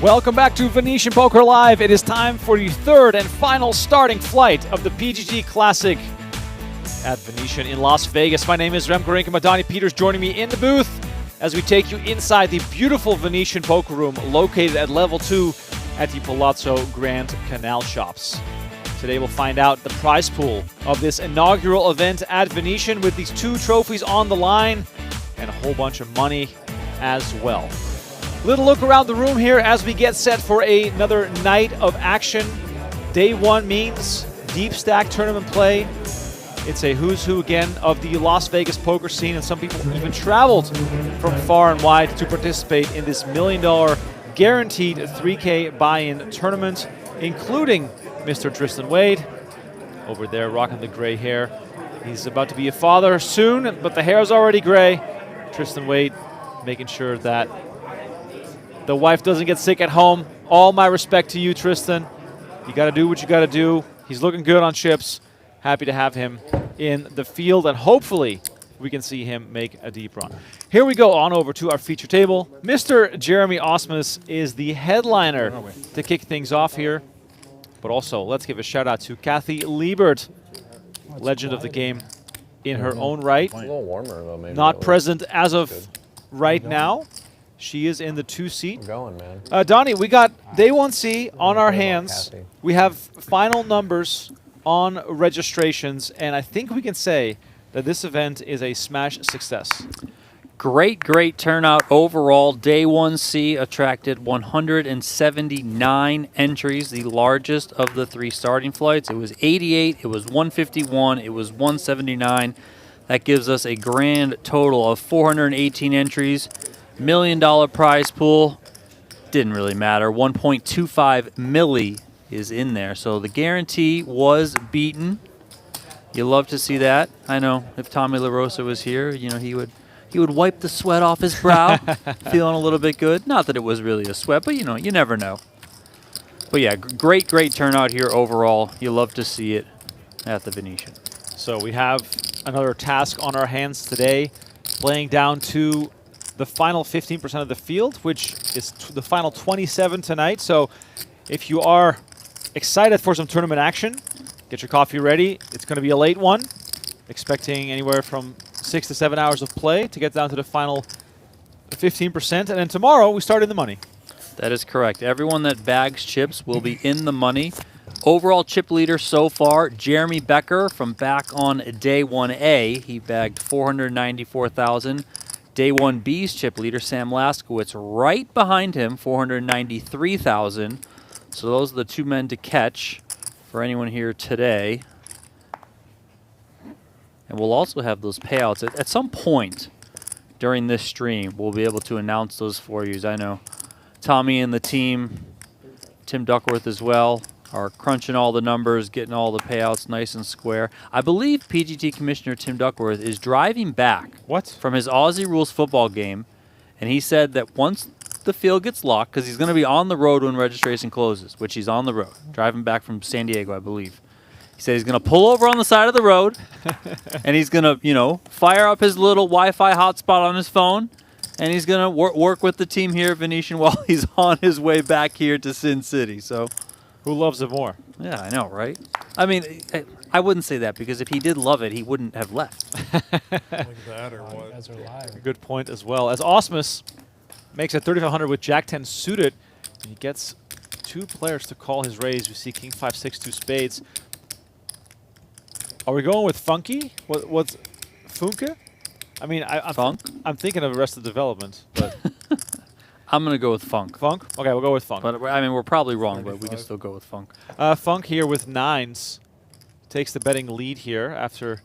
Welcome back to Venetian Poker Live. It is time for the third and final starting flight of the PGT Classic at Venetian in Las Vegas. My name is Remco Rinkema. Donnie Peters joining me in the booth as we take you inside the beautiful Venetian poker room located at level 2 at the Palazzo Grand Canal Shops. Today we'll find out the prize pool of this inaugural event at Venetian with these 2 trophies on the line and a whole bunch of money as well. Little look around the room here as we get set for another night of action. Day 1 means deep stack tournament play. It's a who's who again of the Las Vegas poker scene, and some people even traveled from far and wide to participate in this $1 million guaranteed 3K buy-in tournament, including Mr. Tristan Wade over there rocking the gray hair. He's about to be a father soon, but the hair is already gray. Tristan Wade making sure that the wife doesn't get sick at home. All my respect to you, Tristan. You got to do what you got to do. He's looking good on chips. Happy to have him in the field, and hopefully we can see him make a deep run. Here we go on over to our feature table. Mr. Jeremy Ausmus is the headliner to kick things off here. But also, let's give a shout out to Kathy Liebert, legend of the game in her own right. A little warmer though, maybe. Not present as of right now. She is in the 2 seat. Going, man. Donnie, we got day 1C on our hands. We have final numbers on registrations, and I think we can say that this event is a smash success. Great turnout overall. Day 1C attracted 179 entries, the largest of the 3 starting flights. It was 88, it was 151, it was 179. That gives us a grand total of 418 entries. $1 million prize pool. Didn't really matter. 1.25 milli is in there. So the guarantee was beaten. You love to see that. I know if Tommy LaRosa was here, you know, he would wipe the sweat off his brow, feeling a little bit good. Not that it was really a sweat, but you know, you never know. But yeah, great turnout here overall. You love to see it at the Venetian. So we have another task on our hands today, playing down to the final 15% of the field, which is the final 27 tonight. So if you are excited for some tournament action, get your coffee ready. It's going to be a late one, expecting anywhere from 6 to 7 hours of play to get down to the final 15%. And then tomorrow we start in the money. That is correct. Everyone that bags chips will be in the money. Overall chip leader so far, Jeremy Becker from back on day 1A. He bagged 494,000. Day 1B's chip leader, Sam Laskowitz, right behind him, 493,000. So those are the 2 men to catch for anyone here today. And we'll also have those payouts. At some point during this stream, we'll be able to announce those for you. I know Tommy and the team, Tim Duckworth as well, are crunching all the numbers, getting all the payouts nice and square. I believe PGT Commissioner Tim Duckworth is driving back from his Aussie Rules football game, and he said that once the field gets locked, because he's going to be on the road when registration closes, which he's on the road, driving back from San Diego, I believe. He said he's going to pull over on the side of the road, and he's going to, you know, fire up his little Wi-Fi hotspot on his phone, and he's going to work with the team here at Venetian while he's on his way back here to Sin City. So, who loves it more? Yeah, I know, right? I mean, I wouldn't say that, because if he did love it, he wouldn't have left. Like that or what? Good point as well. As Ausmus makes it 3,500 with Jack-10 suited, and he gets 2 players to call his raise. We see King 5-6, 2 spades. Are we going with Funky? What's Funke? I mean, I'm thinking of Arrested Development, but I'm going to go with Funk. Funk? Okay, we'll go with Funk. But I mean, we're probably wrong, but we can still go with Funk. Funk here with 9s takes the betting lead here after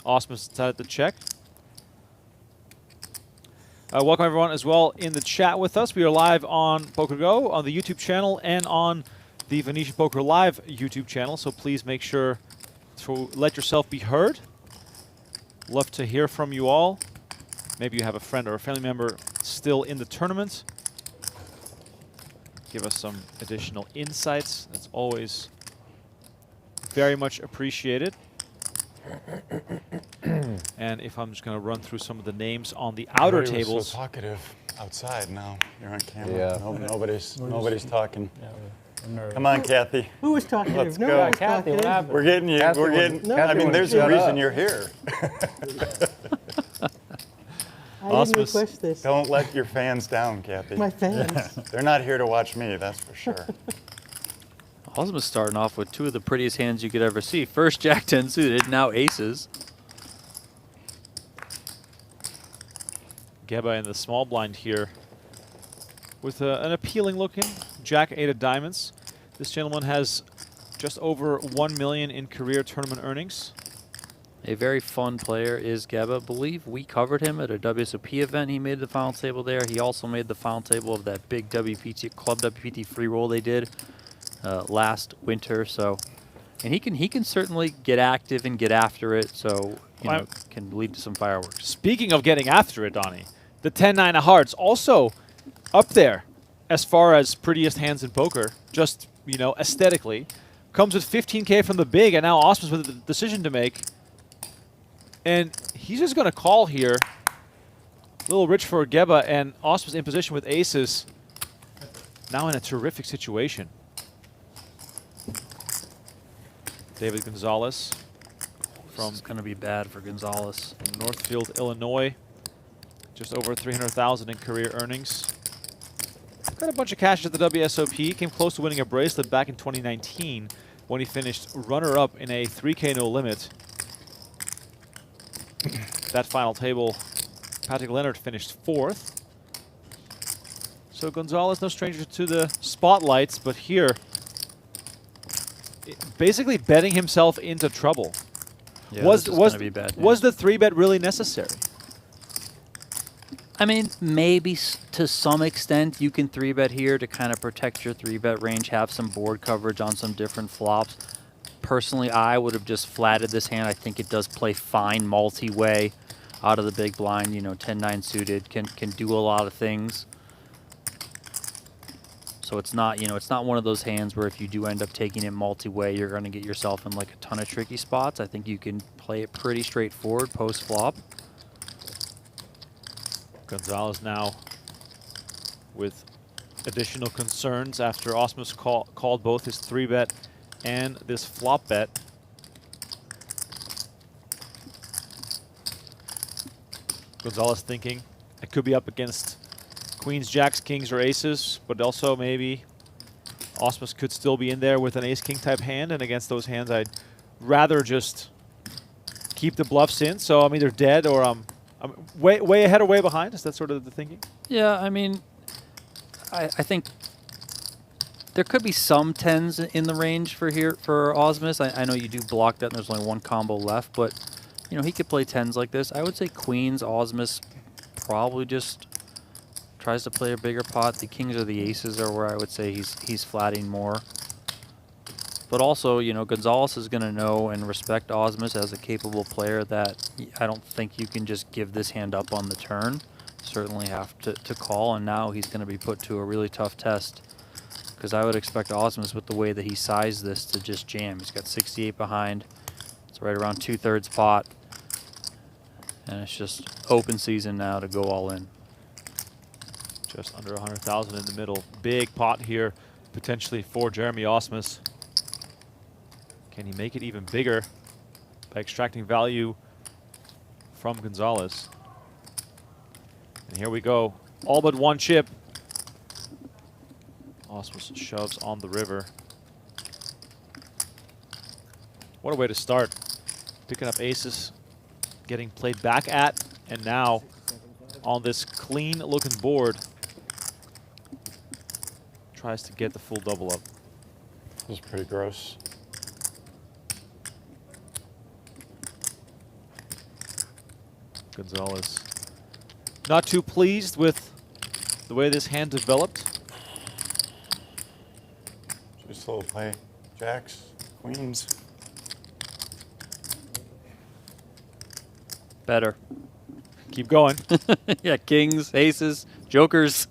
Ausmus decided to check. Welcome everyone as well in the chat with us. We are live on PokerGo on the YouTube channel and on the Venetian Poker Live YouTube channel, so please make sure to let yourself be heard. Love to hear from you all. Maybe you have a friend or a family member still in the tournament. Give us some additional insights. That's always very much appreciated. And if I'm just going to run through some of the names on the outer tables. So talkative. Outside now. You're on camera. Yeah. Nobody's talking. Yeah, I'm nervous. Come on, Kathy. Who was talking? Let's No go. one was Kathy, what talking. happened? We're getting you. Kathy We're wouldn't- getting. Kathy I mean, wouldn't there's a shut reason up. you're here. I Ausmus. didn't request this. Don't let your fans down, Kathy. My fans. They're not here to watch me, that's for sure. Ausmus starting off with two of the prettiest hands you could ever see. First Jack 10 suited, now aces. Gheba in the small blind here with an appealing looking Jack 8 of diamonds. This gentleman has just over 1 million in career tournament earnings. A very fun player is Gheba. I believe we covered him at a WSOP event. He made the final table there. He also made the final table of that big Club WPT free roll they did last winter. So, and he can certainly get active and get after it. So, you know, can lead to some fireworks. Speaking of getting after it, Donnie, the 10-9 of hearts also up there as far as prettiest hands in poker, just, you know, aesthetically. Comes with 15K from the big, and now Ausmus with a decision to make. And he's just going to call here. A little rich for Gheba, and Ausmus in position with aces. Now in a terrific situation. David Gonzalez This is going to be bad for Gonzalez. from Northfield, Illinois. Just over 300,000 in career earnings. Got a bunch of cash at the WSOP. Came close to winning a bracelet back in 2019 when he finished runner-up in a 3K no limit. That final table, Patrick Leonard finished 4th. So Gonzalez, no stranger to the spotlights, but here, basically betting himself into trouble. Yeah, was this is gonna be bad was news. the 3-bet really necessary? I mean, maybe to some extent you can 3-bet here to kind of protect your 3-bet range, have some board coverage on some different flops. Personally, I would have just flatted this hand. I think it does play fine multi-way out of the big blind. You know, 10-9 suited can do a lot of things. So it's not, you know, it's not one of those hands where if you do end up taking it multi-way, you're going to get yourself in like a ton of tricky spots. I think you can play it pretty straightforward post-flop. Gonzalez now with additional concerns after Ausmus called both his 3-bet and this flop bet. Gonzalez thinking I could be up against queens, jacks, kings, or aces, but also maybe Ausmus could still be in there with an ace-king type hand, and against those hands I'd rather just keep the bluffs in, so I'm either dead or I'm way ahead or way behind. Is that sort of the thinking? Yeah, I mean, I think there could be some 10s in the range for Ausmus. I know you do block that and there's only one combo left, but you know, he could play 10s like this. I would say queens, Ausmus probably just tries to play a bigger pot. The kings or the aces are where I would say he's flatting more. But also, you know, Gonzalez is going to know and respect Ausmus as a capable player that I don't think you can just give this hand up on the turn. Certainly have to call, and now he's going to be put to a really tough test. Because I would expect Ausmus, with the way that he sized this, to just jam. He's got 68 behind. It's right around 2/3 pot. And it's just open season now to go all in. Just under 100,000 in the middle. Big pot here, potentially for Jeremy Ausmus. Can he make it even bigger by extracting value from Gonzalez? And here we go. All but one chip. Ausmus shoves on the river. What a way to start. Picking up aces, getting played back at, and now on this clean looking board, tries to get the full double up. This is pretty gross. Gonzalez not too pleased with the way this hand developed. Just slow play. Jacks, queens. Better. Keep going. Yeah, kings, aces, jokers.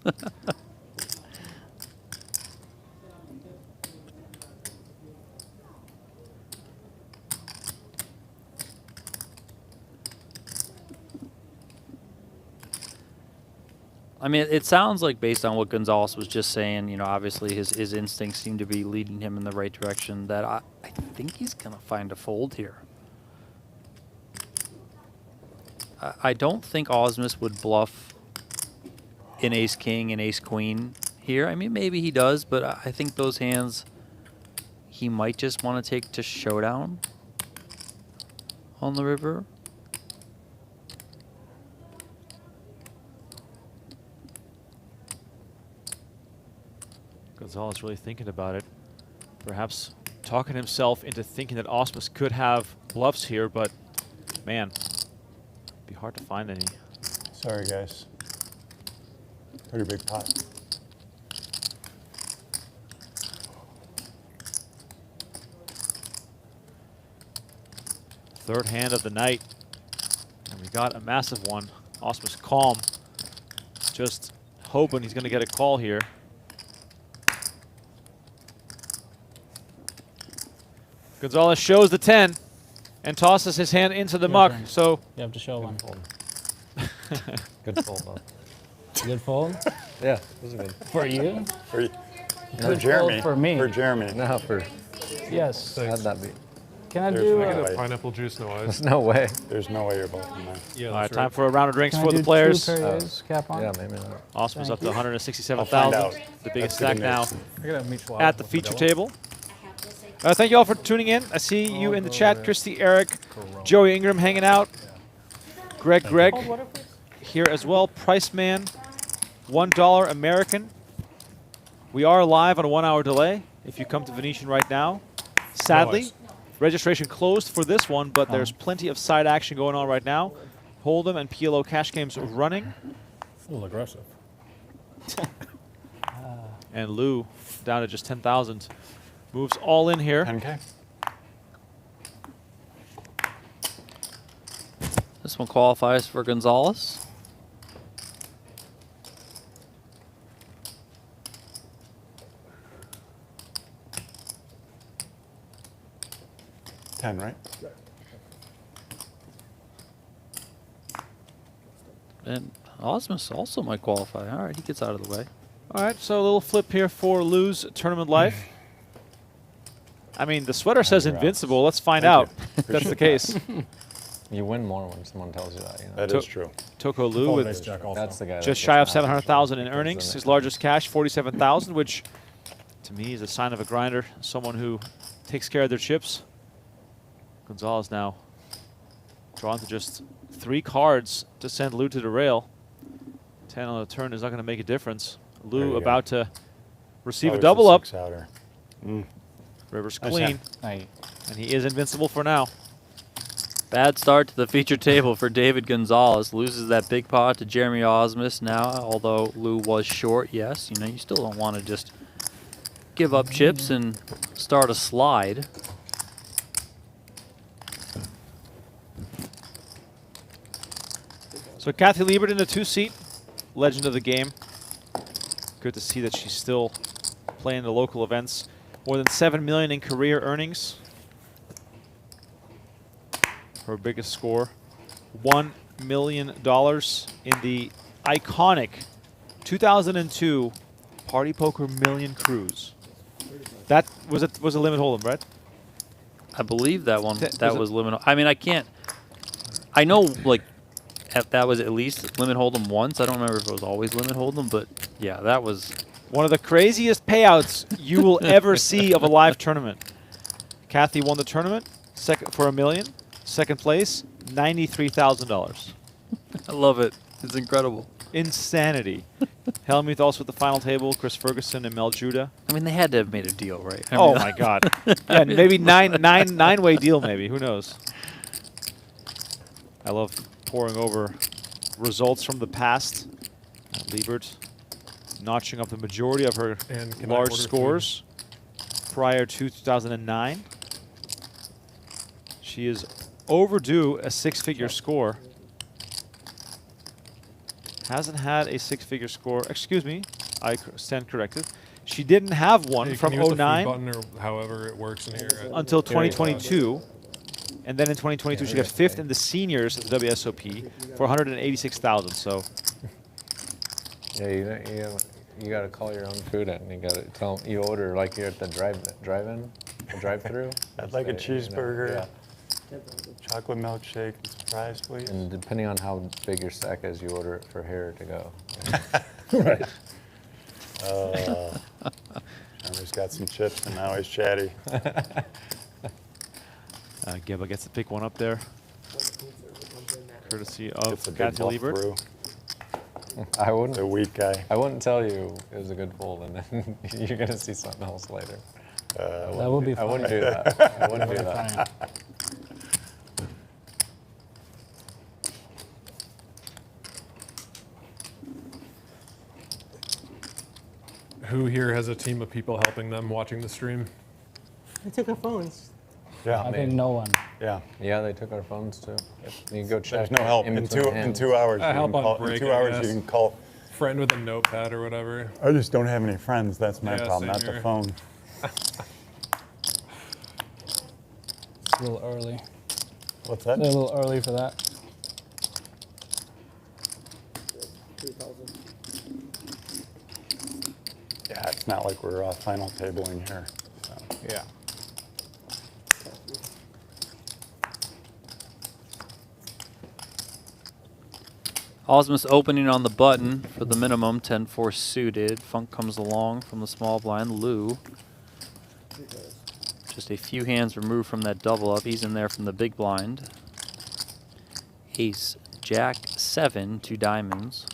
I mean, it sounds like based on what Gonzalez was just saying, you know, obviously his instincts seem to be leading him in the right direction, that I think he's going to find a fold here. I don't think Ausmus would bluff an ace-king and ace-queen here. I mean, maybe he does, but I think those hands he might just want to take to showdown on the river. Gonzalez really thinking about it. Perhaps talking himself into thinking that Ausmus could have bluffs here, but man, it'd be hard to find any. Sorry, guys. Pretty big pot. Third hand of the night, and we got a massive one. Ausmus calm, just hoping he's going to get a call here. Gonzalez shows the 10 and tosses his hand into the muck. turn. So You have to show one. Good fold, though. Good fold Yeah, this is good. for you. For Good Jeremy. fold for me. For Jeremy. No, for Yes. how'd that be? Can I There's do? no Can I way. get a pineapple juice, no ice? There's no way. There's no way you're both in there. Yeah, all right, that's time right. for a round of drinks Can for I do the players. 2 Perriers cap on? Yeah, maybe not. Ausmus up to I'll find 167,000, out. the biggest That's stack good now news. I gotta meet you at the feature table. Thank you all for tuning in. I see you in the chat, Christy, Eric, Joey Ingram hanging out, Greg Cold water, please. here as well. Price Man, $1 American. We are live on a 1 hour delay. If you come to Venetian right now, sadly, ice. registration closed for this one, but there's plenty of side action going on right now. Hold'em and PLO cash games running, A little aggressive. and Lou down to just 10,000. Moves all in here. 10K. This one qualifies for Gonzalez. Ten, right? And Ausmus also might qualify. All right, he gets out of the way. All right, so a little flip here for Lou's tournament life. I mean, the sweater says you're out. invincible. Let's find Thank out you. if that's the case. You win more when someone tells you that. You know? That is true. Toko Lou with Ace jack also. That's the guy. that just gets shy of mad. 700,000 in Because earnings. then His it- largest cash, 47,000, which to me is a sign of a grinder, someone who takes care of their chips. Gonzalez now drawn to just 3 cards to send Lou to the rail. 10 on the turn is not going to make a difference. There you Lou go. about to receive a Always double up. 6-outer. River's Nice clean, hand. Nice. and he is invincible for now. Bad start to the feature table for David Gonzalez. Loses that big pot to Jeremy Ausmus now, although Lou was short, yes. You know, you still don't want to just give up chips and start a slide. So Kathy Liebert in the 2-seat, legend of the game. Good to see that she's still playing the local events. More than $7 million in career earnings. Her biggest score, $1 million in the iconic 2002 Party Poker Million Cruise. That was a limit hold'em, right? I believe that one, That- that was it- was limit. I mean, I can't. I know, like, that was at least limit hold'em once. I don't remember if it was always limit hold'em, but yeah, that was. One of the craziest payouts you will ever see of a live tournament. Kathy won the tournament second for $1 million. Second place, $93,000. I love it. It's incredible. Insanity. Helmuth also at the final table. Chris Ferguson and Mel Judah. I mean, they had to have made a deal, right? I Oh mean, my God. Yeah, maybe nine-way deal. Maybe, who knows? I love poring over results from the past. Liebert notching up the majority of her And can I large order scores prior to 2009. She is overdue a 6-figure score. Hasn't had a 6-figure score. Excuse me, I stand corrected. She didn't have one Hey, from can you use the free 09 button or however it works in here. until There you go. 2022. And then in 2022, she got 5th in the seniors at the WSOP for 186,000. So Yeah, you gotta call your own food in. You gotta tell them, you order like you're at the drive-in, the drive-through. I'd like a Say, you know, cheeseburger, chocolate milkshake, and some fries, please. And depending on how big your stack is, you order it for here to go. Right. Jeremy's got some chips and now he's chatty. Gheba gets to pick one up there. Courtesy of Gets a big bluff Liebert. brew. I The wouldn't. weak guy. I wouldn't tell you it was a good fold, and then you're gonna see something else later. That would be I fun. wouldn't do that. I wouldn't do that. Who here has a team of people helping them watching the stream? They took our phones. Yeah, I think no one. yeah. Yeah, they took our phones too. You can go check. There's no help. In between two hands. hours, you help can on call. break, In 2 I hours, you guess. can call. Friend with a notepad or whatever. I just don't have any friends. That's my Yeah, problem, same not the here. phone. It's a little early. What's A that? little early for that. 3,000. Yeah, it's not like we're final tabling here. So. Yeah. Ausmus opening on the button for the minimum, 10-4 suited. Funk comes along from the small blind. Lou, just a few hands removed from that double up. He's in there from the big blind. Ace, Jack, 7, 2 diamonds.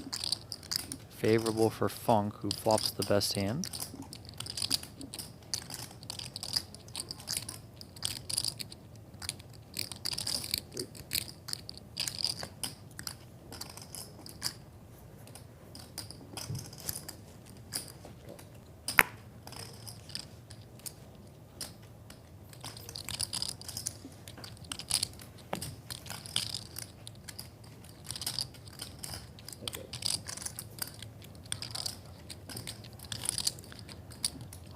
Favorable for Funk, who flops the best hand.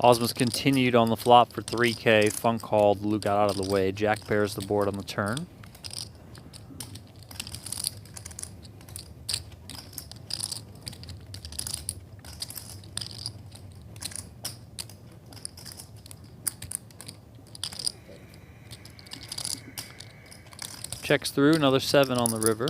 Ausmus continued on the flop for 3K. Funk called. Lou got out of the way. Jack pairs the board on the turn. Checks through. Another 7 on the river.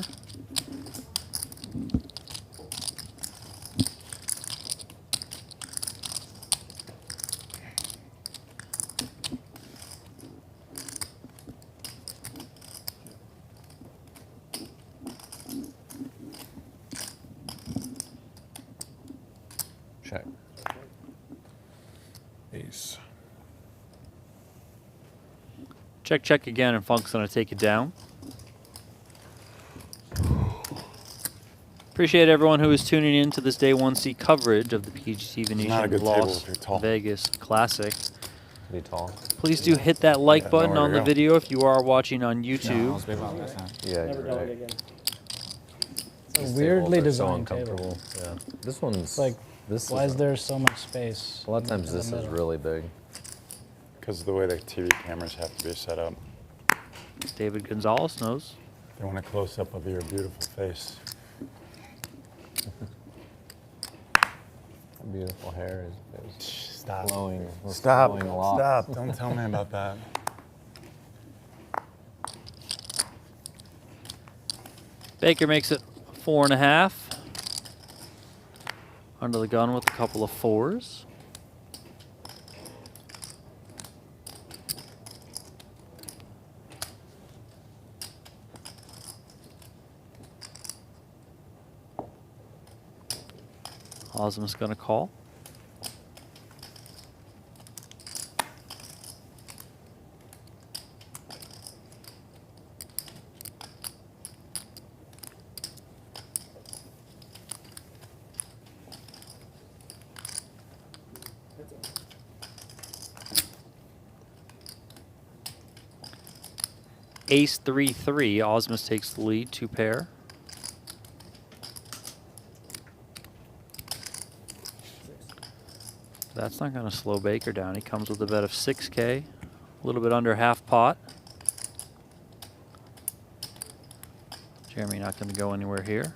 Check. Ace. Check, check again, and Funk's going to take it down. Appreciate everyone who is tuning in to this Day 1C coverage of the PGT Not a Venetian good table Las if you're tall. Vegas Classic. Be tall. Please do hit that like Yeah, button nowhere on to the go. video if you are watching on YouTube. Yeah, Never you're done right. it again. It's a These weirdly tables are so designed table. uncomfortable. Yeah. This one's It's like, this why is is there so much space? a lot of times in the this is middle? really big. Because of the way the TV cameras have to be set up. David Gonzalez knows. They want a close-up of your beautiful face. Beautiful hair is Stop. flowing. Was Stop. flowing a lot. Stop. Don't tell me about that. Baker makes it 4.5. Under the gun with a couple of 4s. Ausmus gonna call. Ace 3-3. Ausmus takes the lead, 2 pair. That's not going to slow Baker down. He comes with a bet of 6K, a little bit under half pot. Jeremy not going to go anywhere here.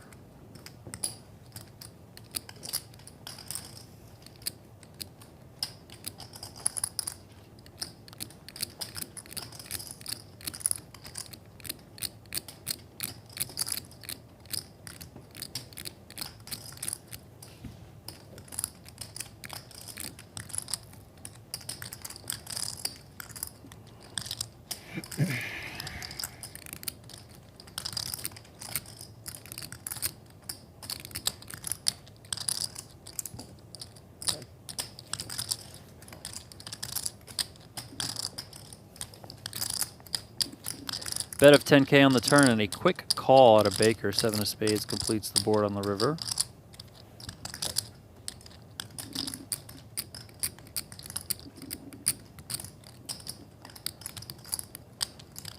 Bet of 10K on the turn and a quick call out of Baker. 7 of spades completes the board on the river.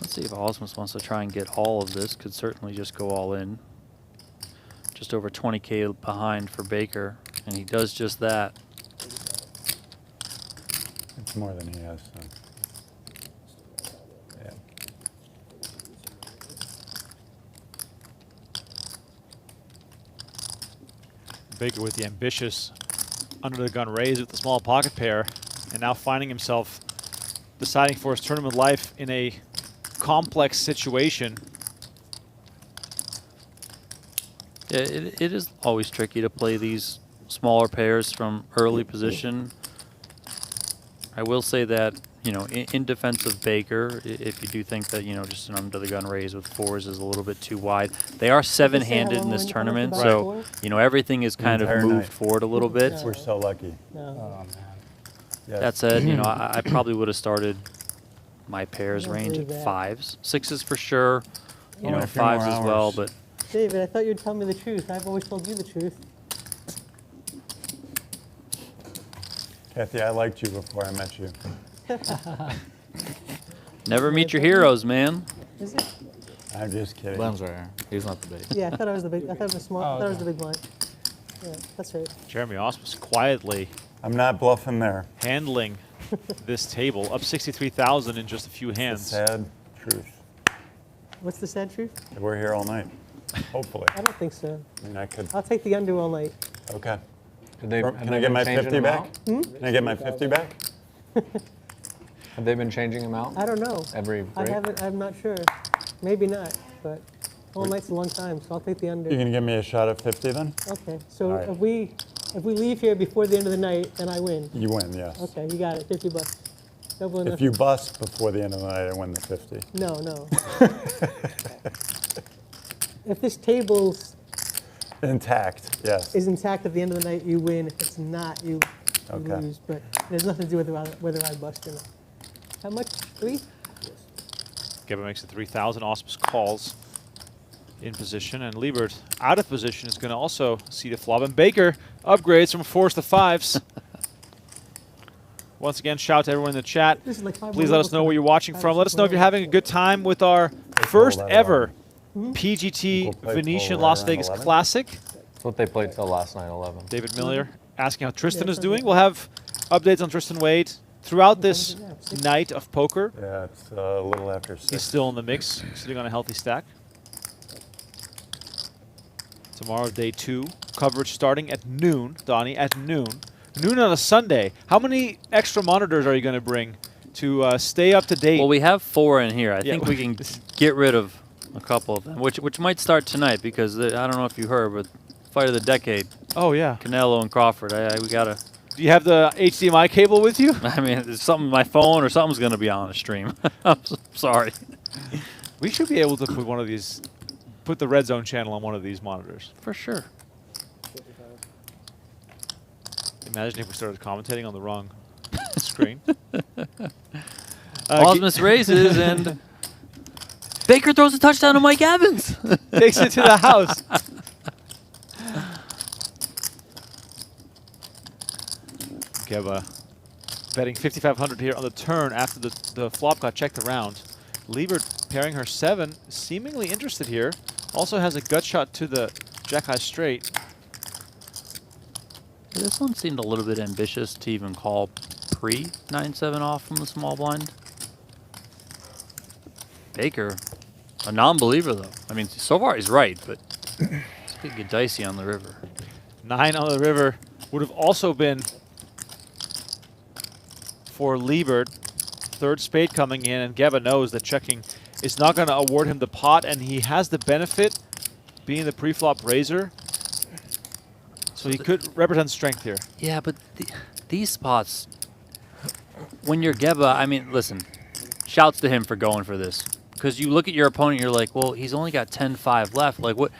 Let's see if Ausmus wants to try and get all of this. Could certainly just go all in. Just over 20K behind for Baker, and he does just that. It's more than he has. So. Yeah. Baker with the ambitious under the gun raise with the small pocket pair, and now finding himself deciding for his tournament life in a complex situation. Yeah, it is always tricky to play these smaller pairs from early position. I will say that, you know, in defense of Baker, if you do think that, you know, just an under the gun raise with 4s is a little bit too wide, they are 7-handed in this tournament, so, you know, everything is kind of moved forward a little bit. We're so lucky. No. Yes. That said, you know, I probably would have started my pairs range at 5s. 6s for sure, you know, a few 5s more as well, hours. but David, I thought you'd tell me the truth. I've always told you the truth. Kathy, I liked you before I met you. never meet your heroes, man. Is it? I'm just kidding. Lem's right here. He's not the big. Yeah, I thought I was the big. I thought it was small. I thought it was okay. the big blind. Yeah, that's right. Jeremy Ausmus quietly I'm not bluffing there. handling this table, up 63,000 in just a few hands. Sad truth. What's the sad truth? We're here all night. Hopefully. I don't think so. I mean, I could. I'll take the under all night. Okay. Did they, Can I get my 50 back? Can I get my 50 back? Have they been changing them out? I don't know. Every I break? haven't. I'm not sure. Maybe not. But all night's a long time, so I'll take the under. You gonna give me a shot at 50 then? Okay. So All right. if we leave here before the end of the night, then I win. You win, yes. Okay, you got it. $50. Double enough. If you bust before the end of the night, I win the 50. No, no. If this table Intact, yes. is intact at the end of the night, you win. If it's not, you Okay. lose. But there's nothing to do with whether I bust or not. How much? 3? Gheba makes it 3,000. Ausmus calls in position, and Liebert out of position is going to also see the flop. And Baker upgrades from 4s to 5s. Once again, shout out to everyone in the chat. This is like 5 Please let us know where you're watching from. Let us know if you're having a good time with our first ever PGT We'll play Venetian full Las around Vegas 11. Classic. That's what they played till last night, 11. David Miller asking how Tristan Yeah, is doing. We'll have updates on Tristan Wade throughout this night of poker. Yeah, it's a little after 6. He's still in the mix, sitting on a healthy stack. Tomorrow, day 2. Coverage starting at noon, Donnie, at noon. Noon on a Sunday. How many extra monitors are you going to bring to stay up to date? Well, we have 4 in here. I Yeah. think we can get rid of a couple of them, which might start tonight because I don't know if you heard, but fight of the decade, Oh, yeah. Canelo and Crawford. We gotta. Do you have the HDMI cable with you? I mean, it's something. My phone or something's gonna be on the stream. I'm sorry. We should be able to put one of these, put the Red Zone channel on one of these monitors. For sure. Imagine if we started commentating on the wrong screen. Ausmus raises and Baker throws a touchdown to Mike Evans. Takes it to the house. Gheba betting 5,500 here on the turn after the flop got checked around. Liebert pairing her 7, seemingly interested here. Also has a gut shot to the Jack High straight. This one seemed a little bit ambitious to even call pre 9-7 off from the small blind. Baker, a non-believer though. I mean, so far he's right, but it's going to get dicey on the river. 9 on the river would have also been for Liebert. 3rd spade coming in, and Gheba knows that checking is not going to award him the pot, and he has the benefit being the pre-flop raiser. So he could represent strength here. Yeah, but these spots, when you're Gheba, I mean, listen, shouts to him for going for this. Because you look at your opponent, you're like, well, he's only got 10-5 left. Like, what?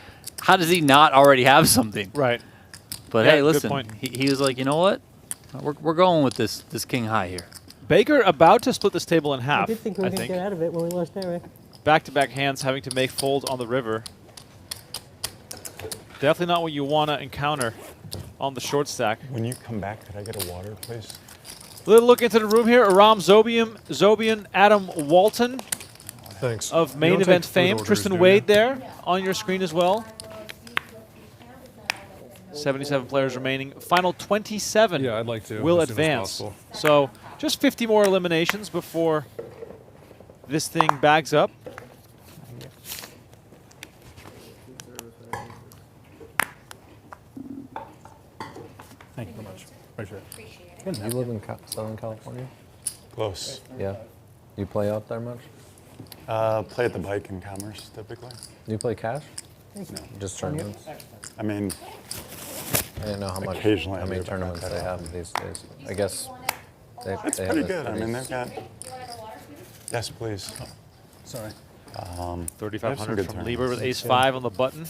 How does he not already have something? Right. But Yeah, hey, good listen, point. he was like, you know what? We're going with this king high here. Baker about to split this table in I half, did think we were I going to think. get out of it when we lost Eric. Back-to-back hands having to make folds on the river. Definitely not what you want to encounter on the short stack. When you come back, could I get a water, please? Little look into the room here. Aram Zobian, Adam Walton Thanks. of You main don't event take food fame. orders, Tristan do you? Wade there on your screen as well. 77 players remaining. Final 27 Yeah, I'd like to. will as soon as advance. possible. So just 50 more eliminations before this thing bags up. Thank you very much. Appreciate it. You live in Southern California? Close. Yeah. You play out there much? Play at the bike in Commerce, typically. Do you play cash? No. Just tournaments? I mean, I didn't know how much. Occasionally How I many do, but tournaments not they that have these days? I guess they. it's they have pretty a good. I pretty mean, they've got. Yes, please. Sorry. 3,500 good from tournaments. Liebert with ace-5 on the button.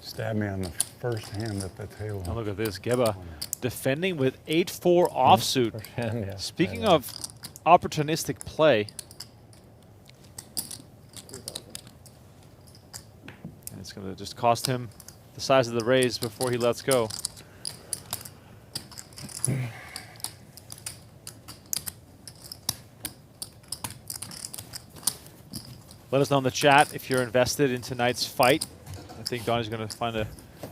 Stab me on the first hand at the table. Now look at this, Gheba defending with 8-4 offsuit. Yeah. Speaking of opportunistic play, and it's going to just cost him the size of the raise before he lets go. Let us know in the chat if you're invested in tonight's fight. I think Donnie's going to find a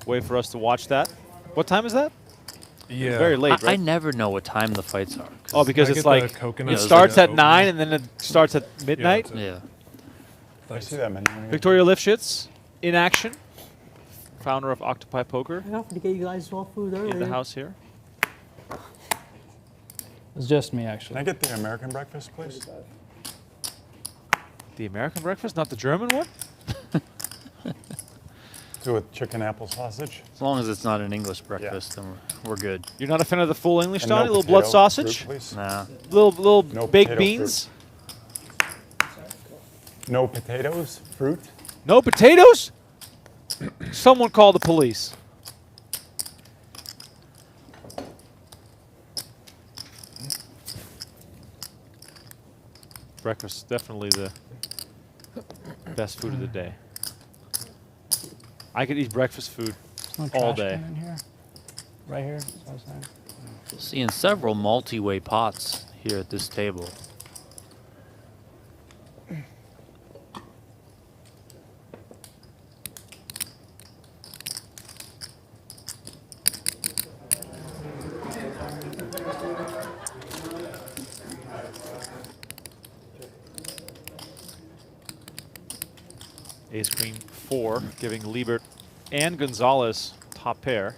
way for us to watch that. What time is that? Yeah. Very late, I right? never know what time the fights are. Oh, because I it's get the like coconut it Yeah, starts like at a 9 oatmeal. and then it starts at midnight. that's it. Yeah. I see that many. Victoria Livschitz in action, founder of Octopi Poker I offered to get you guys all food earlier. in the house here. It's just me, Can I actually. get the American breakfast, please? The American breakfast, not the German one? Do with chicken apple sausage. As long as it's not an English breakfast, then we're good. You're not a fan of the full English, And Donnie? no A little blood potato sausage? fruit, please. Nah. Little No baked potato beans? No potatoes, fruit. No potatoes? Someone call the police. Breakfast is definitely the best food of the day. I could eat breakfast food No all trash day. can in here. Right here. That's what I was saying. Seeing several multi-way pots here at this table. Ace Queen 4, giving Liebert and Gonzalez top pair.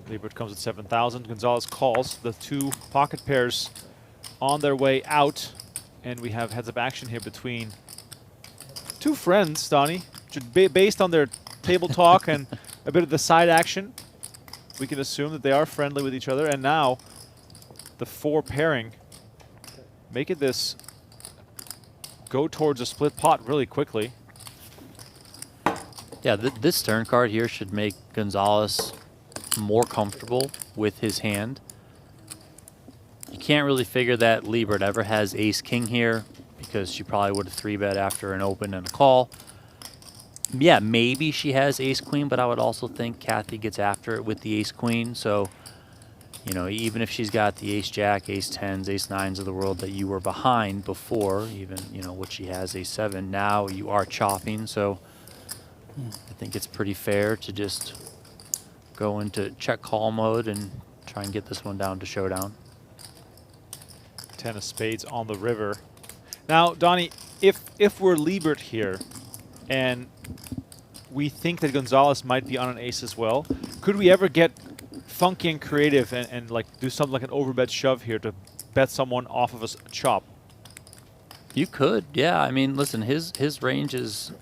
Liebert comes at 7,000. Gonzalez calls the two pocket pairs on their way out. And we have heads-up action here between two friends, Donnie. Based on their table talk and a bit of the side action, we can assume that they are friendly with each other. And now the 4 pairing, making this go towards a split pot really quickly. Yeah, this turn card here should make Gonzalez more comfortable with his hand. You can't really figure that Liebert ever has ace-king here because she probably would have 3-bet after an open and a call. Yeah, maybe she has ace-queen, but I would also think Kathy gets after it with the ace-queen. So, you know, even if she's got the ace-jack, ace-tens, ace-nines of the world that you were behind before, even, you know, what she has, ace-7, now you are chopping. So I think it's pretty fair to just go into check call mode and try and get this one down to showdown. 10 of spades on the river. Now, Donnie, if we're Liebert here and we think that Gonzalez might be on an ace as well, could we ever get funky and creative and like do something like an overbet shove here to bet someone off of a chop? You could, yeah. I mean, listen, his range is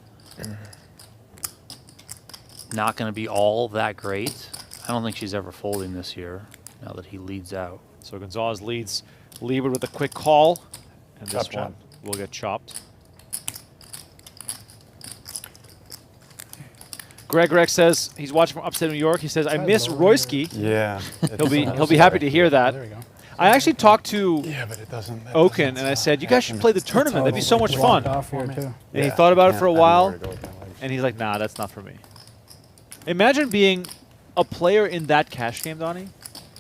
not going to be all that great. I don't think she's ever folding this year now that he leads out. So Gonzalez leads Liebert with a quick call, and this Chop, one will get chopped. Greg says he's watching from upstate New York. He says, "I miss Royski." Yeah. He'll be happy to hear that. There we go. I actually talked to Yeah, but it doesn't. that Oaken, doesn't and I said, "You guys should happen. play the tournament. That'd be so much fun." Off here too. And he Yeah, thought about it for a I have while, nowhere to go with my legs. and he's like, "Nah, that's not for me." Imagine being a player in that cash game, Donnie,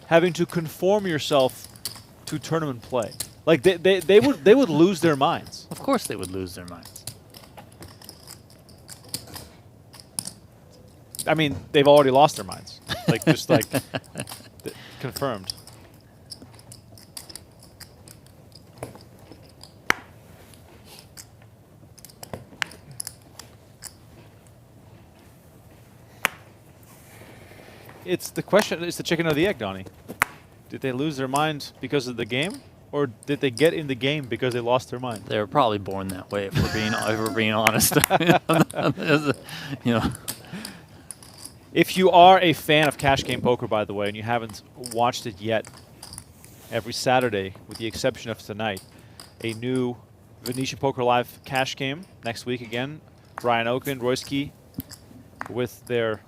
having to conform yourself to tournament play. Like they would lose their minds. Of course they would lose their minds. I mean, they've already lost their minds. Like just like confirmed. It's the question, it's the chicken or the egg, Donnie. Did they lose their mind because of the game? Or did they get in the game because they lost their mind? They were probably born that way, if we're being honest. You know, If you are a fan of cash game poker, by the way, and you haven't watched it yet, every Saturday, with the exception of tonight, a new Venetian Poker Live cash game next week again. Brian Oaken, Royski, with their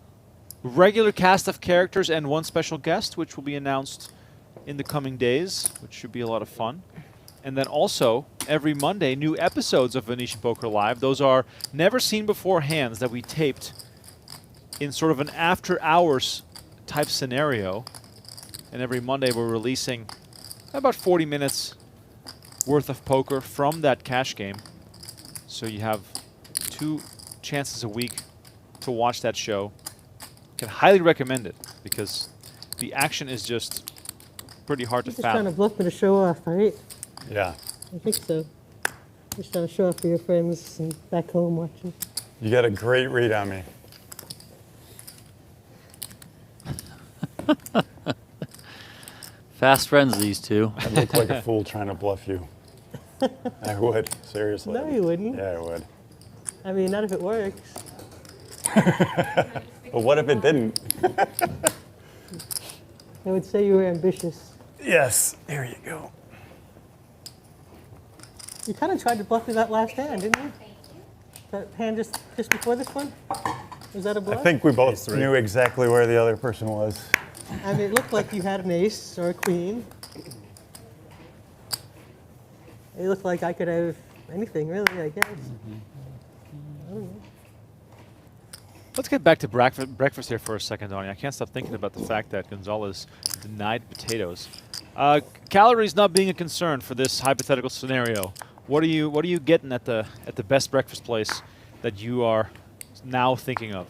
regular cast of characters and one special guest, which will be announced in the coming days, which should be a lot of fun. And then also, every Monday, new episodes of Venetian Poker Live. Those are never-seen-before hands that we taped in sort of an after-hours type scenario. And every Monday, we're releasing about 40 minutes worth of poker from that cash game. So you have 2 chances a week to watch that show. Can highly recommend it because the action is just pretty hard to You're just trying to fathom. bluff me to show off, right? Yeah. I think so. Just trying to show off for your friends and back home watching. You got a great read on me. fast friends, these two. I look like a fool trying to bluff you. I would, seriously. No, you wouldn't. Yeah, I would. I mean, not if it works. But what if it didn't? I would say you were ambitious. Yes. There you go. You kind of tried to bluff me that last hand, didn't you? That hand just before this one? Was that a I bluff? think we both knew exactly where the other person was. I mean, it looked like you had an ace or a queen. It looked like I could have anything, really, I guess. I don't know. Let's get back to breakfast here for a second, Donnie. I can't stop thinking about the fact that Gonzalez denied potatoes. Calories not being a concern for this hypothetical scenario. What are you getting at the best breakfast place that you are now thinking of?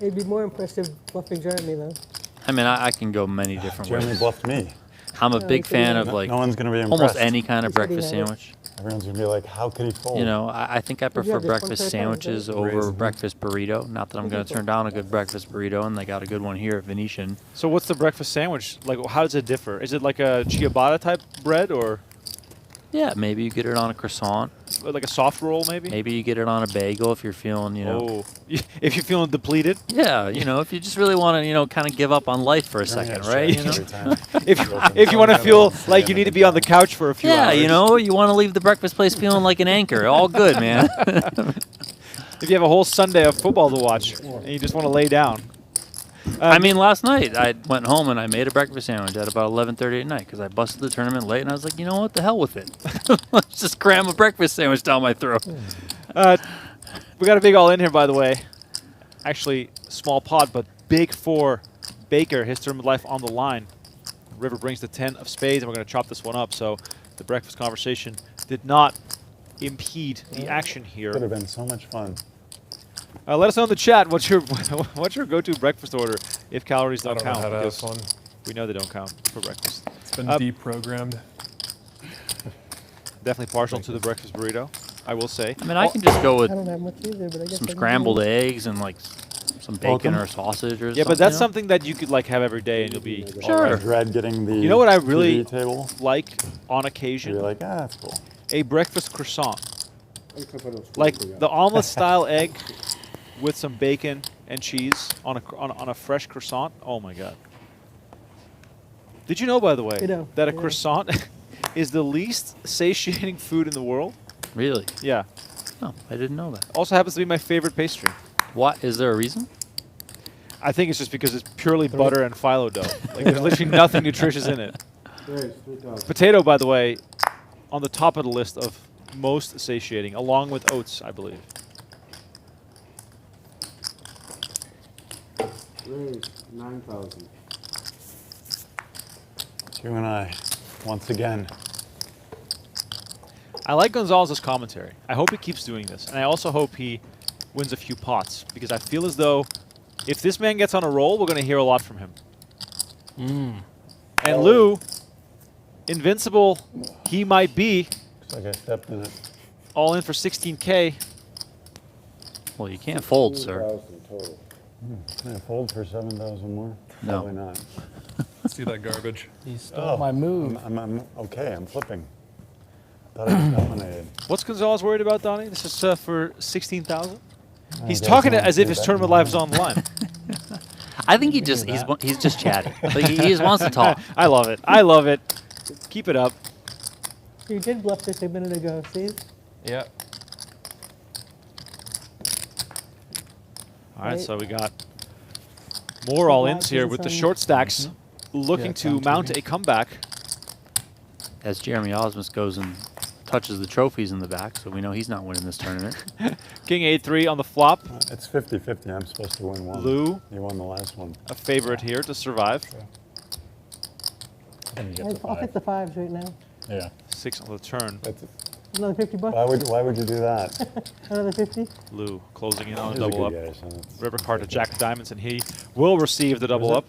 It'd be more impressive bluffing Jeremy, though. I mean, I can go many different Jeremy ways. bluffed me. I'm a No, big he said fan he of had like No one's going to be impressed. almost any kind of He said he breakfast had it. sandwich. Everyone's going to be like, how could he fold? You know, I think I prefer have this one breakfast pair of sandwiches pens, over Raisin. breakfast burrito. Not that I'm going to turn down a good breakfast burrito, and they got a good one here at Venetian. So what's the breakfast sandwich? Like, how does it differ? Is it like a ciabatta type bread or Yeah, maybe you get it on a croissant. like a soft roll maybe? Maybe you get it on a bagel if you're feeling, you know. Oh, if you're feeling depleted. Yeah, you know, if you just really want to, you know, kind of give up on life for a Jeremy second, has right? You Jack know? every time. If you want to feel like you need to be on the couch for a few Yeah, hours. you know, you want to leave the breakfast place feeling like an anchor. All good, man. If you have a whole Sunday of football to watch and you just want to lay down. I mean, last night I went home and I made a breakfast sandwich at about 11:30 at night because I busted the tournament late and I was like, you know what, the hell with it. Let's just cram a breakfast sandwich down my throat. We got a big all in here, by the way. Actually, small pot, but big for Baker. His tournament life on the line. River brings the 10 of spades, and we're going to chop this one up. So the breakfast conversation did not impede the action here. Would have been so much fun. Let us know in the chat what's your what's your go-to breakfast order if calories I don't don't know count. how to have because fun. we know they don't count for breakfast. It's been deprogrammed. Definitely partial to the breakfast burrito, I will say. I mean, I can just go with I don't have much either, but I guess some I can scrambled do it. eggs and like some bacon Welcome. or sausage or something. Yeah, but that's you know? something that you could like have every day and you'll be Sure. I dread getting the You know what I really TV table. like on You're occasion? like, that's cool. A breakfast croissant. Like the omelet style egg with some bacon and cheese on a fresh croissant. Oh my god. Did you know, by the way, You know, that a yeah. croissant is the least satiating food in the world? Really? Yeah. No, I didn't know that. Also happens to be my favorite pastry. What is there a reason? I think it's just because it's purely butter and phyllo dough. Like there's literally nothing nutritious in it. Potato, by the way, on the top of the list of most satiating, along with oats, I believe. Raise 9,000. You and I, once again. I like Gonzalez's commentary. I hope he keeps doing this. And I also hope he wins a few pots, because I feel as though if this man gets on a roll, we're going to hear a lot from him. And Lou, invincible he might be, Looks like I stepped in it. all in for 16K. Well, you can't fold, sir. 16,000 total. Can I fold for 7,000 more? No. Probably not. See that garbage. He stole my move. I'm okay. I'm flipping. Thought I was dominated. What's Gonzalez worried about, Donnie? This is for 16,000? He's guess talking not. as if Do his that tournament now. life is online. I think he's just chatting. Like he just wants to talk. I love it. I love it. Keep it up. You did bluff this a minute ago, see? Yeah. All right, Right. so we got more all-ins here with the short stacks looking Yeah, to down mount 2D. a comeback. As Jeremy Ausmus goes and touches the trophies in the back, so we know he's not winning this tournament. King 8-3 on the flop. It's 50-50. I'm supposed to win one. Lou, You won the last one. a favorite here to survive. I didn't get the I'll take the 5. fives right now. Yeah. 6 on the turn. That's, Another 50 bucks? why would you do that? Another 50? Lou closing in on a He's a double up. good guy, so it's- River card to Jack of Diamonds, and he will receive the double it? up.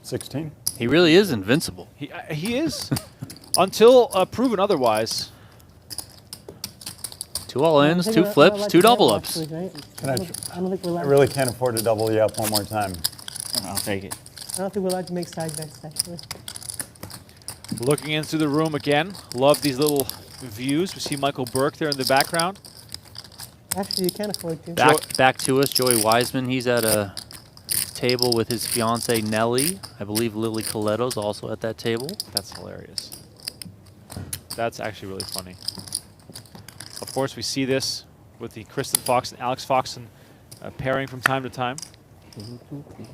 16? He really is invincible. He is. Until proven otherwise. 2 all-ins, I think 2 we're flips, allowed 2 to double gamble, ups. actually, right? Can I I don't think we're I allowed. really can't afford to double you up one more time. I'll take it. I don't think we're allowed to make side bets, actually. Looking into the room again. Love these little views. We see Michael Burke there in the background. Actually, you can afford to. Back to us, Joey Weissman. He's at a table with his fiancee Nellie. I believe Lily Coletto's also at that table. That's hilarious. That's actually really funny. Of course, we see this with the Kristen Fox and Alex Foxen pairing from time to time.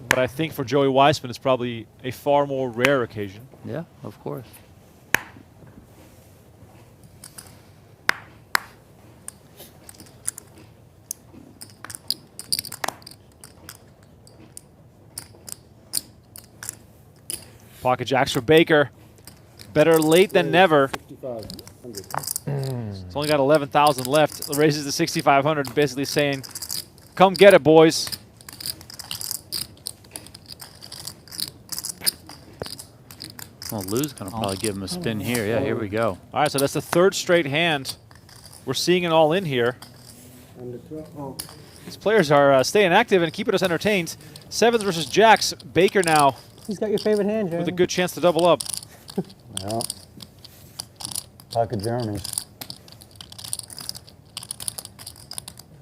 But I think for Joey Weissman, it's probably a far more rare occasion. Yeah, of course. Pocket jacks for Baker. Better late than never. 5,500. It's only got 11,000 left. Raises to 6,500, basically saying, come get it, boys. Well, Lou's going to probably give him a spin here. Yeah, here we go. All right, so that's the third straight hand. We're seeing it all in here. And the 12, oh, These players are staying active and keeping us entertained. Sevens versus jacks. Baker now He's got your favorite hand, Jeremy. with a good chance to double up. Yeah. Pocket Jeremy's.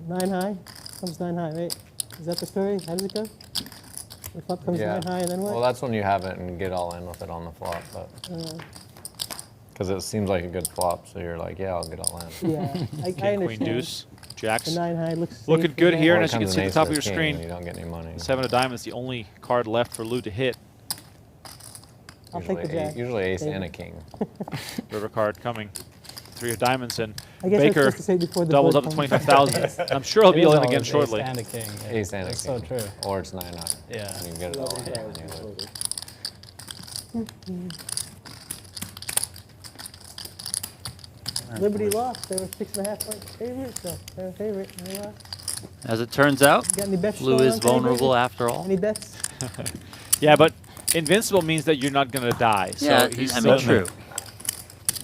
9 high. Comes 9 high, right? Is that the story? How does it go? The flop comes 9 high, and then what? Well, that's when you have it and get all in with it on the flop, but because it seems like a good flop, so you're like, yeah, I'll get all in. Yeah, I King, understand. queen, deuce, jacks. The 9 high looks Looking safe good for here, that. and as you can see at the top of your screen, you don't get any money. Seven of diamonds, the only card left for Lou to hit. I'll take the jack. Usually ace Maybe. and a king. River card coming. 3 of diamonds, and I guess I'm Baker supposed to say before the doubles board up to comes. 25,000. I'm sure he'll be It is all in again always shortly. Ace and a king. Yeah. Ace and a That's king. so true. Or it's 9 high. Yeah. And you get it all in. 11,000 anyway. total. Liberty lost. They were 6.5 point favorites, so they're a favorite. And they lost. As it turns out, Got any bets? Lou going is on today, vulnerable David? after all. Any bets? Yeah, but invincible means that you're not going to die. Yeah, so he's I mean, still- true.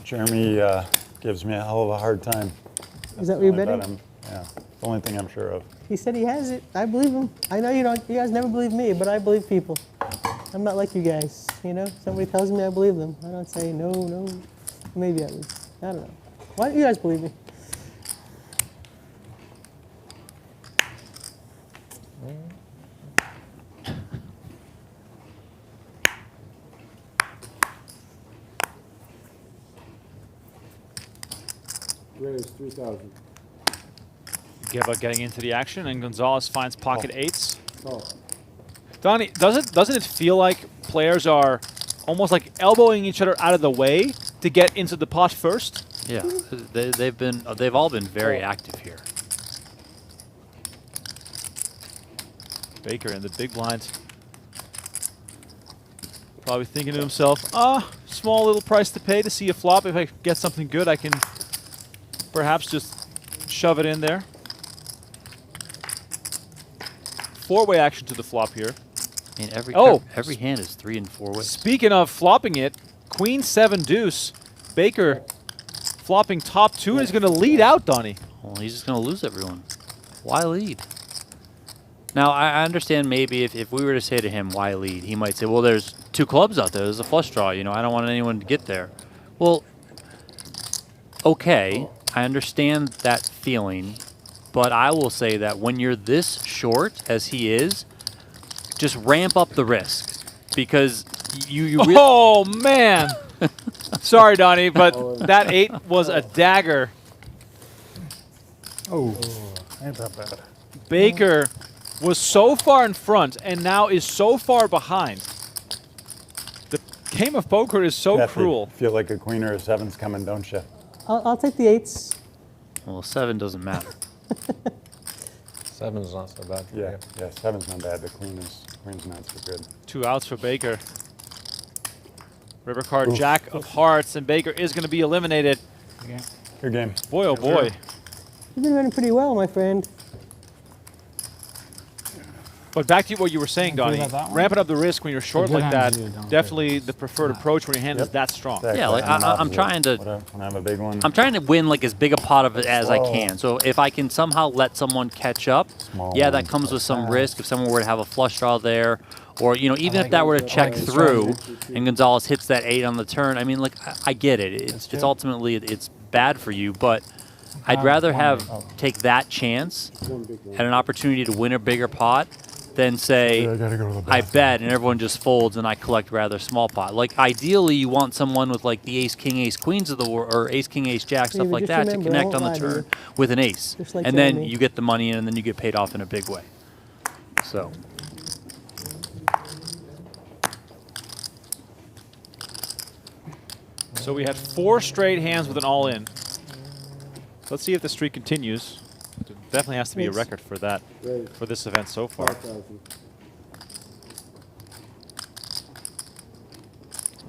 Jeremy gives me a hell of a hard time. Is that what you're Only bet betting? Yeah, the only thing I'm sure of. He said he has it. I believe him. I know you don't. You guys never believe me, but I believe people. I'm not like you guys. You know, somebody tells me I believe them. I don't say no, no. Maybe I would. I don't know. Why don't you guys believe me? Raise 3,000. Gheba getting into the action, and Gonzalez finds pocket eights. Oh, Donnie, doesn't it feel like players are almost like elbowing each other out of the way to get into the pot first? Yeah, they've all been very active here. Baker in the big blind. Probably thinking to himself, small little price to pay to see a flop. If I get something good, I can perhaps just shove it in there. Four-way action to the flop here. I mean, every hand is 3 and 4 ways. Speaking of flopping it, Queen 7 deuce. Baker flopping top 2 and is going to lead out, Donnie. Well, he's just going to lose everyone. Why lead? Now, I understand maybe if we were to say to him, why lead, he might say, well, there's 2 clubs out there. There's a flush draw. You know, I don't want anyone to get there. Well, okay, I understand that feeling, but I will say that when you're this short as he is, just ramp up the risk because you really... Oh, man. Sorry, Donnie, but that 8 was a dagger. Oh, ain't that bad. Baker was so far in front and now is so far behind. The game of poker is so Jaffee, cruel. Feel like a queen or a 7's coming, don't you? I'll take the 8s. Well, 7 doesn't matter. 7's not so bad. For Yeah, you. yeah, 7's not bad. The queen's not so good. 2 outs for Baker. River card, Jack of hearts, and Baker is going to be eliminated. Your game. Boy, oh boy. You've been running pretty well, my friend. But back to what you were saying, Donnie. about that one? Ramping up the risk when you're short good like that, hands, you don't definitely the preferred approach when your hand is that strong. Exactly. Yeah, like, I'm opposite. trying to- When I have a big one. I'm trying to win like as big a pot of it as I Whoa. can. So if I can somehow let someone catch up, Small yeah, that one. comes with some risk. If someone were to have a flush draw there, or you know, even like if that it. were to I check like it. through, and Gonzalez hits that 8 on the turn, I mean, like I get it. It's ultimately it's bad for you, but I'd rather have take that chance one big one. and an opportunity to win a bigger pot than say I gotta go to the I bathroom. bet and everyone just folds and I collect rather small pot. Like ideally, you want someone with like the ace, king, ace, queens of the world, or ace, king, ace, jack, stuff but like just that to remember, I connect won't on the lie to turn you. with an ace, Just like and then Jeremy. you get the money in, and then you get paid off in a big way. So. So we had 4 straight hands with an all-in. Let's see if the streak continues. There definitely has to be a Yes. record for that, Raise for this event so far. 5,000.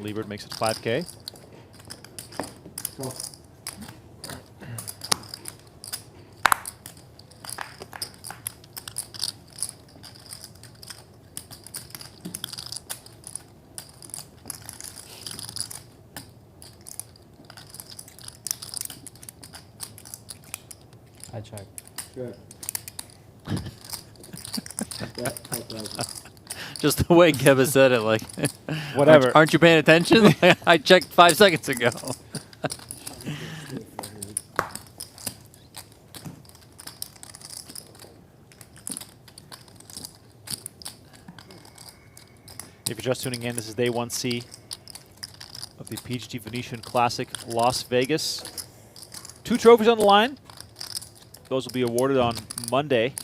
Liebert makes it 5K. Call. I check. Check. Bet 5,000. Just the way Gheba said it, like, Whatever. Aren't you paying attention? I checked 5 seconds ago. If you're just tuning in, this is day 1C of the PGT Venetian Classic Las Vegas. 2 trophies on the line. Those will be awarded on Monday.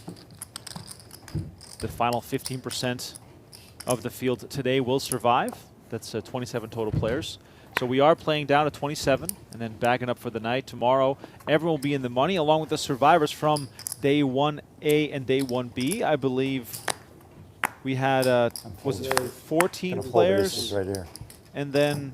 The final 15% of the field today will survive. That's 27 total players. So we are playing down to 27 and then backing up for the night. Tomorrow, everyone will be in the money along with the survivors from day 1A and day 1B. I believe we had, was it 14 Gonna fold players? aces right here. And then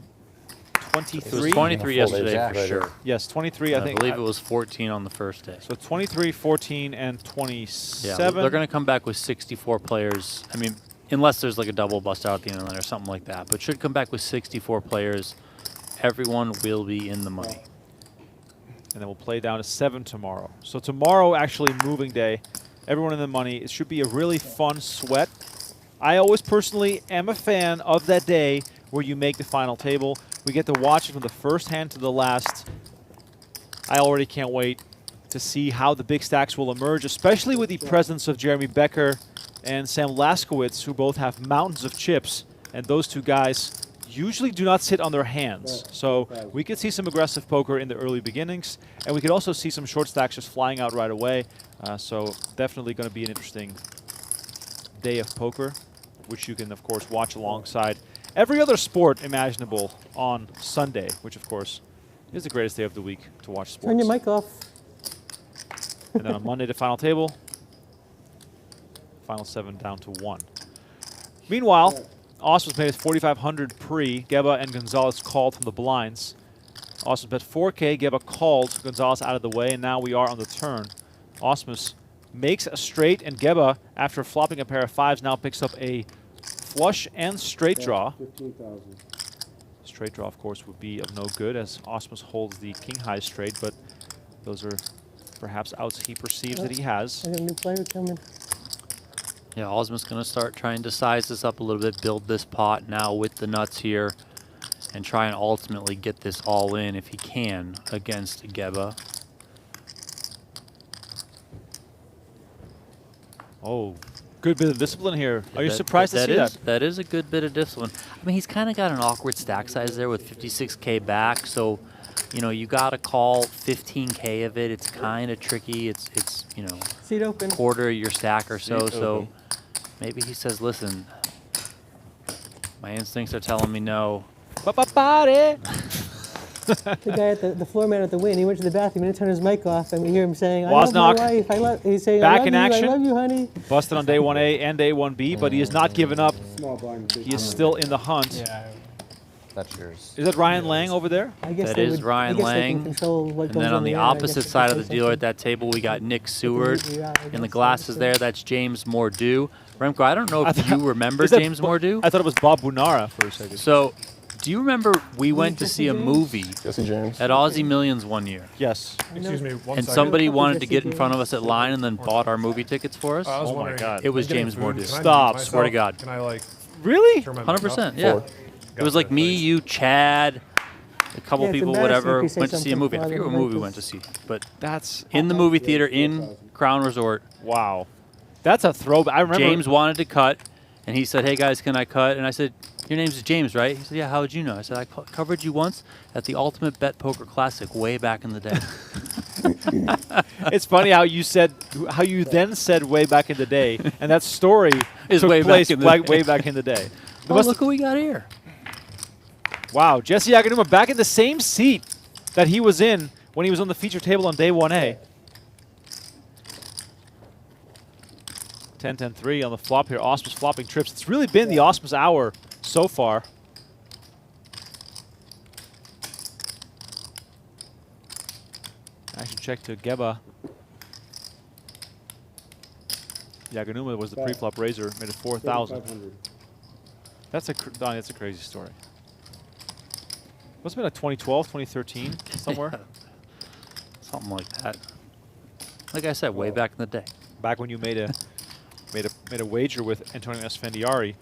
23. It was 23 yesterday Jack for right sure. Yes, 23. I I think. believe it was 14 on the first day. So 23, 14, and Yeah, 27. they're going to come back with 64 players. I mean, unless there's like a double bust out at the end of the night or something like that. But should come back with 64 players. Everyone will be in the money. And then we'll play down to 7 tomorrow. So tomorrow, actually, moving day. Everyone in the money. It should be a really fun sweat. I always personally am a fan of that day where you make the final table. We get to watch it from the first hand to the last. I already can't wait to see how the big stacks will emerge, especially with the presence of Jeremy Becker and Sam Laskowitz, who both have mountains of chips. And those two guys usually do not sit on their hands. So we could see some aggressive poker in the early beginnings, and we could also see some short stacks just flying out right away. So definitely going to be an interesting day of poker, which you can, of course, watch alongside every other sport imaginable on Sunday, which, of course, is the greatest day of the week to watch sports. Turn your mic off. And then on Monday, the final table, final 7 down to 1. Meanwhile, Ausmus made his 4,500 pre. Gheba and Gonzalez called from the blinds. Ausmus bet 4K. Gheba called Gonzalez out of the way, and now we are on the turn. Ausmus makes a straight, and Gheba, after flopping a pair of 5s, now picks up a flush and straight draw. 15,000. Straight draw, of course, would be of no good as Ausmus holds the king-high straight, but those are perhaps outs he perceives that he has. I got a new player coming. Yeah, Ausmus going to start trying to size this up a little bit, build this pot now with the nuts here, and try and ultimately get this all in if he can against Gheba. Oh, good bit of discipline here. Are you That- surprised to see that? That is a good bit of discipline. I mean, he's kind of got an awkward stack size there with 56K back, so, you know, you got to call 15K of it. It's kind of tricky. It's you know, Seat open. quarter your stack or so. Seat So open. maybe he says, listen, my instincts are telling me no. Ba-ba-ba-de. The guy at the floor man at the win, he went to the bathroom and he turned his mic off, and we hear him saying, "I love my Wozniak. wife. He's saying, Back I love in you, action. I love you, honey." Busted on day 1A and day 1B, but he has not given up. Small blind. big He is blind. still in the hunt. Yeah. That's yours. Is that Ryan Lang over there? I guess That they is would, Ryan I guess they Lang. can control what And goes then on the air. I guess opposite they side can of the say dealer at something. that table, we got Nick Seward. Yeah, I In the guess glasses so. there, that's James Mordew. Remco, I don't know I if thought- you remember Is that James Bo- Mordew. I thought it was Bob Bunara for a second. So, do you remember we went to Jesse see a James? movie Jesse James. at Aussie Millions one year? Yes. Excuse me, one And second. somebody Couple wanted to Jesse get in James. front of us at line and then bought our movie tickets for us. I was Oh my wondering, God. It was I'm getting James food. Mordew. Can I Stop, mute swear to myself? God. Can I like Really? turn my mic 100%, off? yeah. Four. It was like me, you, Chad, a couple Yeah, it's people, embarrassing whatever, if you say went to see a something movie. I louder forget what than movie we this. went to see. But That's in the movie theater in Crown Resort, wow. That's a throwback. I remember James wanted to cut, and he said, "Hey guys, can I cut?" And I said, "Your name's James, right?" He said, "Yeah, how would you know?" I said, "I covered you once at the Ultimate Bet Poker Classic way back in the day." It's funny how you then said way back in the day, and that story Is took way back place in the day. way back in the day. There Oh, must- look who we got here. wow, Jesse Aganuma back in the same seat that he was in when he was on the feature table on day 1A. 10-10-3 on the flop here. Ausmus flopping trips. It's really been the Ausmus hour so far. Action check to Gheba. Yaganuma was the Back. pre-flop raiser, made it 4,000. 3,500. Donnie, that's a crazy story. Must have been like 2012, 2013, somewhere. Something like that. Like I said, way back in the day. Back when you made a wager with Antonio Esfandiari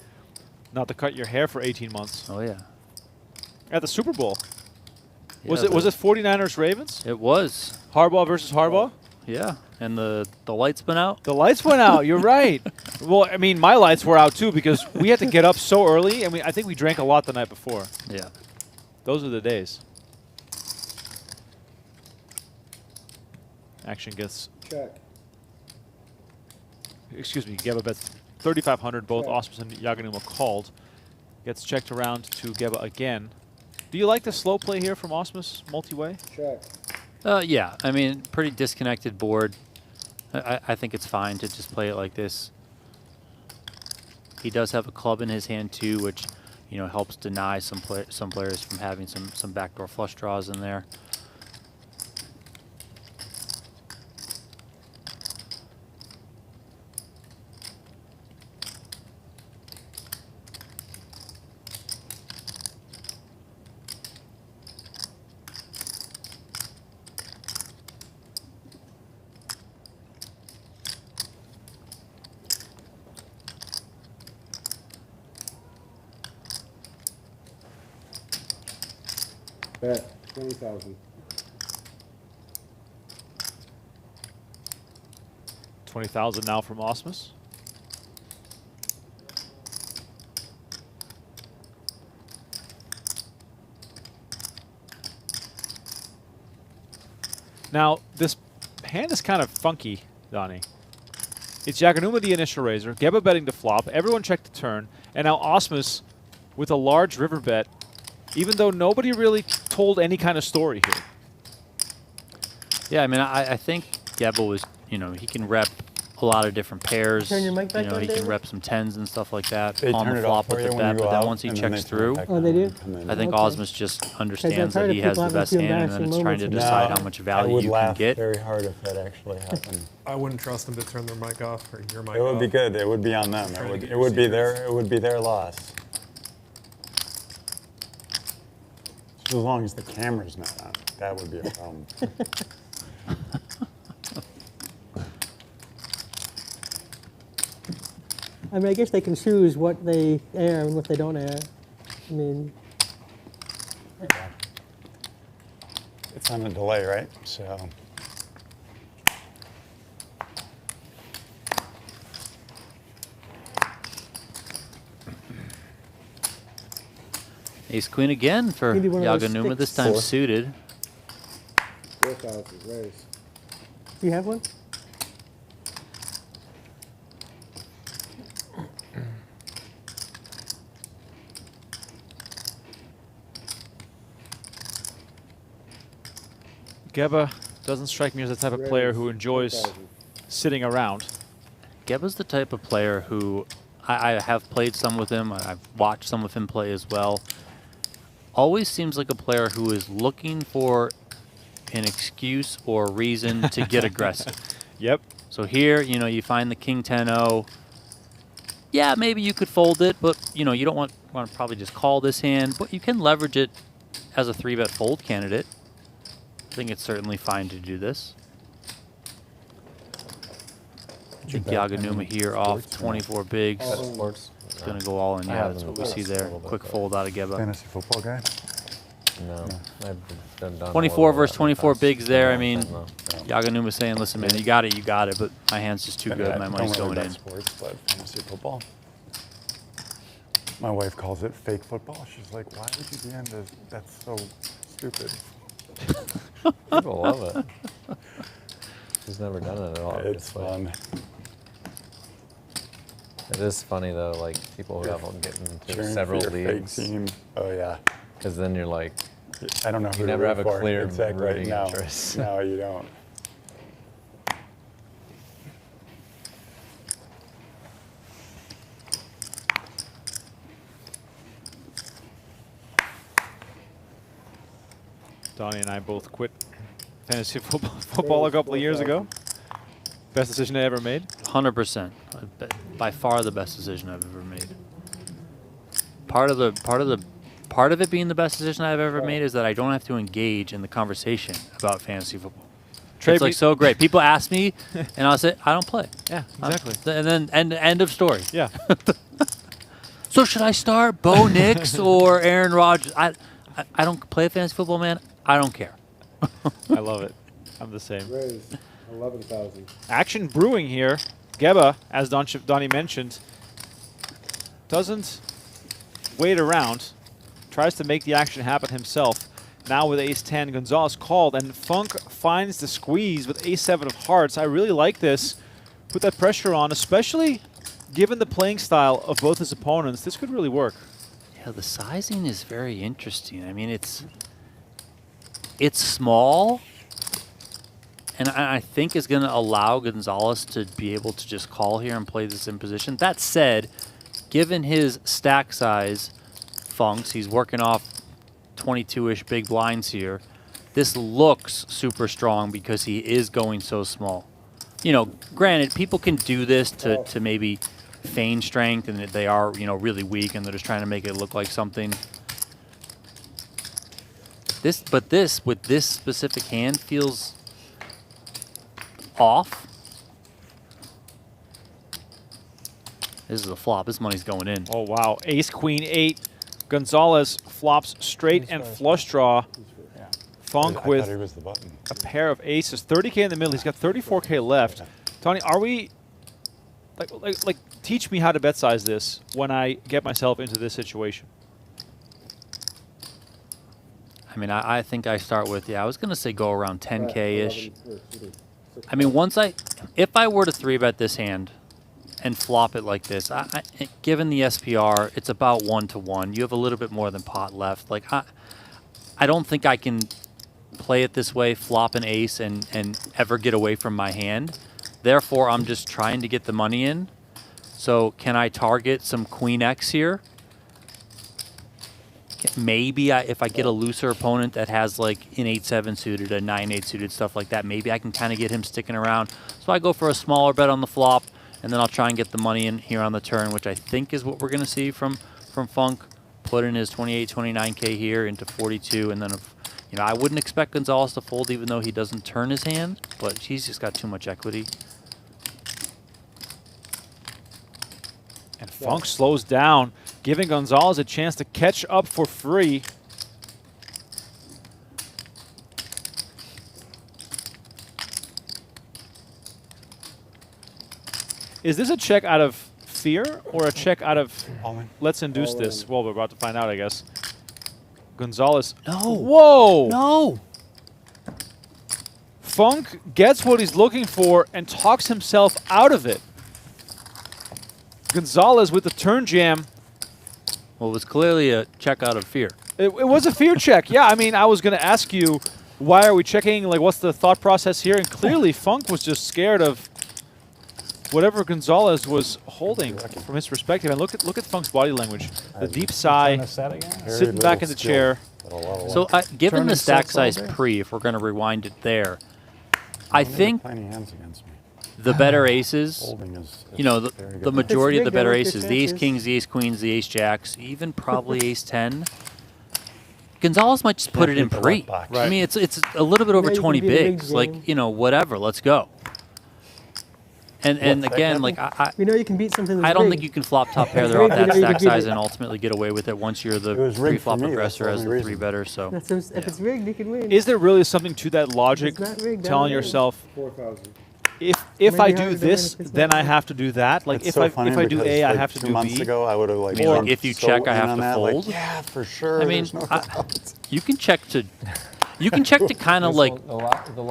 not to cut your hair for 18 months Oh yeah. at the Super Bowl. Yeah, Was it 49ers Ravens? It was. Harbaugh versus Harbaugh? Yeah. And the lights been out. The lights went out. You're right. Well, I mean, my lights were out too because we had to get up so early. I mean, I think we drank a lot the night before. Yeah. Those are the days. Action gets, Check. excuse me, Gheba bets 3,500. Both Check. Ausmus and Yaganuma called. Gets checked around to Gheba again. Do you like the slow play here from Ausmus multi-way? Check. Yeah. I mean, pretty disconnected board. I think it's fine to just play it like this. He does have a club in his hand too, which, you know, helps deny some players from having some backdoor flush draws in there. Bet 20,000. 20,000 now from Ausmus. Now, this hand is kind of funky, Donnie. It's Yaganuma the initial raiser, Gheba betting to flop, everyone checked the turn, and now Ausmus with a large river bet, even though nobody really told any kind of story here. Yeah, I mean, I think Gheba was, you know, he can rep a lot of different pairs. Turn your mic back you know, on, he can David? rep some 10s and stuff like that They on turn the it off flop for with you the when you bet, go but then out, once he and then checks they turn it through, back Oh, they on do? and come in. I think Okay. Ausmus just understands tired that of he has people the having a best few hand, and then it's embarrassing trying to moments. decide No, how much I value would you laugh can get. very hard if that actually happened. I wouldn't trust them to turn their mic off or your mic It would off. be good. It would be on them. Trying to get It your would be secrets. their. It would be their loss. Just as long as the camera's not on, that would be a problem. I mean, I guess they can choose what they air and what they don't air. I mean, It's on a delay, right? So Ace Queen again for Maybe one of those Yaganuma, this sticks. time Four. suited. 4,000, raise. do you have one? Gheba doesn't strike me as the type of player who enjoys 4,000. sitting around. Geba's the type of player who I have played some with him. I've watched some of him play as well. Always seems like a player who is looking for an excuse or reason to get aggressive. Yep. So here, you know, you find the King 10-0. Yeah, maybe you could fold it, but you know, you don't want to probably just call this hand, but you can leverage it as a 3-bet fold candidate. I think it's certainly fine to do this. I think Yaganuma here off 24 bigs. Oh. Sports? It's going to go all in. I Yeah, have that's them what we in see the there. little bit, Quick but- fold out of Gheba. fantasy football guy. No. I've done a 24 little versus of that in the 24 past. bigs there. I Yeah, mean, no. Yaganuma saying, listen, man, you got it, but my hand's just too good. My money's Don't going really in. bet sports, but fantasy football. My wife calls it fake football. She's like, "Why would you be into? That's so stupid." People love it. He's never done it at all. It's obviously. fun. It is funny though, like people who have getting into Cheering several for your leagues, fake team. Oh yeah. because then you're like, I don't know who You to never root have a for. clear exactly. rooting No, interest. no, you don't. Donnie and I both quit fantasy football a couple of years ago. Best decision I ever made. 100%. By far the best decision I've ever made. Part of it being the best decision I've ever made is that I don't have to engage in the conversation about fantasy football. Trade It's like me- so great. People ask me, and I'll say I don't play. Yeah, exactly. And then end of story. Yeah. So should I start Bo Nix or Aaron Rodgers? I don't play fantasy football, man. I don't care. I love it. I'm the same. Raise 11,000. Action brewing here. Gheba, as Donnie mentioned, doesn't wait around. Tries to make the action happen himself. Now with ace-10, Gonzalez called, and Funk finds the squeeze with ace-7 of hearts. I really like this. Put that pressure on, especially given the playing style of both his opponents. This could really work. Yeah, the sizing is very interesting. I mean, it's small, and I think is going to allow Gonzalez to be able to just call here and play this in position. That said, given his stack size, funks. He's working off 22-ish big blinds here. This looks super strong because he is going so small. You know, granted, people can do this to maybe feign strength, and they are, you know, really weak, and they're just trying to make it look like something. But this, with this specific hand, feels off. This is a flop. This money's going in. Oh, wow. Ace, queen, 8. Gonzalez flops straight and flush draw. Funk I thought with he was the button. a pair of aces. 30K in the middle. He's got 34K left. Tony, are we... Like, teach me how to bet size this when I get myself into this situation. I mean, I think I start with, I was going to say go around 10K-ish. 11, I mean, if I were to 3-bet this hand and flop it like this, given the SPR, it's about 1-to-1. You have a little bit more than pot left. Like, I don't think I can play it this way, flop an ace, and ever get away from my hand. Therefore, I'm just trying to get the money in. So can I target some Queen X here? Maybe if I get a looser opponent that has like an 8-7 suited, a 9-8 suited, stuff like that, maybe I can kind of get him sticking around. So I go for a smaller bet on the flop, and then I'll try and get the money in here on the turn, which I think is what we're going to see from Funk. Put in his 28, 29K here into 42, and then, you know, I wouldn't expect Gonzalez to fold even though he doesn't turn his hand, but he's just got too much equity. And Funk slows down, giving Gonzalez a chance to catch up for free. Is this a check out of fear or a check out of let's induce this? Well, we're about to find out, I guess. Gonzalez. No. Whoa. No. Funk gets what he's looking for and talks himself out of it. Gonzalez with the turn jam. Well, it was clearly a check out of fear. It was a fear check. Yeah, I mean, I was going to ask you, why are we checking? Like, what's the thought process here? And clearly, Funk was just scared of whatever Gonzalez was holding from his perspective. And look at Funk's body language. The deep sigh, sitting back in the chair. So given the stack size all day. pre, if we're going to rewind it there, I think Plenty hands against me. the better aces, Holding is you know, very the good. majority of the rigged, better I like your aces, the ace chances. kings, the ace queens, the ace jacks, even probably ace 10. Gonzalez might just put it in beat the pre. left box. I mean, it's a little bit over Yeah, you can 20 beat a big bigs. game. Like, you know, whatever, let's go. And What, again, that like, We know you can beat something that's I don't rigged. think you can flop top pair It's there off rigged, that you know, you stack can beat size it. and ultimately get away with it once you're the It was rigged pre-flop for me, that's aggressor the as only the three reason. better. So That's if it's rigged, you can win. Is there really something to that logic, It's not rigged, telling I don't know. yourself, 4,000. if Maybe I harder do to win this, if it's then not I rigged. have to do that? Like, It's if so I funny do because, A, I like, have to 2 do months B. ago, I would have like. Or jumped if you so check, I in have on to that, like, fold. yeah, for sure. I mean, there's no I- doubt. you can check to kind of like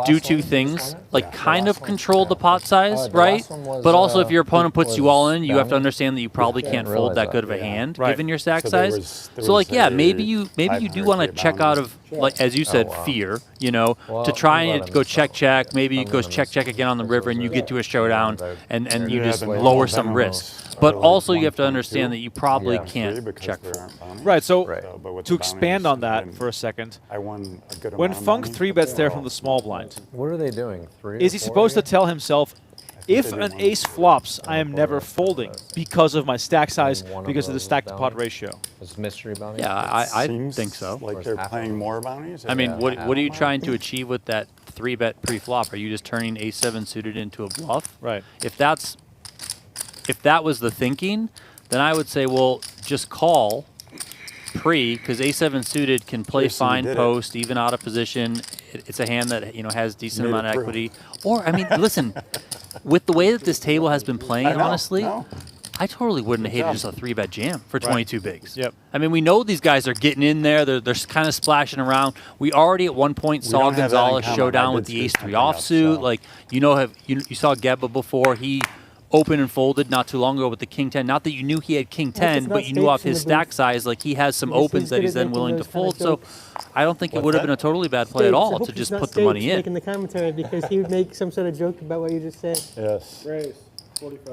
do two things, like kind of control the pot size, the right? last one was, But also if your opponent puts you all in, you have to bounty. understand that you probably can't didn't fold realize that good of a that, yeah. hand, Right. given your stack So there size. was So like, yeah, a maybe you do want to 500K check out of, bounty. like, as you said, wow. fear, you know, Well, to try I'm glad and I go missed check, that one. check. Maybe I'm it goes gonna check, miss check it. again on the This river was and you a- get to a showdown Yeah, and you Yeah, just but lower most some of them risk. are But like also you have to 1.2. understand that you probably Yeah. can't because check there fold. aren't bounties. Right, so Right. So, but with to the expand bounties, on that then for a second, I won a good when amount of Funk money. 3-bets there Oh. from the small blind, What are they doing? 3 is he or 4 supposed to again? tell himself, if they an did one. ace flops, I am never four. folding because of my stack size, one of because of the those stack to pot bounties? ratio? Is mystery bounty? Yeah, I Seems think so. Like Or they're half playing of more bounties. I mean, Yeah, what are you half. trying to achieve with that 3-bet pre-flop? Are you just turning ace-7 suited into a bluff? Right. If that was the thinking, then I would say, well, just call pre, because ace-7 suited can play Tristan fine did it. post, even out of position. It's a hand that, you know, has decent Made amount it of through. equity. Or, I mean, listen, with the way that this table has been playing, I know, honestly, no. I totally wouldn't have hated job. just a 3-bet jam for 22 bigs. Yep. I mean, we know these guys are getting in there. They're kind of splashing around. We already at one point saw don't have that in Gonzalez common. showdown I with did the screw ace-3 something up, offsuit. so. Like, you know, you saw Gheba before. He opened and folded not too long ago with the king 10. Not that you knew he had king 10, not but you knew stakes off in his the stack booth. size, like he has some He just opens needs that to he's then make willing to those kind of fold. So jokes. I don't think it What's would have that? been a totally bad play States. at I all hope to he's just not put the money States in. making the commentary because he would make some sort of joke about what you just said. Yes. Raise.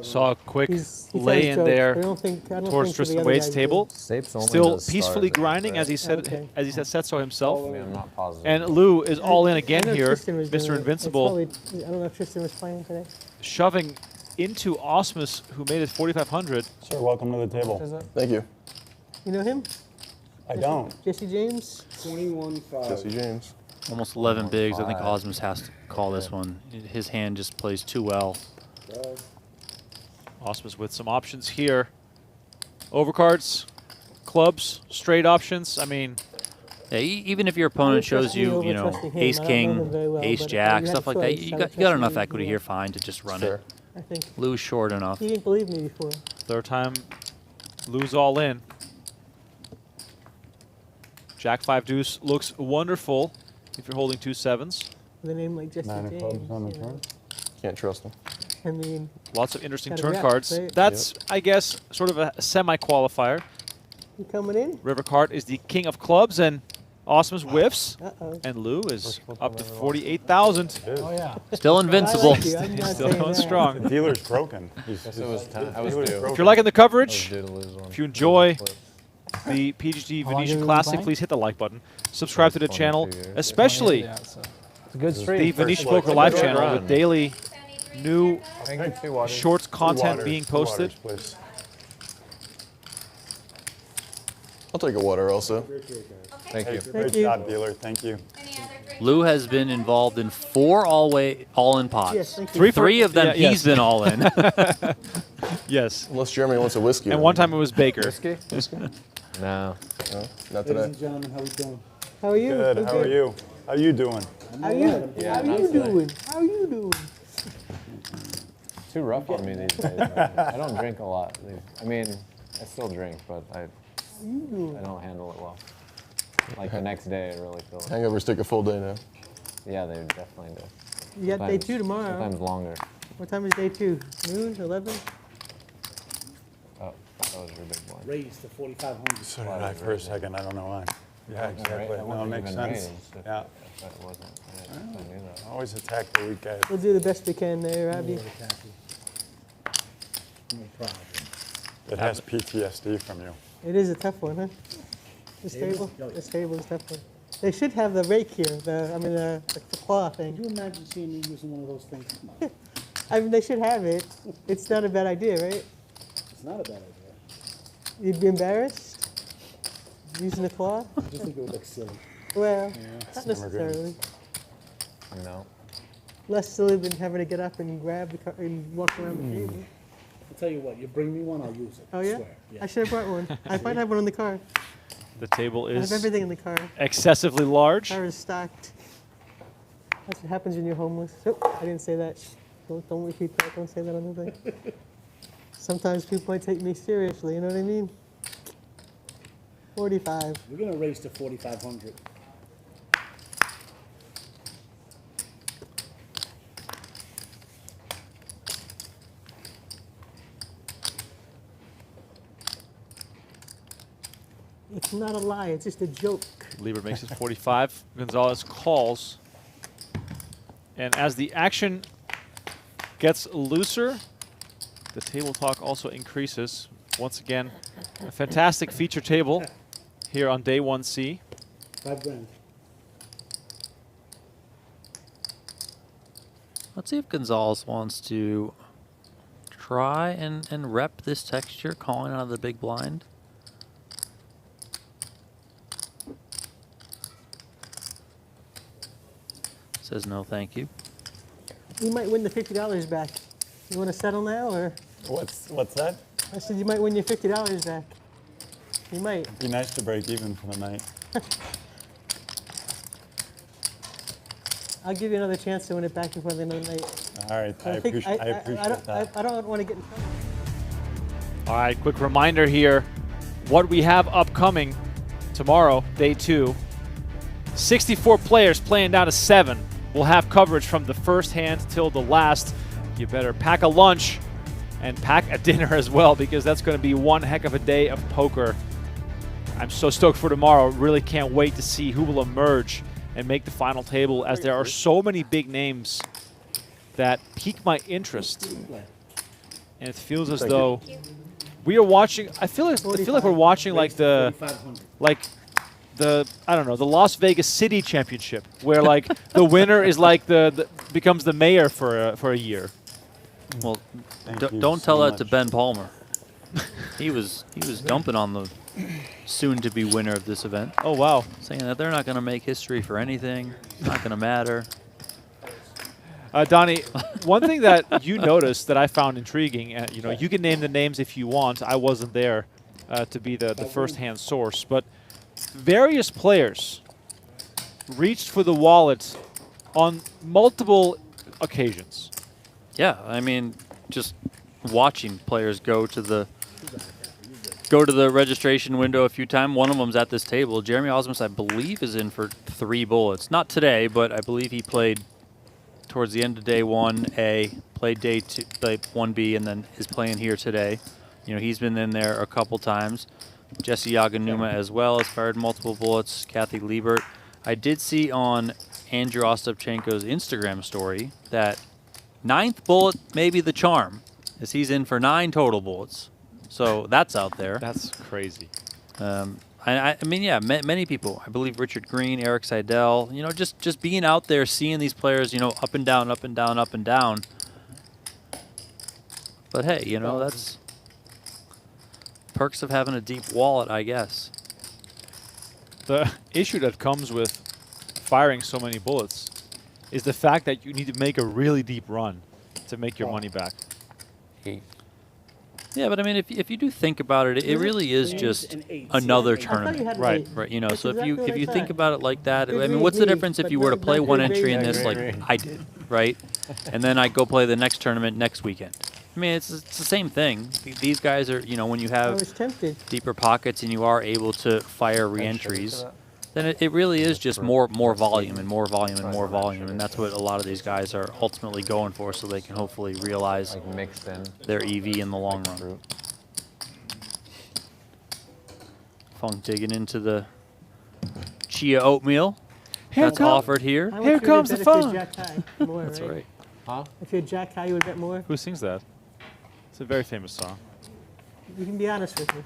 Saw a quick He lay throws in jokes, there but I don't think towards the Tristan other Wade's guys table. do. Saif's only Still does peacefully stars, I think, grinding, right? as he said, Okay. said so himself. I mean, I'm not positive. And Lou is all in again I know here. Tristan was doing Mr. it. It's Invincible probably- I don't know if Tristan was playing today. shoving into Ausmus, who made it 4,500. Sir, welcome to the table. Thank you. You know him? I don't. Jesse James? 21-5. Jesse James. Almost 11 bigs. I think Five. Ausmus has to call this one. His hand just plays too well. Ausmus with some options here. Overcards, clubs, straight options. I mean, Yeah, even if your opponent would trust shows me you, over you know, trusting him. ace I don't know king, him very well, ace but if jack, you had stuff a like that. choice, You I got, would you got trust enough him equity more. here, fine, to just run Sure. it. I think. Lou's short enough. He didn't believe me before. third time, Lou's all in. Jack 5 deuce looks wonderful if you're holding 2 sevens. With a name like Jesse 9 of James. clubs on the you know. turn. Can't trust him. I mean, Lots of interesting Gotta turn rep, cards. right? That's, I guess, sort of a semi-qualifier. you coming in? River card is the king of clubs, and Ausmus whiffs. Uh-oh. And Lou is up to 48,000. Oh, yeah. Still invincible. I like you. I'm not Still saying going that. strong. The dealer's broken. He's, Guess it was time. I was dealer's due. If broken. you're liking the I was coverage, due to lose one. if you enjoy the PGT How long have Venetian you been Classic, playing? please hit the like button. Subscribe to the 22 channel, years. especially It's a good stream. the Venetian First Poker look. Live channel Run. with daily new Thank you. 2 waters. shorts content Waters, being 2 posted. waters, please. I'll take a water also. Thank Hey, you. great you. job, dealer. Thank you. Lou has been involved in 4 all-in pots. Yes, thank you. Three of them Yeah, he's yes. been all in. Yes. Unless Jeremy wants a whiskey. And one time it was Baker. Whiskey? No. No, not Ladies today. and gentlemen, how we doing? How are you? Good. We're How are you? How you doing? How you? Yeah, How not you today. doing? How you doing? Too rough on me these days. Man. I don't drink a lot. I mean, I still drink, but I don't handle it well. Like the next day, I really feel it. Hangovers take a full day now. Yeah, they definitely do. You got day Sometimes- 2 tomorrow. Sometimes longer. What time is day 2? Noon? 11? Oh, that was your big one. Raised to 4,500. So did I for a second. I don't know why. Yeah, exactly. Right? That No, it wouldn't makes even sense. raise if- Yeah. If that wasn't. I knew that. Always attack the weak guys. We'll do the best we can there, Abby. No problem. It has PTSD from you. It is a tough one, huh? This table? This table is a tough one. They should have the rake here, the claw Could you thing. imagine seeing me using one of those things? Come on. I mean, they should have it. It's not a bad idea, right? It's not a bad idea. You'd be embarrassed using the claw? I just think it would look silly. Well, never not good. necessarily. No. Less silly than having to get up and grab the car and walk around the table. I'll tell you what, you bring me one, I'll use it. Oh, I yeah? swear. I should have brought one. I might have one in the car. The table I have is everything in the car. excessively large. Car is stocked. That's what happens when you're homeless. Oh, I didn't say that. Don't repeat that. Don't say that on the thing. Sometimes people might take me seriously, you know what I mean? 45. We're gonna raise to 4,500. It's not a lie, it's just a joke. Liebert makes it 45. Gonzalez calls. And as the action gets looser, the table talk also increases. Once again, a fantastic feature table here on day 1C. 5 grand. Let's see if Gonzalez wants to try and rep this texture, calling out of the big blind. Says no, thank you. You might win the $50 back. You want to settle now, or? What's that? I said you might win your $50 back. You might. Be nice to break even for the night. I'll give you another chance to win it back before the end of the night. All right. I appreciate that. I don't want to get in trouble. All right, quick reminder here. What we have upcoming tomorrow, day 2. 64 players playing down to 7. We'll have coverage from the first hand till the last. You better pack a lunch and pack a dinner as well, because that's going to be one heck of a day of poker. I'm so stoked for tomorrow. Really can't wait to see who will emerge and make the final table, as there are so many big names that pique my interest. and it feels as though we are watching. I feel like we're watching like the 4,500. I don't know, the Las Vegas City Championship, where like the winner is like the becomes the mayor for a year. Well, Thank you don't so tell that much. to Ben Palmer. he was dumping on the soon-to-be winner of this event, Oh wow. saying that they're not going to make history for anything. It's not going to matter. Donnie, one thing that you noticed that I found intriguing, you know, you can name the names if you want. I wasn't there to be the first-hand source, but various players reached for the wallet on multiple occasions. Yeah, I mean, just watching players go to the registration window a few times. One of them's at this table. Jeremy Ausmus, I believe, is in for 3 bullets. Not today, but I believe he played towards the end of day 1A, played day 2, played 1B, and then is playing here today. You know, he's been in there a couple times. Jesse Yaganuma as well has fired multiple bullets. Kathy Liebert. I did see on Andrew Ostapchenko's Instagram story that 9th bullet may be the charm, as he's in for 9 total bullets. So that's out there. That's crazy. I mean, yeah, many people. I believe Richard Green, Eric Seidel. You know, just being out there, seeing these players, you know, up and down, up and down, up and down. But hey, you know, that's perks of having a deep wallet, I guess. The issue that comes with firing so many bullets is the fact that you need to make a really deep run to make your money back. Yeah, but I mean, if you do think about it, it really is just and 8. another I thought you tournament. had Right. Right, you know, That's so exactly what if you I think thought. about it like that, I Agreed, mean, what's the agreed, difference if but you were to not- play not one agreed, entry in agreed. this like Agreed. I did, right? And then I go play the next tournament next weekend. I mean, it's the same thing. These guys are, you know, when you I have was tempted. deeper pockets and you are able to fire re-entries, then it really is just more volume and more volume and more volume, and that's what a lot of these guys are ultimately going for, so they can hopefully realize Like mixed in. their EV in the long run. Fruit. Funk digging into the chia oatmeal Here that's come- offered here. How much Here you would comes bet the if you're phone. Jack high? More, That's right. Huh? If you're Jack high, you would bet more. Who sings that? It's a very famous song. You can be honest with me.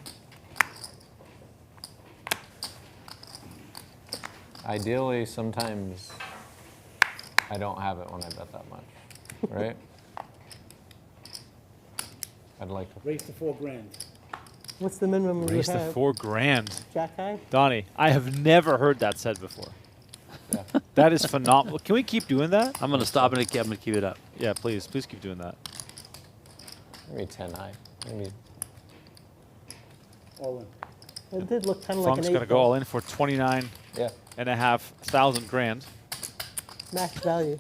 Ideally, sometimes I don't have it when I bet that much, right? I'd like to. Raise to $4,000. What's the minimum you would Raise to have? $4,000. Jack high? Donnie, I have never heard that said before. Yeah. That is phenomenal. Can we keep doing that? I'm gonna stop and I'm gonna keep it up. Yeah, please keep doing that. Maybe 10 high. Maybe. All in. It did look kind of like Funk's an gonna 8 go all in for 29 Yeah. and a half thousand grand. max value.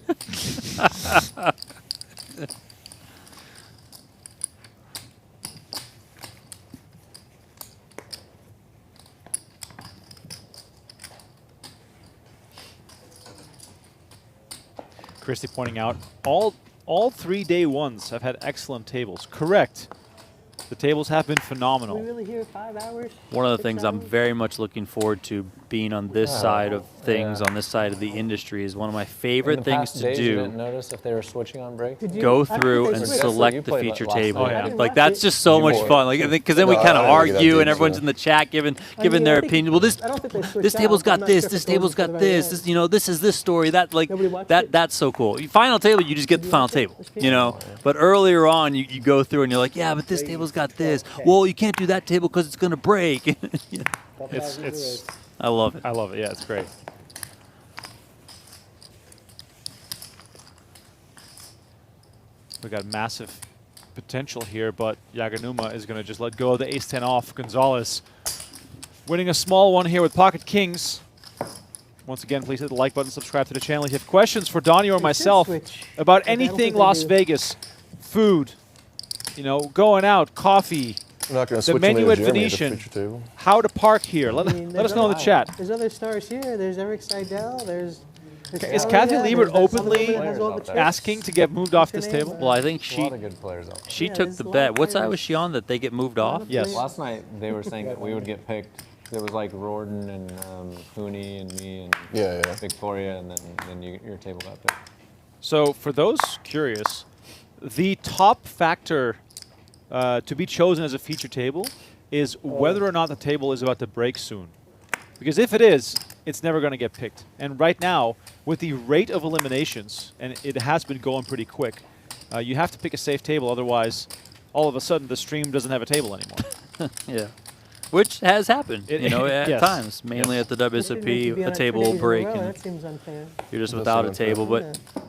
Christy pointing out all 3 day ones have had excellent tables. Correct. The tables have been Are we phenomenal. really here 5 hours? One of the 6 things I'm hours? very much looking forward to being on this side of things, on this side of the industry, is one of my favorite In the things past to days, You didn't do. notice if they were switching on break? Did you- Go I don't through think and they switched. You select the played feature last table. night. Oh, yeah. I didn't Like watch that's it. just so You much wore it. fun. Like because then we No, kind of I don't think I argue did, and everyone's so. in the chat giving I mean, I their think- opinion. Well, this I don't think they switched this table's out. I'm got not this. sure if This it goes table's to the got very this. end. This, you know, this is this story. That like Nobody watched it? that's so cool. Final table, you just get the you final watch it? table. Which You know, but earlier on, you go through and you're like, yeah, but this table's got this. Well, you can't do that table because it's gonna break. You know, It's I love it. I love it. Yeah, it's great. We got massive potential here, but Yaganuma is going to just let go of the ace-10 off. Gonzalez winning a small one here with pocket kings. Once again, please hit the like button, subscribe to the channel. If you have questions for Donnie or should myself switch, about but I don't anything think they Las do. Vegas, food, you know, going out, coffee, I'm not going to The switch menu me at to Jeremy Venetian. at the feature table. how to park here, let I mean, us there's know in the other- chat. There's other stars here. There's Eric Seidel. There's Is Kathy Liebert openly asking asking to get moved off this What's her name? table? Well, I think A lot she of good players out there. she Yeah, took there's the a lot bet. of What side players. was she on that they get moved off? Yes. Last night they were saying that we would get picked. There was like Rorden and Cooney and me and Yeah, yeah. Victoria, and then your table got picked. So for those curious, the top factor to be chosen as a feature table is whether or not the table is about to break soon. Because if it is, it's never going to get picked. And right now, with the rate of eliminations, and it has been going pretty quick, you have to pick a safe table, otherwise all of a sudden the stream doesn't have a table anymore. Yeah. Which has happened, It- you know, at yes. times. Mainly at the WSOP, a table will break and That seems unfair. you're just That's without a unfair. table. But Yeah.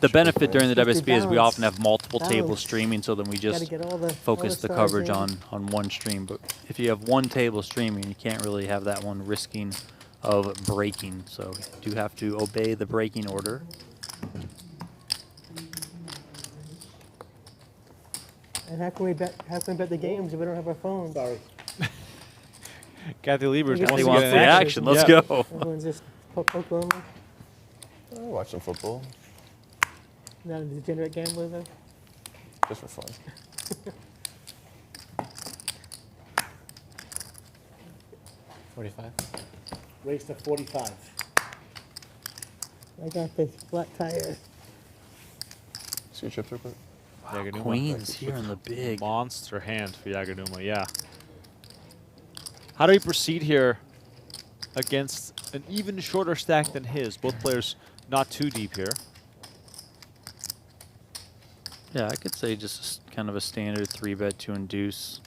the benefit during the Supposed to WSOP is we balance- often have multiple tables balance. streaming, so then we Gotta just get all the focus the stars coverage in. on one stream. But if you have one table streaming, you can't really have that one risking of breaking. So you do have to obey the breaking order. And how can we bet the games if we don't have our phones? Sorry. Kathy Liebert He wants He to wants get the an action. Let's Yeah. go. Everyone's just poke only. I watch some football, Not a degenerate gambler though. just for fun. 45. Race to 45. I got this flat tire. See your chips real quick. Yaganuma. Queens here in the big. Monster hand for Yaganuma, yeah. How do we proceed here against an even shorter stack than his? Both players not too deep here. Yeah, I could say just kind of a standard 3-bet to induce.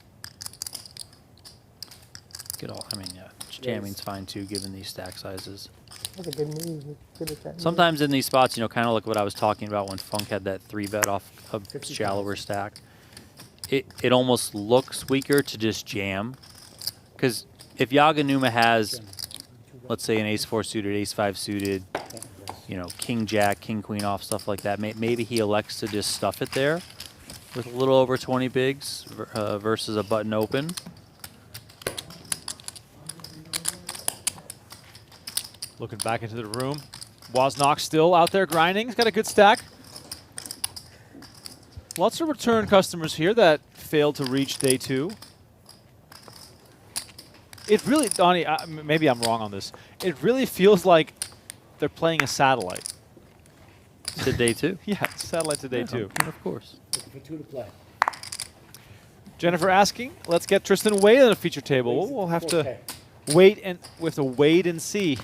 Get all. I mean, yeah, jamming's fine too, given these stack sizes. That's a good move. Good at that move. Sometimes in these spots, you know, kind of like what I was talking about when Funk had that 3-bet off a 55. shallower stack. It almost looks weaker to just jam, because if Yaganuma has, let's say, an ace-4 suited, ace-5 suited, you know, king-jack, king-queen off, stuff like that, maybe he elects to just stuff it there with a little over 20 bigs versus a button open. Looking back into the room. Wozniak still out there grinding. He's got a good stack. Lots of return customers here that failed to reach day 2. It really, Donnie, maybe I'm wrong on this. It really feels like they're playing a satellite. To day 2. Yeah, satellite to day 2. Of course. Looking for 2 to play. Jennifer asking, let's get Tristan Wade on the feature table. We'll have to wait and see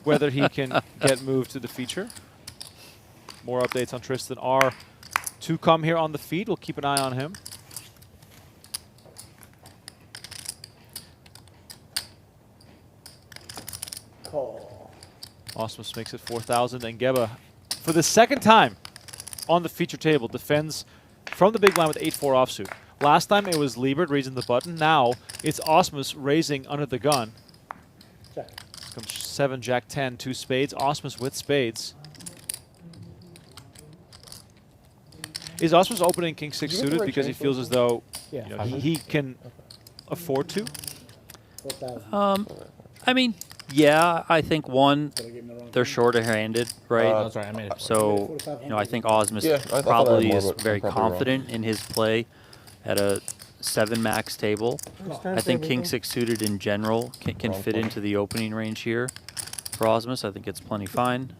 whether he can get moved to the feature. More updates on Tristan are to come here on the feed. We'll keep an eye on him. Call. Ausmus makes it 4,000, and Gheba, for the second time on the feature table, defends from the big blind with 8-4 offsuit. Last time it was Liebert raising the button. Now it's Ausmus raising under the gun. Check. Comes 7, Jack 10, 2 spades. Ausmus with spades. Is Ausmus opening King 6 suited because he feels as though Yeah. you know, he can afford to? 4,000. I mean, yeah, I think one, Did I give him the wrong they're thing? shorter-handed, right? That's right. I made it. So, you know, I think Ausmus Yeah, I thought I had probably more, is but I'm very probably wrong. confident in his play at a 7 max table. I think King 6 suited in general can Wrong fit point. into the opening range here for Ausmus. I think it's plenty fine.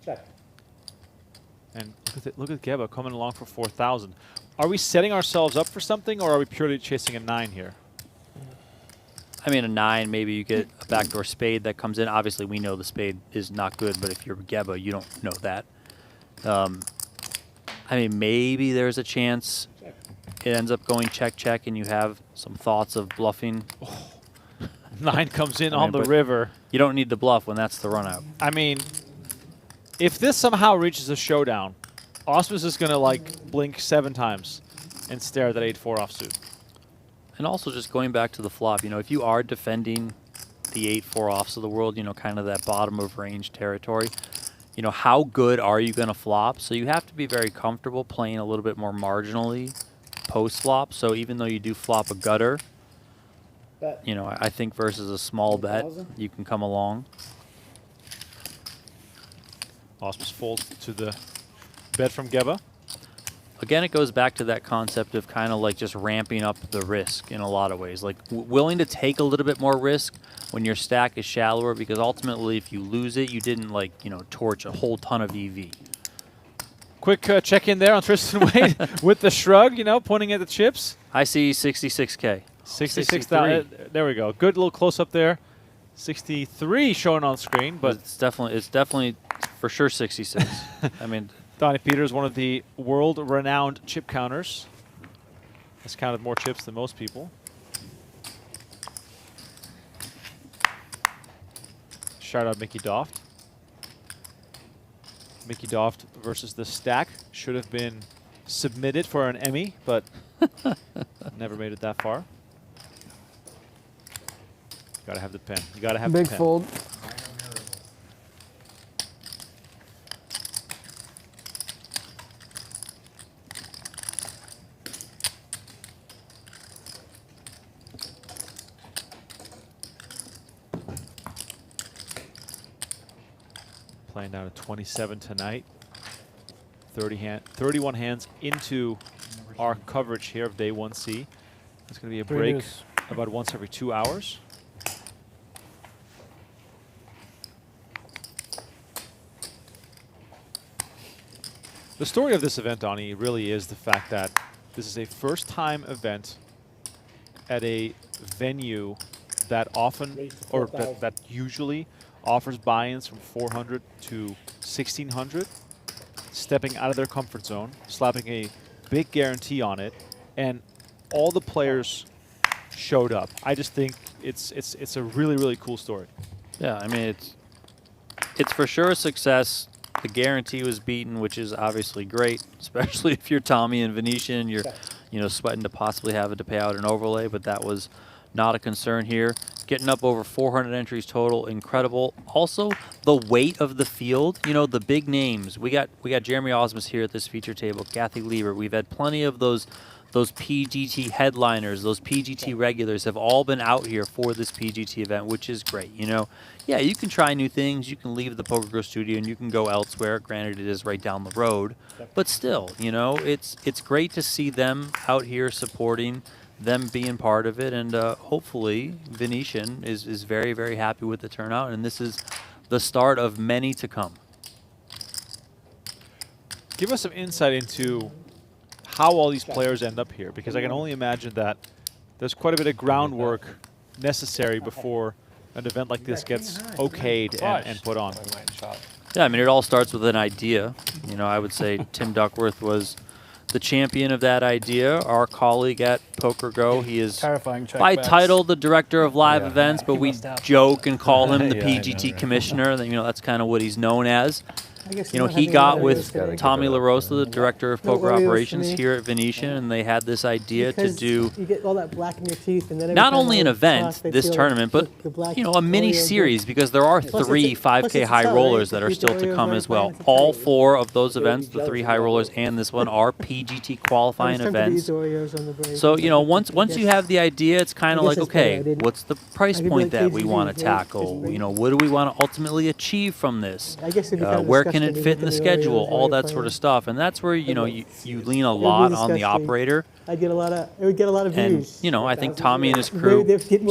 Check. And look at Gheba coming along for 4,000. Are we setting ourselves up for something, or are we purely chasing a 9 here? I mean, a 9, maybe you get a backdoor spade that comes in. Obviously, we know the spade is not good, but if you're Gheba, you don't know that. I mean, maybe there's a chance Check. it ends up going check-check and you have some thoughts of bluffing. 9 comes in I on mean, the but- river. You don't need the bluff when that's the run-out. I mean, if this somehow reaches a showdown, Ausmus is going to, like, blink 7 times and stare at that 8-4 offsuit. And also just going back to the flop, you know, if you are defending the 8-4 offs of the world, you know, kind of that bottom of range territory, you know, how good are you going to flop? So you have to be very comfortable playing a little bit more marginally post-flop. So even though you do flop a gutter, Bet. you know, I think versus a small bet, 1,000? you can come along. Ausmus folds to the bet from Gheba. Again, it goes back to that concept of kind of like just ramping up the risk in a lot of ways. Like willing to take a little bit more risk when your stack is shallower, because ultimately if you lose it, you didn't, like, you know, torch a whole ton of EV. quick check in there on Tristan Wade with the shrug, you know, pointing at the chips. I see 66K. 66,000. There we go. Good little close up there. 63 showing on screen, but it's definitely for sure 66. I mean, Donnie Peters, one of the world-renowned chip counters, has counted more chips than most people. Shout out Mickey Doft. Mickey Doft versus the stack should have been submitted for an Emmy, but never made it that far. Gotta have the pen. You gotta have the pen. Big fold. Playing down to 27 tonight. 31 hands into our coverage here of day 1C. It's going to be a break about once every 2 hours. The story of this event, Donnie, really is the fact that this is a first-time event at a venue that often, or that usually offers buy-ins from 400 to 1,600, stepping out of their comfort zone, slapping a big guarantee on it, and all the players showed up. I just think it's a really, really cool story. yeah, I mean, it's for sure a success. The guarantee was beaten, which is obviously great, especially if you're Tommy and Venetian. You're, sweating to possibly have it to pay out an overlay, but that was not a concern here. Getting up over 400 entries total, incredible. Also, the weight of the field, the big names. We got Jeremy Ausmus here at this feature table, Kathy Liebert. We've had plenty of those PGT headliners, those PGT regulars have all been out here for this PGT event, which is great. Yeah, you can try new things. You can leave the PokerGo studio and you can go elsewhere. Granted, it is right down the road, but still, it's great to see them out here supporting, them being part of it, and hopefully Venetian is very, very happy with the turnout, and this is the start of many to come. Give us some insight into how all these players end up here, because I can only imagine that there's quite a bit of groundwork necessary before an event like this gets okayed and put on. Yeah, I mean, it all starts with an idea. I would say Tim Duckworth was the champion of that idea. Our colleague at PokerGo, he is by title the director of live events, but we joke and call him the PGT commissioner. That's kind of what he's known as. He got with Tommy LaRosa, the director of poker operations here at Venetian, and they had this idea to do you get all that black in your teeth, and then not only an event, this tournament, but a mini series, because there are 3 5K high rollers that are still to come as well. All 4 of those events, the 3 high rollers and this one, are PGT qualifying events. So once you have the idea, it's kind of like, okay, what's the price point that we want to tackle? What do we want to ultimately achieve from this? Where can it fit in the schedule? All that sort of stuff, and that's where you lean a lot on the operator. It would get a lot of views. And I think Tommy and his crew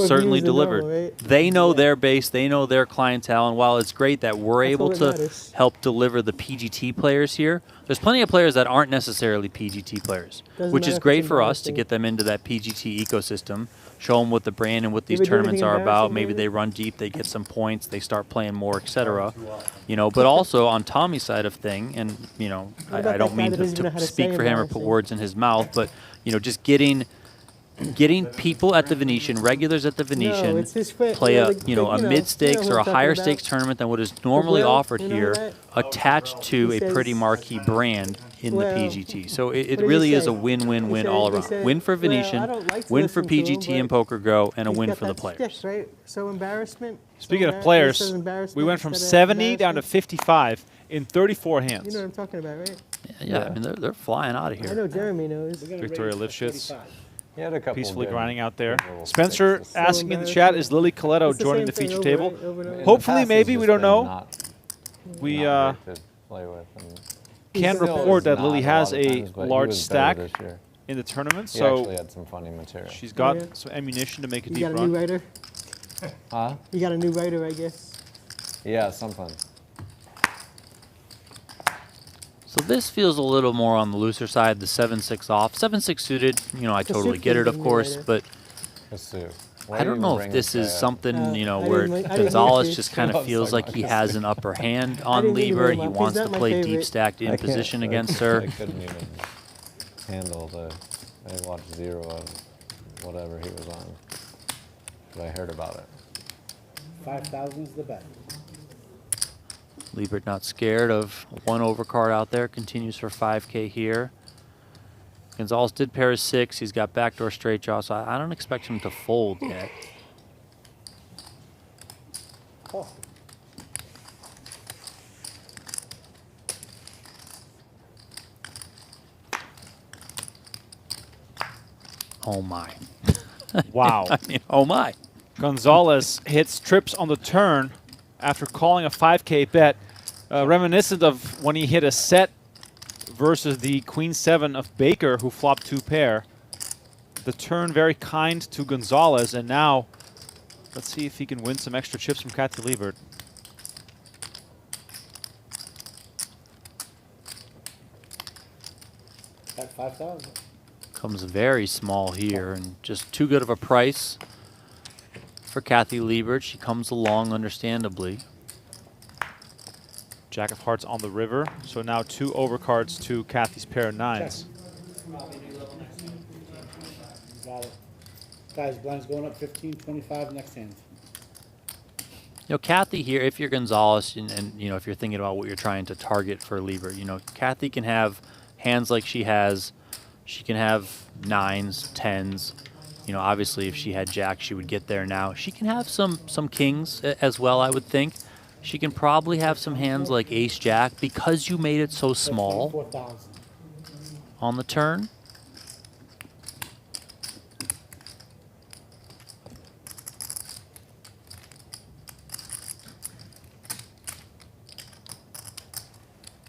certainly delivered. They know their base, they know their clientele, and while it's great that we're able to help deliver the PGT players here, there's plenty of players that aren't necessarily PGT players, which is great for us to get them into that PGT ecosystem, show them what the brand and what these tournaments are about. Maybe they run deep, they get some points, they start playing more, etc. But also on Tommy's side of thing, and I don't mean to speak for him or put words in his mouth, but just getting people at the Venetian, regulars at the Venetian, play a mid-stakes or a higher stakes tournament than what is normally offered here, attached to a pretty marquee brand in the PGT. So it really is a win-win-win all around. Win for Venetian, win for PGT and PokerGo, and a win for the players. So embarrassment. Speaking of players, we went from 70 down to 55 in 34 hands. You know what I'm talking about, right? Yeah, I mean, they're flying out of I here. know Jeremy knows. Victoria Livschitz He had a couple peacefully good grinding out there. little Spencer sixes. asking in the chat, is Lily Coletto It's the joining same the thing feature over, table? right? Over and over. Hopefully, In the past, maybe, he's we just don't know. been We not great to play with, and can still report is that not Lily a has lot of a times, but he large was better stack this year. in the tournament, He so actually had some funny material. she's got Yeah. some ammunition to make a You deep got a new run. writer? Huh? You got a new writer, I guess. Yeah, something. So this feels a little more on the looser side, the 7-6 off. 7-6 suited, you know, I totally get it, of course, but Let's see. I don't know if this is something, you know, I where didn't mean- I didn't mean Gonzalez to. just kind of feels like he has an upper hand I on didn't mean to Liebert. bring He him up. He's wants to not my play deep favorite. stacked in position against her. I couldn't even handle I watched zero of whatever he was on. But I heard about it. 5,000 is the bet. Liebert not scared of one overcard out there. Continues for 5K here. Gonzalez did pair his 6. He's got backdoor straight draw, so I don't expect him to fold yet. Oh, Oh my. Wow. I mean, oh my. Gonzalez hits trips on the turn after calling a 5K bet, reminiscent of when he hit a set versus the Queen 7 of Baker, who flopped 2 pair. The turn very kind to Gonzalez, and now let's see if he can win some extra chips from Kathy Liebert. bet 5,000. Comes very small here, and just too good of a price for Kathy Liebert. She comes along understandably. Jack of hearts on the river, so now 2 overcards to Kathy's pair of 9s. Got it. Guys, blind's going up 15, 25 next hand. You know, Kathy here, if you're Gonzalez, and you know, if you're thinking about what you're trying to target for Liebert, you know, Kathy can have hands like she has. She can have 9s, 10s. You know, obviously, if she had Jack, she would get there now. She can have some kings as well, I would think. She can probably have some hands like Ace Jack because you made it so small 4,000. on the turn.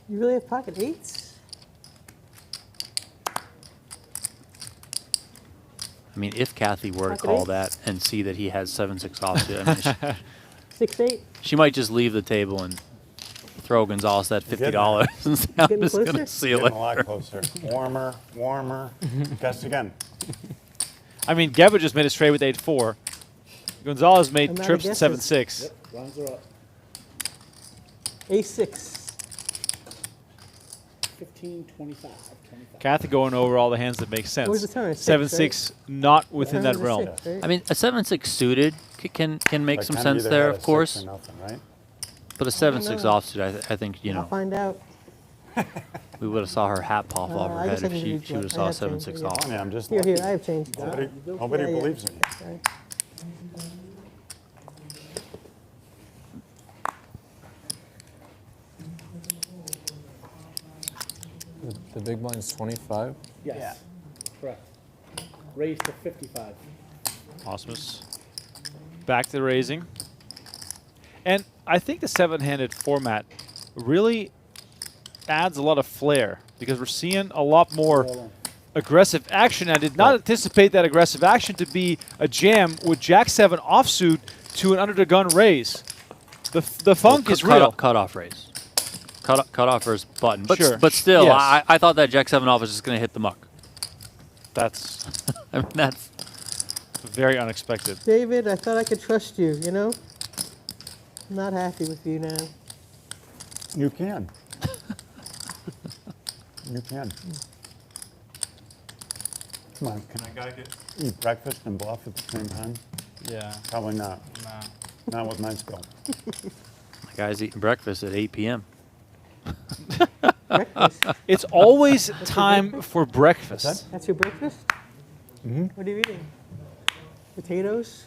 You really have pocket 8s? I mean, if Kathy were to Pocket call eights? that and see that he has 7-6 offsuit, I mean, 6-8? she might just leave the table and throw Gonzalez that You're $50 and say, I'm Getting just going closer? to see you Getting a later. lot closer. Warmer, warmer. Guess again. I mean, Gheba just made a straight with 8-4. Gonzalez made I'm out of trips at guesses. 7-6. Yep, blinds are up. A6. 15, 25, 25. Kathy going over all the hands that make sense. Where's the turn? 6, 7-6, not within that Turn was a realm. 6, right? I mean, a 7-6 suited can make Like, some kinda sense either there, had a of 6 course. or nothing, right? But a 7-6 know. offsuit, I think, you I'll know, find out. we would have saw her hat pop off I her guess head I if can she do would have I saw a have changed 7-6 it, yeah. off. Yeah, I'm just Here, lucky. I have changed. Nobody Yeah, yeah. believes me. Sorry. The big blind's 25. Yes. Correct. Raised to 55. Ausmus back to raising. And I think the 7-handed format really adds a lot of flair because we're seeing a lot more aggressive action. I did not anticipate that aggressive action to be a jam with Jack 7 offsuit to an under the gun raise. The funk is real. Cut off raise. Cut off first button. But, Sure. but still, Yes. I thought that Jack 7 off was just going to hit the muck. That's I mean, that's very unexpected. David, I thought I could trust you, you know? I'm not happy with you now. You can. You can. Come on, can I gotta get. I eat breakfast and bluff at the same time? Yeah. Probably not. Nah. Not with my skill. my guy's eating breakfast at 8 p.m. Breakfast. It's always time for breakfast. That's your breakfast? What are you eating? Potatoes?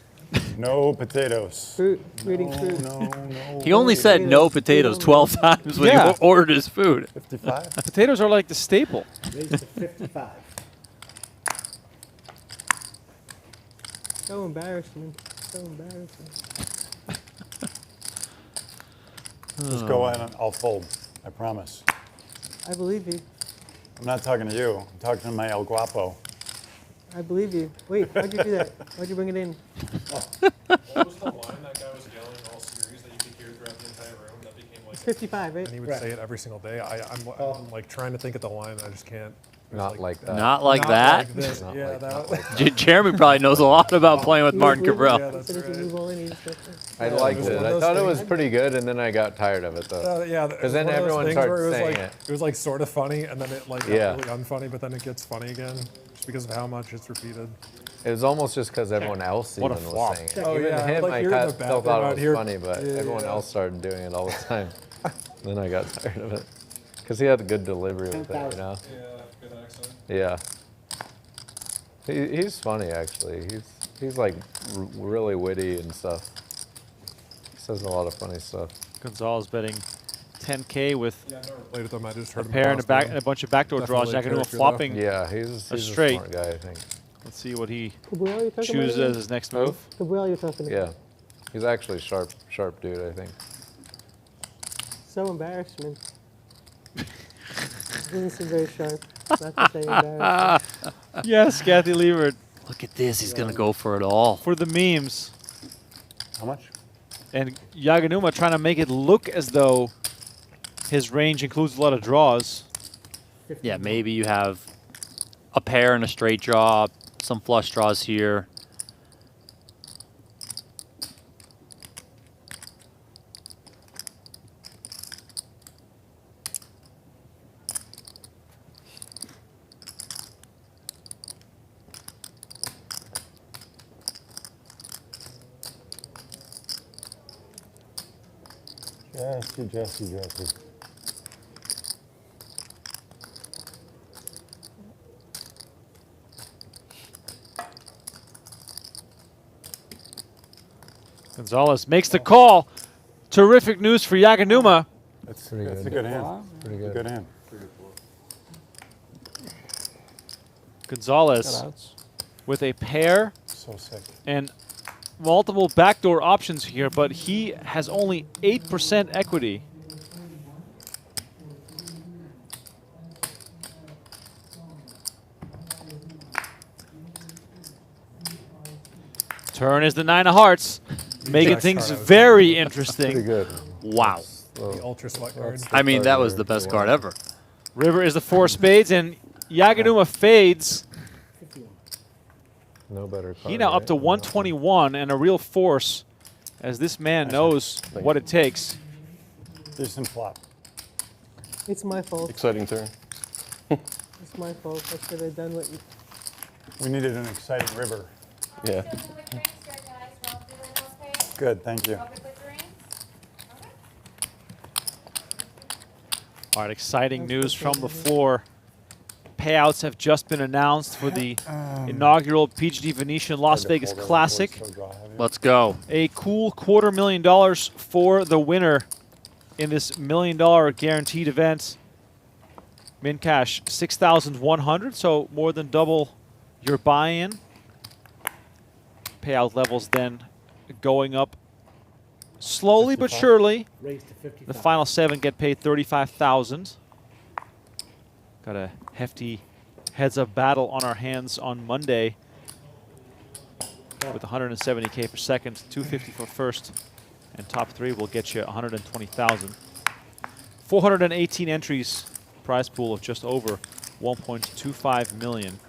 No potatoes. Fruit? You're eating fruit. No. He only said no potatoes 12 times when Yeah. he ordered his food. 55? Potatoes are like the staple. Raised to 55. So embarrassing. So embarrassing. Just go ahead and I'll fold. I promise. I believe you. I'm not talking to you. I'm talking to my El Guapo. I believe you. Wait, why'd you do that? Why'd you bring it in? What was the line that guy was yelling all series that you could hear throughout the entire room that became like It's 55, right? And he would Correct. say it every single day. I'm like trying to think of the line. I just can't. It was Not like that. Not like not that. Like this. Not Yeah, like- that. not like Jeremy probably knows a lot about playing with Martin Cabral. Yeah, that's So if you right. move all in, you just go- I Yeah, liked it was it. one of I those thought it was things- pretty good, and then I got tired of it though. Yeah, Because then everyone started saying it. It was like sort of funny, and then it like got Yeah. really unfunny, but then it gets funny again, just because of how much it's repeated. It was almost just because everyone else What a even flop. was saying it. Oh, Even yeah, him, like I hearing the still bathroom thought out it was here. funny, but Yeah, everyone yeah. else started doing it all the time. Then I got tired of it. Because he had a good delivery with it, you know? Yeah, good accent. Yeah. He's funny, actually. He's like really witty and stuff. He says a lot of funny stuff. Gonzalez betting 10K with Yeah, I never played with him. I just a heard him. pair and cross a bunch of backdoor draws. Definitely a Yaganuma character, though. flopping. Yeah, he's a straight. smart guy, I think. Let's see what he Cabral, you're talking chooses about? as his next move. Cabral, you're talking about? Yeah. He's actually sharp dude, I think. So embarrassed, man. Doesn't seem very sharp. Not to say embarrassed. Yes, Kathy Liebert Look at this. He's going to go for it all. for the memes. How much? And Yaganuma trying to make it look as though his range includes a lot of draws. Yeah, maybe you have a pair and a straight draw, some flush draws here. Jaffee. Gonzalez makes the call. Terrific news for Yaganuma. That's Pretty a good. good hand. Pretty Good. good. hand. Gonzalez with a pair So sick. and multiple backdoor options here, but he has only 8% equity. Turn is the 9 of hearts, making Next things card I was very Pretty interesting. good. Wow. The ultra sweat card. That's I mean, card that was you're- the best you card want. ever. River is the 4 spades, and Yaganuma fades. No better card. He now up right? to 121 and a real force as this man knows what it takes. Decent flop. It's my fault. Exciting turn. It's my fault. I should have done what you... We needed an exciting river. Yeah. Good, thank you. All right, exciting news from the floor. Payouts have just been announced for the inaugural PGT Venetian Las Vegas Classic. Let's go. A cool $250,000 for the winner in this $1 million guaranteed event. Min cash $6,100, so more than double your buy-in. Payout levels then going up slowly but surely. Raised to 50. The final 7 get paid $35,000. Got a hefty heads-up battle on our hands on Monday with 170K per second, 250 for first, and top 3 will get you 120,000. 418 entries, prize pool of just over 1.25 million.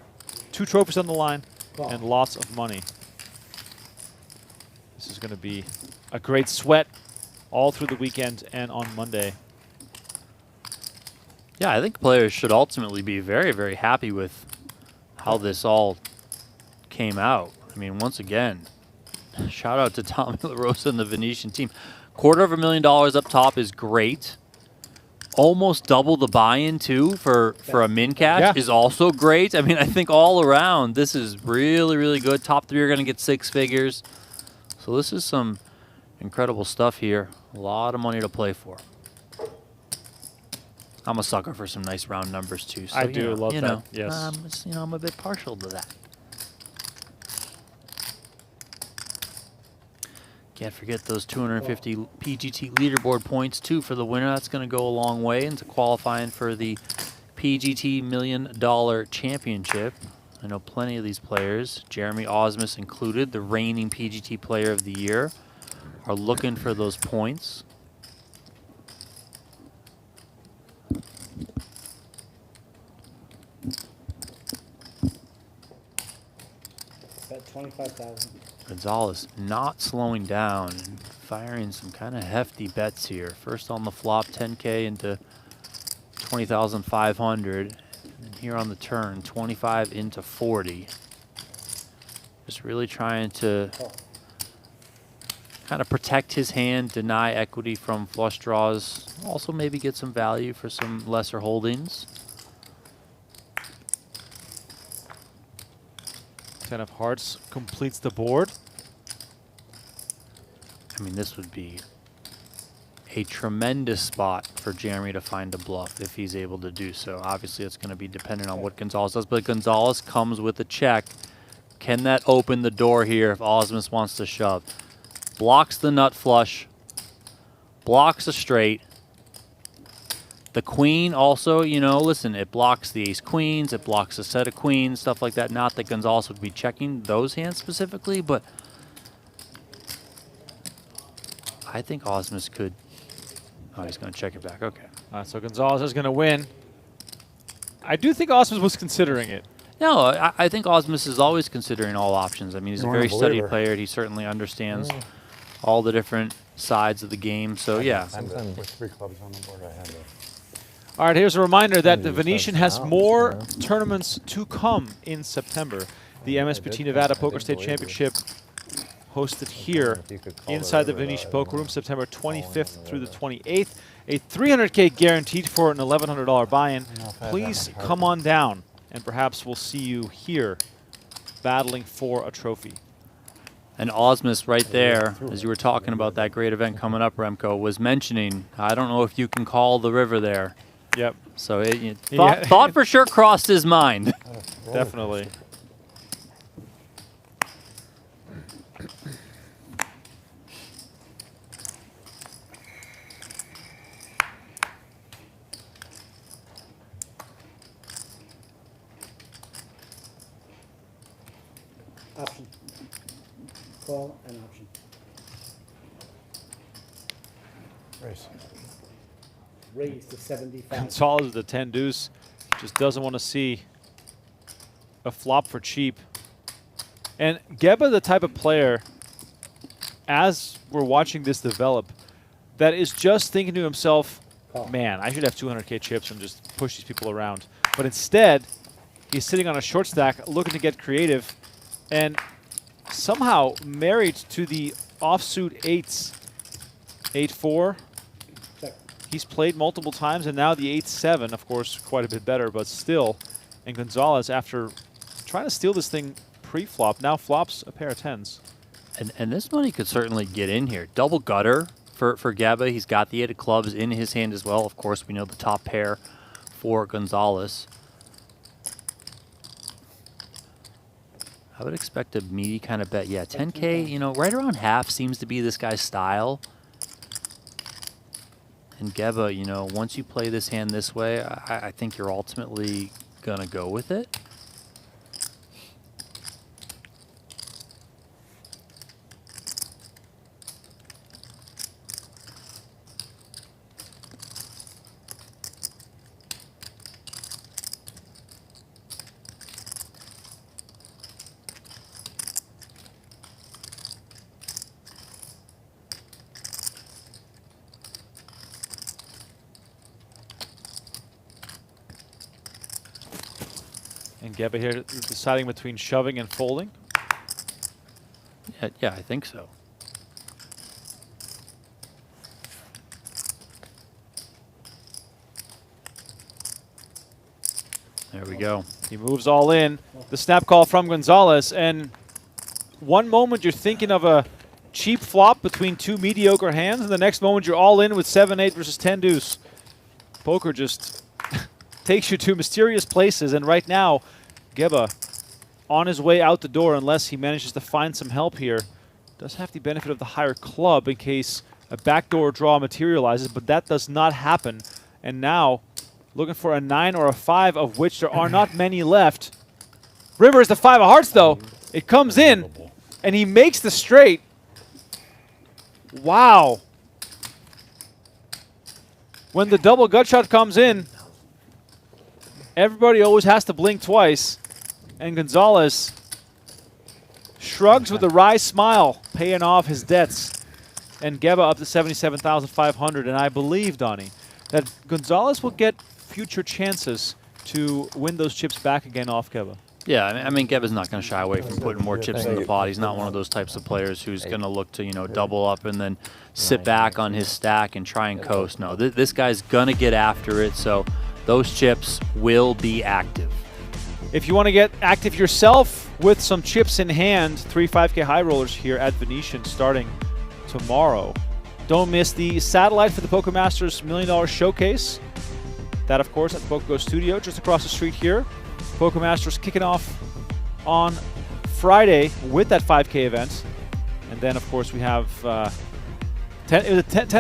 2 trophies on the line and lots of money. This is going to be a great sweat all through the weekend and on Monday. Yeah, I think players should ultimately be very, very happy with how this all came out. I mean, once again, shout out to Tommy LaRosa and the Venetian team. $250,000 up top is great. Almost double the buy-in, too, for a min catch is also great. I mean, I think all around, this is really, really good. Top 3 are going to get 6 figures. So this is some incredible stuff here. A lot of money to play for. I'm a sucker for some nice round numbers too. So, I do love that, know, yes. I'm a bit partial to that. Can't forget those 250 PGT leaderboard points too for the winner. That's going to go a long way into qualifying for the PGT $1 Million Championship. I know plenty of these players, Jeremy Ausmus included, the reigning PGT Player of the Year, are looking for those points. Bet 25,000. Gonzalez not slowing down and firing some kind of hefty bets here. First on the flop, 10K into 20,500. And here on the turn, 25 into 40. Just really trying to kind of protect his hand, deny equity from flush draws. Also maybe get some value for some lesser holdings. 10 of hearts completes the board. I mean, this would be a tremendous spot for Jeremy to find a bluff if he's able to do so. Obviously, it's going to be dependent on what Gonzalez does, but Gonzalez comes with a check. Can that open the door here if Ausmus wants to shove? Blocks the nut flush, blocks a straight. The queen also, you know, listen, it blocks the ace queens, it blocks a set of queens, stuff like that. Not that Gonzalez would be checking those hands specifically, but I think Ausmus could. Oh, he's going to check it back. Okay. All right, so Gonzalez is going to win. I do think Ausmus was considering it. No, I think Ausmus is always considering all options. I mean, he's a very studied player. He certainly understands all the different sides of the game. So, yeah. With 3 clubs on the board, I had to. All right, here's a reminder that the Venetian has more tournaments to come in September. The MSPT Nevada Poker State Championship hosted here inside the Venetian Poker Room September 25th through the 28th. A $300K guaranteed for an $1,100 buy-in. Please come on down, and perhaps we'll see you here battling for a trophy. And Ausmus right there, as you were talking about that great event coming up, Remco, was mentioning, I don't know if you can call the river there. Yep. So it, thought for sure crossed his mind. Definitely. Option. Call and option. Race. Raise to 75. Gonzalez with the 10 deuce just doesn't want to see a flop for cheap. And Gheba, the type of player, as we're watching this develop, that is just thinking to himself, man, I should have 200K chips and just push these people around. But instead, he's sitting on a short stack looking to get creative and somehow married to the offsuit 8s. 8-4. He's played multiple times, and now the 8-7, of course, quite a bit better, but still. And Gonzalez, after trying to steal this thing pre-flop, now flops a pair of 10s. And this money could certainly get in here. Double gutter for Gheba. He's got the 8 of clubs in his hand as well. Of course, we know the top pair for Gonzalez. I would expect a meaty kind of bet. Yeah, 10K, you know, right around half seems to be this guy's style. And Gheba, you know, once you play this hand this way, I think you're ultimately going to go with it. And Gheba here deciding between shoving and folding. Yeah, I think so. There we go. He moves all in. The snap call from Gonzalez. And one moment you're thinking of a cheap flop between 2 mediocre hands, and the next moment you're all in with 7-8 versus 10 deuce. Poker just takes you to mysterious places, and right now, Gheba, on his way out the door, unless he manages to find some help here, does have the benefit of the higher club in case a backdoor draw materializes, but that does not happen. And now, looking for a 9 or a 5, of which there are not many left. River is the 5 of hearts, though. It comes in, and he makes the straight. Wow. When the double gut shot comes in, everybody always has to blink twice. And Gonzalez shrugs with a wry smile, paying off his debts. And Gheba up to 77,500. And I believe, Donnie, that Gonzalez will get future chances to win those chips back again off Gheba. Yeah, I mean, Gheba's not going to shy away from putting more chips in the pot. He's not one of those types of players who's going to look to, you know, double up and then sit back on his stack and try and coast. No, this guy's going to get after it, so those chips will be active. If you want to get active yourself with some chips in hand, 3 5K high rollers here at Venetian starting tomorrow. Don't miss the satellite for the Poker Masters $1 Million Showcase. That, of course, at the PokerGo Studio, just across the street here. Poker Masters kicking off on Friday with that 5K event. And then, of course, we have 10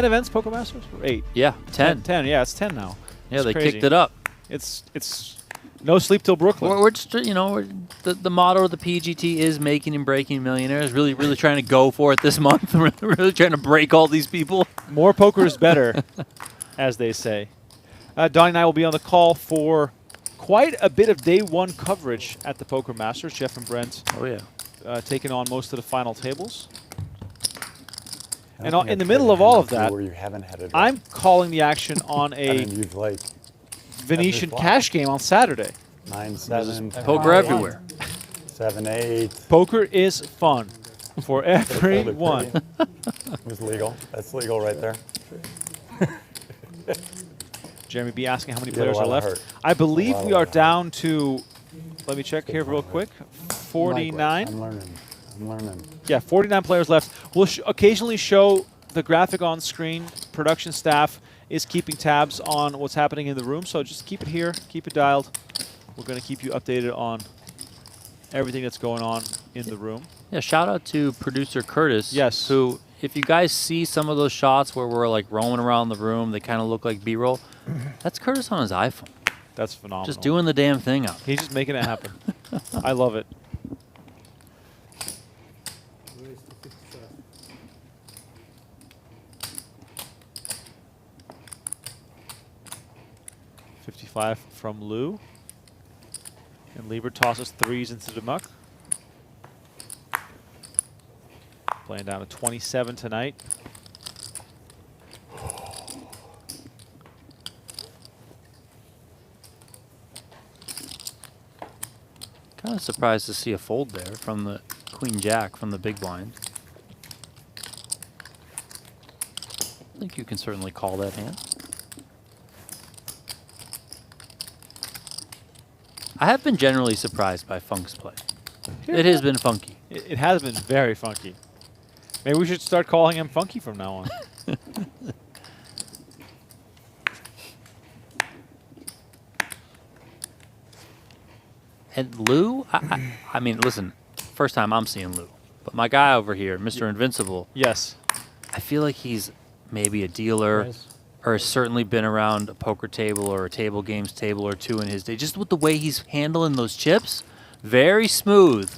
events, Poker Masters? Or 8? Yeah, 10. 10, yeah, it's 10 now. Yeah, It's they crazy. kicked it up. It's no sleep till Brooklyn. We're just, you know, the motto of the PGT is making and breaking millionaires. Really trying to go for it this month. Really trying to break all these people. More poker is better, as they say. Donnie and I will be on the call for quite a bit of day one coverage at the Poker Masters. Jeff and Brent Oh, yeah. taking on most of the final tables. I And don't think in the I've middle played of all a of hand that, where you haven't had it. I'm calling the action on I a mean, you've like Venetian flop. cash game on Saturday. 9-7, Poker everywhere. 7-8. Poker is fun for Could've folded everyone. pretty. It was legal. That's legal right there. Jeremy B asking how many You had a players are lot of left. hurt. I believe lot we of are hurt. down to, let me check here real quick, 49. I'm learning. I'm learning. Yeah, 49 players left. We'll occasionally show the graphic on screen. Production staff is keeping tabs on what's happening in the room, so just keep it here, keep it dialed. We're going to keep you updated on everything that's going on in the room. Yeah, shout out to producer Curtis. Yes. Who, if you guys see some of those shots where we're like roaming around the room, they kind of look like B-roll. That's Curtis on his iPhone. That's phenomenal. Just doing the damn thing out. He's just making it happen. I love it. Where's the 55? 55 from Lou. And Liebert tosses 3s into the muck. Playing down to 27 tonight. Kind of surprised to see a fold there from the Queen Jack from the big blind. I think you can certainly call that hand. I have been generally surprised by Funk's play. It has been funky. It has been very funky. Maybe we should start calling him Funky from now on. And Lou, I mean, listen, first time I'm seeing Lou, but my guy over here, Mr. Invincible, Yes. I feel like he's maybe a dealer or has certainly been around a poker table or a table games table or two in his day. Just with the way he's handling those chips, very smooth.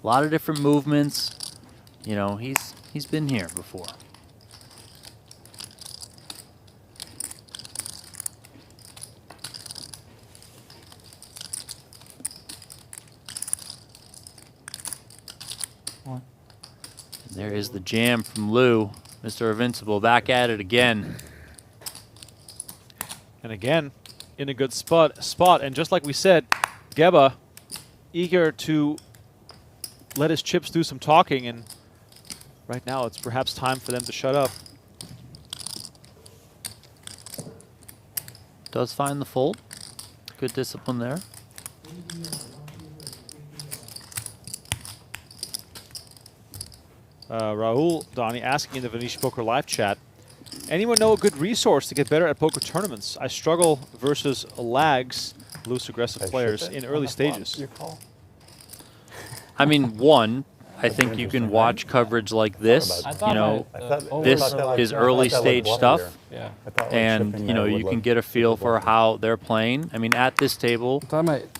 A lot of different movements. You know, he's been here before. There is the jam from Lou. Mr. Invincible back at it again. And again, in a good spot. And just like we said, Gheba eager to let his chips do some talking. And right now, it's perhaps time for them to shut up. Does find the fold. Good discipline there. Rahul Donnie asking in the Venetian Poker live chat, anyone know a good resource to get better at poker tournaments? I struggle versus lags, loose aggressive players in early stages. Your call. I mean, one, I think you can watch coverage like this. You know, this is early stage stuff. Yeah. And, you know, you can get a feel for how they're playing. I mean, at this table,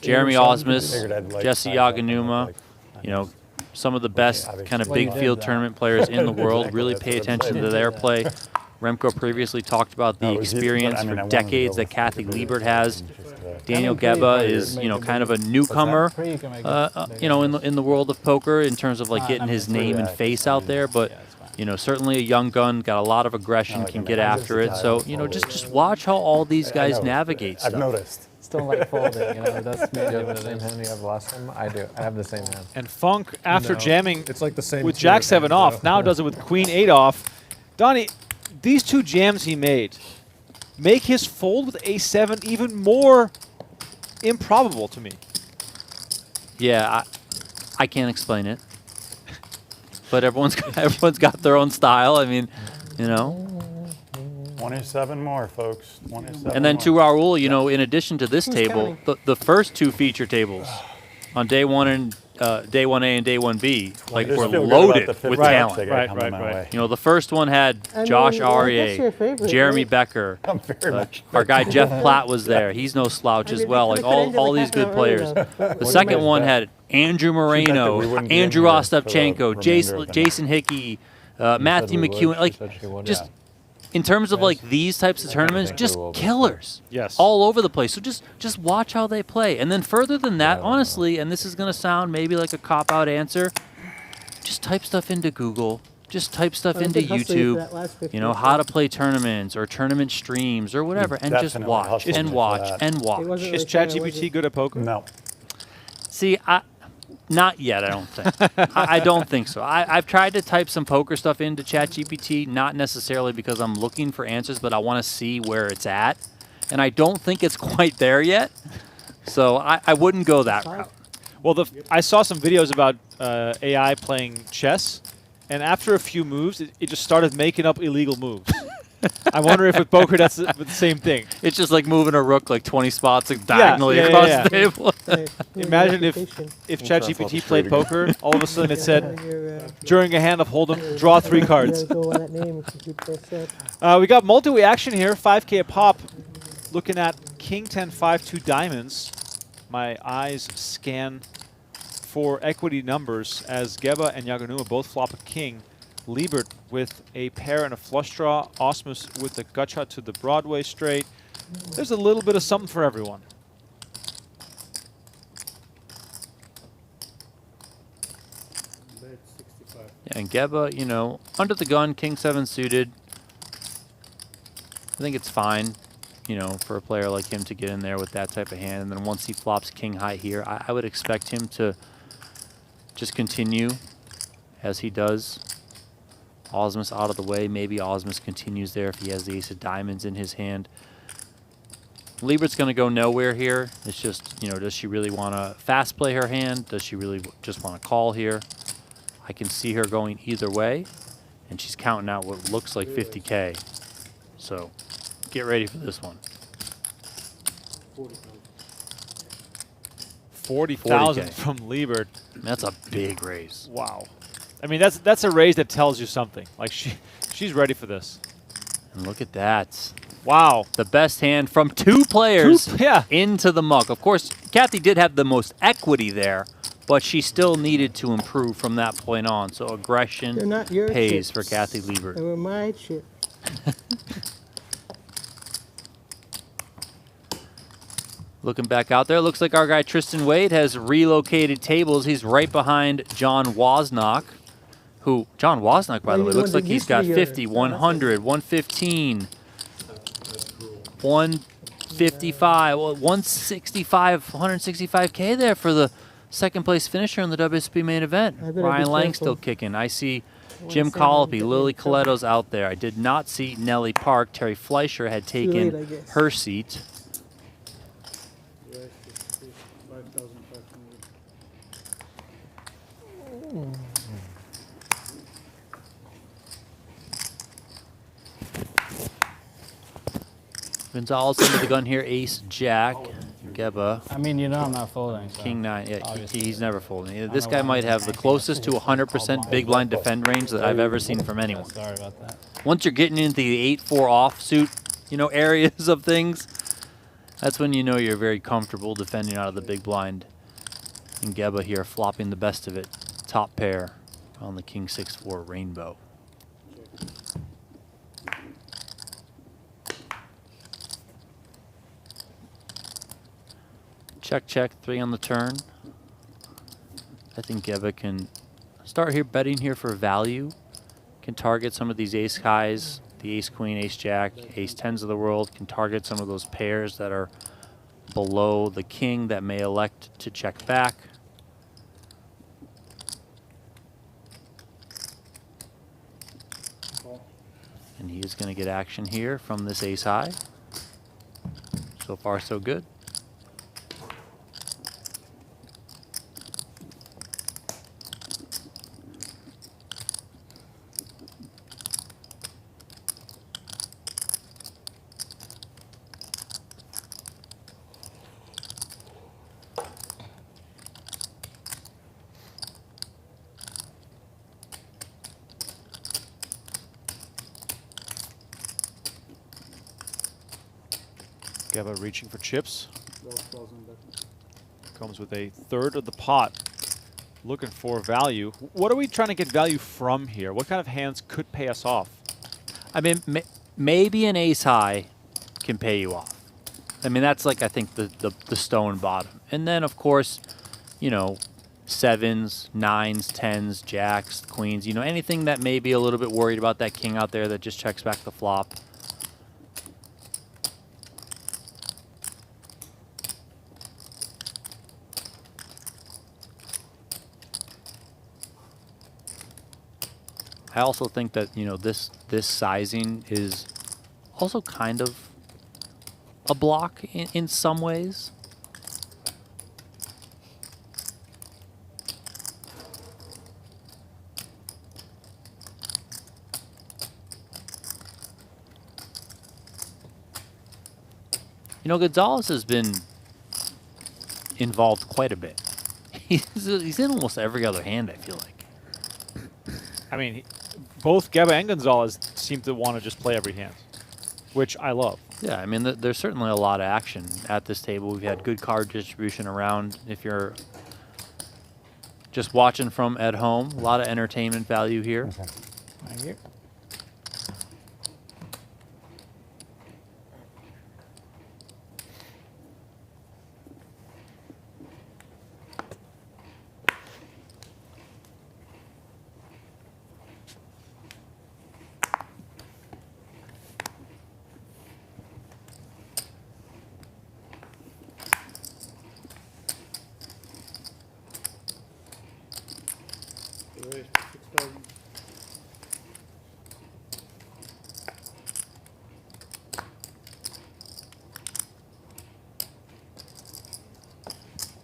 Jeremy Ausmus, Jesse Yaganuma, you know, some of the best kind of big field tournament players in the world really pay attention to their play. Remco previously talked about the No, it was easy, but experience I mean, I for wanted to decades go that Kathy with Liebert it. has. Daniyal pretty Gheba good. is, you know, kind of a newcomer, you know, in the world of poker in terms of like getting his name and face out there. But you know, certainly a young gun, got a lot of aggression, can get after it. So you know, just watch how all these guys navigate I've stuff. noticed. Still like folding, you know. That's maybe you have the same hand you have last time. I do. I have the same hand. And Funk, after No, jamming it's like the same with tier Jack of 7 hands, off, though. now does it with Queen 8 off. Donnie, these 2 jams he made make his fold with A7 even more improbable to me. Yeah, I can't explain it, but everyone's got their own style. I mean, you know. 27 more, folks. 27 And then more. to Raul, you know, in addition to this Who's table, counting? the first 2 feature tables on day 1 and day 1A and day 1B, like Just were feel good about loaded the 50 with bucks talent. they got Right, coming right, my right. way. You know, the first one had I Josh mean, well, that's your Aryeh, favorite, Jeremy right? Becker, I'm very much. our guy Jeff Platt was there. He's no slouch as well. Like all these good players. The second one had Andrew Moreno, we wouldn't be Andrew in here for the Ostapchenko, remainder of the Jason Hickey, Matthew McEwen. Like just in terms of like these types of tournaments, just killers. Yes. All over the place. So just watch how they play. And then further than that, honestly, and this is going to sound maybe like a cop-out answer, just type stuff into Google. Just type stuff Well, I into did hustle you for that YouTube, last 50 you know, how to play tournaments or tournament streams or whatever, and just definitely watch hustled and me for watch that. and It watch. wasn't Is really fair, was ChatGPT it? good at poker? No. See, not yet, I don't think. I don't think so. I've tried to type some poker stuff into ChatGPT, not necessarily because I'm looking for answers, but I want to see where it's at. And I don't think it's quite there yet. So I wouldn't go that route. Well, I saw some videos about AI playing chess, and after a few moves, it just started making up illegal moves. I wonder if with poker that's the same thing. It's just like moving a rook like 20 spots like diagonally across the table. Hey, Imagine reputation. if We'll try to ChatGPT focus played pretty poker, all of a sudden it said, Your, during a hand of Hold'em, draw 3 cards. you gotta go by that name if you keep that set. We got multi-way action here, 5K a pop. Looking at King 10, 5, 2 diamonds. My eyes scan for equity numbers as Gheba and Yaganua both flop a king. Liebert with a pair and a flush draw. Ausmus with the gut shot to the Broadway straight. There's a little bit of something for everyone. Bet 65. Yeah, and Gheba, you know, under the gun, King 7 suited. I think it's fine, you know, for a player like him to get in there with that type of hand. And then once he flops King high here, I would expect him to just continue as he does. Ausmus out of the way. Maybe Ausmus continues there if he has the ace of diamonds in his hand. Liebert's going to go nowhere here. It's just, you know, does she really want to fast play her hand? Does she really just want to call here? I can see her going either way, and she's counting out what looks like 50K. So get ready for this one. 40,000 40K. from Liebert. That's a big raise. Wow. I mean, that's a raise that tells you something. Like she's ready for this. And look at that. Wow. The best hand from 2 players Yeah. into the muck. Of course, Kathy did have the most equity there, but she still needed to improve from that point on. So They're aggression not your pays chips. for Kathy Liebert. They were my chip. Looking back out there, looks like our guy Tristan Wade has relocated tables. He's right behind John Wozniak, who, John Wozniak, by the way, looks like he's got 50, 100, 115, 155, 165, 165K there for the second place finisher in the WSP main event. I better be Ryan Leng careful. still kicking. I see wanna Jim say I don't Colopy, get Lily in trouble. Coletto's out there. I did not see Nellie Park. Terry Fleischer had late, I taken guess. her seat. Yes, it's 5,500. Gonzalez under the gun here, ace, jack, Gheba, I mean, you know I'm not folding. So. king 9. Yeah, Obviously. he's never folding. This know guy why might I'm have the closest to 100% big blind defend range that I've ever seen from anyone. Sorry about that. Once you're getting into the 8-4 offsuit, you know, areas of things, that's when you know you're very comfortable defending out of the big blind. And Gheba here flopping the best of it, top pair on the king 6-4 rainbow. Check, check, 3 on the turn. I think Gheba can start here betting here for value. Can target some of these ace highs, the ace queen, ace jack, ace tens of the world. Can target some of those pairs that are below the king that may elect to check back. And he is going to get action here from this ace high. So far, so good. Gheba reaching for chips. Comes with a third of the pot. Looking for value. What are we trying to get value from here? What kind of hands could pay us off? I mean, maybe an ace high can pay you off. I mean, that's like, I think, the stone bottom. And then, of course, you know, sevens, nines, tens, jacks, queens, you know, anything that may be a little bit worried about that king out there that just checks back the flop. I also think that, you know, this sizing is also kind of a block in some ways. You know, Gonzalez has been involved quite a bit. He's in almost every other hand, I feel like. I mean, both Gheba and Gonzalez seem to want to just play every hand, which I love. Yeah, I mean, there's certainly a lot of action at this table. We've had good card distribution around. If you're just watching from at home, a lot of entertainment value here. Okay. Thank you.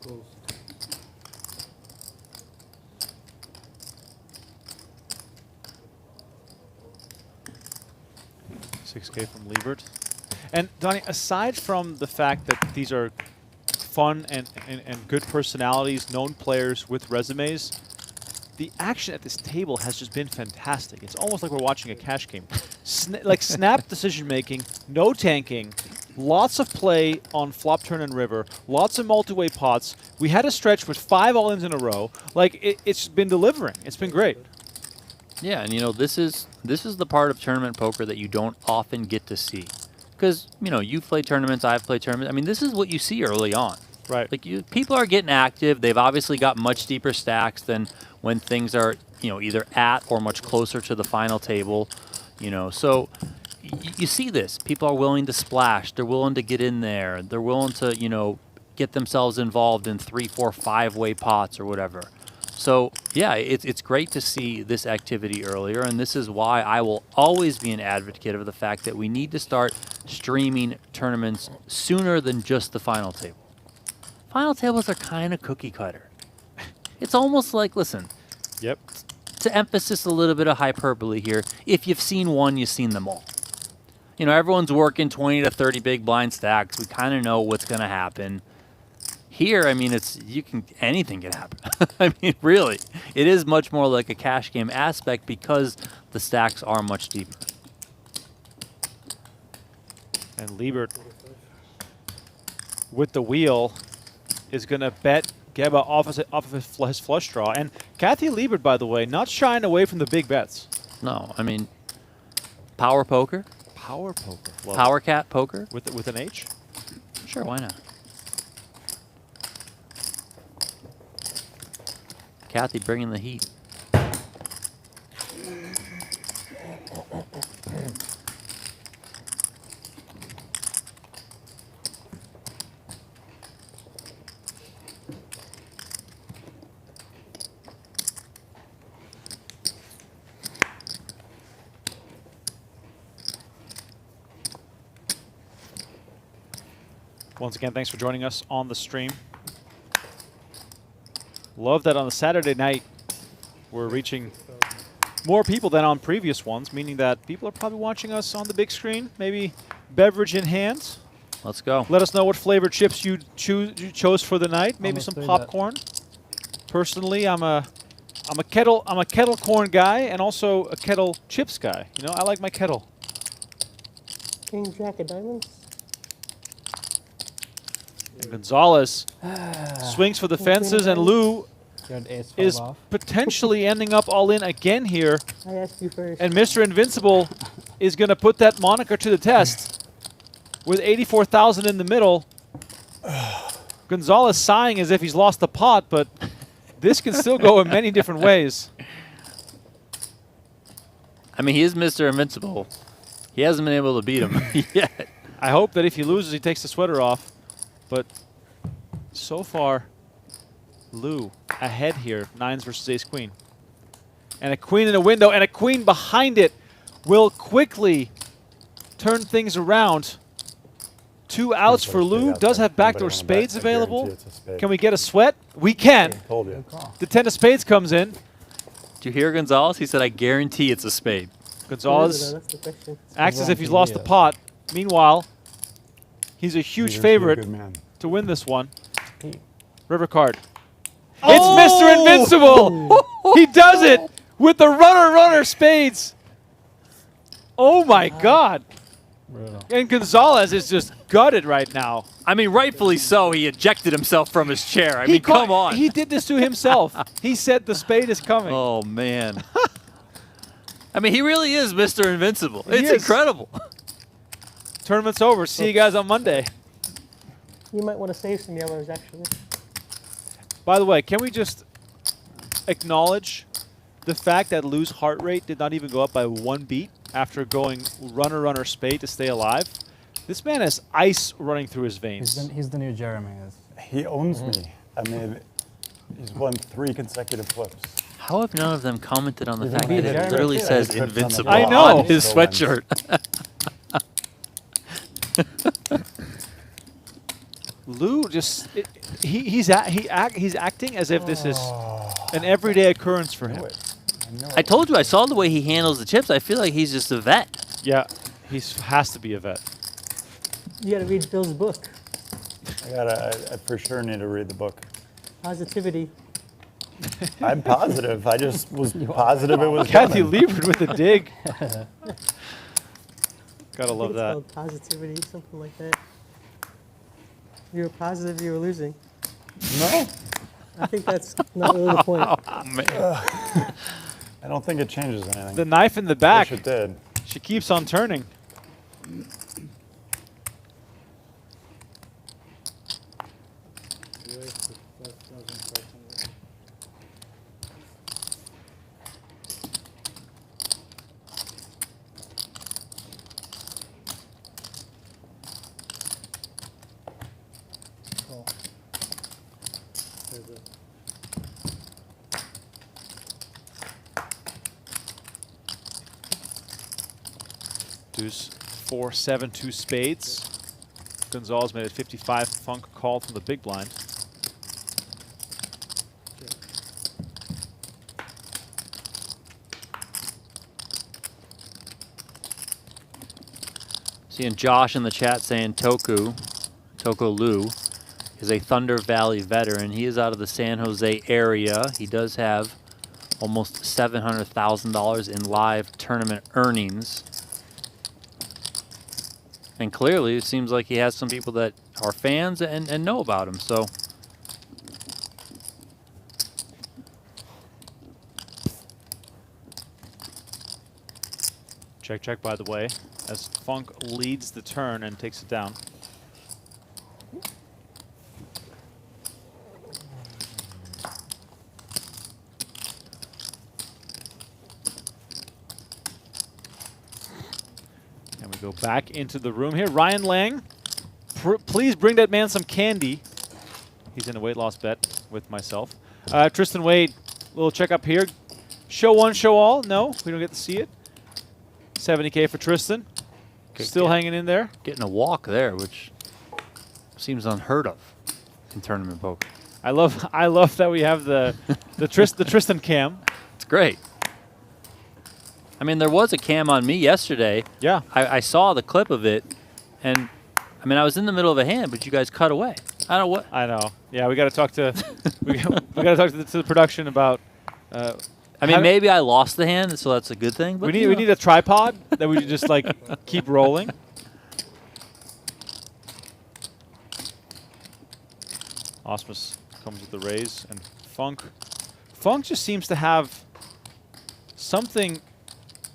Close. 6K from Liebert. And Donnie, aside from the fact that these are fun and good personalities, known players with resumes, the action at this table has just been fantastic. It's almost like we're watching a cash game. Like snap decision making, no tanking, lots of play on flop, turn, and river, lots of multi-way pots. We had a stretch with 5 all-ins in a row. Like it's been delivering. It's been great. Yeah, and you know, this is the part of tournament poker that you don't often get to see. Because, you know, you've played tournaments, I've played tournaments. I mean, this is what you see early on. Right. Like, people are getting active. They've obviously got much deeper stacks than when things are, you know, either at or much closer to the final table. You know, so you see this. People are willing to splash. They're willing to get in there. They're willing to, you know, get themselves involved in 3, 4, 5-way pots or whatever. So, yeah, it's great to see this activity earlier, and this is why I will always be an advocate of the fact that we need to start streaming tournaments sooner than just the final table. Final tables are kind of cookie cutter. It's almost like, listen, Yep. to emphasis a little bit of hyperbole here, if you've seen one, you've seen them all. You know, everyone's working 20 to 30 big blind stacks. We kind of know what's going to happen. Here, I mean, anything can happen. I mean, really, it is much more like a cash game aspect because the stacks are much deeper. And Liebert, with the wheel, is going to bet Gheba off of his flush draw. And Kathy Liebert, by the way, not shying away from the big bets. No, I mean, power poker. Power poker. Well, Power cat poker. With an H? Sure, why not? Kathy bringing the heat. Once again, thanks for joining us on the stream. Love that on a Saturday night, we're reaching more people than on previous ones, meaning that people are probably watching us on the big screen, maybe beverage in hand. Let's go. Let us know what flavored chips you chose for the night. Maybe Almost some doing popcorn. Personally, I'm a kettle corn guy and also a kettle chips guy. You know, I like my kettle. King Jack of Diamonds. And Gonzalez swings for the fences, and Lou Your ace is fell off. potentially ending up all in again here. I asked you first. And Mr. Invincible is going to put that moniker to the test with 84,000 in the middle. Gonzalez sighing as if he's lost the pot, but this can still go in many different ways. I mean, he is Mr. Invincible. He hasn't been able to beat him yet. I hope that if he loses, he takes the sweater off. But so far, Lou ahead here, 9s versus ace-queen. And a queen in a window, and a queen behind it will quickly turn things around. 2 outs for Lou. Does have backdoor spades available. Can we get a sweat? We can. Told you. The 10 of spades comes in. Did you hear Gonzalez? He said, I guarantee it's a spade. Gonzalez That's the question. acts as if he's lost the pot. Meanwhile, he's a huge favorite Good man. to win this one. River card. It's Mr. Invincible! He does it with the runner spades. Oh my God. Brutal. And Gonzalez is just gutted right now. I mean, rightfully so. He ejected himself from his chair. I mean, come on. He did this to himself. He said the spade is coming. Oh, man. I mean, he really is Mr. Invincible. He It's is. incredible. Tournament's over. See you guys on Monday. You might want to save some yellows, actually. By the way, can we just acknowledge the fact that Lou's heart rate did not even go up by 1 beat after going runner spade to stay alive? This man has ice running through his veins. He's the new Jeremy. He owns me. I mean, he's won 3 consecutive flips. How have none of them commented on the He's fact gonna that beat it Jeremy. literally Yeah, says he trips on the Invincible I know. on his Still wins. sweatshirt? Lou just he's acting as if this is an everyday occurrence for him. I told you, I saw the way he handles the chips. I feel like he's just a vet. Yeah, he has to be a vet. You got to read Phil's book, I for sure need to read the book. Positivity. I'm positive. I just was positive it was Kathy coming. Liebert with the dig. Gotta I love think it's that. called positivity, something like that. You were positive you were losing. No, I think that's not really the point. Oh, man. I don't think it changes anything. The knife in the Wish back. it did. She keeps on turning. Deuce 4-7 2 spades. Gonzalez made it 55. Funk called from the big blind. Seeing Josh in the chat saying Toko Luu is a Thunder Valley veteran. He is out of the San Jose area. He does have almost $700,000 in live tournament earnings. And clearly, it seems like he has some people that are fans and know about him. So, Check, by the way, as Funk leads the turn and takes it down. Go back into the room here. Ryan Leng, please bring that man some candy. He's in a weight loss bet with myself. Tristan Wade, little check up here. Show one, show all. No, we don't get to see it. 70K for Tristan. Still hanging in there. Getting a walk there, which seems unheard of in tournament poker. I love that we have the Tristan cam. It's great. I mean, there was a cam on me yesterday. Yeah. I saw the clip of it, and I mean, I was in the middle of a hand, but you guys cut away. I don't know what. I know. Yeah, we got to talk to we got to talk to the production about. I mean, maybe I lost the hand, so that's a good thing. But we need a tripod that we just like keep rolling. Ausmus comes with the raise, and Funk just seems to have something.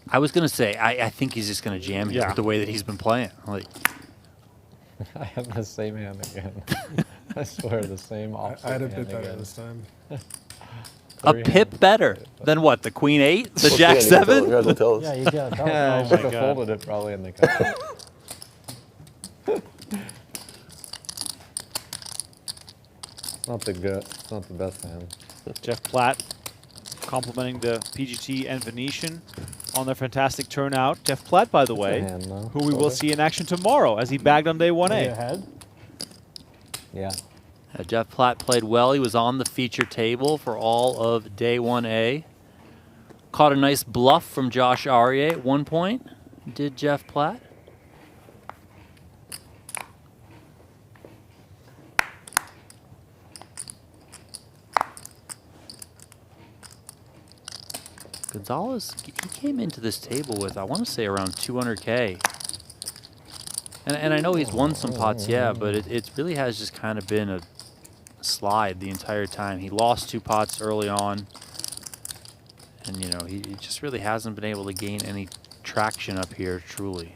I was gonna say, I think he's just gonna jam here Yeah. with the way that he's been playing. Like, I have the same hand again. I swear, the same opposite I had a hand bit better again. this time. a pip better than what? The Queen 8? The Jack You 7? guys will tell us. Yeah, you got that. Yeah, I my should have God. folded it probably in the cup. It's not the best hand. Jeff Platt complimenting the PGT and Venetian on their fantastic turnout. Jeff Platt, by the way, hand, though. who we will see in action tomorrow as he bagged on day Are you 1A. ahead? Yeah. Jeff Platt played well. He was on the feature table for all of day 1A. Caught a nice bluff from Josh Aryeh at one point. Did Jeff Platt? Gonzalez, he came into this table with, I want to say, around 200K. And I know he's won some pots, yeah, but it really has just kind of been a slide the entire time. He lost 2 pots early on. And, you know, he just really hasn't been able to gain any traction up here, truly.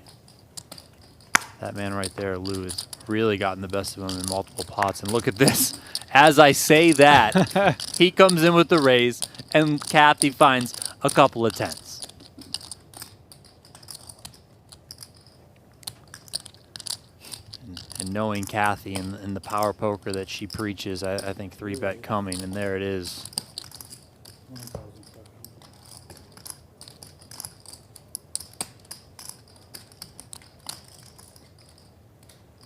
That man right there, Lou, has really gotten the best of him in multiple pots. And look at this. As I say that, he comes in with the raise, and Kathy finds a couple of 10s. And knowing Kathy and the power poker that she preaches, I think 3-bet coming, and there it is.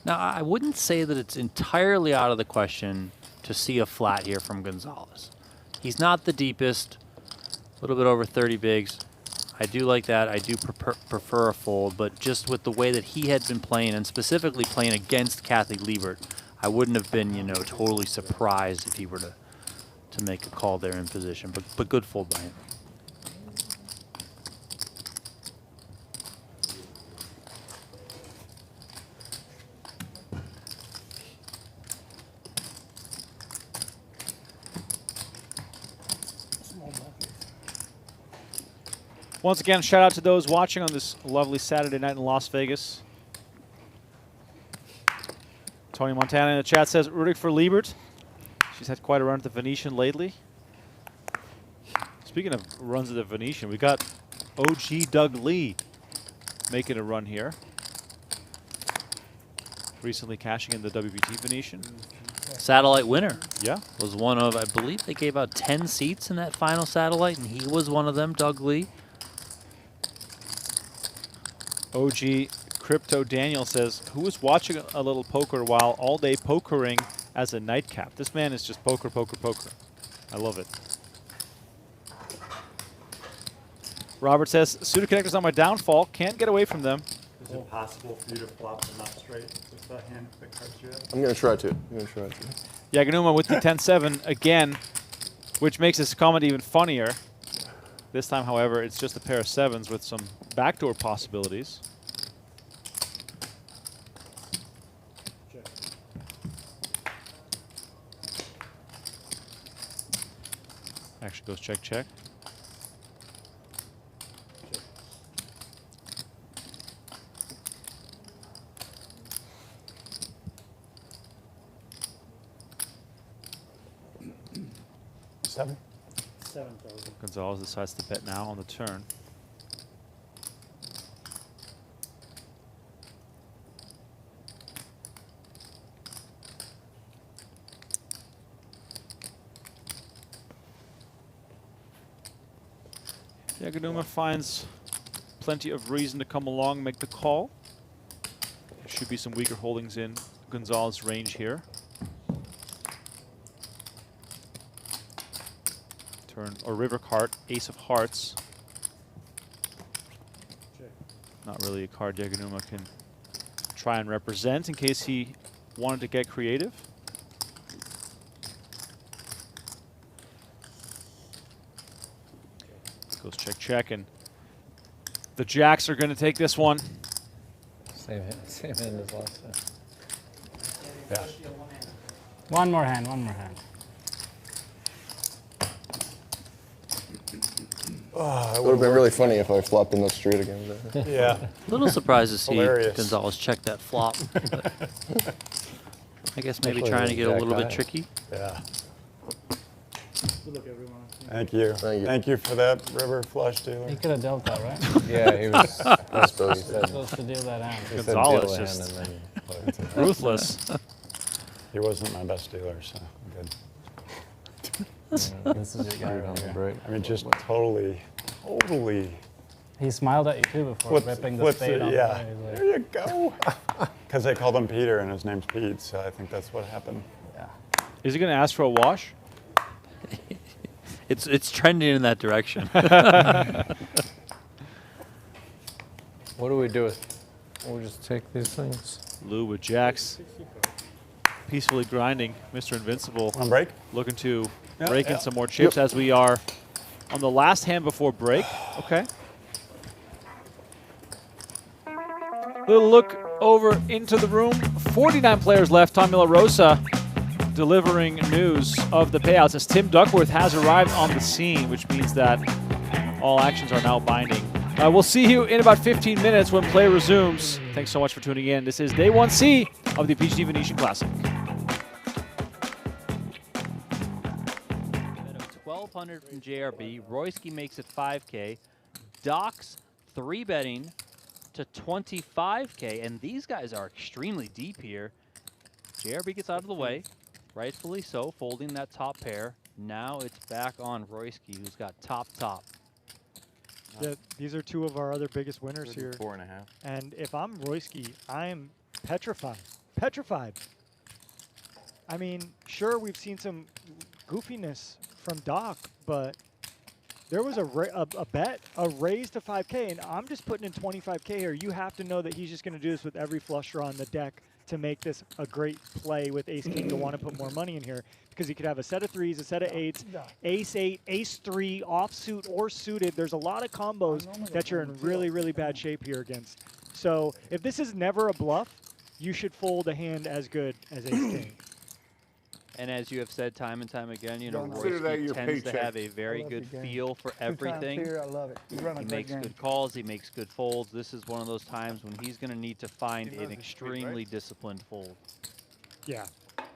Now, I wouldn't say that it's entirely out of the question to see a flat here from Gonzalez. He's not the deepest, a little bit over 30 bigs. I do like that. I do prefer a fold, but just with the way that he had been playing, and specifically playing against Kathy Liebert, I wouldn't have been, you know, totally surprised if he were to make a call there in position. But good fold by him. Once again, shout out to those watching on this lovely Saturday night in Las Vegas. Tony Montana in the chat says, rooting for Liebert. She's had quite a run at the Venetian lately. Speaking of runs at the Venetian, we got OG Doug Lee making a run here. Recently cashing in the WPT Venetian. Satellite winner. Yeah. Was one of, I believe they gave out 10 seats in that final satellite, and he was one of them, Doug Lee. OG Crypto Daniel says, who was watching a little poker while all day pokering as a nightcap? This man is just poker, poker, poker. I love it. Robert says, pseudo connectors on my downfall. Can't get away from them. Is it possible for you to flop the nut straight with the hand the cards you have? I'm going to try to. Yeah, Gnuma with the 10-7 again, which makes this comment even funnier. This time, however, it's just a pair of 7s with some backdoor possibilities. Actually goes check, check. Seven. 7,000. Gonzalez decides to bet now on the turn. Gheba finds plenty of reason to come along, make the call. There should be some weaker holdings in Gonzalez' range here. Turn or river card, ace of hearts. Not really a card Gheba can try and represent in case he wanted to get creative. Goes check, check, and the jacks are going to take this one. Same hand as last time. Yeah. One more hand, one more hand. It would have been really funny if I flopped in the street again. Yeah. A little surprised to see Hilarious. Gonzalez check that flop. But I guess maybe Especially trying with to get a jack little bit high. tricky. Yeah. Good luck, everyone. Thank you. Thank you. Thank you for that river flush dealer. He could have dealt that, right? Yeah, he was supposed to. Supposed to deal that hand. he said Gonzalez deal a just- hand and then Ruthless. He wasn't my best dealer, so I'm good. This is your guy screwed on right the here. break. I mean, just totally He smiled at you too before flips, ripping the flips spade it. on Yeah. the way. He's There you go. Because they called him Peter and his name's Pete, so I think that's what happened. Yeah. Is he going to ask for a wash? It's trending in that direction. What do we do with? We'll just take these things. Lou with jacks. Peacefully grinding. Mr. Invincible On break? looking to Yeah, rake in yeah. some more chips as we are on the last hand before break. Okay. Little look over into the room. 49 players left. Tommy La Rosa delivering news of the payouts as Tim Duckworth has arrived on the scene, which means that all actions are now binding. We'll see you in about 15 minutes when play resumes. Thanks so much for tuning in. This is Day 1C of the PGT Venetian Classic. 1,200 from JRB. Royski makes it 5K. Doc's 3-betting to 25K, and these guys are extremely deep here. JRB gets out of the way, rightfully so, folding that top pair. Now it's back on Royski, who's got top. Yeah, these are two of our other biggest winners here. 4.5. And if I'm Royski, I'm petrified. Petrified. I mean, sure, we've seen some goofiness from Doc, but there was a bet, a raise to 5K, and I'm just putting in 25K here. You have to know that he's just going to do this with every flush draw on the deck to make this a great play with Ace-King to want to put more money in here, because he could have a set of threes, a set of eights, Ace-8, Ace-3, offsuit or suited. There's a lot of combos that you're in really, really bad shape here against. So if this is never a bluff, you should fold a hand as good as Ace-King. And as you have said time and time again, you know, Consider that Royski your tends to paycheck. have a very good feel for everything. I love it. You run a He great makes game. good calls, he makes good folds. This is one of those times when he's going to need to find an extremely disciplined fold. Yeah.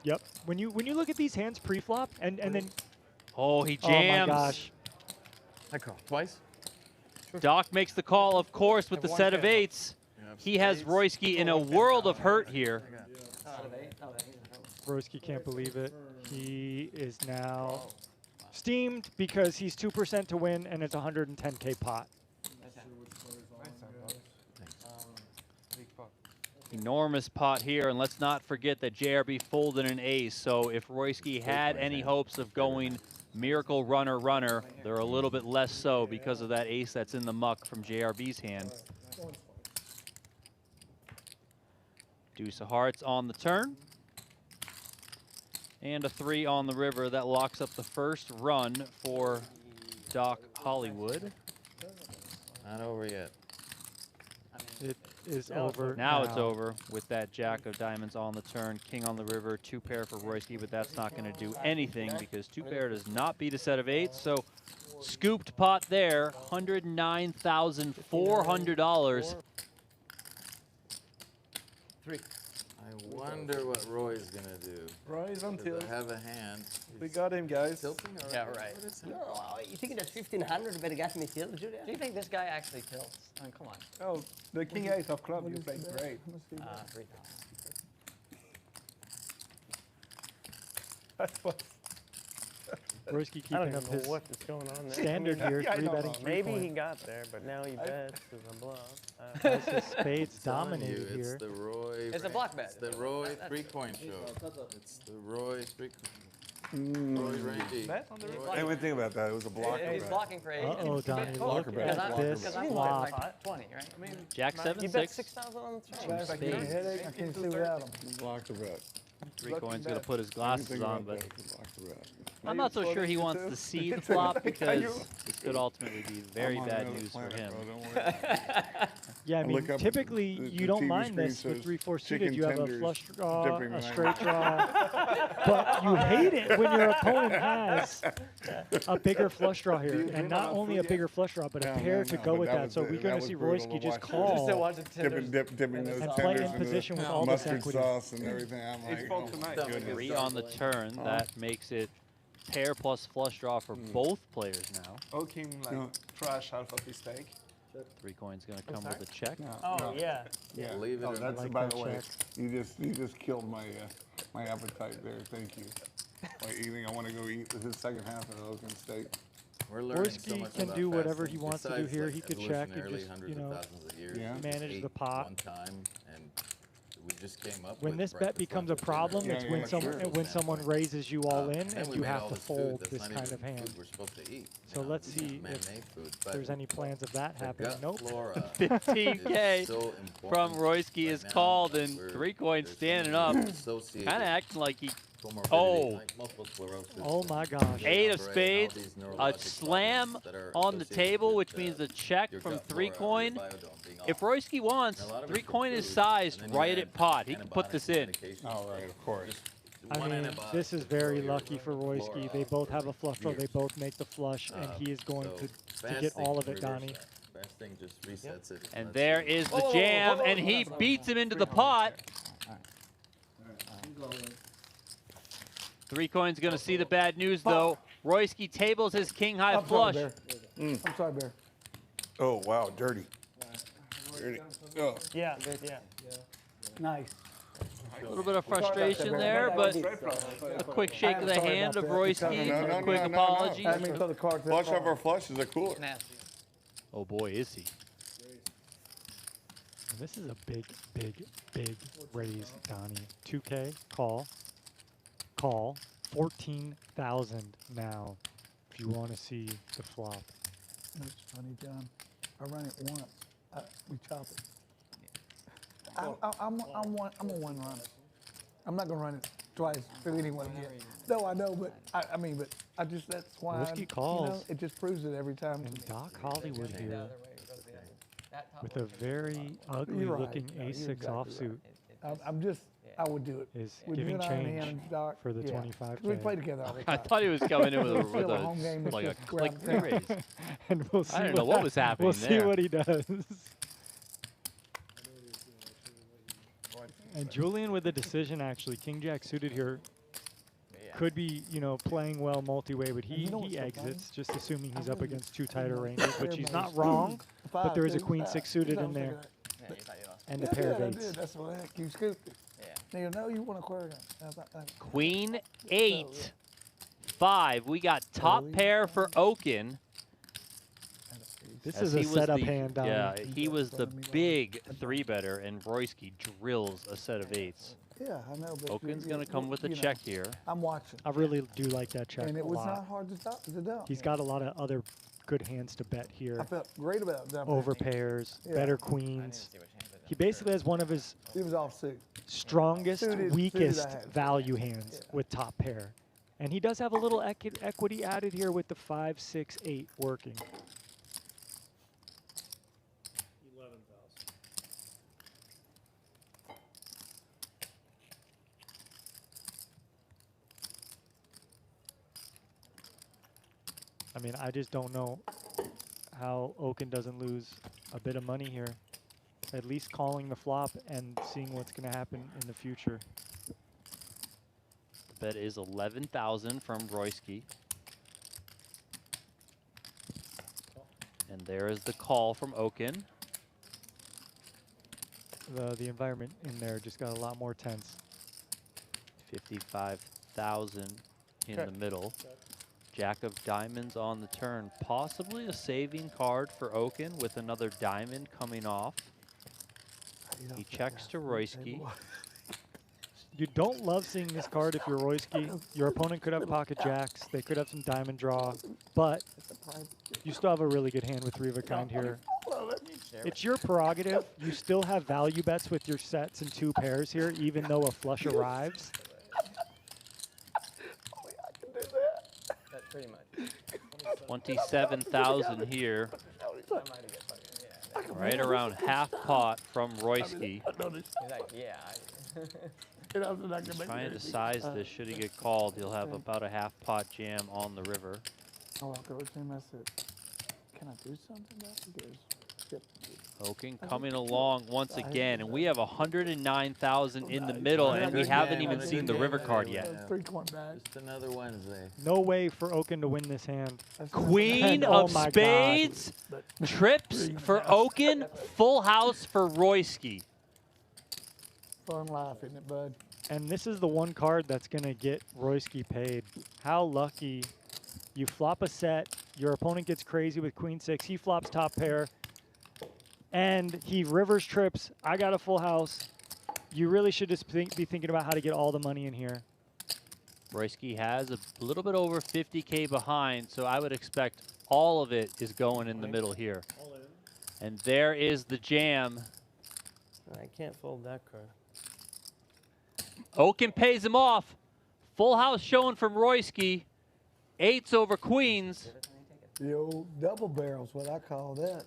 Yep. When you look at these hands pre-flop and then Oh, he oh my jams. gosh. I call twice. Doc makes the call, of course, with the set of eights. He has Royski in a world of hurt here. Broski can't believe it. He is now steamed because he's 2% to win and it's a 110K pot. Enormous pot here, and let's not forget that JRB folded an ace, so if Royski had any hopes of going miracle runner, they're a little bit less so because of that ace that's in the muck from JRB's hand. Deuce of hearts on the turn. And a 3 on the river. That locks up the first run for Doc Hollywood. Not over yet. It is over. Now it's over with that jack of diamonds on the turn, king on the river, 2-pair for Royski, but that's not going to do anything because 2-pair does not beat a set of eights. So scooped pot there, $109,400. I wonder what Roy's gonna do. Roy's on 'Cause tilt. I have a hand. We got him, guys. Tilting or Yeah, right. what is it? No, you think that's 1,500? You better get me tilt, Julia. Do you think this guy actually tilts? I mean, come on. Oh, the king ace of club. You played great. 3,000. That was Royski I don't keeping up even know his what is going on there. standard here, I 3 don't betting know. 3 Maybe coin. he got there, but now he bets as a bluff. As his spades Telling you, dominated here. It's the Roy. It's a block bet. It's the Roy three-coin show. It's the Roy three-coin. Roy Randy. Bet on the Roy. river. I didn't even think about that. It was a blocker. He's bet. blocking for 8. Uh-oh, Donnie, Blocker look bet. at Blocker this bet. Because I'm flop. like 20, right? I mean, Jack You 7, bet 6. 6,000 on the turn. If I get a headache, I can't see without him. Blocker bet. 3 coin's going to bet. put his I glasses didn't think on, about but that. It's a blocker bet. I'm not so sure he floating wants too? to see the flop because you- this could ultimately be very I'm on bad another news for planet, him. bro, don't worry. Yeah, I mean, look up typically the you don't TV mind screen this with says 3-4 suited. chicken You have a tenders flush draw, dipping a in straight onions. draw, but you hate it when your opponent has a bigger flush draw here, you and dream not about only food a yet? bigger flush draw, but a pair to go but with that. was So the- we're going to was see brutal Royski to just watch. call Just watching tenders. Dipping those and play tenders in into position with the all this mustard equity. sauce and everything. I'm like, It's oh both my tonight. goodness. 3 on the turn. That makes it pair plus flush draw for both players now. Oakim like No. trash half of his steak. 3 coins going to come with a check. Oh, yeah. Yeah. Leave it Oh, in that's like by that the way. check. You just killed my my appetite there. Thank you. By eating, I want to go eat the second half of the Oaken steak. We're learning so Royski much can about do whatever fasting. he wants to do Besides, here. like, He could check and evolutionarily just, hundreds you of know, thousands of years, Yeah. we manage ate the pot. One time, and we just came up When with this bet breakfast, becomes a lunch, and problem, dinner. it's Yeah, when yeah, someone sure. when someone raises you all in, Then and we you made have all to this food fold that's this not kind even of hand. food we're supposed to eat. So let's This is see if man-made food, but there's any plans of that the happening. gut Nope. flora 15K is so from important Royski right is now. called, and We're- 3 coins there's so standing many up. associated Kind of acting like he. comorbidities, Oh. like multiple sclerosis, Oh my gosh. 8 of operate, and all spades, these a neurologic slam problems that are on the associated table, with, which means a check your from gut 3 flora, coin. your biodome being If off. Royski wants, And a lot of 3 it's from coin is food, sized and then you right add at pot. He can put antibiotics this and in. medications. Oh, right, of course. Just I one mean, antibiotic this is to control very your lucky for flora Royski. They both have a flush draw. They years. both make the flush, and he is going So to get fasting all of it, reverses Donnie. that. Fasting just resets it. And lets there you- is the jam, and he beats him into the pot. 3 coins going to see the bad news, though. Royski tables his king-high flush. I'm sorry, Bear. Oh wow, dirty. Dirty. Oh. Yeah, yeah. Nice. A little bit of frustration there, but a quick shake of the hand of Royski, a quick apology. I mean, throw the cards that Flush far. over flush is a cooler. Nasty. Oh boy, is he. This is a big, big, big raise, Donnie. 2K, call. 14,000 now, if you want to see the flop. That's funny, John. I run it once. We chop it. I'm a one runner. I'm not gonna run it twice for anyone again. No, I know, but I mean, but I just that's why. Whiskey you calls. know, it just proves it every time. And Doc Hollywood The here other way, it goes the other. That top with a one is very ugly You're right. looking No, you're ace-6 exactly offsuit right. I'm just, I would do it. is With you giving and I in change hand, Doc, for the yeah. 25K. We play together all the I time. thought he was coming in with It's still a home a game. It's like a just click grab the raise. And we'll see I don't know what was happening We'll see there. what he does. And Julian with the decision, actually. King-Jack suited here could be, you know, playing well multi-way, but he exits, just assuming he's up against 2 tighter ranges, which he's not wrong, but there is a Queen-6 suited in there. Yeah, you thought you lost. And a Yeah, pair of I eights. did. That's what the heck you scooped it. Yeah. Now, you know you want a quarter gun. How about that? Queen 8, 5. We got top pair for Oaken. This as is a he was setup the- hand, Donnie. Yeah, he was the big 3-better, and Royski drills a set of 8s. Yeah, I know. But Oaken's you- going to come with a you know, check here. I'm watching. I really do like that check And a it was lot. not hard to dump. He's got a lot of other good hands to bet here. I felt great about dumping. Over pairs, Yeah. better I didn't queens. see which hand it He basically has one of his He was off suit. strongest, Suited weakest I had. value hands with top pair. And he does have a little equity added here with the 5, 6, 8 working. 11,000. I mean, I just don't know how Oaken doesn't lose a bit of money here. At least calling the flop and seeing what's going to happen in the future. The bet is 11,000 from Royski. And there is the call from Oaken. The environment in there just got a lot more tense. 55,000 in Check. the middle. Jack of diamonds on the turn. Possibly a saving card for Oaken with another diamond coming off. He checks to Royski. You don't love seeing this card if you're Royski. Your opponent could have pocket jacks. They could have some diamond draw, but you still have a really good hand with 3 of a kind here. It's your prerogative. You still have value bets with your sets and 2 pairs here, even though a flush arrives. That's pretty much. 27,000 here. Right around half pot from Royski. He's like, yeah. Trying to size this. Should he get called, he'll have about a half pot jam on the river. Oh, okay, what's the name? I said, can I do something about it? Yep. Oaken coming along once again, and we have 109,000 in the middle, and we haven't even seen the river card yet. 3 coin bags. Just another Wednesday. No way for Oaken to win this hand. Queen Oh of my spades, trips for Oaken, full house for Royski. Fun life, isn't it, bud? And this is the one card that's going to get Royski paid. How lucky. You flop a set, your opponent gets crazy with queen 6, he flops top pair, and he rivers trips. I got a full house. You really should just be thinking about how to get all the money in here. Royski has a little bit over 50K behind, so I would expect all of it is going in the middle here. And there is the jam. I can't fold that card. Oaken pays him off. Full house showing from Royski. 8s over queens. The old double barrel's what I call that.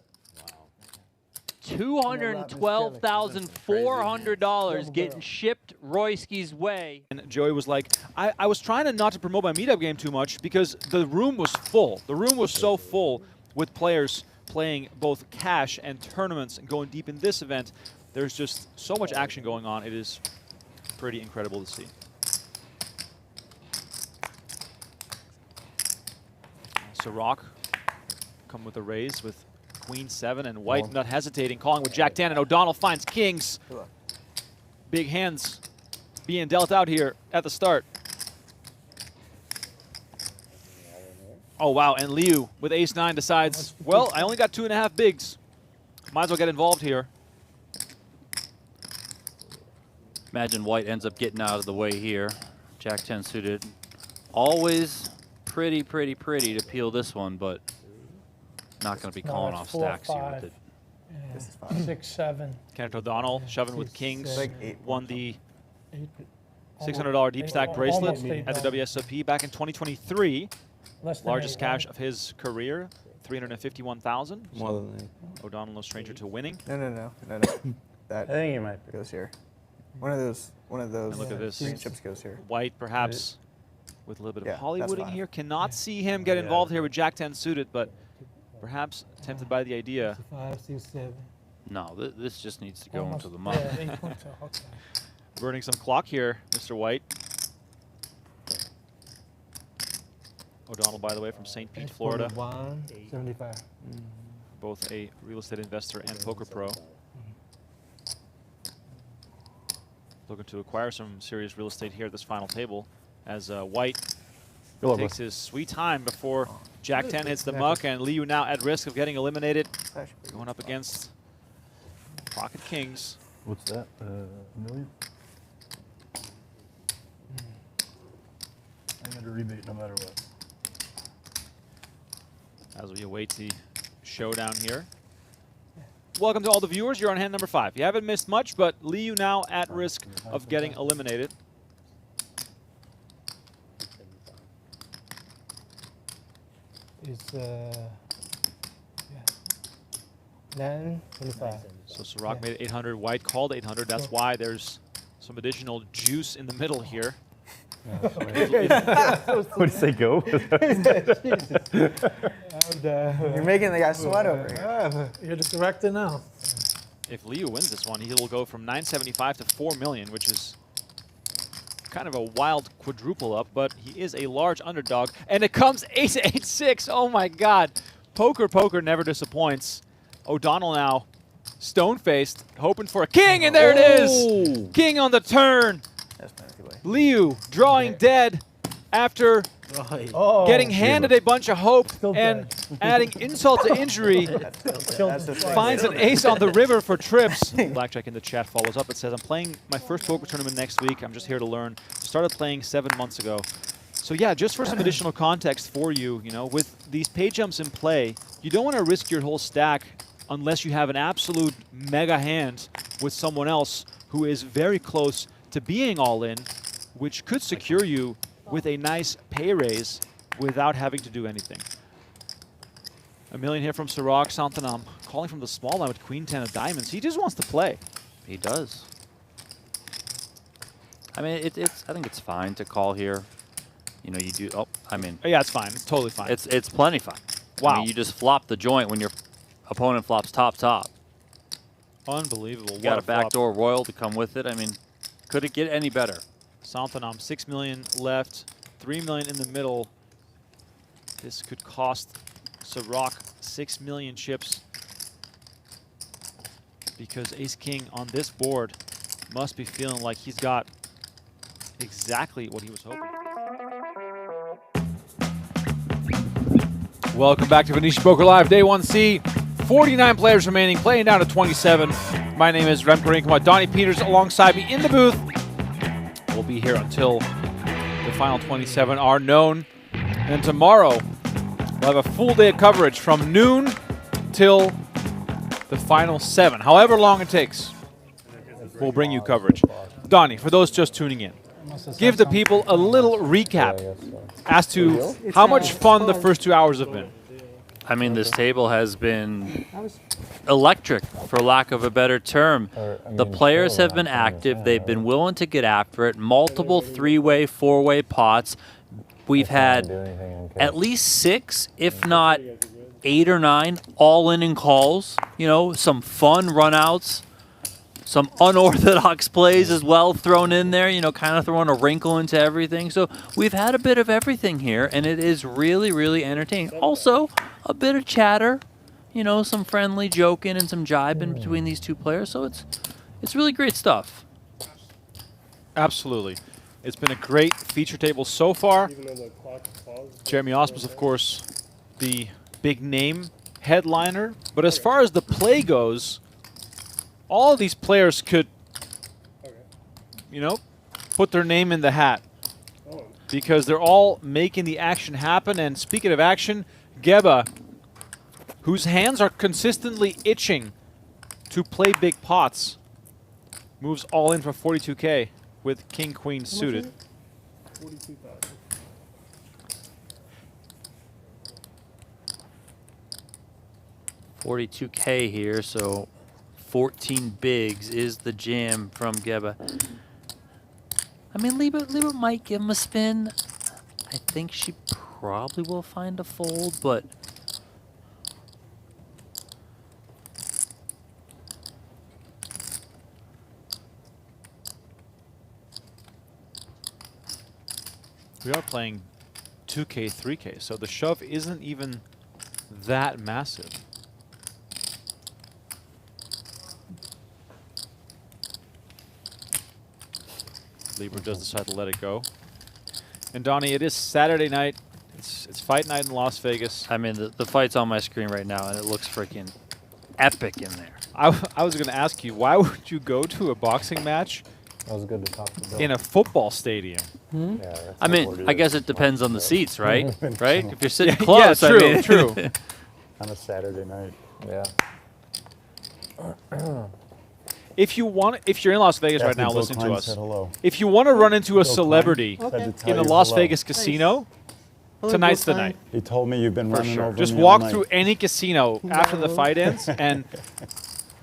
$212,400 getting shipped Royski's way. And Joey was like, I was trying not to promote my meetup game too much because the room was full. The room was so full with players playing both cash and tournaments and going deep in this event. There's just so much action going on. It is pretty incredible to see. Sirach come with a raise with queen 7 and white not hesitating, calling with jack 10, and O'Donnell finds kings. Big hands being dealt out here at the start. Oh wow, and Liu with ace 9 decides, well, I only got 2.5 bigs. Might as well get involved here. Imagine white ends up getting out of the way here. Jack 10 suited. Always pretty to peel this one, but not going to be calling off stacks here with it. This is 6, 7. Kenneth O'Donnell shoving with kings. Like 8 won the $600 deep stack bracelet at the WSOP back in 2023. Largest cash of his career, $351,000. More than that. O'Donnell no stranger to winning. No. That I think you might goes here. One of those. And look at this. Green chips goes here. White perhaps with a little bit of Yeah, Hollywooding that's fine. here. Cannot see him get involved here with jack 10 suited, but perhaps tempted by the idea. 5, 6, 7. No, this just needs to go into the mud. Yeah, 8 points. Okay. Burning some clock here, Mr. White. O'Donnell, by the way, from St. Pete, Florida. 75. Both a real estate investor and poker pro. Looking to acquire some serious real estate here at this final table as White takes his sweet time before jack 10 hits the muck, and Liu now at risk of getting eliminated. Going up against pocket kings. What's that? Million? I got a rebate no matter what. As we await the showdown here. Welcome to all the viewers. You're on hand number 5. You haven't missed much, but Liu now at risk of getting eliminated. It's, then 25. So Sirach made it 800. White called 800. That's why there's some additional juice in the middle here. What did you say, go? You're making the guy sweat over here. You're the director now. If Liu wins this one, he will go from 975 to 4 million, which is kind of a wild quadruple up, but he is a large underdog. And it comes 8-6. Oh my God. Poker never disappoints. O'Donnell now stone-faced, hoping for a king, and there it is. King on the turn. Liu drawing dead after Oh, getting handed a bunch of hope and adding insult to injury, finds an ace on the river for trips. Blackjack in the chat follows up. It says, I'm playing my first poker tournament next week. I'm just here to learn. Started playing 7 months ago. So yeah, just for some additional context for you, with these pay jumps in play, you don't want to risk your whole stack unless you have an absolute mega hand with someone else who is very close to being all in, which could secure you with a nice pay raise without having to do anything. A million here from Sirach. Santanam calling from the small line with queen 10 of diamonds. He just wants to play. He does. I mean, I think it's fine to call here. You do. Oh, I mean. Yeah, it's fine. It's totally fine. It's plenty fine. Wow. I mean, you just flop the joint when your opponent flops top. Unbelievable. You got a backdoor royal to come with it. I mean, could it get any better? Santanam, 6 million left, 3 million in the middle. This could cost Sirach 6 million chips because Ace-King on this board must be feeling like he's got exactly what he was hoping. Welcome back to Venetian Poker Live, Day 1C. 49 players remaining, playing down to 27. My name is Remco Rinkema. Donnie Peters alongside me in the booth. We'll be here until the final 27 are known. And tomorrow, we'll have a full day of coverage from noon till the final 7. However long it takes, we'll bring you coverage. Donnie, for those just tuning in, give the people a little recap as to how much fun the first 2 hours have been. I mean, this table has been electric, for lack of a better term. The players have been active. They've been willing to get after it. Multiple 3-way, 4-way pots. We've had at least 6, if not 8 or 9, all-in calls. Some fun runouts. Some unorthodox plays as well thrown in there, kind of throwing a wrinkle into everything. So we've had a bit of everything here, and it is really, really entertaining. Also, a bit of chatter, some friendly joking and some jibing between these two players. So it's really great stuff. Absolutely. It's been a great feature table so far. Jeremy Ausmus, of course, the big name headliner. But as far as the play goes, all of these players could, put their name in the hat because they're all making the action happen. And speaking of action, Gheba, whose hands are consistently itching to play big pots, moves all in for 42K with King-Queen suited. 42K here, so 14 bigs is the jam from Gheba. I mean, Liebert might give him a spin. I think she probably will find a fold, but we are playing 2K, 3K, so the shove isn't even that massive. Liebert does decide to let it go. And Donnie, it is Saturday night. It's fight night in Las Vegas. I mean, the fight's on my screen right now, and it looks freaking epic in there. I was going to ask you, why would you go to a boxing match That was good to talk to Bill. in a football stadium? Yeah, I mean, I guess it depends on the seats, right? Right? If you're sitting Yeah, close, true, I mean. true. On a Saturday night. Yeah. If you're in Las Vegas right Jaffee, now Bill listening to Klein us, said hello. if you want to run into a Bill celebrity Klein said to tell in a you Las hello. Vegas casino, tonight's the night. He told me you've been For running sure. over Just me all walk night. through any casino after the fight ends, and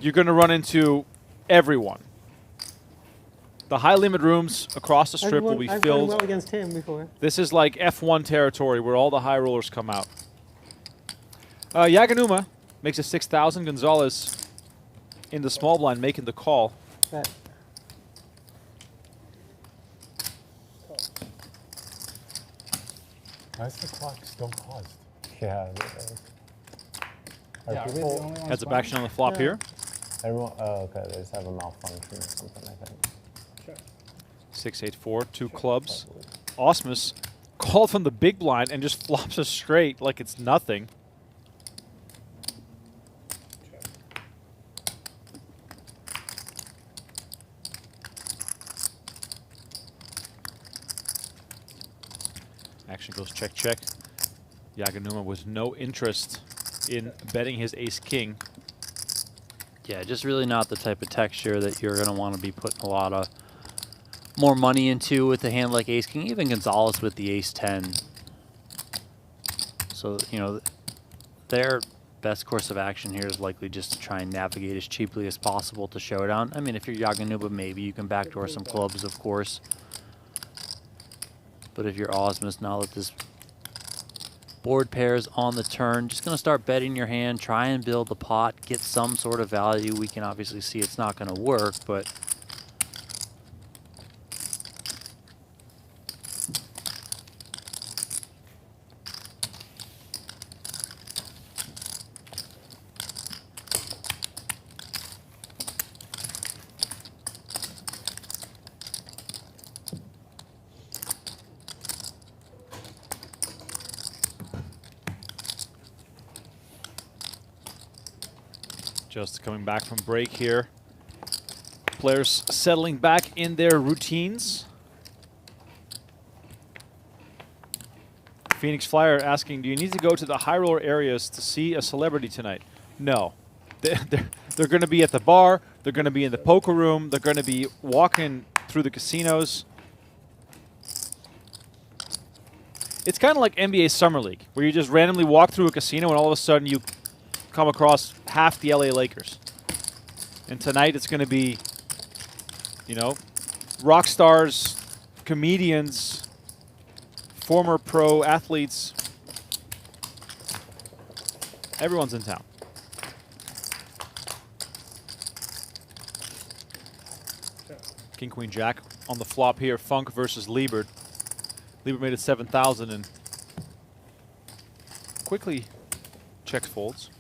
you're going to run into everyone. The high limit rooms across the strip will be I've filled. run well against him before. This is like F1 territory where all the high rollers come out. Yaganuma makes a 6,000. Gonzalez in the small blind making the call. Right. Why is the clock still paused? Yeah. Yeah, are we the only ones Heads up playing? action on the flop Yeah. here. Everyone, oh, okay, they just have a malfunction or something, I think. 6-8-4, 2 clubs. Ausmus called from the big blind and just flops us straight like it's nothing. Action goes check, check. Yaganuma with no interest in betting his ace-king. Yeah, just really not the type of texture that you're going to want to be putting a lot of more money into with a hand like ace-king. Even Gonzalez with the ace-10. So, you know, their best course of action here is likely just to try and navigate as cheaply as possible to showdown. I mean, if you're Yaganuma, maybe you can backdoor some clubs, of course. But if you're Ausmus, now that this board pair's on the turn, just going to start betting your hand, try and build the pot, get some sort of value. We can obviously see it's not going to work, but just coming back from break here. Players settling back in their routines. Phoenix Flyer asking, do you need to go to the high roller areas to see a celebrity tonight? No. They're going to be at the bar. They're going to be in the poker room. They're going to be walking through the casinos. It's kind of like NBA Summer League, where you just randomly walk through a casino and all of a sudden you come across half the LA Lakers. And tonight it's going to be, you know, rock stars, comedians, former pro athletes. Everyone's in town. King, Queen, Jack on the flop here. Funk versus Liebert. Liebert made it 7,000 and quickly checks folds.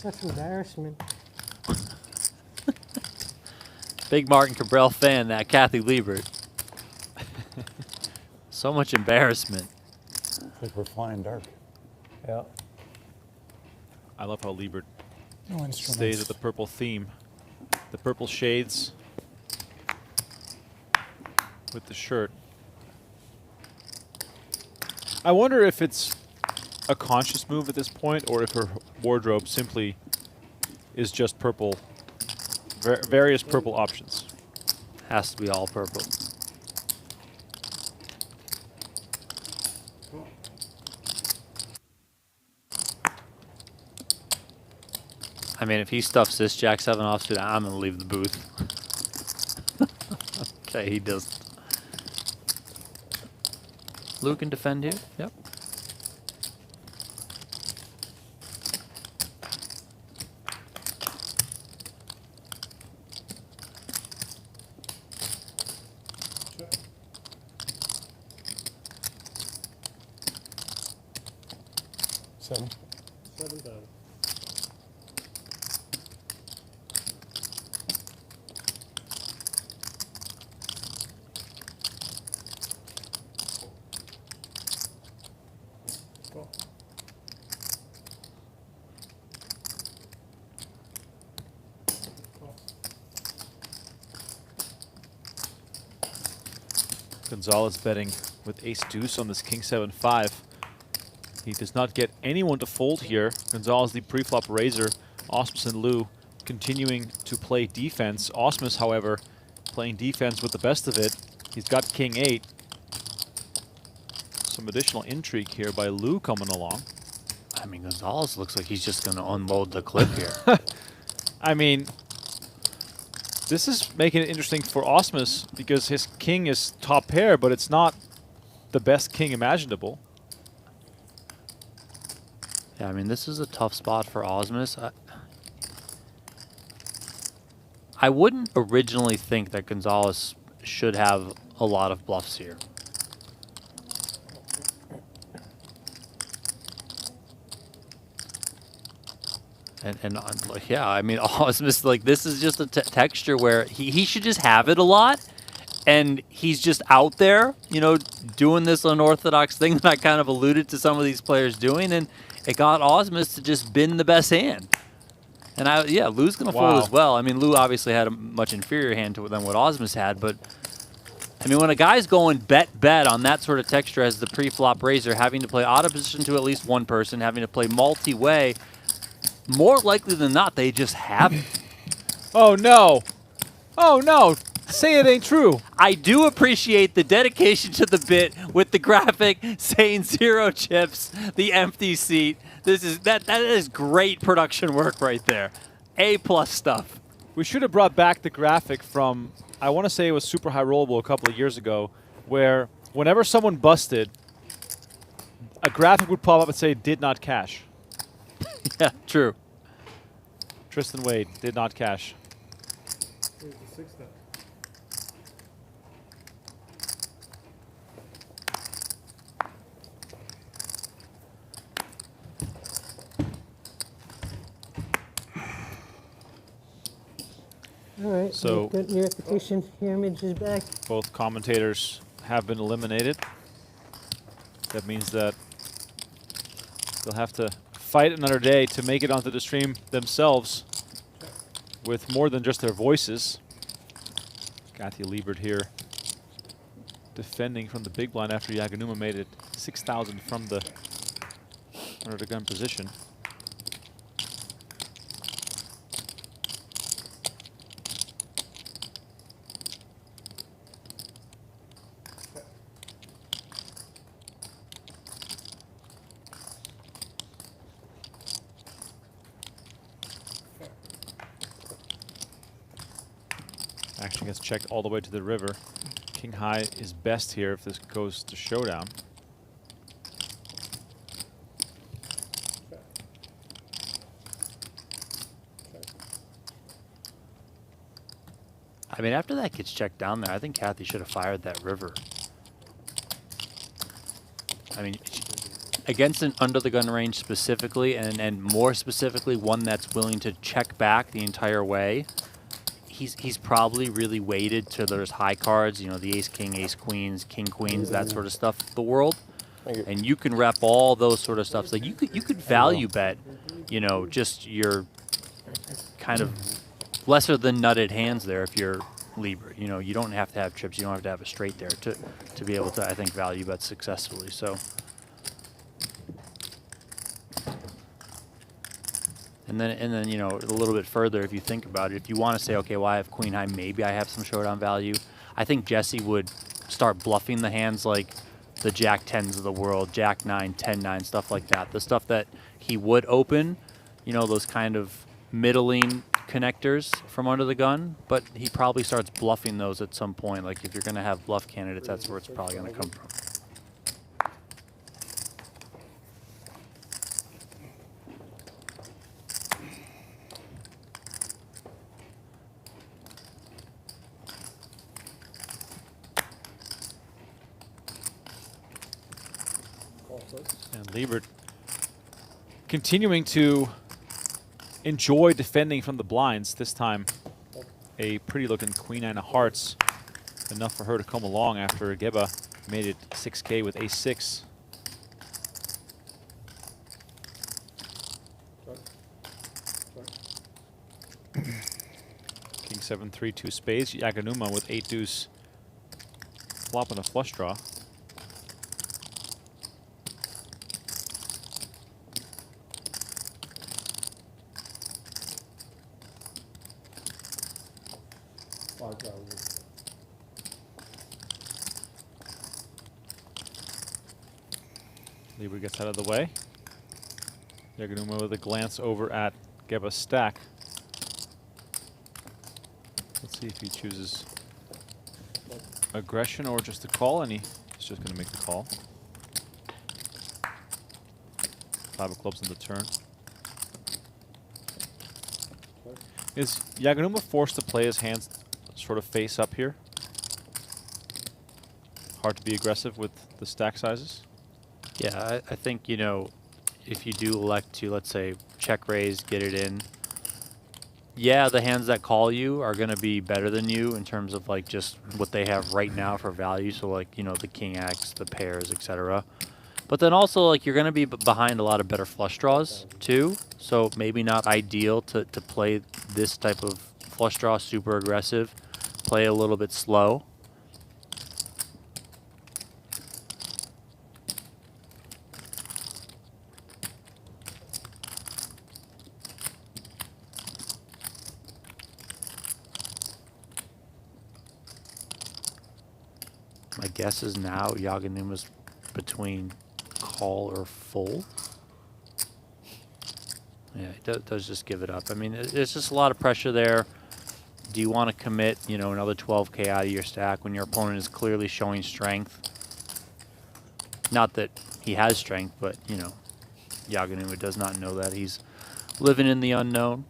Such embarrassment. big Martin Cabral fan, that Kathy Liebert. So much embarrassment. It's like we're flying dark. Yeah. I love how Liebert No instruments. stays with the purple theme. The purple shades with the shirt. I wonder if it's a conscious move at this point or if her wardrobe simply is just purple, various purple options. Has to be all purple. I mean, if he stuffs this Jack 7 offsuit, I'm going to leave the booth. Okay, he doesn't. Lou can defend here. Yep. Seven. 7,000. Gonzalez betting with ace-deuce on this king 7-5. He does not get anyone to fold here. Gonzalez, the pre-flop raiser. Ausmus and Lou continuing to play defense. Ausmus, however, playing defense with the best of it. He's got king 8. Some additional intrigue here by Lou coming along. I mean, Gonzalez looks like he's just going to unload the clip here. I mean, this is making it interesting for Ausmus because his king is top pair, but it's not the best king imaginable. Yeah, I mean, this is a tough spot for Ausmus. I wouldn't originally think that Gonzalez should have a lot of bluffs here. And like, yeah, I mean, Ausmus, like, this is just a texture where he should just have it a lot, and he's just out there, you know, doing this unorthodox thing that I kind of alluded to some of these players doing, and it got Ausmus to just bin the best hand. And yeah, Lou's going to fold as well. I mean, Lou obviously had a much inferior hand than what Ausmus had, but I mean, when a guy's going bet on that sort of texture as the pre-flop raiser, having to play out of position to at least one person, having to play multi-way, more likely than not, they just have it. Oh, no. Oh, no. Say it ain't true. I do appreciate the dedication to the bit with the graphic saying 0 chips, the empty seat. That is great production work right there. A+ stuff. We should have brought back the graphic from, I want to say it was Super High Rollable a couple of years ago, where whenever someone busted, a graphic would pop up and say, did not cash. Yeah, true. Tristan Wade did not cash. Here's the 6 then. All right. So good your reputation. Your image is back. Both commentators have been eliminated. That means that they'll have to fight another day to make it onto the stream themselves with more than just their voices. Got the Liebert here defending from the big blind after Yaganuma made it 6,000 from the under the gun position. Action gets checked all the way to the river. King high is best here if this goes to showdown. I mean, after that gets checked down there, I think Kathy should have fired that river. I mean, against an under-the-gun range specifically, and more specifically one that's willing to check back the entire way, he's probably really weighted to those high cards, you know, the ace-king, ace-queens, king-queens, that sort of stuff of the world. And you can rep all those sort of stuff. So you could value bet, you know, just your kind of lesser than nutted hands there if you're Liebert. You know, you don't have to have chips, you don't have to have a straight there to be able to, I think, value bet successfully. So. And then you know, a little bit further, if you think about it, if you want to say, okay, well, I have queen high, maybe I have some showdown value. I think Jesse would start bluffing the hands like the Jack 10s of the world, Jack 9, 10-9, stuff like that. The stuff that he would open, you know, those kind of middling connectors from under the gun, but he probably starts bluffing those at some point. Like if you're going to have bluff candidates, that's where it's probably going to come from. And Liebert continuing to enjoy defending from the blinds. This time a pretty looking queen 9 of hearts. Enough for her to come along after Gheba made it 6K with ace-6. King 7-3, 2 spades. Yaganuma with 8 deuce. Flop and a flush draw. Liebert gets out of the way. Yaganuma with a glance over at Gheba's stack. Let's see if he chooses aggression or just a call, and he's just going to make the call. 5 of clubs on the turn. Is Yaganuma forced to play his hands sort of face up here? Hard to be aggressive with the stack sizes? Yeah, I think, you know, if you do elect to, let's say, check raise, get it in, yeah, the hands that call you are going to be better than you in terms of like just what they have right now for value. So like, you know, the king X, the pairs, etc. But then also like you're going to be behind a lot of better flush draws too. So maybe not ideal to play this type of flush draw super aggressive. Play a little bit slow. My guess is now Yaganuma's between call or fold. Yeah, he does just give it up. I mean, there's just a lot of pressure there. Do you want to commit, you know, another 12K out of your stack when your opponent is clearly showing strength? Not that he has strength, but, you know, Yaganuma does not know that. He's living in the unknown.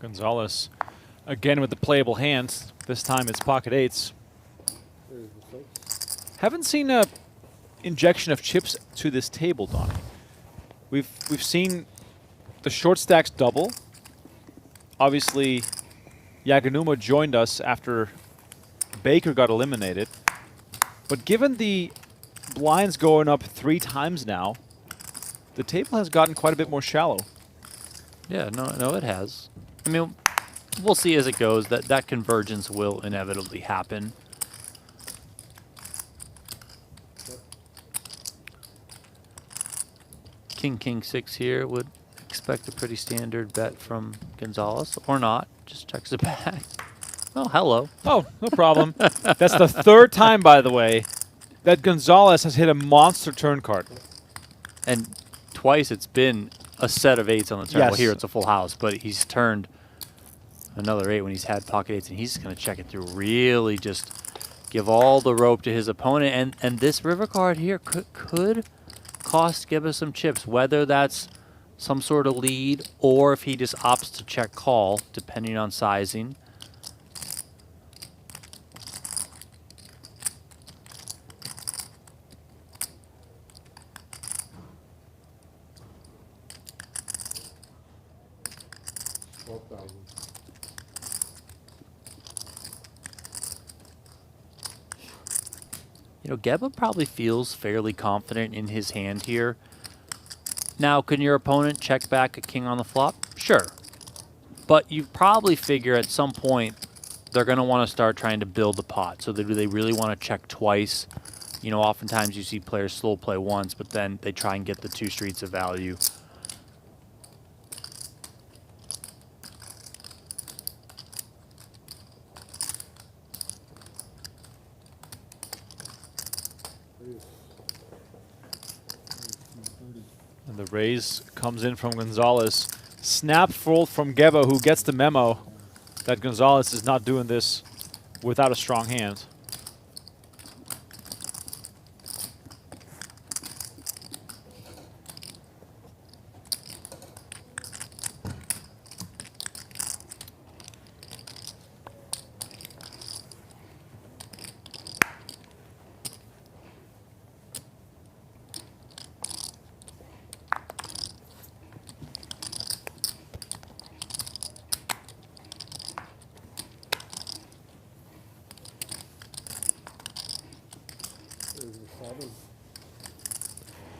Gonzalez again with the playable hands. This time it's pocket eights. Haven't seen a injection of chips to this table, Donnie. We've seen the short stacks double. Obviously, Yaganuma joined us after Baker got eliminated. But given the blinds going up 3 times now, the table has gotten quite a bit more shallow. Yeah, no, it has. I mean, we'll see as it goes. That convergence will inevitably happen. King 6 here would expect a pretty standard bet from Gonzalez, or not. Just checks it back. Oh, hello. Oh, no problem. That's the 3rd time, by the way, that Gonzalez has hit a monster turn card. And twice it's been a set of 8s on the turn. Yes. Well, here it's a full house, but he's turned another 8 when he's had pocket 8s, and he's just going to check it through. Really just give all the rope to his opponent. And this river card here could cost Gheba some chips, whether that's some sort of lead or if he just opts to check call, depending on sizing. You know, Gheba probably feels fairly confident in his hand here. Now, can your opponent check back a king on the flop? Sure. But you probably figure at some point they're going to want to start trying to build the pot. So do they really want to check twice? You know, oftentimes you see players slow play once, but then they try and get the 2 streets of value. And the raise comes in from Gonzalez. Snap fold from Gheba, who gets the memo that Gonzalez is not doing this without a strong hand.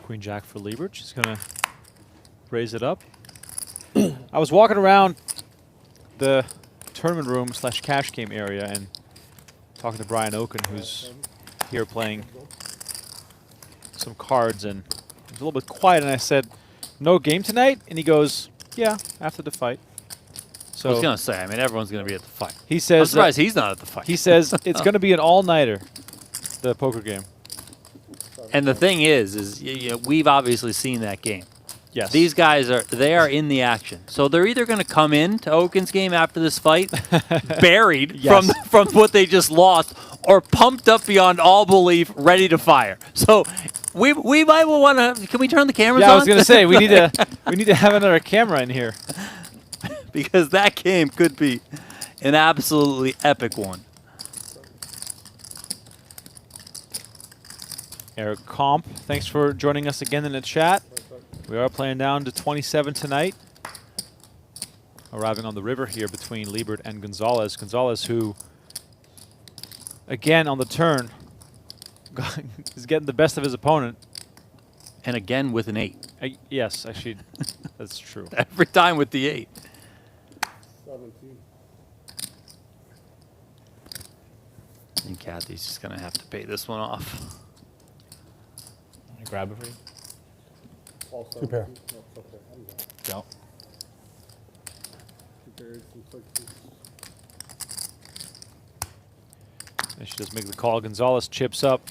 Queen Jack for Liebert. She's going to raise it up. I was walking around the tournament room / cash game area and talking to Brian Oaken, who's here playing some cards, and it was a little bit quiet, and I said, no game tonight? And he goes, yeah, after the fight. So I was going to say, I mean, everyone's going to be at the fight. He says, I'm surprised he's not at the fight. He says it's going to be an all-nighter, the poker game. And the thing is you know, we've obviously seen that game. Yes. These guys are in the action. So they're either going to come in to Oaken's game after this fight buried Yes. from what they just lost, or pumped up beyond all belief, ready to fire. So We might want to. Can we turn the cameras on? Yeah, I was gonna say we need to have another camera in here because that game could be an absolutely epic one. Eric Comp, thanks for joining us again in the chat. We are playing down to 27 tonight. Arriving on the river here between Liebert and Gonzalez. Gonzalez, who, again on the turn, is getting the best of his opponent. And again with an 8. Yes, actually, that's true. Every time with the 8. 17. And Kathy's just going to have to pay this one off. Grab it for you. 2 pair. Go. 2 pairs, 2 16. And she does make the call. Gonzalez chips up.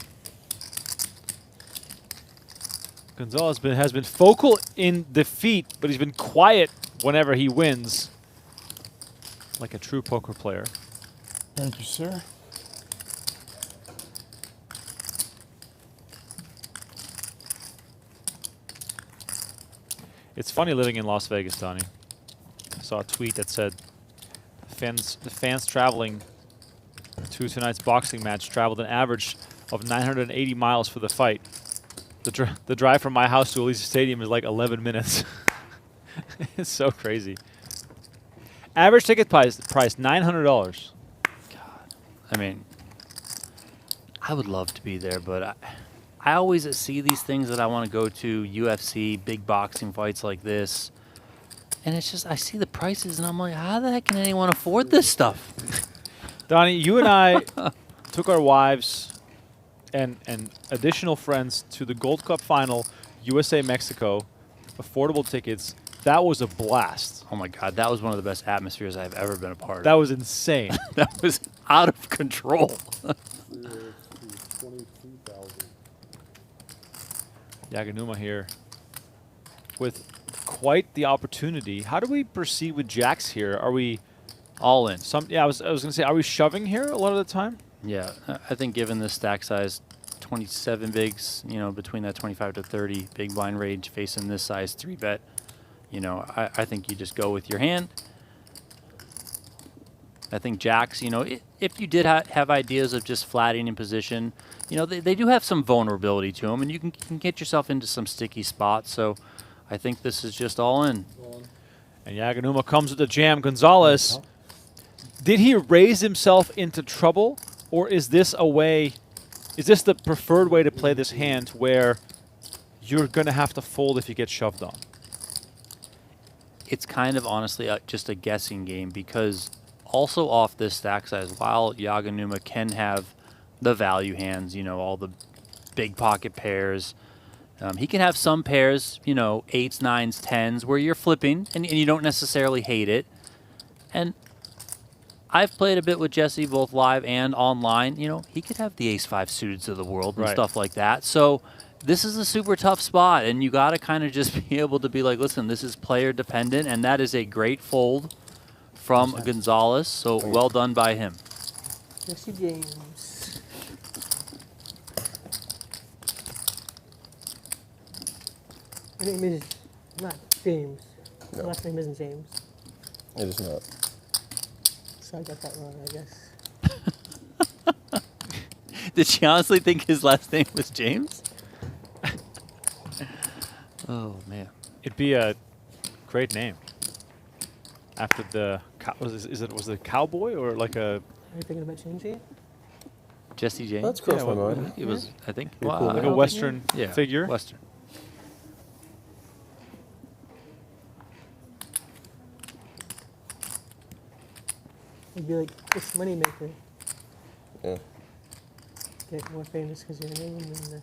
Gonzalez has been focal in defeat, but he's been quiet whenever he wins, like a true poker player. Thank you, sir. It's funny living in Las Vegas, Donnie. I saw a tweet that said the fans traveling to tonight's boxing match traveled an average of 980 miles for the fight. The drive from my house to Allegiant Stadium is like 11 minutes. It's so crazy. Average ticket price $900. God, I mean, I would love to be there, but I always see these things that I want to go to, UFC, big boxing fights like this, and it's just I see the prices and I'm like, how the heck can anyone afford this stuff? Donnie, you and I took our wives and additional friends to the Gold Cup final, USA-Mexico, affordable tickets. That was a blast. Oh my God, that was one of the best atmospheres I've ever been a part of. That was insane. That was out of control. Yaganuma here with quite the opportunity. How do we proceed with jacks here? Are we all in? Yeah, I was going to say, are we shoving here a lot of the time? Yeah, I think given the stack size, 27 bigs, you know, between that 25 to 30 big blind range facing this size 3-bet, you know, I think you just go with your hand. I think jacks, you know, if you did have ideas of just flatting in position, you know, they do have some vulnerability to them, and you can get yourself into some sticky spots. So I think this is just all in. And Yaganuma comes with the jam. Gonzalez, did he raise himself into trouble, or is this a way, is this the preferred way to play this hand where you're going to have to fold if you get shoved on? It's kind of honestly just a guessing game, because also off this stack size, while Yaganuma can have the value hands, you know, all the big pocket pairs, he can have some pairs, you know, 8s, 9s, 10s, where you're flipping and you don't necessarily hate it. And I've played a bit with Jesse, both live and online. You know, he could have the ace-5 suited of the world and stuff like that. So this is a super tough spot, and you got to kind of just be able to be like, listen, this is player dependent, and that is a great fold from Gonzalez. So well done by him. Jesse James. Your name is not James. No. Last name isn't James. It is not. So I got that wrong, I guess. Did she honestly think his last name was James? Oh, man. It'd be a great name. After the, was it cowboy or like a... Are you thinking about changing it? Jesse James? That's crossed my mind. It was, I think. Wow. Like a Western figure? Western. It'd be like this moneymaker. Yeah. Get more famous because of your name and the...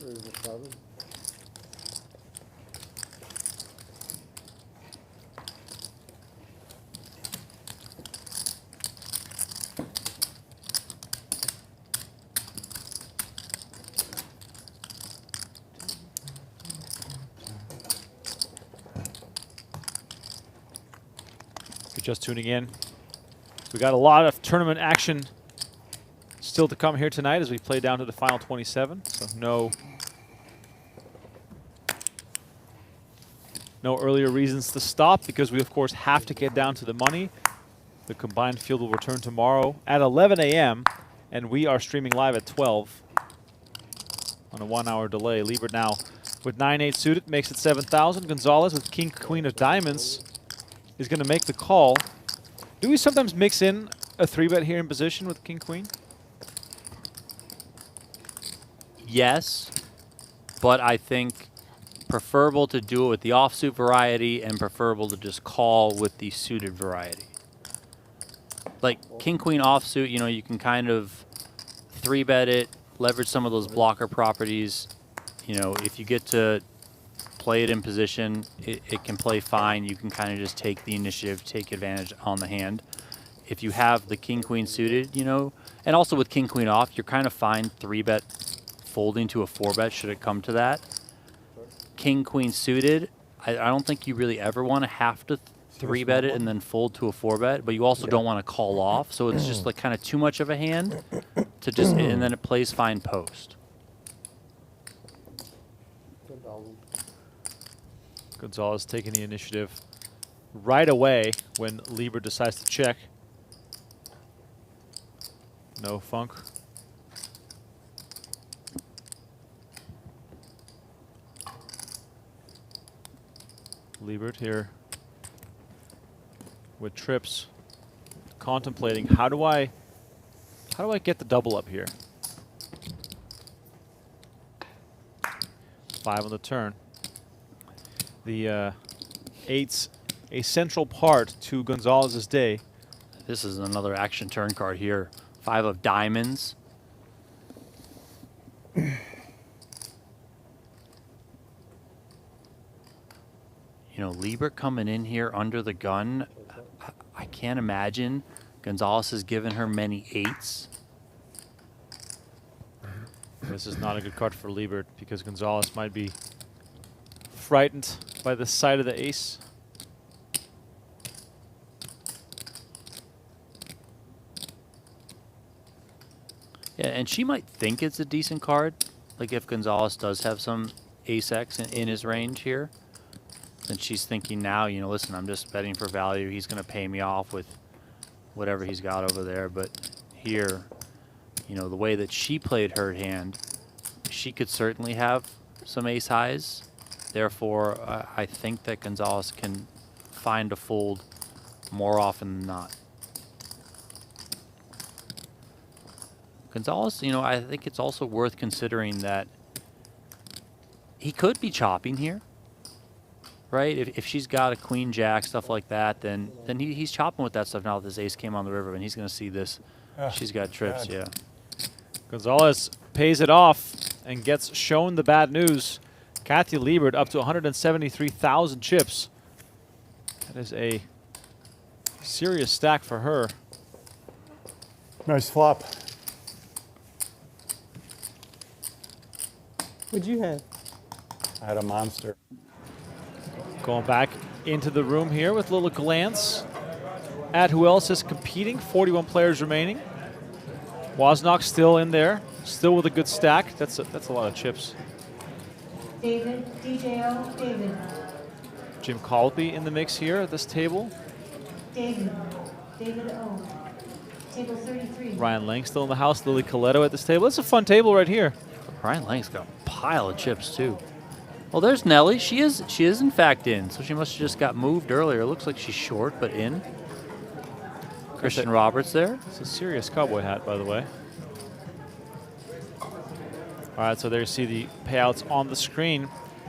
There's the 7. If you're just tuning in, We got a lot of tournament action still to come here tonight as we play down to the final 27. So no earlier reasons to stop because we, of course, have to get down to the money. The combined field will return tomorrow at 11 a.m. and we are streaming live at 12 on a 1-hour delay. Liebert now with 9-8 suited makes it 7,000. Gonzalez with king, queen of diamonds is going to make the call. Do we sometimes mix in a 3-bet here in position with king, queen? Yes, but I think preferable to do it with the offsuit variety and preferable to just call with the suited variety. Like king, queen offsuit, you know, you can kind of 3-bet it, leverage some of those blocker properties. You know, if you get to play it in position, it can play fine. You can kind of just take the initiative, take advantage on the hand. If you have the king, queen suited, you know, and also with king, queen off, you're kind of fine 3-bet folding to a 4-bet should it come to that. King, queen suited, I don't think you really ever want to have to 3-bet it and then fold to a 4-bet, but you also don't want to call off. So it's just like kind of too much of a hand to just, and then it plays fine post. Gonzalez taking the initiative right away when Liebert decides to check. No funk. Liebert here with trips, contemplating how do I get the double up here? 5 on the turn. The 8's a central part to Gonzalez's day. This is another action turn card here. 5 of diamonds. You know, Liebert coming in here under the gun, I can't imagine Gonzalez has given her many 8s. This is not a good card for Liebert because Gonzalez might be frightened by the sight of the ace. Yeah, and she might think it's a decent card. Like if Gonzalez does have some ace-X in his range here, then she's thinking now, you know, listen, I'm just betting for value. He's going to pay me off with whatever he's got over there. But here, you know, the way that she played her hand, she could certainly have some ace highs. Therefore, I think that Gonzalez can find a fold more often than not. Gonzalez, you know, I think it's also worth considering that he could be chopping here, right? If she's got a queen jack, stuff like that, then he's chopping with that stuff now that this ace came on the river, and he's going to see this. She's got trips, yeah. Gonzalez pays it off and gets shown the bad news. Kathy Liebert up to 173,000 chips. That is a serious stack for her. Nice flop. What'd you have? I had a monster. Going back into the room here with a little glance at who else is competing. 41 players remaining. Wozniak still in there, still with a good stack. That's a lot of chips. David, DJO, David. Jim Colby in the mix here at this table. David O. Table 33. Ryan Leng still in the house. Lily Coletto at this table. It's a fun table right here. Ryan Leng's got a pile of chips too. Well, there's Nelly. She is in fact in, so she must have just got moved earlier. It looks like she's short, but in. Christian Roberts there. It's a serious cowboy hat, by the way. All right, so there you see the payouts on the screen.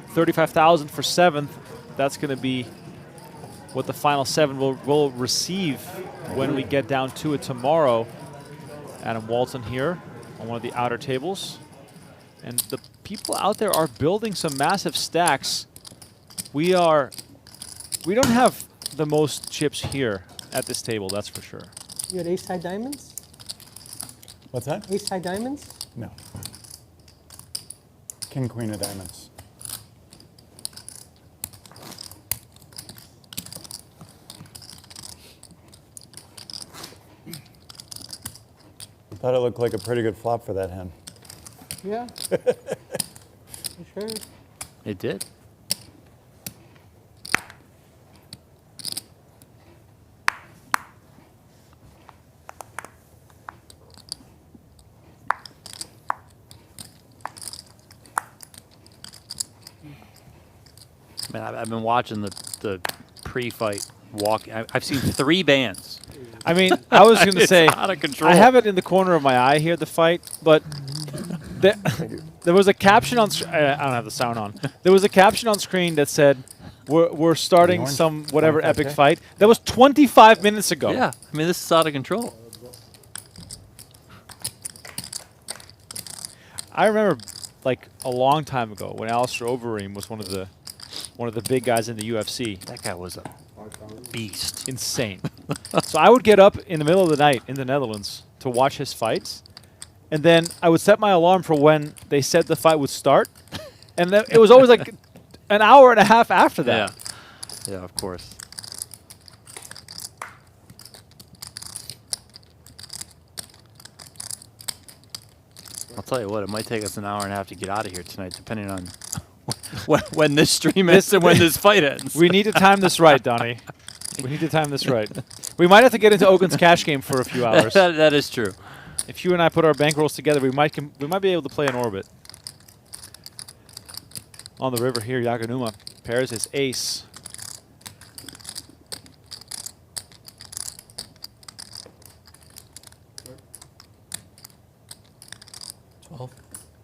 35,000 for 7th. That's going to be what the final 7 will receive when we get down to it tomorrow. Adam Walton here on one of the outer tables. And the people out there are building some massive stacks. We don't have the most chips here at this table, that's for sure. You had ace-high diamonds? What's that? Ace-high diamonds? No. King, queen of diamonds. Thought it looked like a pretty good flop for that hand. Yeah. Sure. It did. Man, I've been watching the pre-fight walk. I've seen 3 bands. I mean, I was going to say, out of control. I have it in the corner of my eye here, the fight, but there was a caption on. I don't have the sound on. There was a caption on screen that said, "We're starting some whatever epic fight." That was 25 minutes ago. Yeah, I mean, this is out of control. I remember, like a long time ago, when Alistair Overeem was one of the big guys in the UFC. That guy was a beast. Insane. So I would get up in the middle of the night in the Netherlands to watch his fights, and then I would set my alarm for when they said the fight would start, and then it was always like an hour and a half after that. Yeah, of course. I'll tell you what, it might take us an hour and a half to get out of here tonight, depending on when this stream ends and when this fight ends. We need to time this right, Donnie. We need to time this right. We might have to get into Ogun's cash game for a few hours. That is true. If you and I put our bankrolls together, we might be able to play an orbit. On the river here, Yaganuma pairs his ace.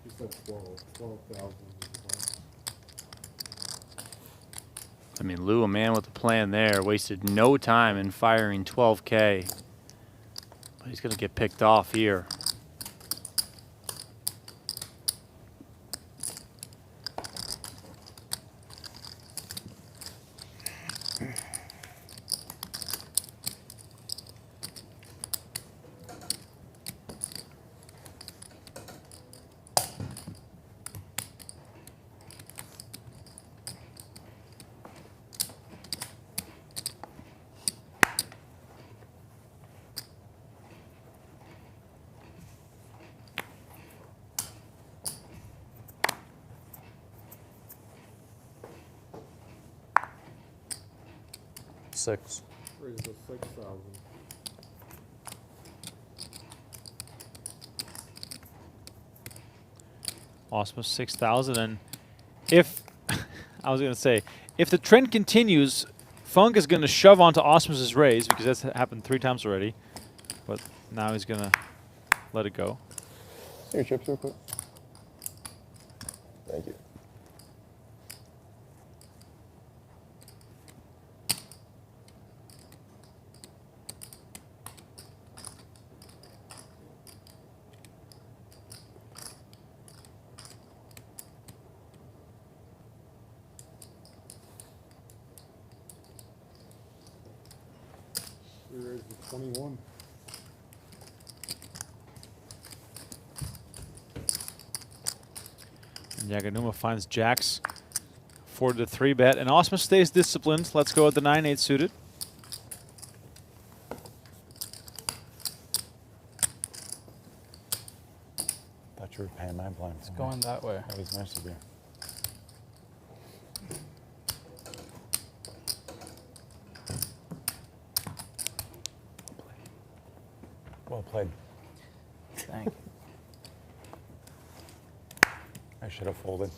He said 12,000. I mean, Lou, a man with a plan there, wasted no time in firing 12K. But he's going to get picked off here. Six. Raise to 6,000. Ausmus 6,000, and if I was going to say, if the trend continues, Funk is going to shove onto Ausmus's raise because that's happened 3 times already. But now he's going to let it go. Your chips real quick. Thank you. We raised to 21. And Yaganuma finds jacks for the 3-bet, and Ausmus stays disciplined. Let's go at the 9-8 suited. Thought you were paying my blinds. It's going that way. That was nice of you. Well played. Thank you. I should have folded.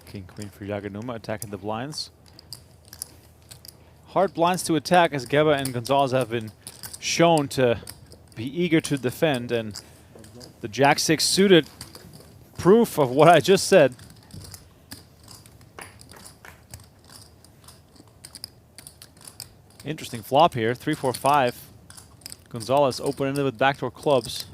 King, queen for Yaganuma, attacking the blinds. Hard blinds to attack, as Gheba and Gonzalez have been shown to be eager to defend, and the Jack-6 suited, proof of what I just said. Interesting flop here, 3-4-5. Gonzalez open-ended with backdoor clubs.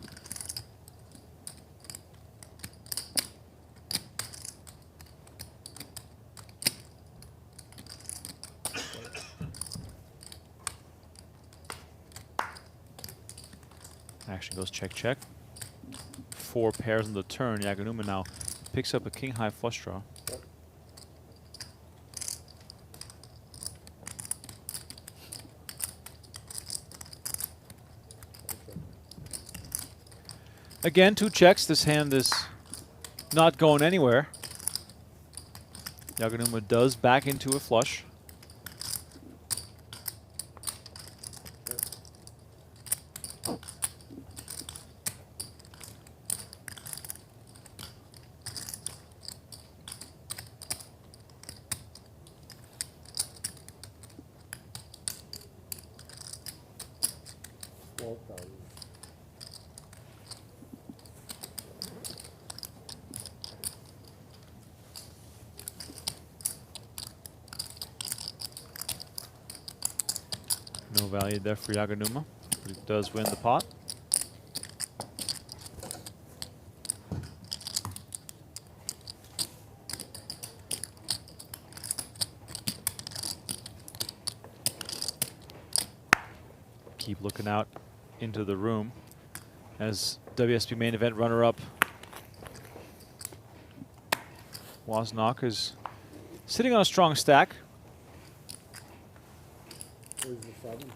Action goes check, check. 4 pairs on the turn. Yaganuma now picks up a king-high flush draw. Again, 2 checks. This hand is not going anywhere. Yaganuma does back into a flush. No value there for Yaganuma, but it does win the pot. Keep looking out into the room as WSB main event runner-up Wozniak is sitting on a strong stack. Where's the 7?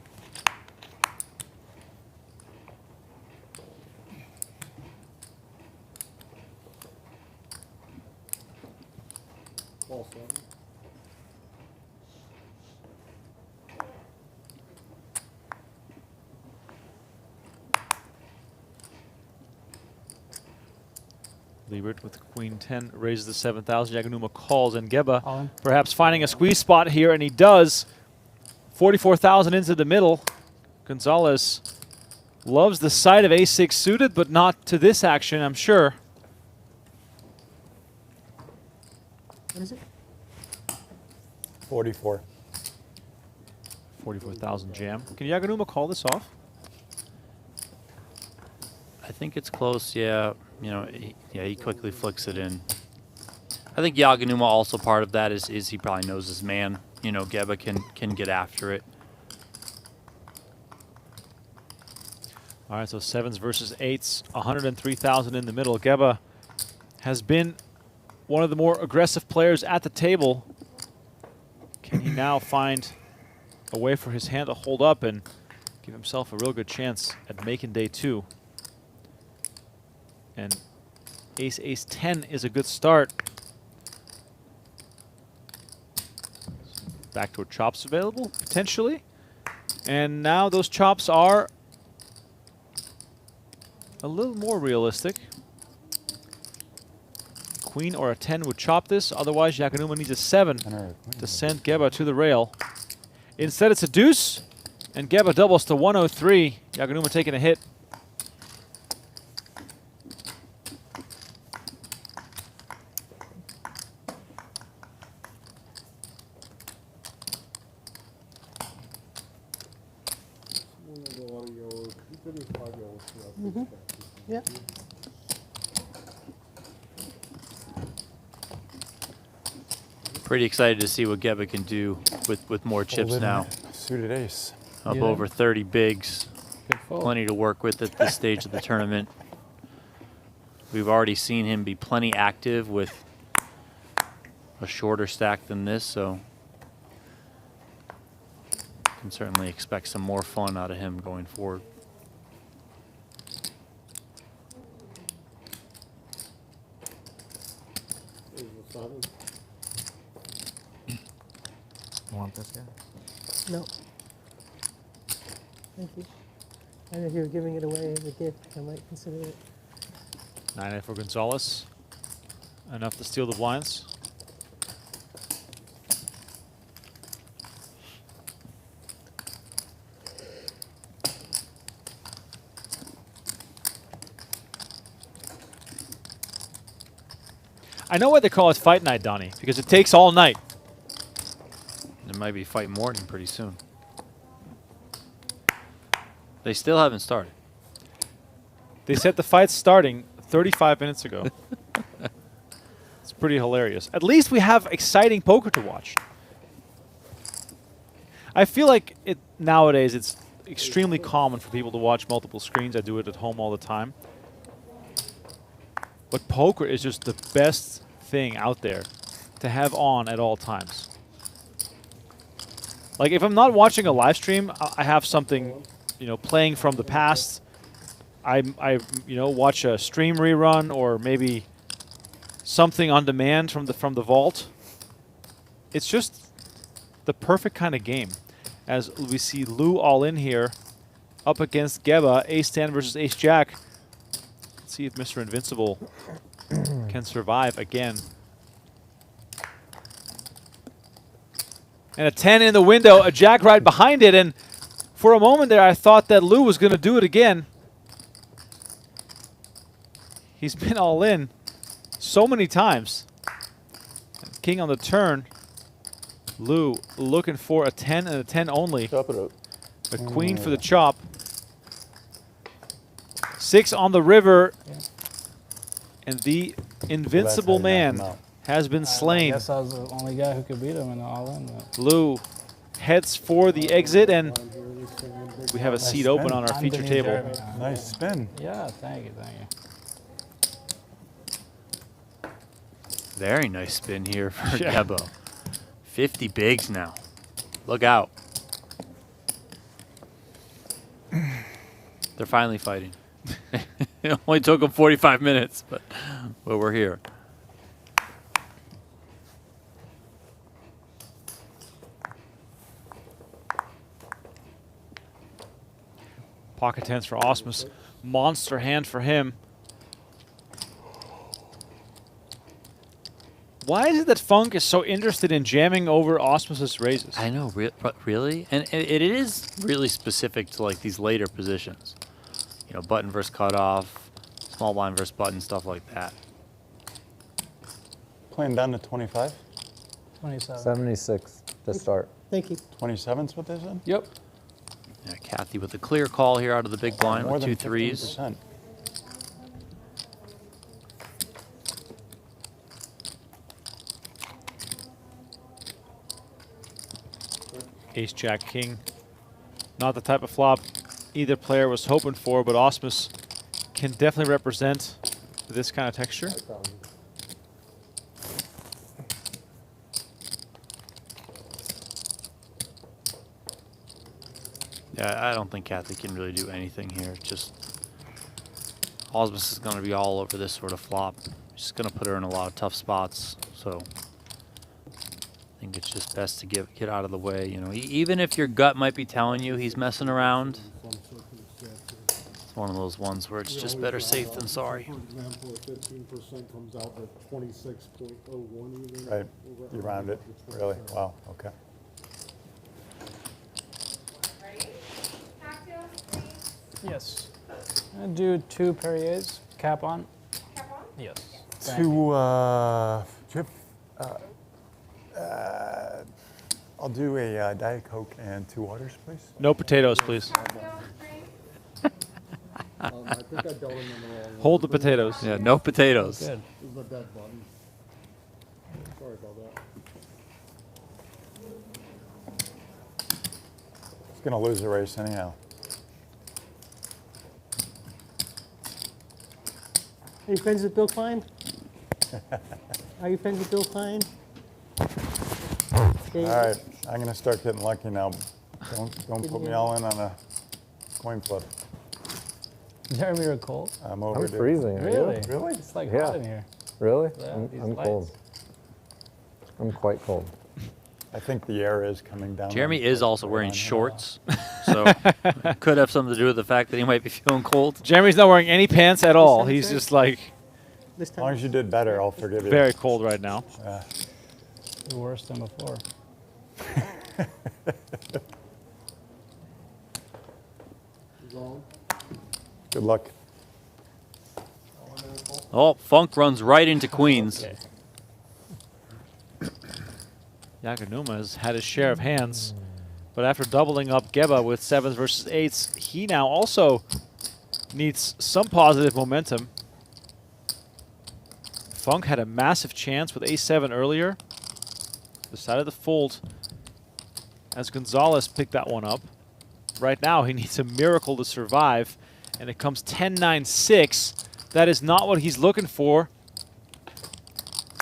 Ball 7. Liebert with Queen 10 raises the 7,000. Yaganuma calls, and Gheba perhaps finding a squeeze spot here, and he does. 44,000 into the middle. Gonzalez loves the sight of ace-6 suited, but not to this action, I'm sure. What is it? 44. 44,000 jam. Can Yaganuma call this off? I think it's close, yeah. You know, he quickly flicks it in. I think Yaganuma also part of that is he probably knows his man. You know, Gheba can get after it. All right, so 7s versus 8s, 103,000 in the middle. Gheba has been one of the more aggressive players at the table. Can he now find a way for his hand to hold up and give himself a real good chance at making day 2? And ace-10 is a good start. Backdoor chops available, potentially. And now those chops are a little more realistic. Queen or a 10 would chop this. Otherwise, Yaganuma needs a 7 to send Gheba to the rail. Instead, it's a deuce, and Gheba doubles to 103. Yaganuma taking a hit. Yeah. Pretty excited to see what Gheba can do with more chips now. Suited ace. Up over 30 bigs. Plenty to work with at this stage of the tournament. We've already seen him be plenty active with a shorter stack than this, so can certainly expect some more fun out of him going forward. Want this guy? No. Thank you. And if you're giving it away as a gift, I might consider it. 9 for Gonzalez. Enough to steal the blinds. I know why they call it fight night, Donnie, because it takes all night. It might be fight morning pretty soon. They still haven't started. They said the fight's starting 35 minutes ago. It's pretty hilarious. At least we have exciting poker to watch. I feel like nowadays it's extremely common for people to watch multiple screens. I do it at home all the time. But poker is just the best thing out there to have on at all times. Like if I'm not watching a live stream, I have something, you know, playing from the past. I you know, watch a stream rerun or maybe something on demand from the vault. It's just the perfect kind of game. As we see Lou all in here, up against Gheba, ace-10 versus ace-jack. Let's see if Mr. Invincible can survive again. And a 10 in the window, a jack right behind it, and for a moment there I thought that Lou was going to do it again. He's been all in so many times. King on the turn. Lou looking for a 10 and a 10 only. Chop it up. The queen for the chop. 6 on the river. And the Invincible man has been slain. I guess I was the only guy who could beat him in the all-in. Lou heads for the exit, and we have a seat open on our feature table. Nice spin. Yeah, thank you, thank you. Very nice spin here for Gheba. 50 bigs now. Look out. They're finally fighting. It only took them 45 minutes, but we're here. Pocket tens for Ausmus. Monster hand for him. Why is it that Funk is so interested in jamming over Ausmus's raises? I know, really? And it is really specific to like these later positions. You know, button versus cutoff, small blind versus button, stuff like that. Playing down to 25? 27. 76 to start. Thank you. 27's what they said? Yep. Yeah, Kathy with a clear call here out of the big blind More with than 2 threes. 15%. Ace, Jack, King. Not the type of flop either player was hoping for, but Ausmus can definitely represent this kind of texture. Yeah, I don't think Kathy can really do anything here. Just Ausmus is going to be all over this sort of flop. Just going to put her in a lot of tough spots. So I think it's just best to get out of the way. You know, even if your gut might be telling you he's messing around, it's one of those ones where it's just better safe than sorry. For example, if 15% comes out at 26.01 even. Right. You round it. Really? Wow. Okay. Yes. I do 2 Perriers. Cap on. Cap on? Yes. Two, I'll do a Diet Coke and 2 waters, please. No potatoes, please. I think I dealt him in the wrong Hold the potatoes. Yeah, no potatoes. Good. This is the dead button. Sorry about that. He's going to lose the race anyhow. Are you friends with Bill Klein? Are you friends with Bill Klein? All right, I'm going to start getting lucky now. Don't put me all in on a coin flip. Jeremy, you're cold? I'm overdue. freezing. Are you? Really? Really? It's like Yeah. hot in here. Really? Yeah, these I'm lights. cold. I'm quite cold. I think the air is coming down. Jeremy is also wearing shorts, so could have something to do with the fact that he might be feeling cold. Jeremy's not wearing any pants at all. He's just like This As long as you did better, I'll forgive you. very cold right now. Worse than before. Good luck. Oh, Funk runs right into queens. Okay. Yaganuma has had his share of hands, but after doubling up Gheba with 7s versus 8s, he now also needs some positive momentum. Funk had a massive chance with ace-7 earlier. Decided to fold as Gonzalez picked that one up. right now he needs a miracle to survive, and it comes 10-9-6. That is not what he's looking for.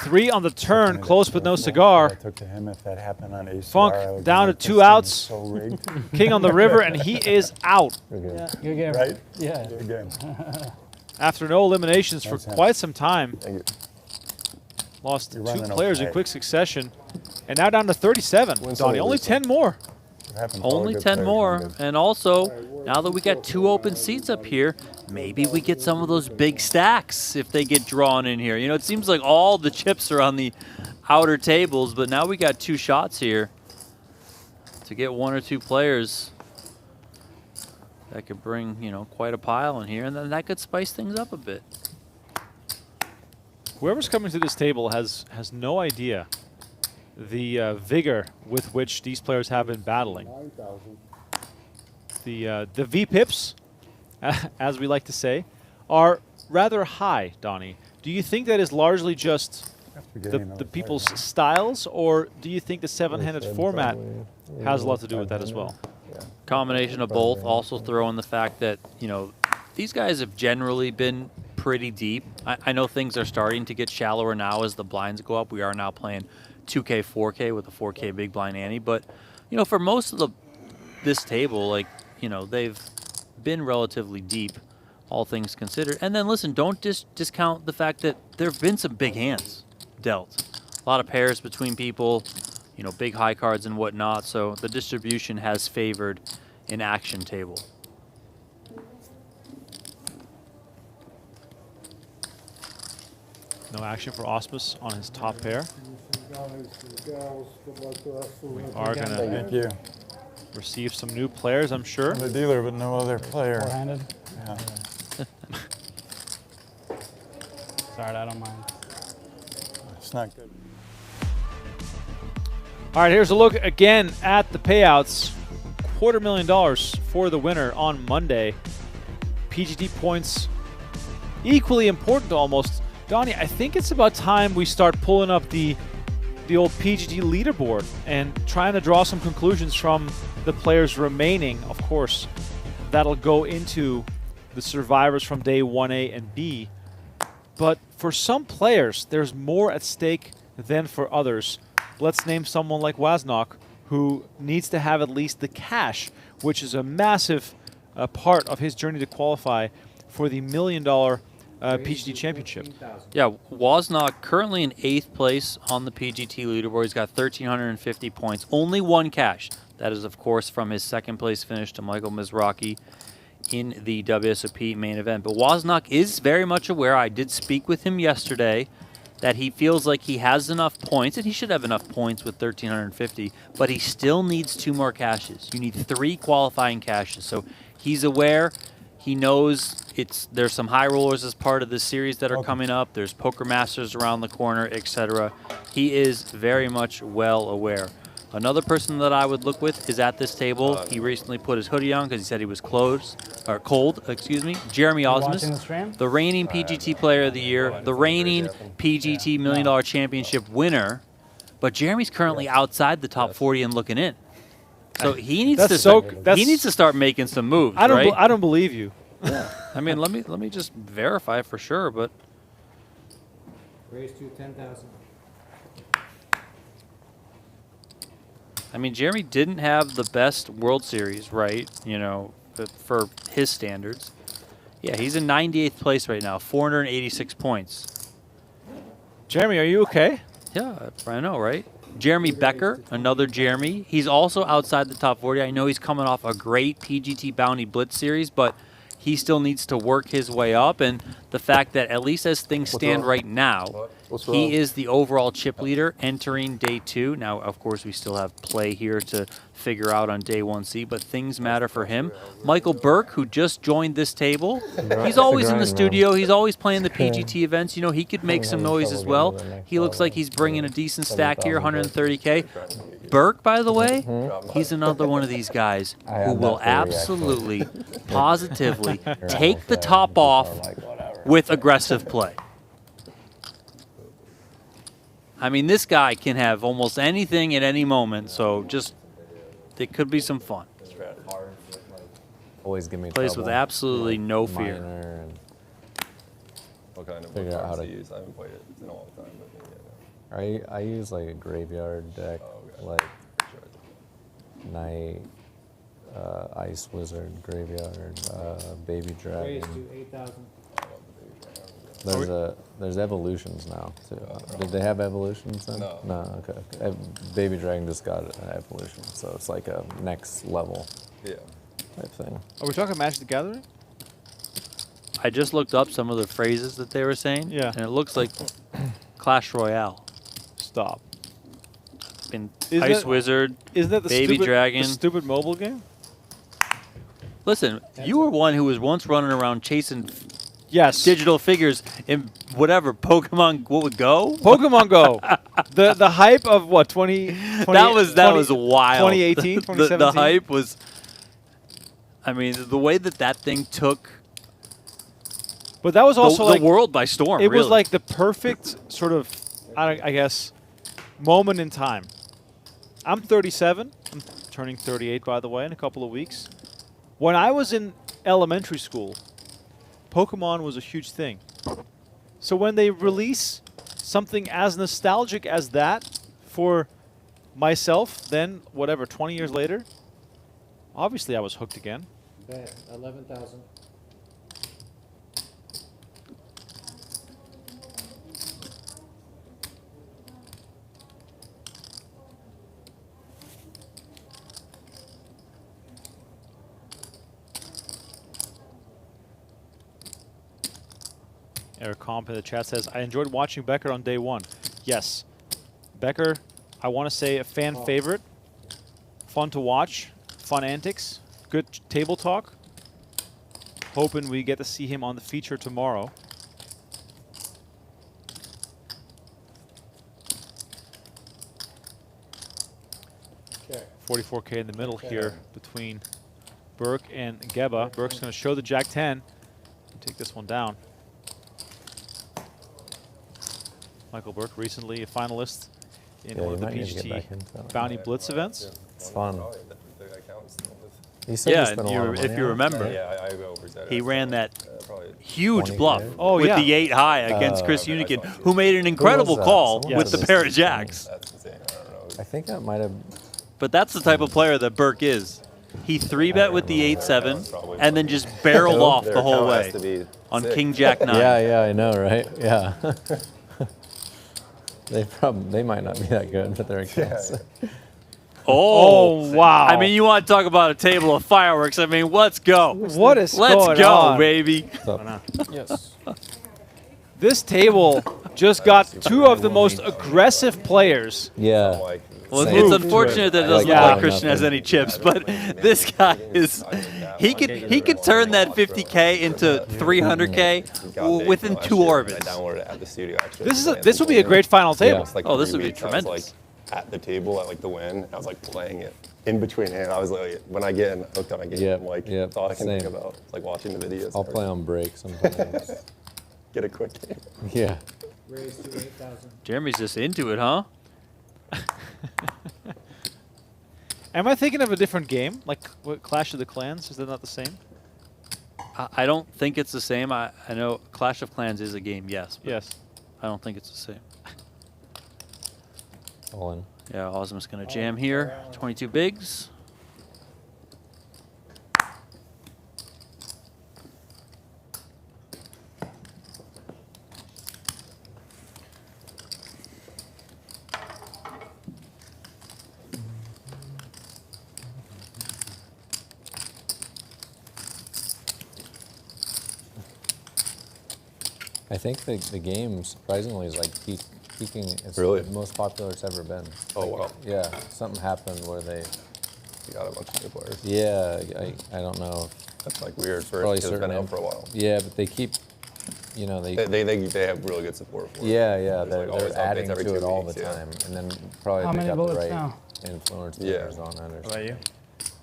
3 on the turn, close but no cigar. I took to him if that happened on ACR. Funk down to 2 outs. King on the river, and he is out. Yeah. Good game. Right? Yeah. Good game. After no eliminations for Thanks, quite some time. Lost You're 2 running players in okay. quick succession. And now down to 37. Donnie, only 10 more. Only 10 more. And also, now that we got 2 open seats up here, maybe we get some of those big stacks if they get drawn in here. You know, it seems like all the chips are on the outer tables, but now we got 2 shots here to get 1 or 2 players that could bring, you know, quite a pile in here, and then that could spice things up a bit. Whoever's coming to this table has no idea the vigor with which these players have been battling. The VPIPs, as we like to say, are rather high, Donnie. Do you think that is largely just the people's styles, or do you think the 7-handed format has a lot to do with that as well? Combination of both. Also throw in the fact that, you know, these guys have generally been pretty deep. I know things are starting to get shallower now as the blinds go up. We are now playing 2K, 4K with a 4K big blind ante. But, you know, for most of this table, like, you know, they've been relatively deep, all things considered. And then, listen, don't discount the fact that there have been some big hands dealt. A lot of pairs between people, you know, big high cards and whatnot. So the distribution has favored an action table. No action for Ausmus on his top pair. We are going to receive some new players, I'm sure. I'm the dealer, but no other player. Four-handed? Yeah. Sorry, I don't mind. It's not good. All right, here's a look again at the payouts. $250,000 for the winner on Monday. PGT points equally important almost. Donnie, I think it's about time we start pulling up the old PGT leaderboard and trying to draw some conclusions from the players remaining. Of course, that'll go into the survivors from day 1A and B. But for some players, there's more at stake than for others. Let's name someone like Wasnok, who needs to have at least the cash, which is a massive part of his journey to qualify for the $1 million PGT Championship. Yeah, Wasnok currently in 8th place on the PGT leaderboard. He's got 1,350 points. Only 1 cash. That is, of course, from his 2nd place finish to Michael Mizraki in the WSOP main event. But Wasnak is very much aware. I did speak with him yesterday that he feels like he has enough points, and he should have enough points with 1,350, but he still needs 2 more cashes. You need 3 qualifying cashes. So he's aware. He knows there's some high rollers as part of this series that are coming up. There's Poker Masters around the corner, etc. He is very much well aware. Another person that I would look with is at this table. He recently put his hoodie on because he said he was cold. Excuse me. Jeremy Ausmus, the reigning PGT Player of the Year, the reigning PGT $1 Million Championship winner. But Jeremy's currently outside the top 40 and looking in. So he needs to start making some moves. I right? don't believe you. Yeah. I mean, let me just verify for sure, but Raise to 10,000. I mean, Jeremy didn't have the best World Series, right? You know, for his standards. Yeah, he's in 98th place right now, 486 points. Jeremy, are you okay? Yeah, I know, right? Jeremy Becker, another Jeremy. He's also outside the top 40. I know he's coming off a great PGT Bounty Blitz series, but he still needs to work his way up. And the fact that at least as things stand right now, he is the overall chip leader entering day 2. Now, of course, we still have play here to figure out on day 1C, but things matter for him. Michael Burke, who just joined this table, he's always in the studio. He's always playing the PGT events. You know, he could make some noise as well. He looks like he's bringing a decent stack here, 130K. Burke, by the way, he's another one of these guys who will absolutely, positively take the top off with aggressive play. I mean, this guy can have almost anything at any moment, so just it could be some fun. cards that like always give me Plays trouble. with absolutely like no fear. minor and What kind of figure out how cards to do you use? I haven't played it in a long time, but maybe I know. I use like a graveyard deck, like Knight, Ice Wizard, Graveyard, Baby Raise Dragon. to 8,000. There's evolutions now too. Did they have evolutions then? No. No. Okay. Baby Dragon just got an evolution, so it's like a next level. Yeah. Type thing. Are we talking Magic the Gathering? I just looked up some of the phrases that they were saying. Yeah. And it looks like Clash Royale. Stop. And Isn't Ice that- Wizard, Isn't that the Baby stupid, Dragon. the stupid mobile game? Listen, you were one who was once running around chasing Yes. digital figures in whatever Pokemon. What would go? Pokemon Go. the hype of what 20, 20 that was 20 wild. 2018, 2017. The hype was. I mean, the way that thing took. But that was also the world by storm. It really. was like the perfect sort of, I guess, moment in time. I'm 37. I'm turning 38, by the way, in a couple of weeks. When I was in elementary school, Pokemon was a huge thing. So when they release something as nostalgic as that for myself, then, whatever, 20 years later, obviously I was hooked again. Bet 11,000. Eric Comp in the chat says, I enjoyed watching Becker on day one. Yes. Becker, I want to say a fan favorite. Fun to watch. Fun antics. Good table talk. Hoping we get to see him on the feature tomorrow. Okay. 44K in the middle here between Burke and Gheba. Burke's going to show the Jack 10 and take this one down. Michael Burke, recently a finalist in one of the PGT Bounty Blitz events. It's fun. If you remember, he ran that huge bluff Oh, with yeah. the 8 high against Chris Unikin, who made an incredible call with the pair of jacks. I think that might have. But that's the type of player that Burke is. He 3-bet with the 8-7 and then just barreled off the whole way on King Jack 9. Yeah, I know, right? Yeah. They might not be that good, but they're against. Oh, wow. I mean, you want to talk about a table of fireworks. I mean, let's go. What is Let's going go, on? baby. Yes. This table just got two of the most aggressive players. Yeah. Well, it's unfortunate that it doesn't look like Christian has any chips, but this guy is he could turn that 50K into 300K within 2 orbits. This would be a great final table. Oh, this would be tremendous. At the table at like the win, I was like playing it in between hand. I was like, when I get hooked on a game, I'm like, that's all I can think about. It's like watching the videos. I'll play on break sometimes. Get a quick game. Yeah. Raise to 8,000. Jeremy's just into it, huh? Am I thinking of a different game? Like what, Clash of the Clans? Is that not the same? I don't think it's the same. I know Clash of Clans is a game, yes. Yes. I don't think it's the same. All in. Yeah, Ausmus going to jam here. 22 bigs. I think the game surprisingly is like peaking. It's Really? the most popular it's ever been. Oh, wow. Yeah, something happened where they got a bunch of new players. Yeah, I don't know. That's like weird for Probably it. It's been certain out for a while. Yeah, but they keep, you know, they have really good support for it. Yeah, There's, like, always they're adding updates every to 2 it all weeks, the yeah. time, and then probably How they many got the bullets right now? influence Yeah. players on it. Or What about something. you?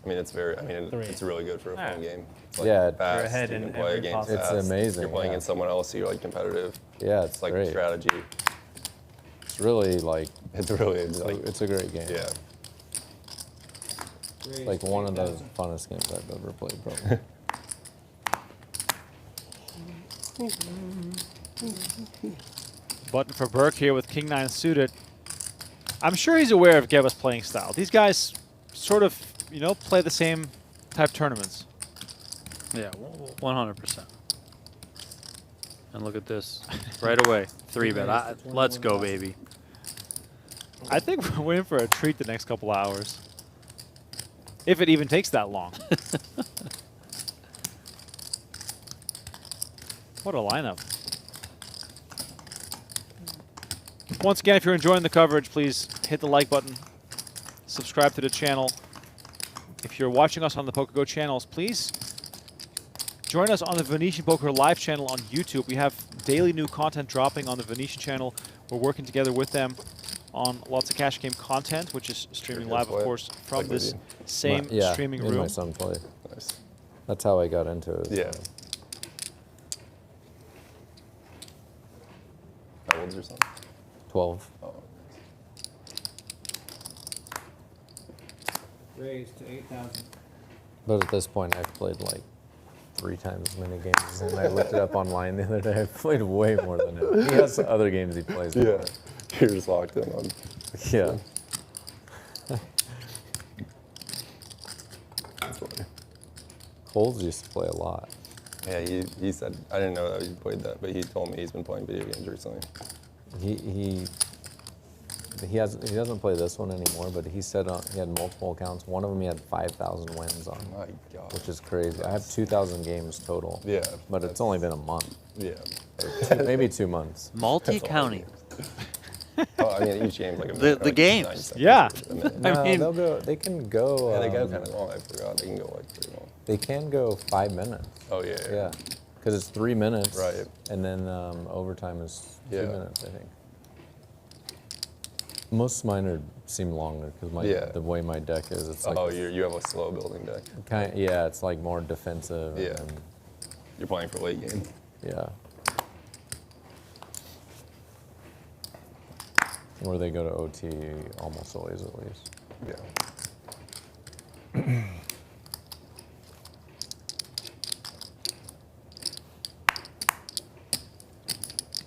I mean, it's very. I mean, it's really good for a fun game. It's like Yeah, fast. you're ahead you in can play every a game possible- It's fast. amazing, You're playing yeah. against someone else, so you're like competitive. Yeah, it's like great. strategy. It's really like It's really it's a great game. Yeah. It's like one of the funnest games I've ever played, probably. Button for Burke here with King 9 suited. I'm sure he's aware of Gheba's playing style. These guys sort of, you know, play the same type tournaments. Yeah, 100%. And look at this. Right away. 3-bet. Let's go, baby. I think we're in for a treat the next couple hours. If it even takes that long. What a lineup. Once again, if you're enjoying the coverage, please hit the like button. Subscribe to the channel. If you're watching us on the PokerGo channels, please join us on the Venetian Poker Live channel on YouTube. We have daily new content dropping on the Venetian channel. We're working together with them on lots of cash game content, which is streaming live, of course, from this same streaming room. My son played. Nice. That's how I got into it. Yeah. How old's your son? 12. Oh. Raised to 8,000. But at this point, I've played like 3 times as many games. And I looked it up online the other day. I've played way more than him. He has other games he plays. Yeah. You're just locked in on. Yeah. Coles used to play a lot. Yeah, he said, I didn't know that he played that, but he told me he's been playing video games recently. He doesn't play this one anymore, but he said he had multiple accounts. One of them he had 5,000 wins on. My God. Which is crazy. I have 2,000 games total. Yeah. But it's only been a month. Yeah. Maybe 2 months. Multi-counting. Oh, I mean, each game's like a the like games. Yeah. I mean, they can go. Yeah, they go kind of long. I forgot. They can go like pretty long. They can go 5 minutes. Oh, yeah. Yeah. Because it's 3 minutes. Right. And then overtime is 2 Yeah. minutes, I think. Most of mine seem longer because the way my deck is, it's like. Oh, you have a slow building deck. Yeah, it's like more defensive. Yeah. You're playing for late game. Yeah. Or they go to OT almost always, at least. Yeah.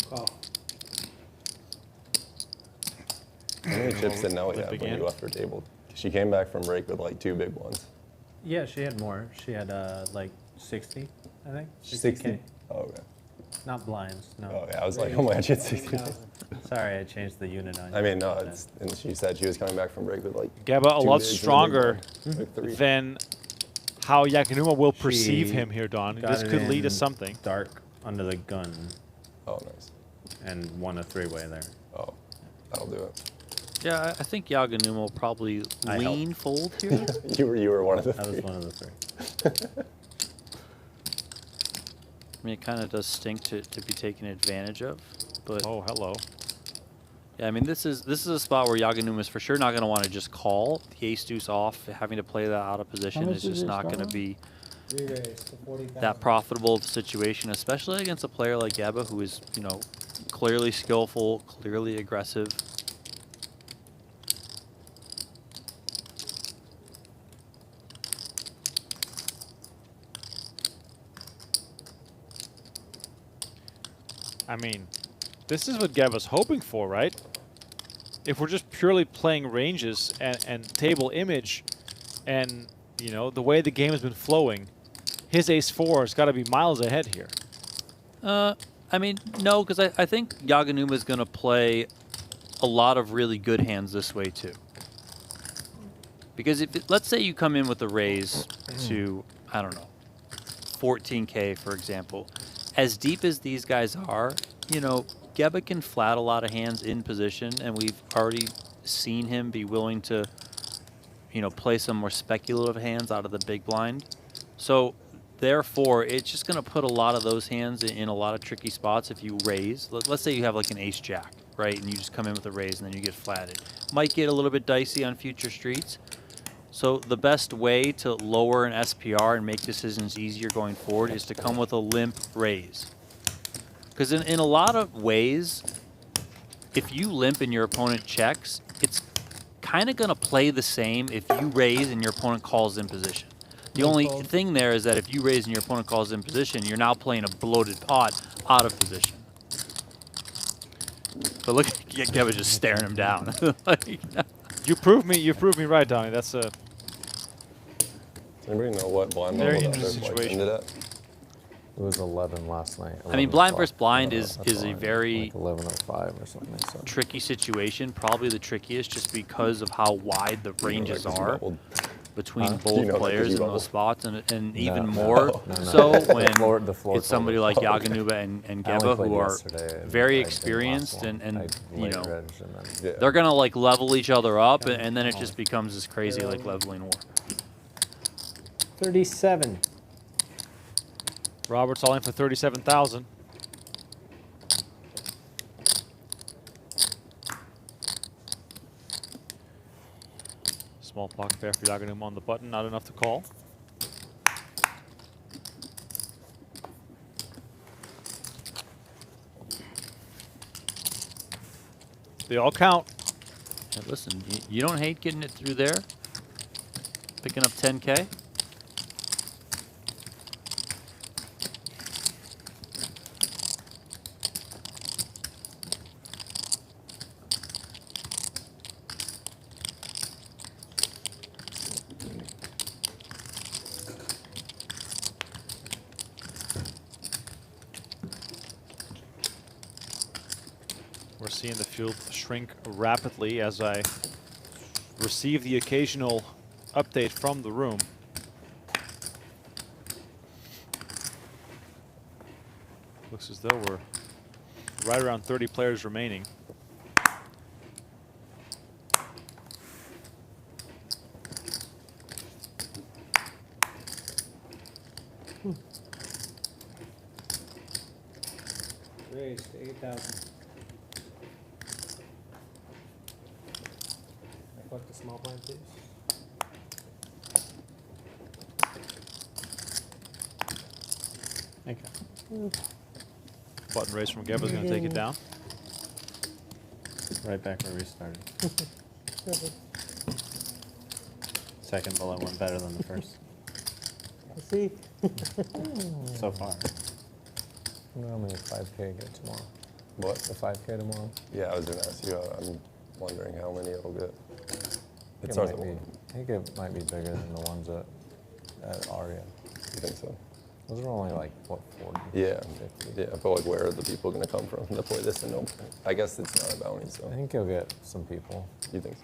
Call. How many chips did Nelly have when you left her table? She came back from break with like 2 big ones. Yeah, she had more. She had like 60, I think. 60? Oh, okay. Not blinds, no. Oh, yeah, I was like, oh my God, she had 60. Sorry, I changed the unit on you. I mean, no, and she said she was coming back from break with like Gheba a 2 lot bigs and a big stronger one, like 3. than how Yaganuma will perceive She him here, Don. got This it could lead to in something. Dark under the gun. Oh, nice. And won a 3-way there. Oh, that'll do it. Yeah, I think Yaganuma will probably lean fold here. you were one of the 3. I was one of the 3. I mean, it kind of does stink to be taken advantage of, but oh, hello. Yeah, I mean, this is a spot where Yaganuma is for sure not going to want to just call the ace deuce off. Having to play that out of position is just not going to be that profitable of a situation, especially against a player like Gheba, who is, you know, clearly skillful, clearly aggressive. I mean, this is what Gheba's hoping for, right? If we're just purely playing ranges and table image and, you know, the way the game has been flowing, his ace-4 has got to be miles ahead here. I mean, no, because I think Yaganuma is going to play a lot of really good hands this way, too. Because let's say you come in with a raise to, I don't know, 14K, for example. As deep as these guys are, you know, Gheba can flat a lot of hands in position, and we've already seen him be willing to, you know, play some more speculative hands out of the big blind. So, therefore, it's just going to put a lot of those hands in a lot of tricky spots if you raise. Let's say you have like an ace-jack, right, and you just come in with a raise and then you get flatted. Might get a little bit dicey on future streets. So the best way to lower an SPR and make decisions easier going forward is to come with a limp raise. Because in a lot of ways, if you limp and your opponent checks, it's kind of going to play the same if you raise and your opponent calls in position. The only thing there is that if you raise and your opponent calls in position, you're now playing a bloated pot out of position. But look, Gheba just staring him down. Like, you proved me right, Donnie. That's a. Does anybody know what blind very level that interesting they're, like, situation. ended at? It was 11 last night. I mean, blind versus blind is a very like 11:05 or something. So. tricky situation. Probably the trickiest, just because of how wide the ranges are between both players in those spots, and even more so when it's somebody like Yaganuba and Gheba, who are very experienced and you know, they're gonna like level each other up, and then it just becomes this crazy like leveling war. 37. Robert's all in for 37,000. Small pocket pair for Yaganuba on the button, not enough to call. They all count. Hey, listen, you don't hate getting it through there, picking up 10K. We're seeing the field shrink rapidly as I receive the occasional update from the room. Looks as though we're right around 30 players remaining. Raised to 8,000. Fuck the small blind, please. Thank you. Button raise from Gheba is going to take it down. Right back where we started. Second bullet went better than the first. See? So far. I wonder how many 5K get tomorrow. What? The 5K tomorrow? Yeah, I was going to ask you. I'm wondering how many it'll get. I think it might be bigger than the ones at Aria. You think so? Those are only like, what, 40? Yeah. 50? Yeah, but like, where are the people going to come from to play this? And no, I guess it's not a bounty, so. I think you'll get some people. You think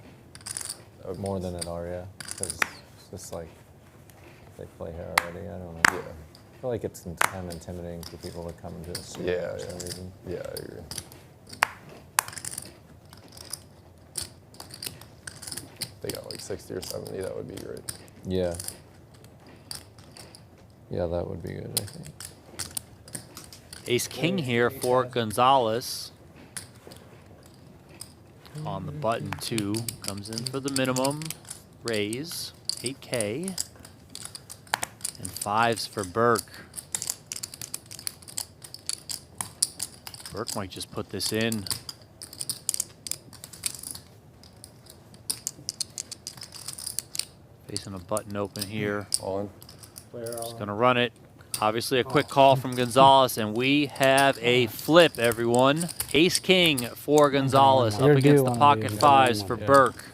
so? More than at Aria, because it's just like, they play here already. I don't know. Yeah. I feel like it's kind of intimidating for people to come into the studio for some reason. Yeah, I agree. They got like 60 or 70, that would be great. Yeah. Yeah, that would be good, I think. Ace King here for Gonzalez. On the button 2, comes in for the minimum raise, 8K. And 5s for Burke. Burke might just put this in. Facing a button open here. On. Just gonna run it. Obviously a quick call from Gonzalez, and we have a flip, everyone. Ace King for Gonzalez up against the pocket 5s for Burke.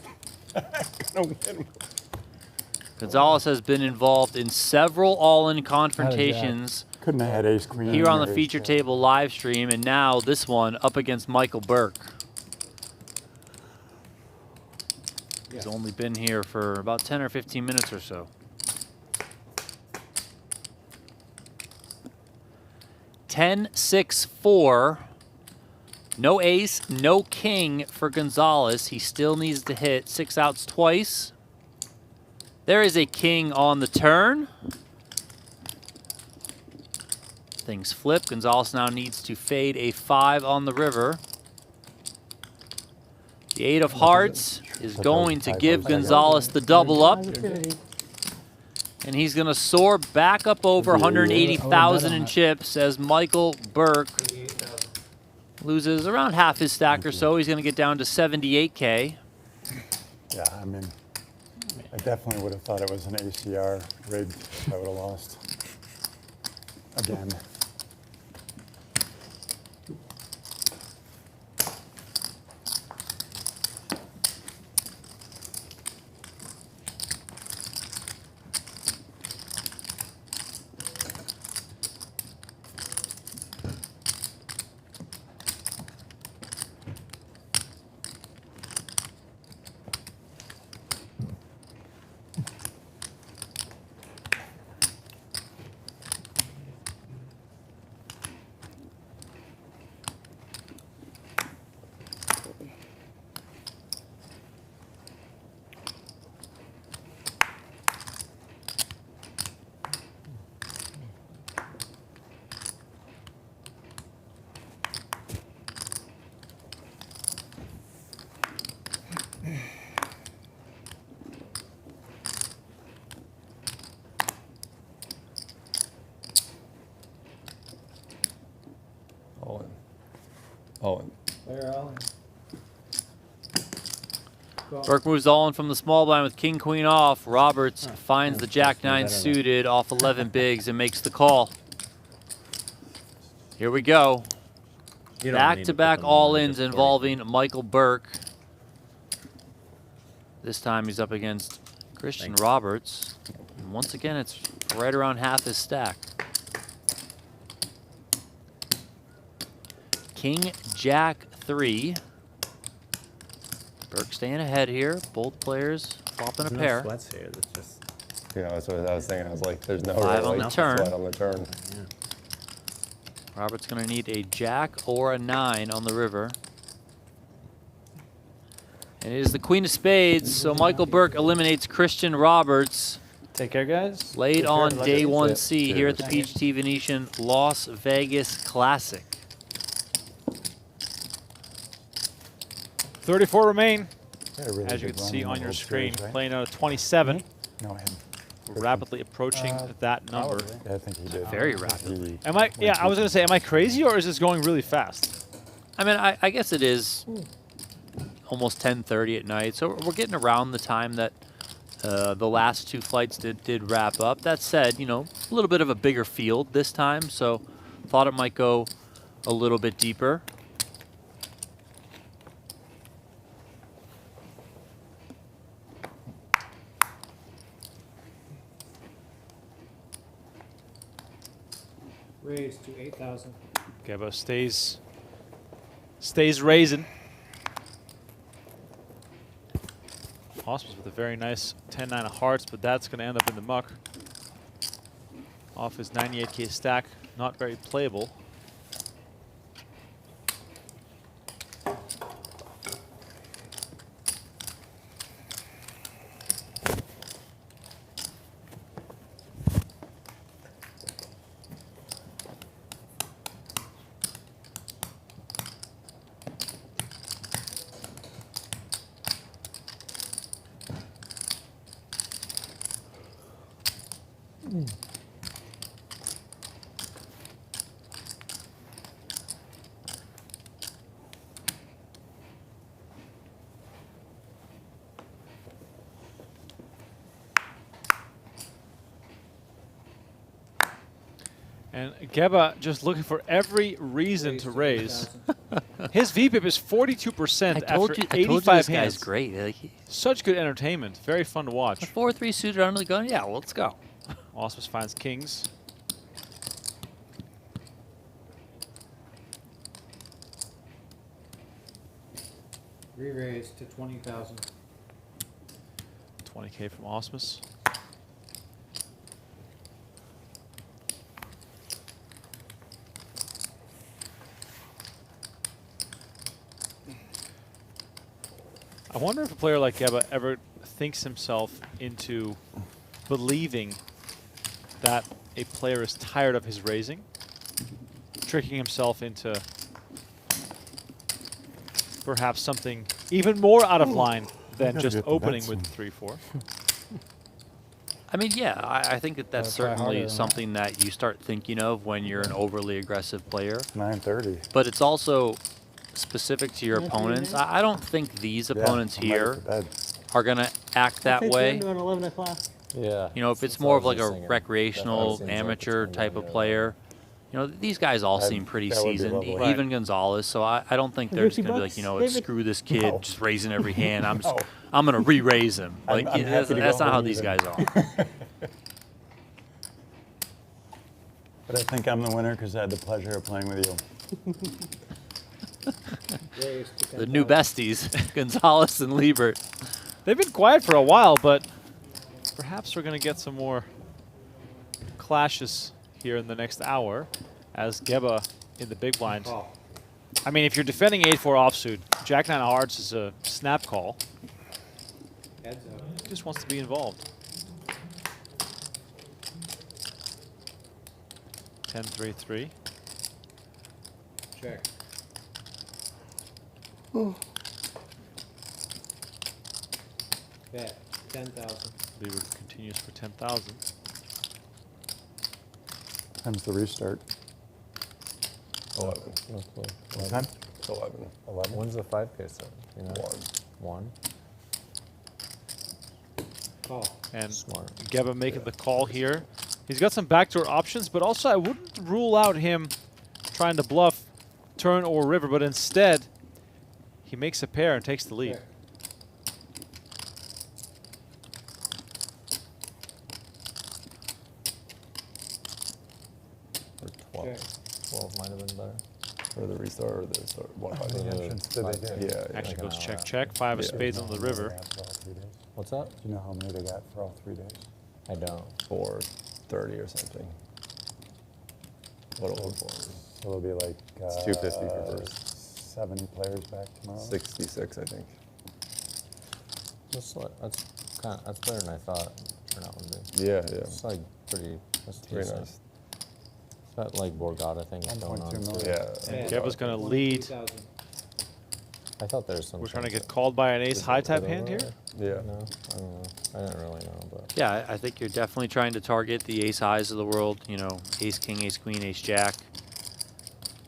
Gonzalez has been involved in several all-in confrontations Couldn't have had ace queen here on the or ace feature jack. table live stream, and now this one up against Michael Burke. He's only been here for about 10 or 15 minutes or so. 10-6-4. No ace, no king for Gonzalez. He still needs to hit 6 outs twice. There is a king on the turn. Things flip. Gonzalez now needs to fade a 5 on the river. The 8 of hearts is going to give Gonzalez the double up. And he's going to soar back up over 180,000 in chips as Michael Burke loses around half his stack or so. He's going to get down to 78K. Yeah, I mean, I definitely would have thought it was an ACR rig. I would have lost again. All in. All in. They're all in. Burke moves all in from the small blind with king queen off. Roberts finds the jack nine suited off 11 bigs and makes the call. Here we go. Back-to-back all-ins involving Michael Burke. This time he's up against Christian Roberts. And once again, it's right around half his stack. King, Jack, 3. Burke staying ahead here. Both players flopping a pair. Sweats here. That's just. Yeah, that's what I was thinking. I was like, there's no 5 on really the turn. sweat on the turn. Yeah. Robert's going to need a jack or a 9 on the river. And it is the queen of spades, so Michael Burke eliminates Christian Roberts. Take care, guys. Late Take on care. day 1C here at the PGT Venetian Las Vegas Classic. 34 remain. Really As you good can run see in on the your World screen, Series, right? playing out of 27. No, I had. We're rapidly approaching that number. Yeah, I think he did. Very rapidly. Am I? Yeah, I was gonna say, am I crazy or is this going really fast? I mean, I guess it is almost 10:30 at night, so we're getting around the time that the last 2 flights did wrap up. That said, you know, a little bit of a bigger field this time, so thought it might go a little bit deeper. Raised to 8,000. Gheba stays raising. Ausmus with a very nice 10-9 of hearts, but that's going to end up in the muck. Off his 98K stack, not very playable. And Gheba just looking for every reason to raise. His VPIP is 42% after 85 I told you this hands. guy's great. Like, Such good entertainment. Very fun to watch. 4-3 suited under the gun. Yeah, well, let's go. Ausmus finds kings. Re-raised to 20,000. 20K from Ausmus. I wonder if a player like Gheba ever thinks himself into believing that a player is tired of his raising, tricking himself into perhaps something even more out of line than just opening with 3-4. I mean, yeah, I think that that's Gotta try harder certainly than something that you start thinking of when you're an overly aggressive player. 9:30. But it's also specific to your opponents. I don't think these opponents I might here have to bed. are going to act that Takes way. me into an 11 o'clock. Yeah. You know, if it's That's more what of I like was a thinking. recreational, Definitely seems like amateur it's type gonna of be player, you know, these guys all seem pretty that would be seasoned, lovely. even Gonzalez. So I don't think they're just going to be like, you know, what, David? screw this kid, No. just raising every hand. I'm No. I'm going to re-raise him. I'm- Like I'm yeah, happy to that's go not how home these even. guys are. But I think I'm the winner because I had the pleasure of playing with you. The new besties, Gonzalez and Liebert. They've been quiet for a while, but perhaps we're going to get some more clashes here in the next hour as Gheba in the big blind. I mean, if you're defending 8-4 offsuit, Jack 9 of hearts is a snap call. He just wants to be involved. 10-3-3. Check. Bet 10,000. Liebert continues for 10,000. Time's the restart. 11. No clue. What time? 11. 11. When's the 5K start? You know? 1. 1? Call. And Smart. Gheba making the call here. He's got some backdoor options, but also I wouldn't rule out him trying to bluff turn or river, but instead he makes a pair and takes the lead. Or 12. 12 might have been better. Or the restart or the start. One I five. think it Options was did they 5K. get? Yeah. Actually Like goes an check, hour. check. 5 of Yeah. spades on the river. For all 3 days. What's that? Do you know how many they got for all 3 days? I don't. 430 or something. What it look for? So it'll be like It's 250 for first. 70 players back tomorrow. 66, I think. That's better than I thought turnout would be. Yeah, yeah. It's like that's Very decent. nice. It's that like Borgata thing is going on. 1.2 too. million. Yeah. And Geba's going to lead. 23,000. I thought there was some. We're trying to chance get called by an ace high type it hand here. over. Yeah. No, I don't know. I didn't really know, but Yeah, I think you're definitely trying to target the ace highs of the world. You know, ace king, ace queen, ace jack.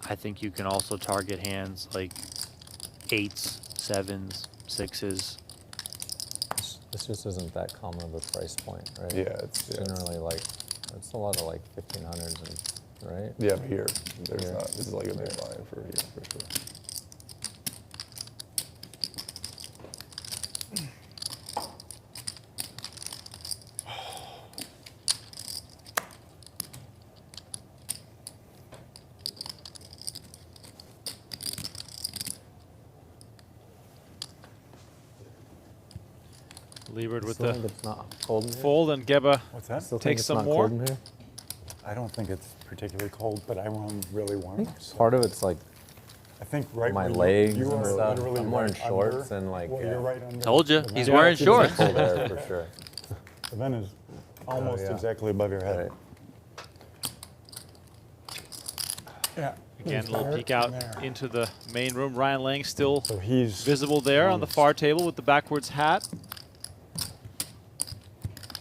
I think you can also target hands like 8s, 7s, 6s. this just isn't that common of a price point, right? Yeah, it's generally like it's a lot of like 1500s, and right? Yeah, but here, there's Here. not. This is like a big buy-in for here, for sure. Liebert with Still the think it's not cold in here? fold, and Gheba What's that? Still think takes it's some not more. cold in here? I don't think it's particularly cold, but I run really warm. So Part of it's like I think right my where legs you and are stuff. literally I'm wearing right shorts under, and like. well, yeah. you're right under. Told you, the he's vent. wearing It's shorts. cold there for sure. The vent is almost yeah. exactly above your head. Right. Yeah. Again, a little peek out into the main room. Ryan Leng still So he's visible there on the far table with the backwards hat.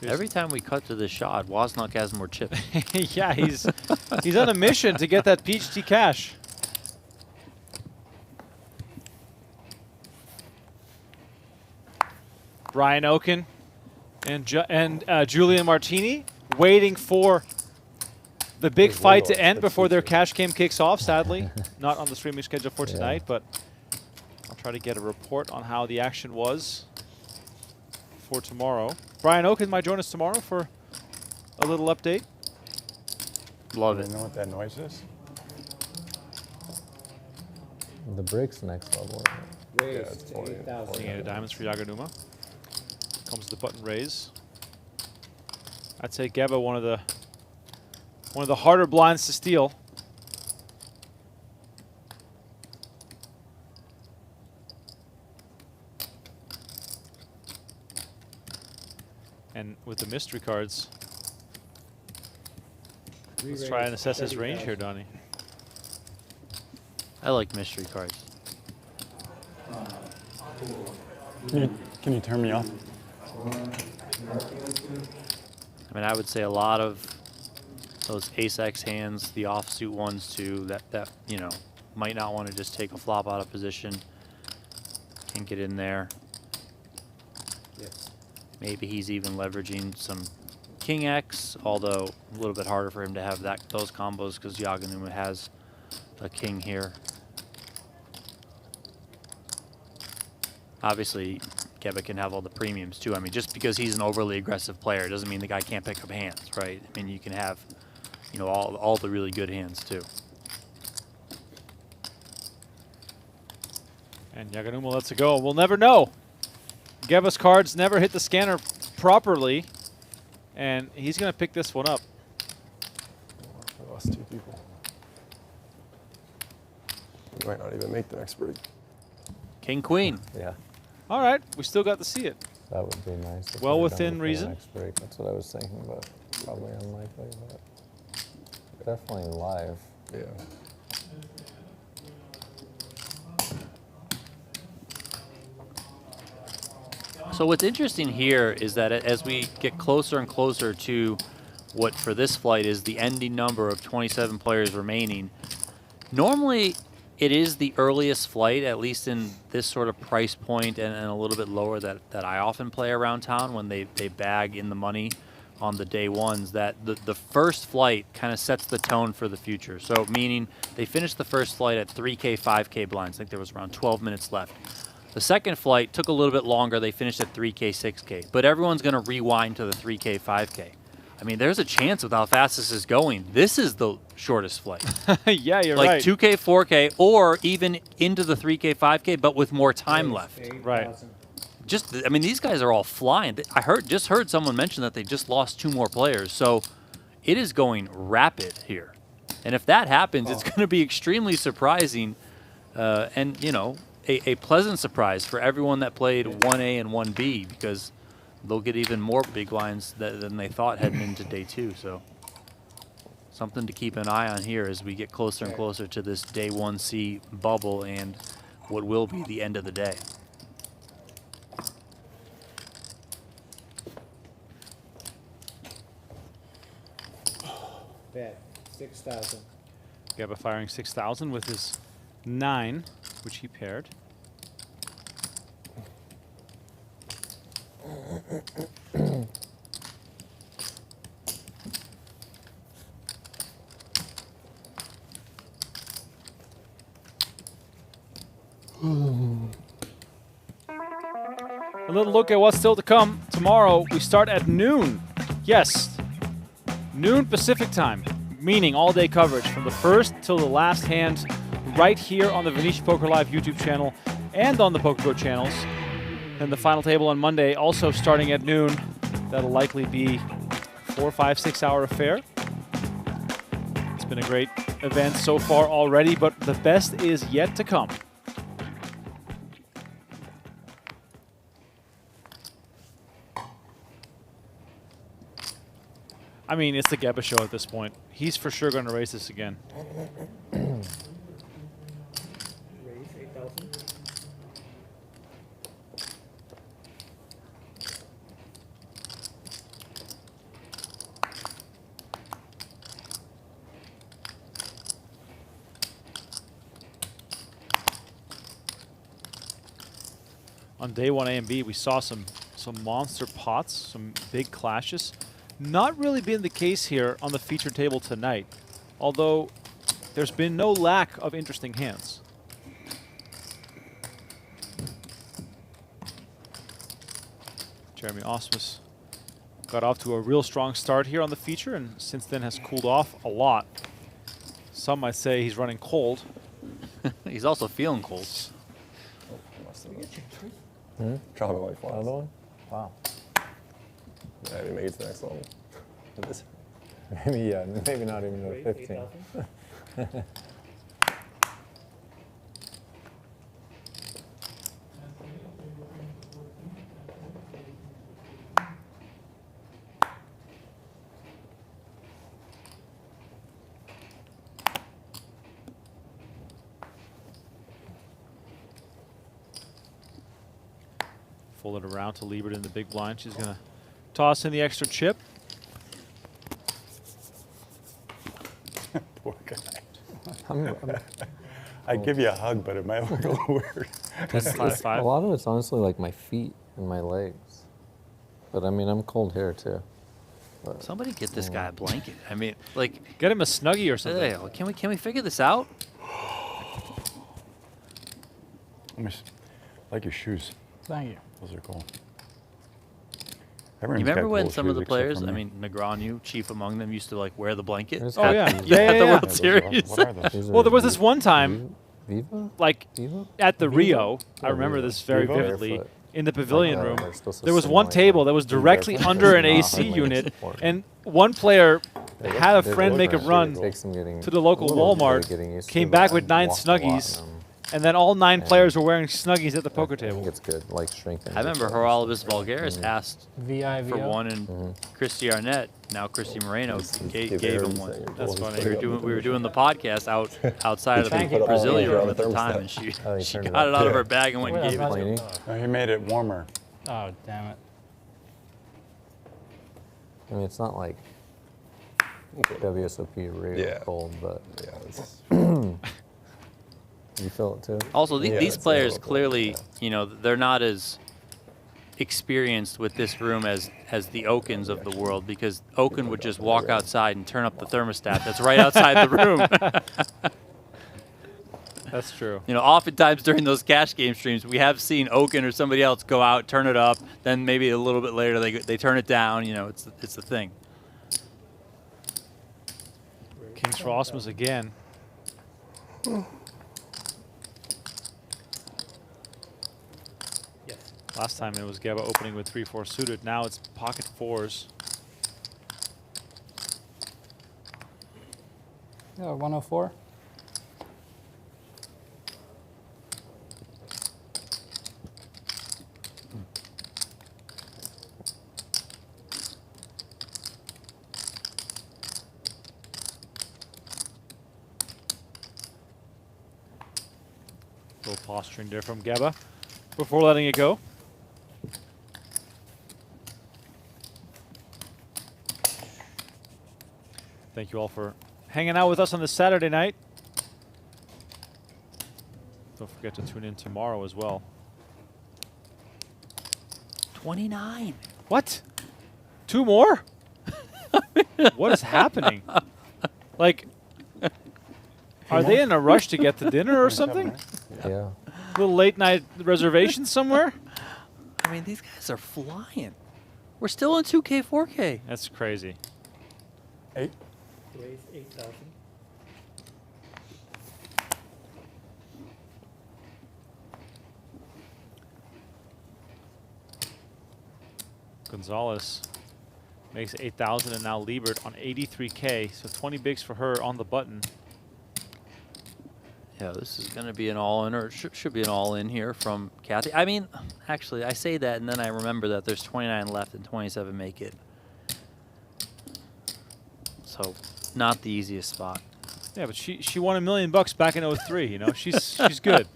Every time we cut to this shot, Wozniak has more chips. Yeah, he's on a mission to get that PGT cash. Brian Oken and Julian Martini waiting for the big fight to end before their cash game kicks off. Sadly, not on the streaming schedule for tonight, but I'll try to get a report on how the action was for tomorrow. Brian Oken might join us tomorrow for a little update. Love Do it. you know what that noise is? The break's next level. Raise Yeah, it's to 40, 8,000. King eight of diamonds for Yaganuma. Comes the button raise. I'd say Gheba one of the harder blinds to steal. And with the mystery cards, let's try and assess his range here, Donnie. I like mystery cards. Can you turn me off? I mean, I would say a lot of those ace-x hands, the offsuit ones too, that you know, might not want to just take a flop out of position and get in there. Yeah. Maybe he's even leveraging some King X, although a little bit harder for him to have those combos because Yaganuma has a king here. Obviously, Gheba can have all the premiums too. I mean, just because he's an overly aggressive player doesn't mean the guy can't pick up hands, right? I mean, you can have, you know, all the really good hands too. And Yaganuma lets it go. We'll never know. Gheba's cards never hit the scanner properly, and he's going to pick this one up. I lost 2 people. We might not even make the next break. King Queen. Yeah. All right, we still got to see it. That would be nice. if Well we were within done before the reason. next break. That's what I was thinking, but probably unlikely. But definitely live. Yeah. So what's interesting here is that as we get closer and closer to what for this flight is the ending number of 27 players remaining, normally it is the earliest flight, at least in this sort of price point and a little bit lower that I often play around town when they bag in the money on the day ones, that the first flight kind of sets the tone for the future. So meaning they finished the first flight at 3K, 5K blinds. I think there was around 12 minutes left. The second flight took a little bit longer. They finished at 3K, 6K. But everyone's going to rewind to the 3K, 5K. I mean, there's a chance with how fast this is going. This is the shortest flight. Yeah, you're like right. 2K, 4K, or even into the 3K, 5K, but with more time left. Right. Just, I mean, these guys are all flying. I just heard someone mention that they just lost 2 more players. So it is going rapid here. And if that happens, it's going to be extremely surprising. And, you know, a pleasant surprise for everyone that played 1A and 1B, because they'll get even more big lines than they thought heading into day 2. So something to keep an eye on here as we get closer and closer to this day 1C bubble and what will be the end of the day. Bet 6,000. Gheba firing 6,000 with his 9, which he paired. A little look at what's still to come. Tomorrow we start at noon. Yes, noon Pacific time, meaning all-day coverage from the first till the last hand, right here on the Venetian Poker Live YouTube channel and on the PokerGo channels. And the final table on Monday, also starting at noon. That'll likely be 4, 5, 6 hour affair. It's been a great event so far already, but the best is yet to come. I mean, it's the Gheba show at this point. He's for sure going to race this again. Raise 8,000. On day 1 A and B, we saw some monster pots, some big clashes. Not really been the case here on the featured table tonight, although there's been no lack of interesting hands. Jeremy Ausmus got off to a real strong start here on the feature, and since then has cooled off a lot. Some might say he's running cold. He's also feeling cold. Drop it like flies. Another one? Wow. Yeah, we made it to the next level. This. Maybe, yeah, maybe not even a 15. Fold it around to Liebert in the big blind. She's going to toss in the extra chip. Poor guy. I'd give you a hug, but it might look a little weird. A lot of it's honestly like my feet and my legs. But I mean, I'm cold here too. But, Somebody get this guy a blanket. I mean, like, get him a Snuggie or something. Hey, can we figure this out? I like your shoes. Thank you. Those are cool. You Everyone's remember got when cool some of shoes the except players, for I me. mean, Negreanu, chief among them, used to like wear the blanket? Oh, yeah. At Yeah, the yeah, World yeah. Series. What are those? Well, there was this one time, Viva? like Viva? at the Viva? Rio, I Yeah, remember Viva. this very Viva? vividly, Barefoot. in the pavilion room. they're still so There was slim one like table that. that was Being directly barefoot under an is AC not unit, important. and one player They had a look- they friend look make a nice. run It takes them getting to the local a little bit Walmart, getting used came to, back but with I 9 walked a lot in Snuggies, them. and then all 9 And players were wearing Snuggies at the poker I think table. it's good, like strengthening. I remember Geralibus Vulgaris asked VIVO? for one, and Christy Arnett, now Christy Moreno, gave him one. That's funny. We were doing the podcast outside of Thank the you. Brazilian room at the time, and she turned it got it up. out of her bag and went and Wait, gave that's it to him. not- No, he made it warmer. Oh, damn it. I mean, it's not like WSOP real Yeah. cold, but Yeah, it's, you feel it too. Also, Yeah, these it's players a little clearly, you know, they're not as experienced with this room as the Okens of the world, because Oken would just walk outside and turn up the thermostat that's right outside the room. That's true. You know, oftentimes during those cash game streams, we have seen Oken or somebody else go out, turn it up, then maybe a little bit later they turn it down. You know, it's the thing. Kings for Ausmus again. Last time it was Gheba opening with 3-4 suited. Now it's pocket 4s. Yeah, 104. Little posturing there from Gheba before letting it go. Thank you all for hanging out with us on this Saturday night. Don't forget to tune in tomorrow as well. 29. What? 2 more? What is happening? Like, are they in a rush to get to dinner or something? Yeah. Little late night reservation somewhere? I mean, these guys are flying. We're still in 2K, 4K. That's crazy. 8. Raise 8,000. Gonzalez makes 8,000, and now Liebert on 83K. So 20 bigs for her on the button. Yeah, this is going to be an all-in, or it should be an all-in here from Kathy. I mean, actually, I say that, and then I remember that there's 29 left and 27 make it. So, not the easiest spot. Yeah, but she won $1 million back in 03. You know, she's good.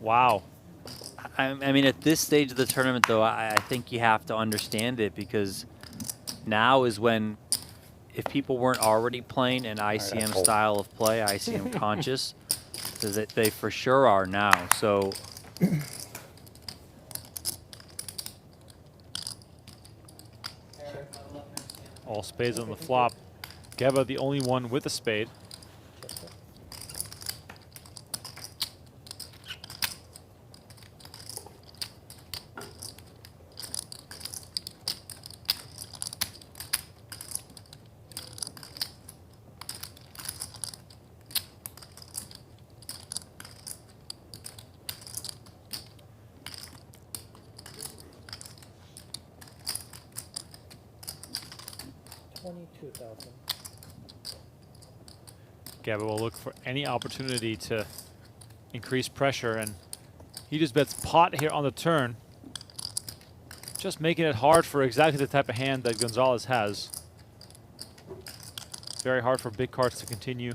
Wow. I mean, at this stage of the tournament, though, I think you have to understand it, because now is when, if people weren't already playing an ICM style of play, ICM conscious, they for sure are now. So. All spades on the flop. Gheba the only one with a spade. Gheba will look for any opportunity to increase pressure, and he just bets pot here on the turn, just making it hard for exactly the type of hand that Gonzalez has. Very hard for big cards to continue.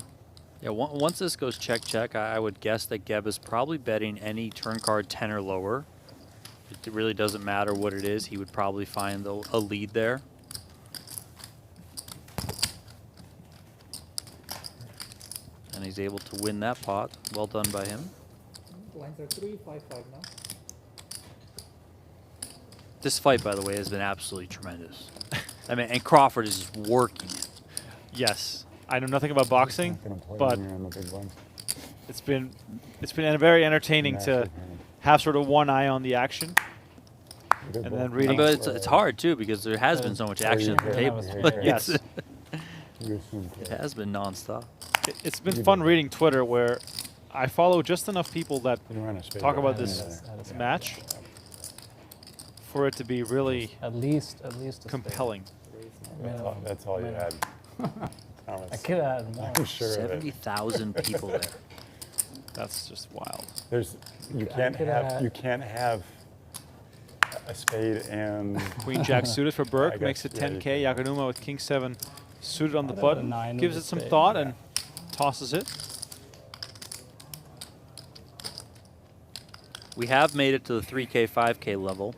Yeah, once this goes check-check, I would guess that Gheba's probably betting any turn card 10 or lower. It really doesn't matter what it is. He would probably find a lead there. he's able to win that pot. Well done by him. Lines are 3, 5, 5 now. This fight, by the way, has been absolutely tremendous. I mean, and Crawford is just working it. Yes, I know nothing about boxing, but on the big one. it's been very entertaining to have sort of one eye on the action, and then reading. But it's hard too because there has been so much action at the table. Yes, it has been nonstop. It's been fun reading Twitter where I follow just enough people that talk about this match for it to be really at least compelling. That's all you had. I could have had more. I'm sure 70,000 people there. That's just wild. You can't have a spade and Queen Jack suited for Burke makes it 10K. Yaganuma with King 7 suited on the button, gives it some thought and tosses it. We have made it to the 3K, 5K level.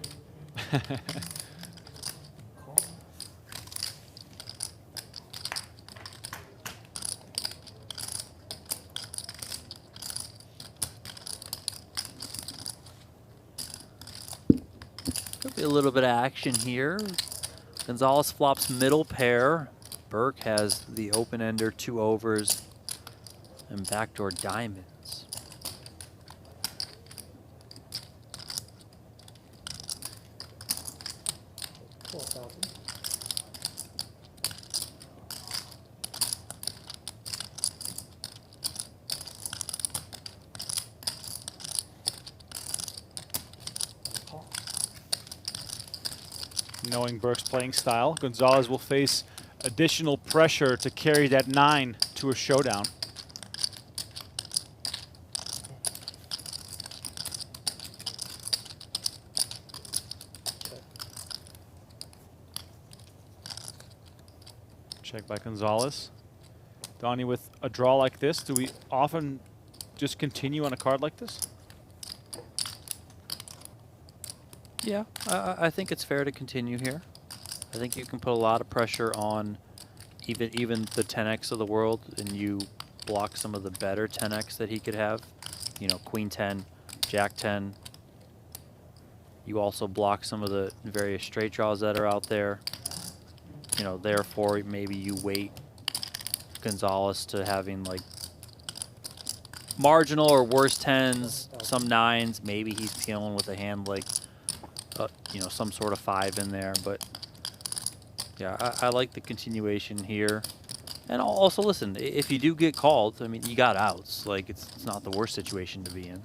Could be a little bit of action here. Gonzalez flops middle pair. Burke has the open ender, 2 overs, and backdoor diamonds. Knowing Burke's playing style, Gonzalez will face additional pressure to carry that 9 to a showdown. Check by Gonzalez. Donnie, with a draw like this, do we often just continue on a card like this? Yeah, I think it's fair to continue here. I think you can put a lot of pressure on even the 10x of the world, and you block some of the better 10x that he could have. You know, Queen 10, Jack 10. You also block some of the various straight draws that are out there. You know, therefore, maybe you weight Gonzalez to having like marginal or worse 10s, some 9s. Maybe he's dealing with a hand like you know, some sort of 5 in there, but yeah, I like the continuation here. And also, listen, if you do get called, I mean, you got outs. Like, it's not the worst situation to be in.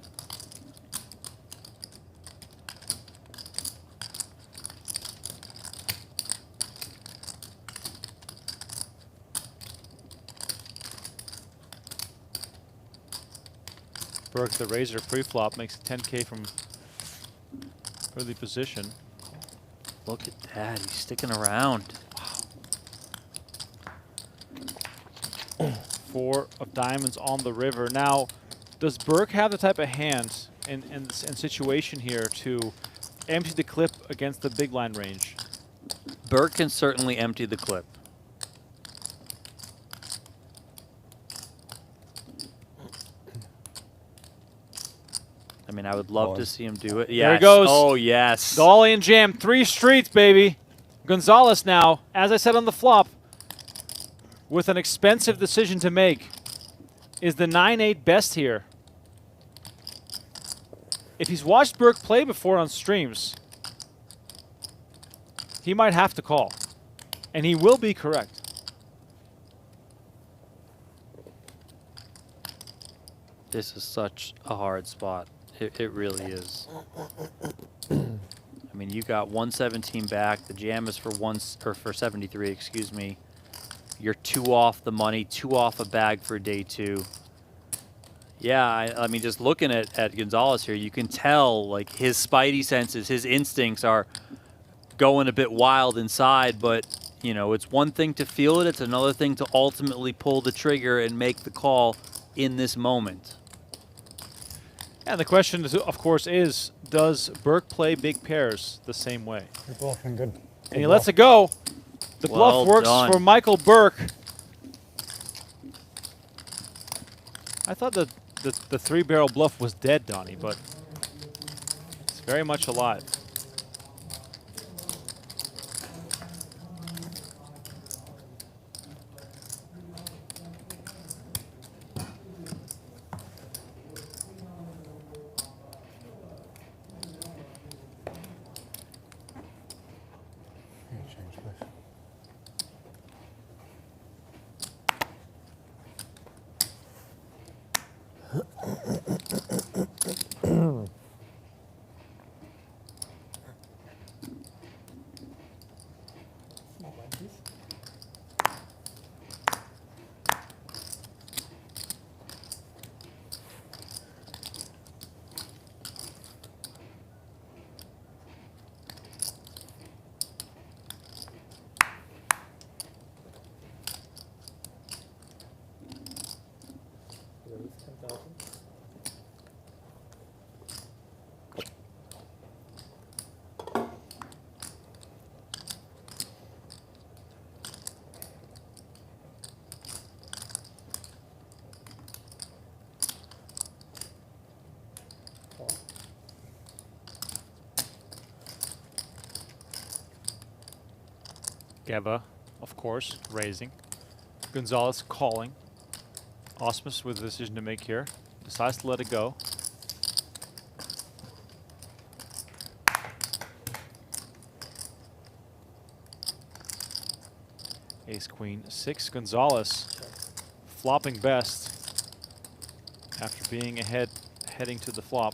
Burke, the razor pre-flop, makes 10K from early position. Look at that, he's sticking around. Wow. 4 of diamonds on the river. Now, does Burke have the type of hand and situation here to empty the clip against the big line range? Burke can certainly empty the clip. I mean, I would love to see him do it. Yes. There he goes. Oh, yes. Dolly and jam, 3 streets, baby. Gonzalez now, as I said on the flop, with an expensive decision to make. Is the 9-8 best here? If he's watched Burke play before on streams, he might have to call. And he will be correct. This is such a hard spot. It really is. I mean, you got 117 back. The jam is for for 73, excuse me. You're 2 off the money, 2 off a bag for day 2. Yeah, I mean, just looking at Gonzalez here, you can tell like his spidey senses, his instincts are going a bit wild inside. But you know, it's one thing to feel it; it's another thing to ultimately pull the trigger and make the call in this moment. And the question, of course, is, does Burke play big pairs the same way? You're bluffing good. And he lets it go. The bluff works for Michael Burke. I thought the 3-barrel bluff was dead, Donnie, but it's very much alive. Gheba, of course, raising. Gonzalez calling. Ausmus with a decision to make here. Decides to let it go. Ace, queen, 6. Gonzalez flopping best after being ahead, heading to the flop.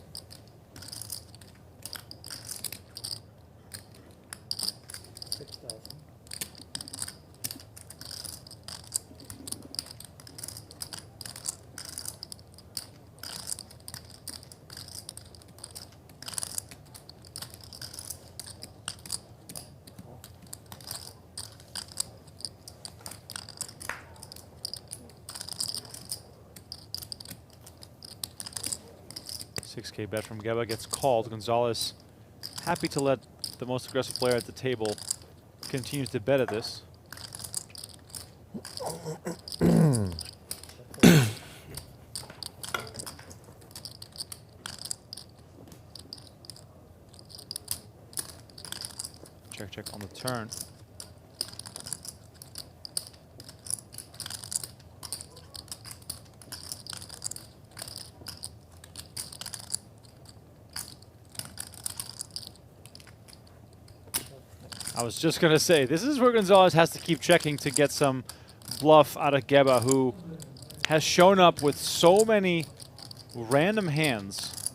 $6K bet from Gheba gets called. Gonzalez happy to let the most aggressive player at the table continue to bet at this. Check, check on the turn. I was just going to say, this is where Gonzalez has to keep checking to get some bluff out of Gheba, who has shown up with so many random hands.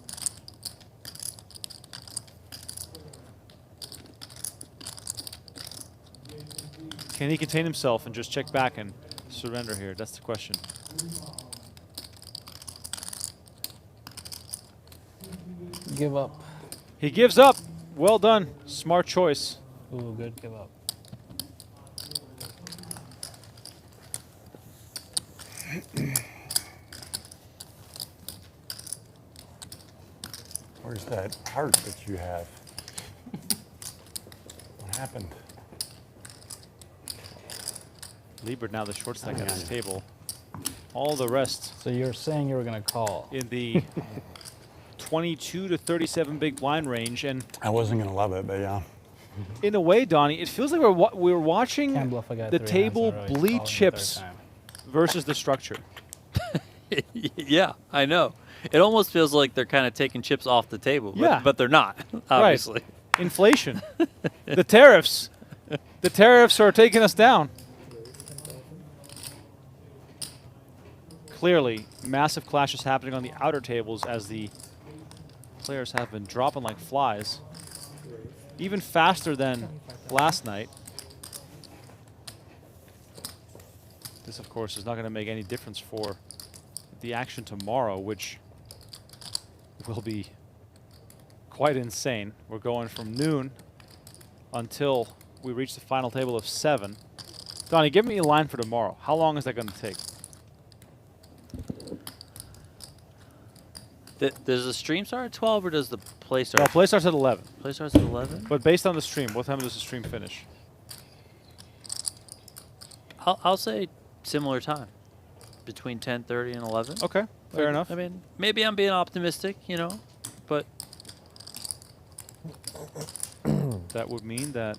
Can he contain himself and just check back and surrender here? That's the question. Give up. He gives up. Well done. Smart choice. Ooh, good give up. Where's that heart that you have? What happened? Liebert now the short stack at this table. All the rest. So you're saying you were going to call. In the 22 to 37 big blind range. And I wasn't going to love it, but yeah. In a way, Donnie, it feels like we're watching the table bleed chips versus the structure. Yeah, I know. It almost feels like they're kind of taking chips off the table, but they're not, obviously. Right. Inflation. The tariffs. The tariffs are taking us down. Clearly, massive clashes happening on the outer tables as the players have been dropping like flies. Even faster than last night. This, of course, is not going to make any difference for the action tomorrow, which will be quite insane. We're going from noon until we reach the final table of 7. Donnie, give me a line for tomorrow. How long is that going to take? Does the stream start at 12 or does the play start? No, play starts at 11. Play starts at 11? But based on the stream, what time does the stream finish? I'll say similar time, between 10:30 and 11. Okay. Fair Like, enough. I mean, maybe I'm being optimistic, you know, but That would mean that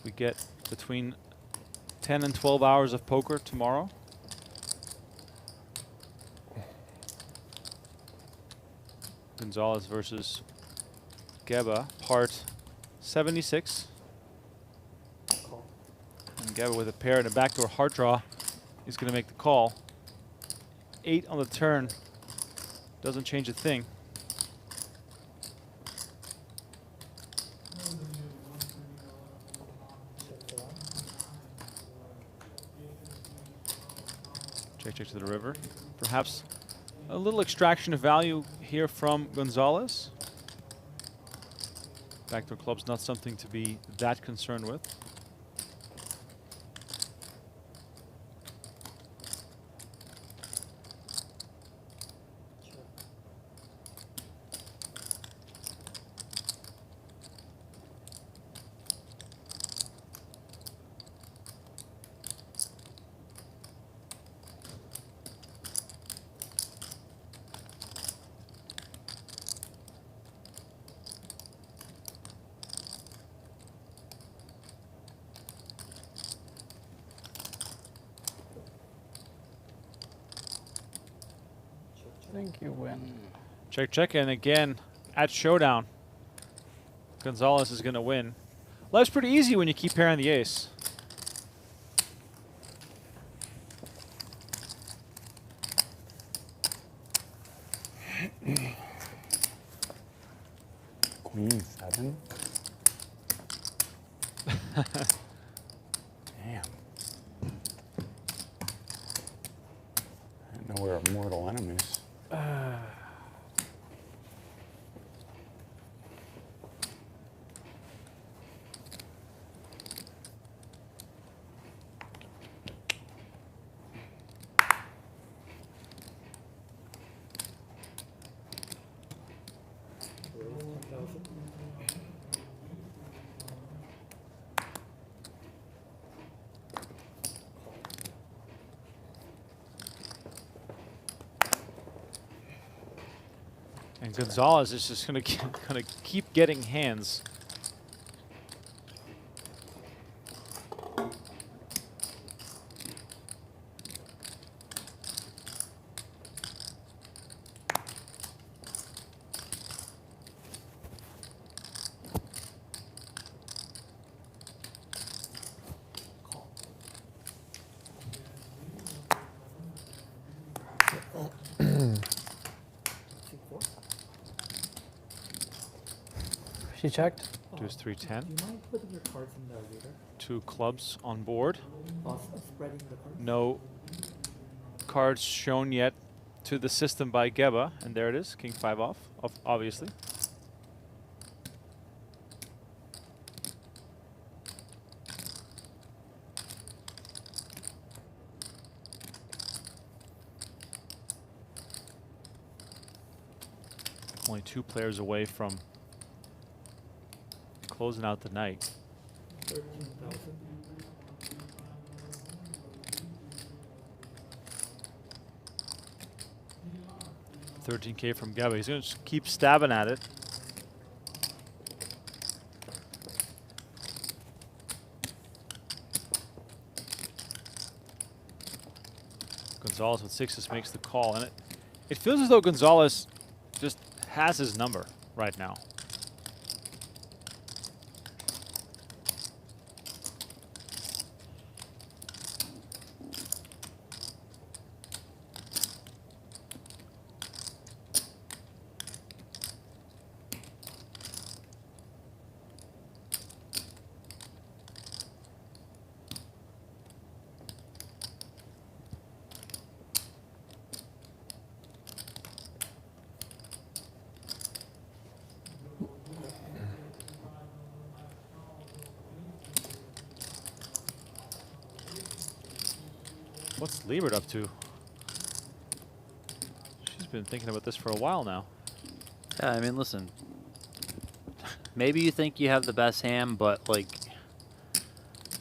we get between 10 and 12 hours of poker tomorrow. Gonzalez versus Gheba, part 76. And Gheba with a pair and a backdoor heart draw is going to make the call. 8 on the turn doesn't change a thing. Check to the river. Perhaps a little extraction of value here from Gonzalez. Backdoor club's not something to be that concerned with. I think you win. Check, and again, at showdown, Gonzalez is going to win. Life's pretty easy when you keep pairing the ace. Queen 7. Damn. I didn't know we were mortal enemies. And Gonzalez is just going to keep getting hands. She checked. Deuce 310. Do you mind putting your cards in the reader? 2 clubs on board. Spreading the cards? No cards shown yet to the system by Gheba, and there it is, King 5 off, obviously. Only 2 players away from closing out the night. 13,000. $13K from Gheba. He's going to keep stabbing at it. Gonzalez with 6s makes the call, and it feels as though Gonzalez just has his number right now. What's Liebert up to? She's been thinking about this for a while now. Yeah, I mean, listen. Maybe you think you have the best hand, but like,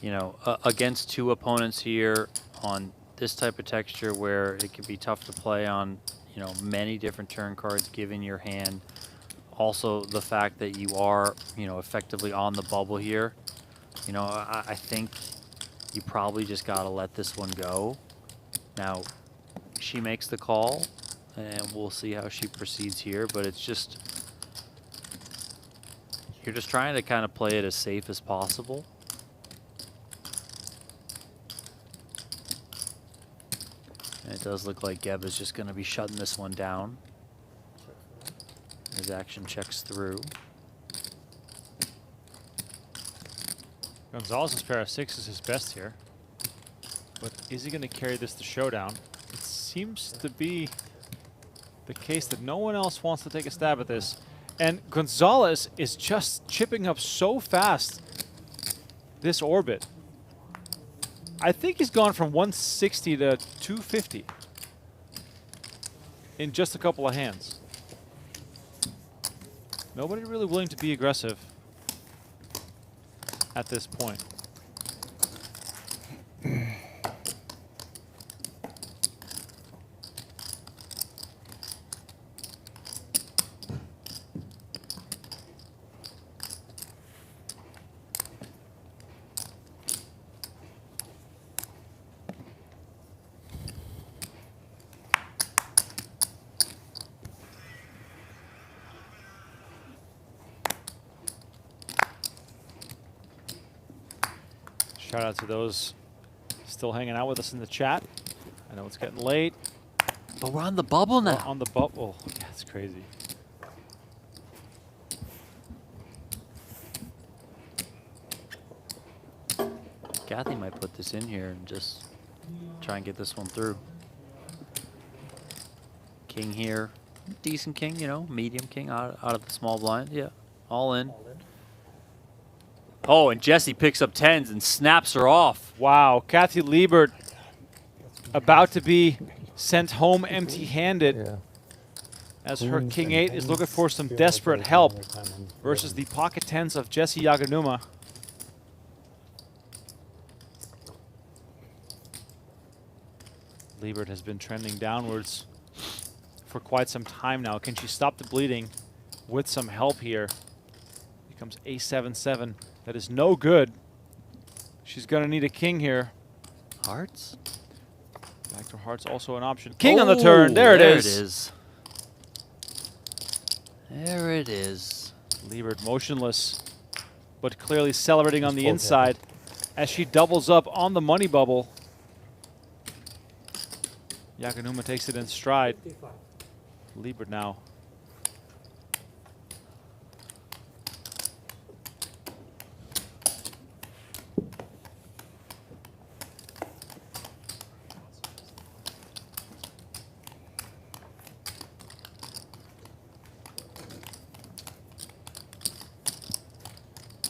you know, against 2 opponents here on this type of texture where it can be tough to play on, you know, many different turn cards given your hand. Also, the fact that you are, you know, effectively on the bubble here. You know, I think you probably just got to let this one go. Now, she makes the call, and we'll see how she proceeds here, but it's just, you're just trying to kind of play it as safe as possible. And it does look like Gheba's just going to be shutting this one down. His action checks through. Gonzalez's pair of 6 is his best here. But is he going to carry this to showdown? It seems to be the case that no one else wants to take a stab at this. And Gonzalez is just chipping up so fast this orbit. I think he's gone from 160 to 250 in just a couple of hands. Nobody really willing to be aggressive at this point. Shout out to those still hanging out with us in the chat. I know it's getting late. But we're on the bubble now. On the bubble. Yeah, it's crazy. Kathy might put this in here and just try and get this one through. King here. Decent king, you know, medium king out of the small blind. Yeah, all in. Oh, and Jessie picks up 10s and snaps her off. Wow, Kathy Liebert about to be sent home empty-handed as her King 8 is looking for some desperate help versus the pocket 10s of Jessie Yaganuma. Liebert has been trending downwards for quite some time now. Can she stop the bleeding with some help here? Here comes A7-7. That is no good. She's going to need a king here. Hearts? Backdoor hearts also an option. King on the turn. There it is. There it is. Liebert motionless, but clearly celebrating on the inside as she doubles up on the money bubble. Yaganuma takes it in stride. Liebert now.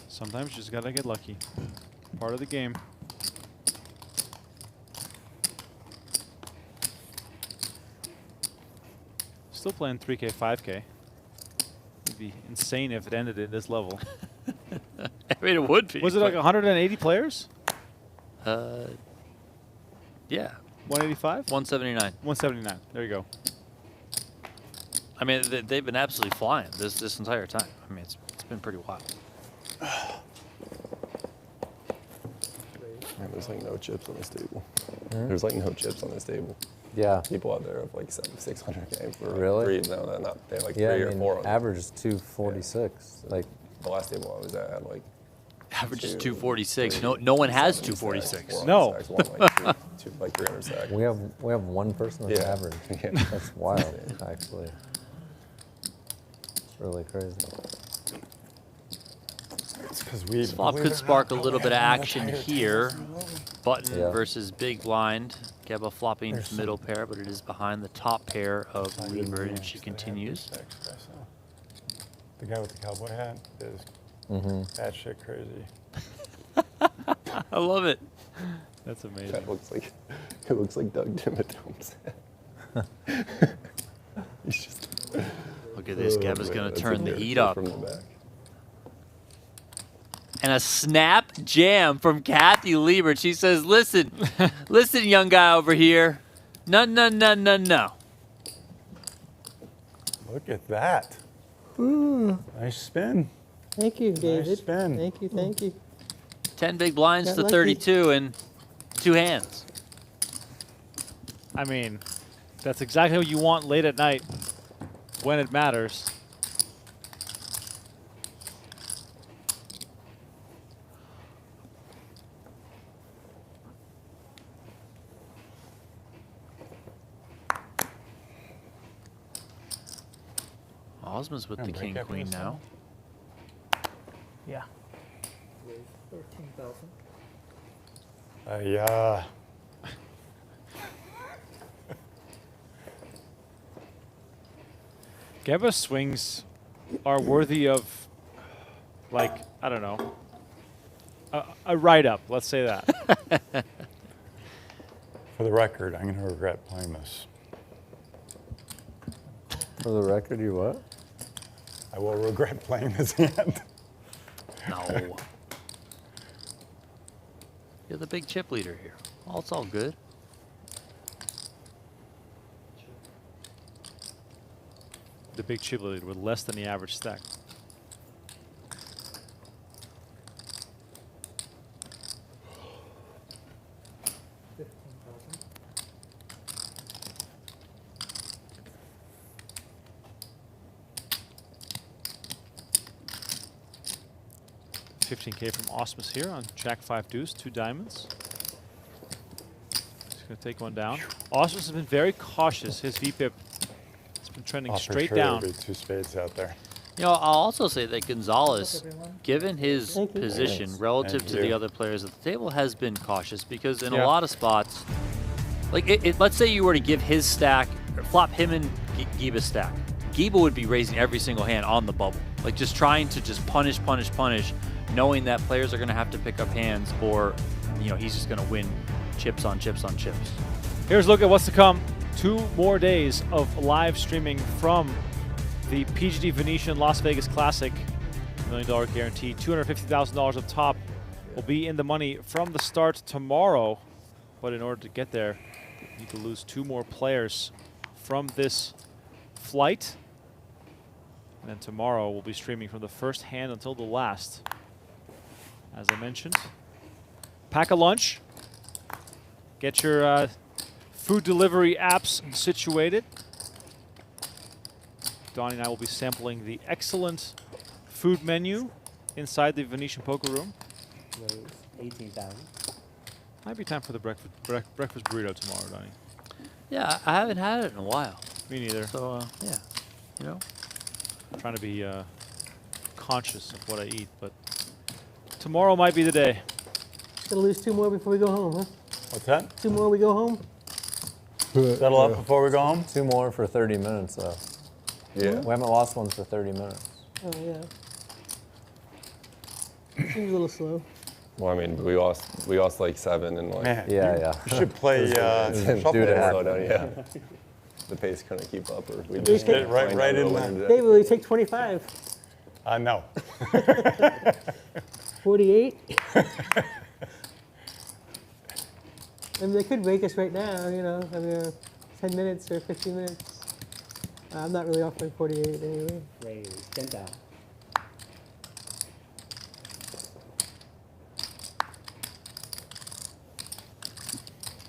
Sometimes you just gotta get lucky. Part of the game. Still playing 3K, 5K. It'd be insane if it ended at this level. I mean, it would be. Was it like 180 players? Yeah. 185? 179. 179. There you go. I mean, they've been absolutely flying this entire time. I mean, it's been pretty wild. Man, there's like no chips on this table. There's like no chips on this table. Yeah. People out there have like 600K for really? three. No, not. They have like yeah, 3 or 4 on them. average is 246. Yeah. Like the last table I was at had like average is 246. No one has 246. No. Sacks, one, like 300 sacks. We have one person that's average. Yeah. That's wild, actually. It's really crazy. Flop could spark a little bit of action here. Button versus big blind. Gheba flopping middle pair, but it is behind the top pair of Liebert, and she continues. The guy with the cowboy hat is that shit crazy. I love it. That's amazing. That looks like it looks like Doug Dimmadome's head. He's just. Look at this. Gheba's going to turn the heat up. From the back. And a snap jam from Kathy Liebert. She says, listen, listen, young guy over here. No. Look at that. Nice spin. Thank you, David. Nice spin. Thank you. 10 big blinds Got to lucky. 32 in 2 hands. I mean, that's exactly what you want late at night when it matters. Ausmus with the break king after queen this now. Yeah. 13,000. Yeah. Gheba swings are worthy of, like, I don't know, a write-up. Let's say that. For the record, I'm going to regret playing this. For the record, you what? I will regret playing this hand. No. You're the big chip leader here. Oh, it's all good. The big chip lead with less than the average stack. $15K from Ausmus here on Jack 5 deuce, 2 diamonds. He's going to take one down. Ausmus has been very cautious. His VPIP has been trending straight down. There'll be 2 spades out there. You know, I'll also say that Gonzalez, given his position relative to the other players at the table, has been cautious because in a lot of spots, like let's say you were to give his stack, or flop him in Gheba's stack, Gheba would be raising every single hand on the bubble, like just trying to just punish, knowing that players are going to have to pick up hands, or you know he's just going to win chips on chips on chips. Here's a look at what's to come. 2 more days of live streaming from the PGT Venetian Las Vegas Classic. $1 million guarantee, $250,000 up top will be in the money from the start tomorrow. But in order to get there, you need to lose 2 more players from this flight. And then tomorrow we'll be streaming from the first hand until the last. As I mentioned, pack a lunch. Get your food delivery apps situated. Donnie and I will be sampling the excellent food menu inside the Venetian poker room. 18,000. Might be time for the breakfast burrito tomorrow, Donnie. Yeah, I haven't had it in a while. Me neither. So yeah, you know, I'm trying to be conscious of what I eat, but tomorrow might be the day. Gonna lose 2 more before we go home, huh? What's that? 2 more we go home? Settle up before we go home? 2 more for 30 minutes, though. Yeah. We haven't lost one for 30 minutes. Oh, yeah. Seems a little slow. Well, I mean, we lost like 7 and like. Man, Yeah. you should play shuffle. Dude, yeah. The pace couldn't keep up, or we just get right in there. David, will you take 25? No. 48? I mean, they could wake us right now, you know, I mean, 10 minutes or 15 minutes. I'm not really offering 48 anyway. Raise 10,000.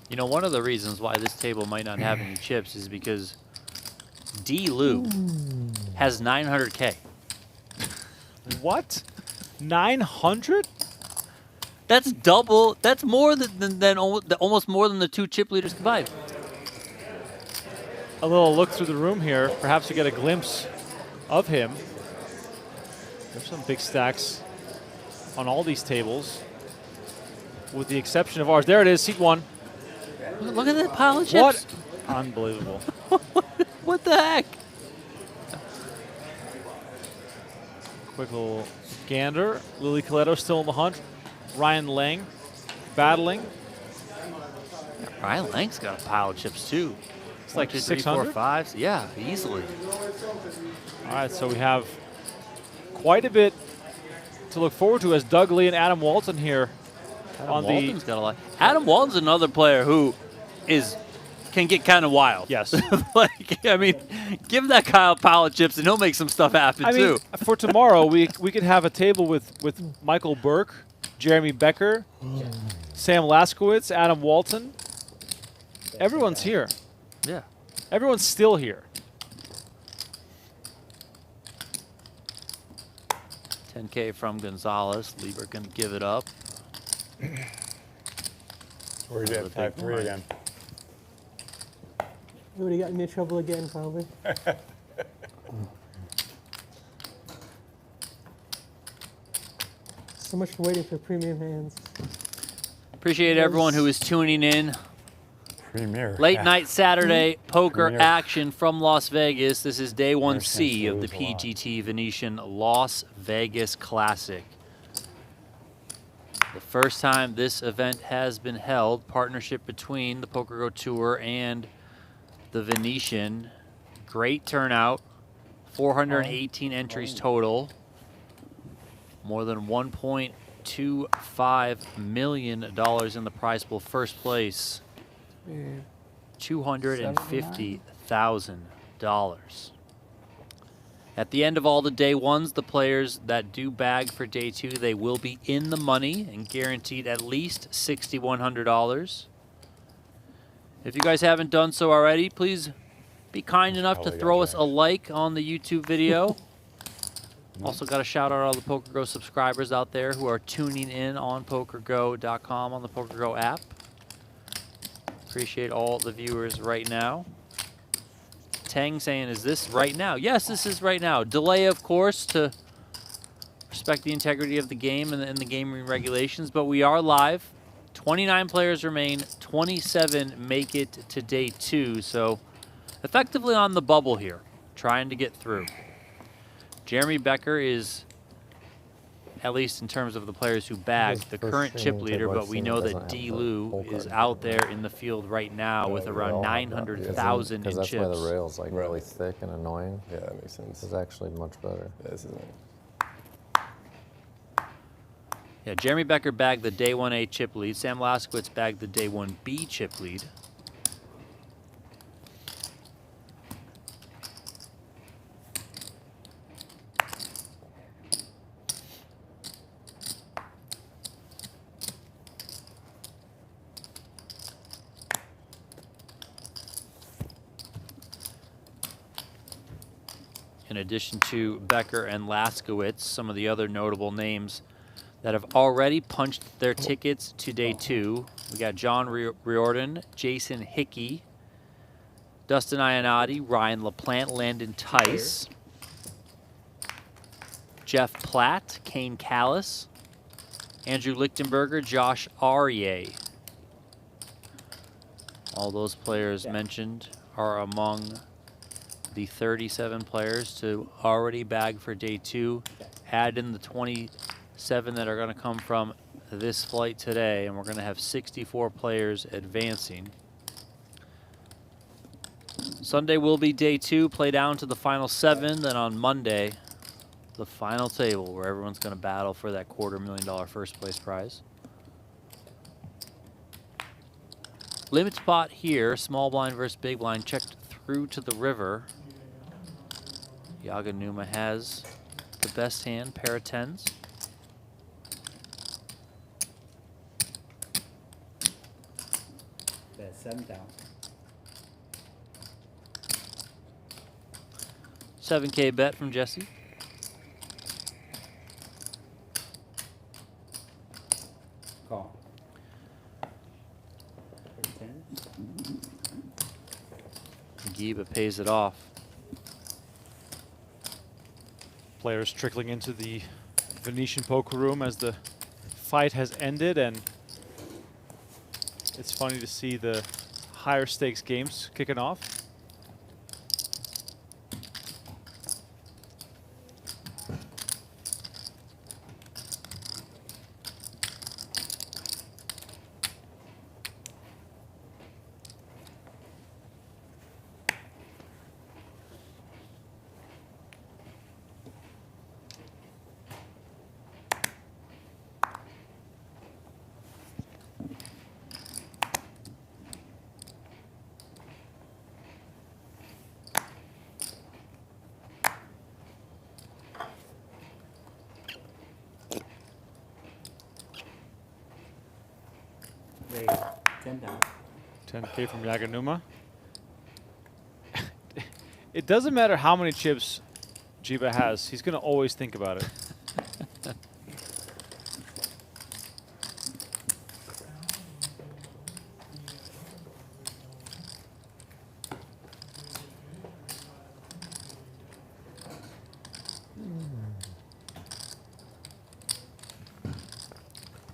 you know, one of the reasons why this table might not have any chips is because D. Lou has 900K. What? 900? That's double. That's more than almost more than the 2 chip leaders combined. A little look through the room here. Perhaps you get a glimpse of him. There's some big stacks on all these tables, with the exception of ours. There it is, seat 1. Look at that pile of chips. What? Unbelievable. What the heck? Quick little gander. Lily Coletto still in the hunt. Ryan Leng battling. Yeah, Ryan Leng's got a pile of chips too. It's like 3, 600? 4, 5. Yeah, easily. All right, so we have quite a bit to look forward to as Doug Lee and Adam Walton here on Walton's got a lot. Adam Walton's another player who can get kind of wild. Yes. Like, I mean, give that Kyle Powell chips and he'll make some stuff happen I too. mean, for tomorrow, we could have a table with Michael Burke, Jeremy Becker, Sam Laskowitz, Adam Walton. Everyone's here. Yeah. Everyone's still here. 10K from Gonzalez. Liebert can give it up. We're at 5-3 again. You would have gotten me in trouble again, probably. So much for waiting for premium hands. Appreciate everyone who is tuning in. Premier. Late night Saturday poker Premier. action from Las Vegas. This is day 1C of the lose a lot. PGT Venetian Las Vegas Classic. The first time this event has been held, partnership between the PokerGo Tour and the Venetian. Great turnout, 418 entries total. More than $1.25 million in the prize pool. First place, $250,000. At the end of all the day ones, the players that do bag for day two, they will be in the money and guaranteed at least $6,100. If you guys haven't done so already, please be kind enough to throw us a like on the YouTube video. Also got to shout out all the PokerGo subscribers out there who are tuning in on PokerGo.com on the PokerGo app. Appreciate all the viewers right now. Tang saying, is this right now? Yes, this is right now. Delay, of course, to respect the integrity of the game and the gaming regulations, but we are live. 29 players remain, 27 make it to day two, so effectively on the bubble here, trying to get through. Jeremy Becker is, at least in terms of the players who bagged, the current chip leader, but we know that D. Lou is out there in the field right now with around 900,000 in chips. Because that's why the rail's like really thick and annoying. Yeah, that makes sense. It's actually much better. Yeah, this isn't. Yeah, Jeremy Becker bagged the day 1A chip lead. Sam Laskowitz bagged the day 1B chip lead. In addition to Becker and Laskowitz, some of the other notable names that have already punched their tickets to day two. We got John Riordan, Jason Hickey, Dustin Iannotti, Ryan LaPlante, Landon Tice, Jeff Platt, Kane Callis, Andrew Lichtenberger, Josh Aryeh. All those players mentioned are among the 37 players to already bag for day two. Add in the 27 that are going to come from this flight today, and we're going to have 64 players advancing. Sunday will be day two, play down to the final 7. Then on Monday, the final table where everyone's going to battle for that $250,000 first place prize. Limit spot here, small blind versus big blind, checked through to the river. Yaga Numa has the best hand, pair of 10s. Bet 7,000. 7K bet from Jesse. Call. 10. Gheba pays it off. Players trickling into the Venetian poker room as the fight has ended, and it's funny to see the higher stakes games kicking off. say 10,000. 10K from Yaganuma. It doesn't matter how many chips Gheba has. He's going to always think about it.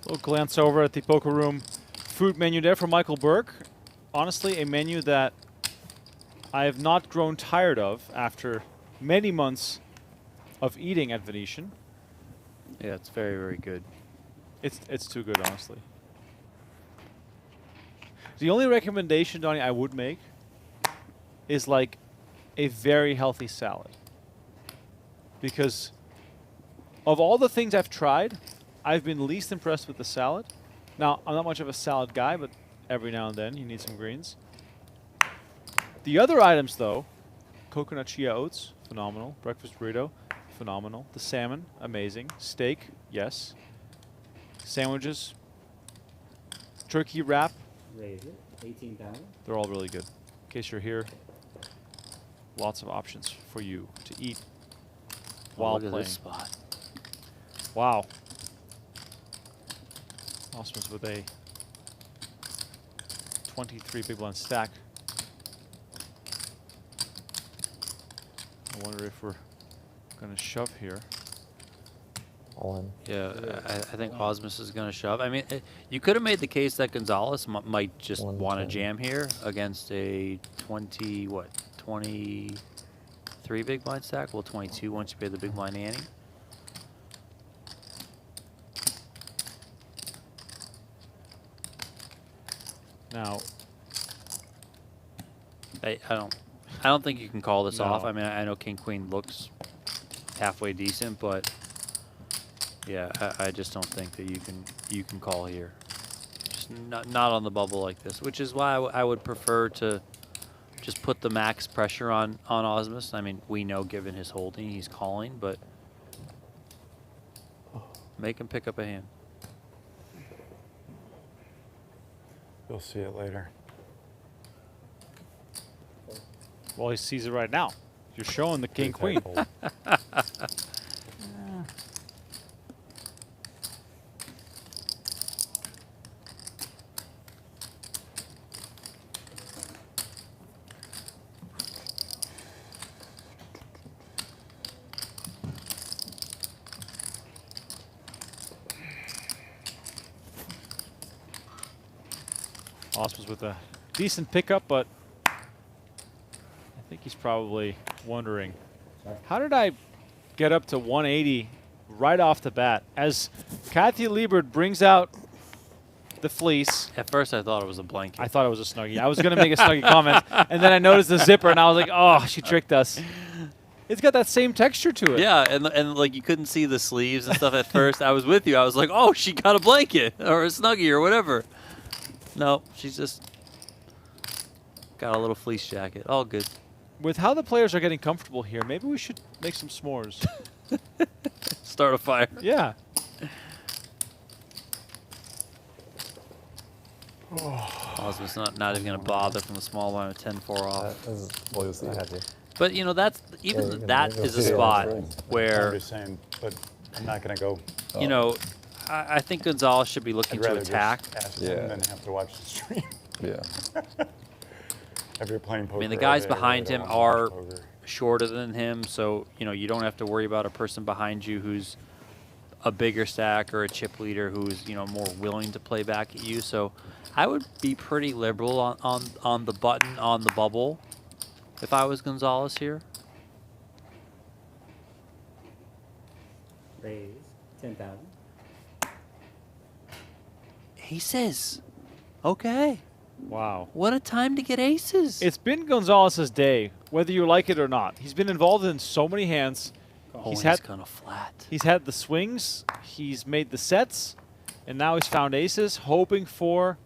Little glance over at the poker room food menu there for Michael Burke. Honestly, a menu that I have not grown tired of after many months of eating at Venetian. Yeah, it's very, very good. It's too good, honestly. The only recommendation, Donnie, I would make is like a very healthy salad. Because of all the things I've tried, I've been least impressed with the salad. Now, I'm not much of a salad guy, but every now and then you need some greens. The other items, though, coconut chia oats, phenomenal. Breakfast burrito, phenomenal. The salmon, amazing. Steak, yes. Sandwiches, turkey wrap. Raise it, 18,000. They're all really good. In case you're here, lots of options for you to eat while look playing. at this spot. Wow. Ausmus with a 23 big blind stack. I wonder if we're going to shove here. All in. Yeah, I think Ausmus is going to shove. I mean, you could have made the case that Gonzalez might just want to jam here against a 23 big blind stack. Well, 22 once you pay the big blind ante. Now, I don't think you can call this off. No. I mean, I know King Queen looks halfway decent, but yeah, I just don't think that you can call here. Just not on the bubble like this, which is why I would prefer to just put the max pressure on Ausmus. I mean, we know given his holding, he's calling, but make him pick up a hand. You'll see it later. Well, he sees it right now. You're showing the king queen. Ausmus with a decent pickup, but I think he's probably wondering, how did I get up to 180 right off the bat? As Kathy Liebert brings out the fleece. At first, I thought it was a blanket. I thought it was a Snuggie. I was going to make a Snuggie comment, and then I noticed the zipper, and I was like, oh, she tricked us. It's got that same texture to it. Yeah, and like you couldn't see the sleeves and stuff at first. I was with you. I was like, oh, she got a blanket or a Snuggie or whatever. No, she's just got a little fleece jacket. All good. With how the players are getting comfortable here, maybe we should make some s'mores. Start a fire. Yeah. Ausmus not even going to bother from the small line of 10-4 off. We'll see. But, you know, that's even that is a spot where, I'm just saying, but I'm not going to go. you know, I think Gonzalez should be looking I'd to rather attack. just ask them than have to watch the stream. Yeah. If you're playing poker, I mean, the all guys day, behind I him really don't wanna are watch poker. shorter than him, so, you know, you don't have to worry about a person behind you who's a bigger stack or a chip leader who's, you know, more willing to play back at you. So I would be pretty liberal on the button on the bubble if I was Gonzalez here. Raise 10,000. Aces. Okay. Wow. What a time to get aces. It's been Gonzalez's day, whether you like it or not. He's been involved in so many hands. He's kind of flat. He's had the swings. He's made the sets. And now he's found aces, hoping for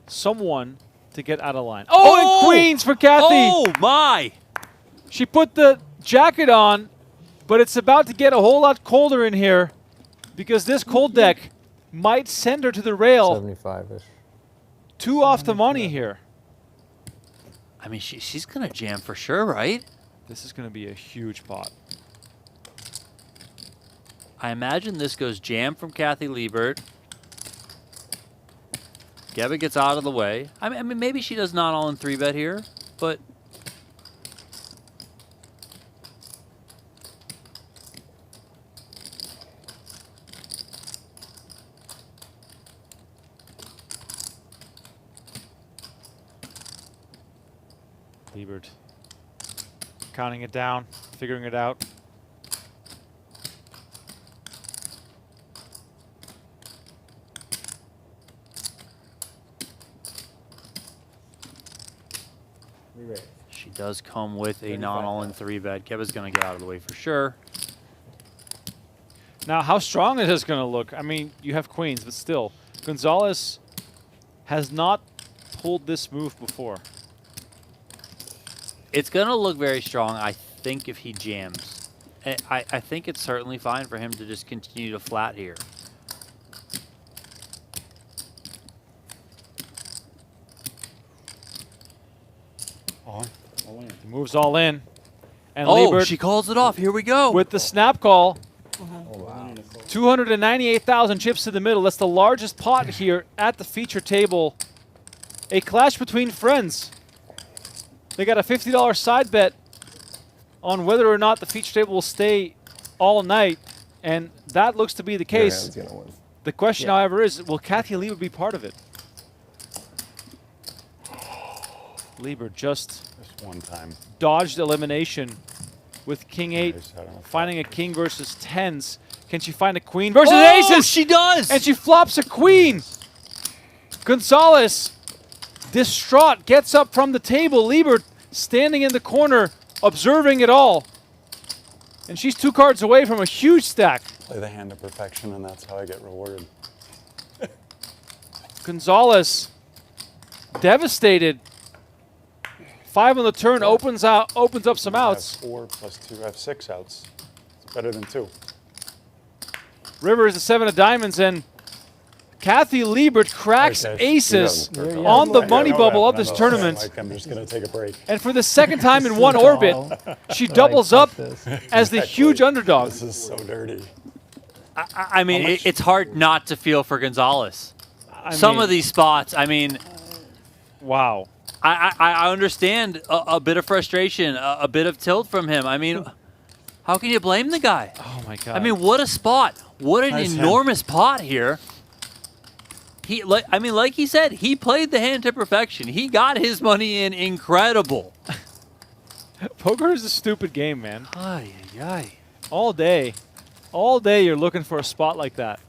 someone to get out of line. Oh, and queens for Kathy. Oh, my. She put the jacket on, but it's about to get a whole lot colder in here because this cold deck might send her to the rail. 75-ish. 2 off the money here. I mean, she's going to jam for sure, right? This is going to be a huge pot. I imagine this goes jam from Kathy Liebert. Gheba gets out of the way. I mean, maybe she does not all in 3-bet here, but Liebert counting it down, figuring it out. she does come with a non-all-in 3-bet. Gheba's going to get out of the way for sure. Now, how strong is this going to look? I mean, you have queens, but still. Gonzalez has not pulled this move before. It's going to look very strong, I think, if he jams. I think it's certainly fine for him to just continue to flat here. He moves all in. And oh, Liebert, she calls it off. Here we go. With the snap call. 298,000 chips to the middle. That's the largest pot here at the feature table. A clash between friends. They got a $50 side bet on whether or not the feature table will stay all night, and that looks to be the case. The question, however, is, will Kathy Liebert be part of it? Liebert just one time dodged elimination with King 8, finding a king versus 10s. Can she find a queen versus aces? She does! And she flops a queen. Gonzalez, distraught, gets up from the table. Liebert standing in the corner, observing it all. And she's 2 cards away from a huge stack. Play the hand of perfection, and that's how I get rewarded. Gonzalez, devastated. 5 on the turn, opens up some outs. I have 4 plus 2, I have 6 outs. It's better than 2. River is the 7 of diamonds, and Kathy Liebert cracks aces on the money bubble of this tournament. Like I'm just going to take a break. And for the second time in one orbit, she doubles up as the huge underdog. This is so dirty. I mean, it's hard not to feel for Gonzalez. Some of these spots, I mean, wow. I understand a bit of frustration, a bit of tilt from him. I mean, how can you blame the guy? Oh, my God. I mean, what a spot. What an enormous pot here. I mean, like he said, he played the hand to perfection. He got his money in incredible. Poker is a stupid game, man. Ay, ay, ay. All day you're looking for a spot like that.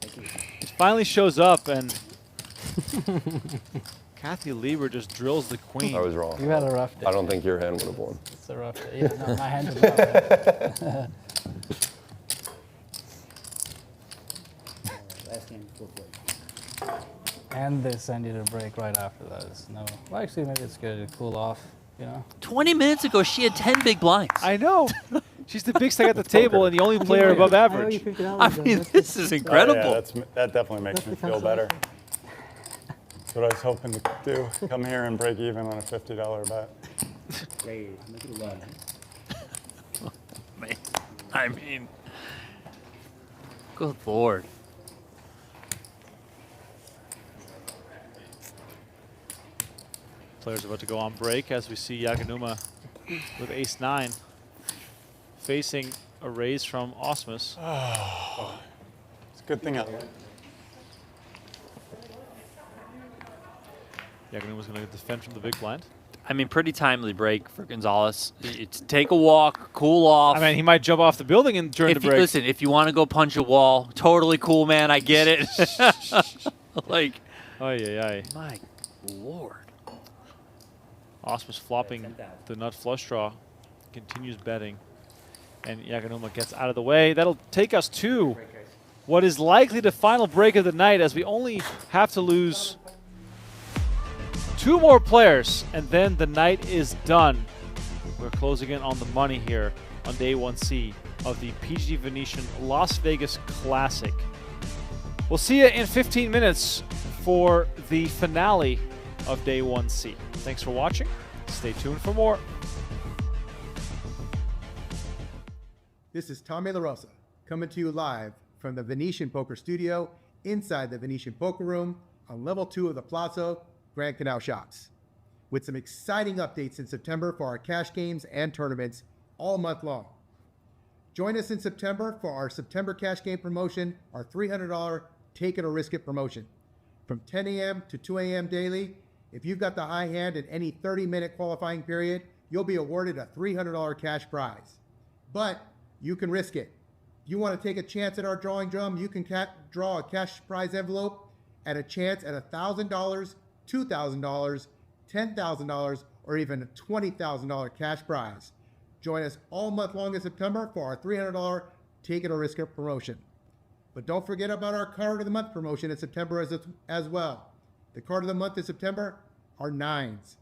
It finally shows up, and Kathy Liebert just drills the queen. I was wrong. You had a rough day. I don't think your hand would have won. It's a rough day. Yeah, no, my hand is rough. And they send you to break right after that. No. Well, actually, maybe it's good to cool off, you know? 20 minutes ago, she had 10 big blinds. I know. She's the big stack at the table and the only player above average. I mean, this is incredible. Oh, yeah, that definitely makes me feel better. That's what I was hoping to do. Come here and break even on a $50 bet. Man, I mean, good Lord. Players about to go on break as we see Yaganuma with ace-9 facing a raise from Ausmus. Oh, it's a good thing out. Yaganuma's going to defend from the big blind. I mean, pretty timely break for Gonzalez. It's take a walk, cool off. I mean, he might jump off the building during the break. Listen, if you want to go punch a wall, totally cool, man. I get it. Like, my Lord. Ausmus flopping the nut flush draw, continues betting, and Yaganuma gets out of the way. That'll take us to what is likely the final break of the night, as we only have to lose 2 more players, and then the night is done. We're closing in on the money here on day 1C of the PGT Venetian Las Vegas Classic. We'll see you in 15 minutes for the finale of Day 1C. Thanks for watching. Stay tuned for more. This is Tommy LaRosa coming to you live from the Venetian Poker Studio inside the Venetian Poker Room on level 2 of the Palazzo Grand Canal Shops, with some exciting updates in September for our cash games and tournaments all month long. Join us in September for our September cash game promotion, our $300 Take It or Risk It promotion. From 10 a.m. to 2 a.m. daily, if you've got the high hand in any 30-minute qualifying period, you'll be awarded a $300 cash prize. But you can risk it. If you want to take a chance at our drawing drum, you can draw a cash prize envelope at a chance at $1,000, $2,000, $10,000, or even a $20,000 cash prize. Join us all month long in September for our $300 Take It or Risk It promotion. But don't forget about our card of the month promotion in September as well. The card of the month in September are nines.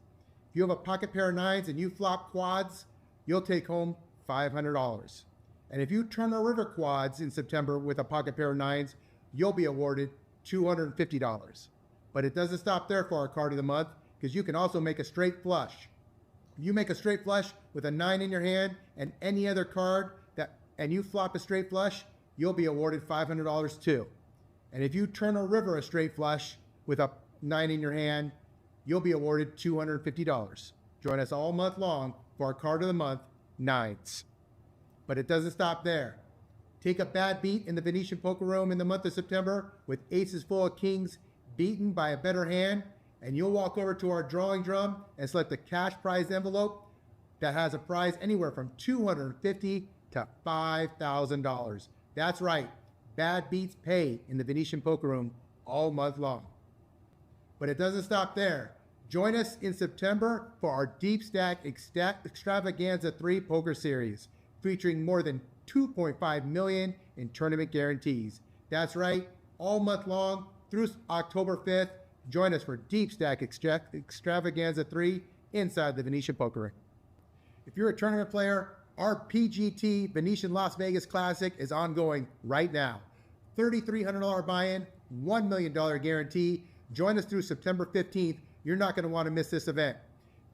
If you have a pocket pair of nines and you flop quads, you'll take home $500. And if you turn a river quads in September with a pocket pair of nines, you'll be awarded $250. But it doesn't stop there for our card of the month, because you can also make a straight flush. If you make a straight flush with a 9 in your hand and any other card and you flop a straight flush, you'll be awarded $500 too. And if you turn a river a straight flush with a 9 in your hand, you'll be awarded $250. Join us all month long for our card of the month, nines. But it doesn't stop there. Take a bad beat in the Venetian Poker Room in the month of September with aces full of kings beaten by a better hand, and you'll walk over to our drawing drum and select a cash prize envelope that has a prize anywhere from $250 to $5,000. That's right, bad beats pay in the Venetian Poker Room all month long. But it doesn't stop there. Join us in September for our Deep Stack Extravaganza 3 Poker Series, featuring more than $2.5 million in tournament guarantees. That's right, all month long through October 5th, join us for Deep Stack Extravaganza 3 inside the Venetian Poker Ring. If you're a tournament player, our PGT Venetian Las Vegas Classic is ongoing right now. $3,300 buy-in, $1 million guarantee. Join us through September 15th. You're not going to want to miss this event.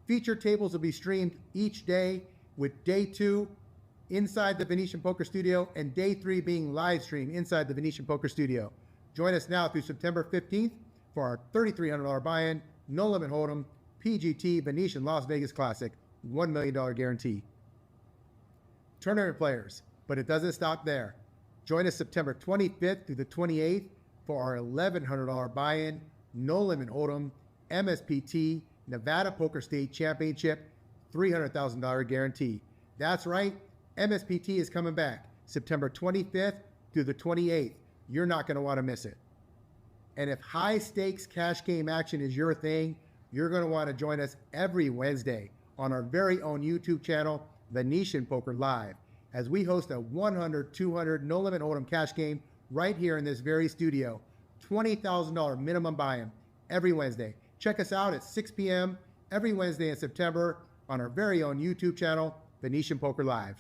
Feature tables will be streamed each day, with day 2 inside the Venetian Poker Studio and day 3 being live streamed inside the Venetian Poker Studio. Join us now through September 15th for our $3,300 buy-in, no limit hold'em, PGT Venetian Las Vegas Classic, $1 million guarantee. Tournament players, but it doesn't stop there. Join us September 25th through the 28th for our $1,100 buy-in, no limit hold'em, MSPT Nevada Poker State Championship, $300,000 guarantee. That's right, MSPT is coming back September 25th through the 28th. You're not going to want to miss it. And if high stakes cash game action is your thing, you're going to want to join us every Wednesday on our very own YouTube channel, Venetian Poker Live, as we host a 100, 200 no limit hold'em cash game right here in this very studio. $20,000 minimum buy-in every Wednesday. Check us out at 6 p.m. every Wednesday in September on our very own YouTube channel, Venetian Poker Live.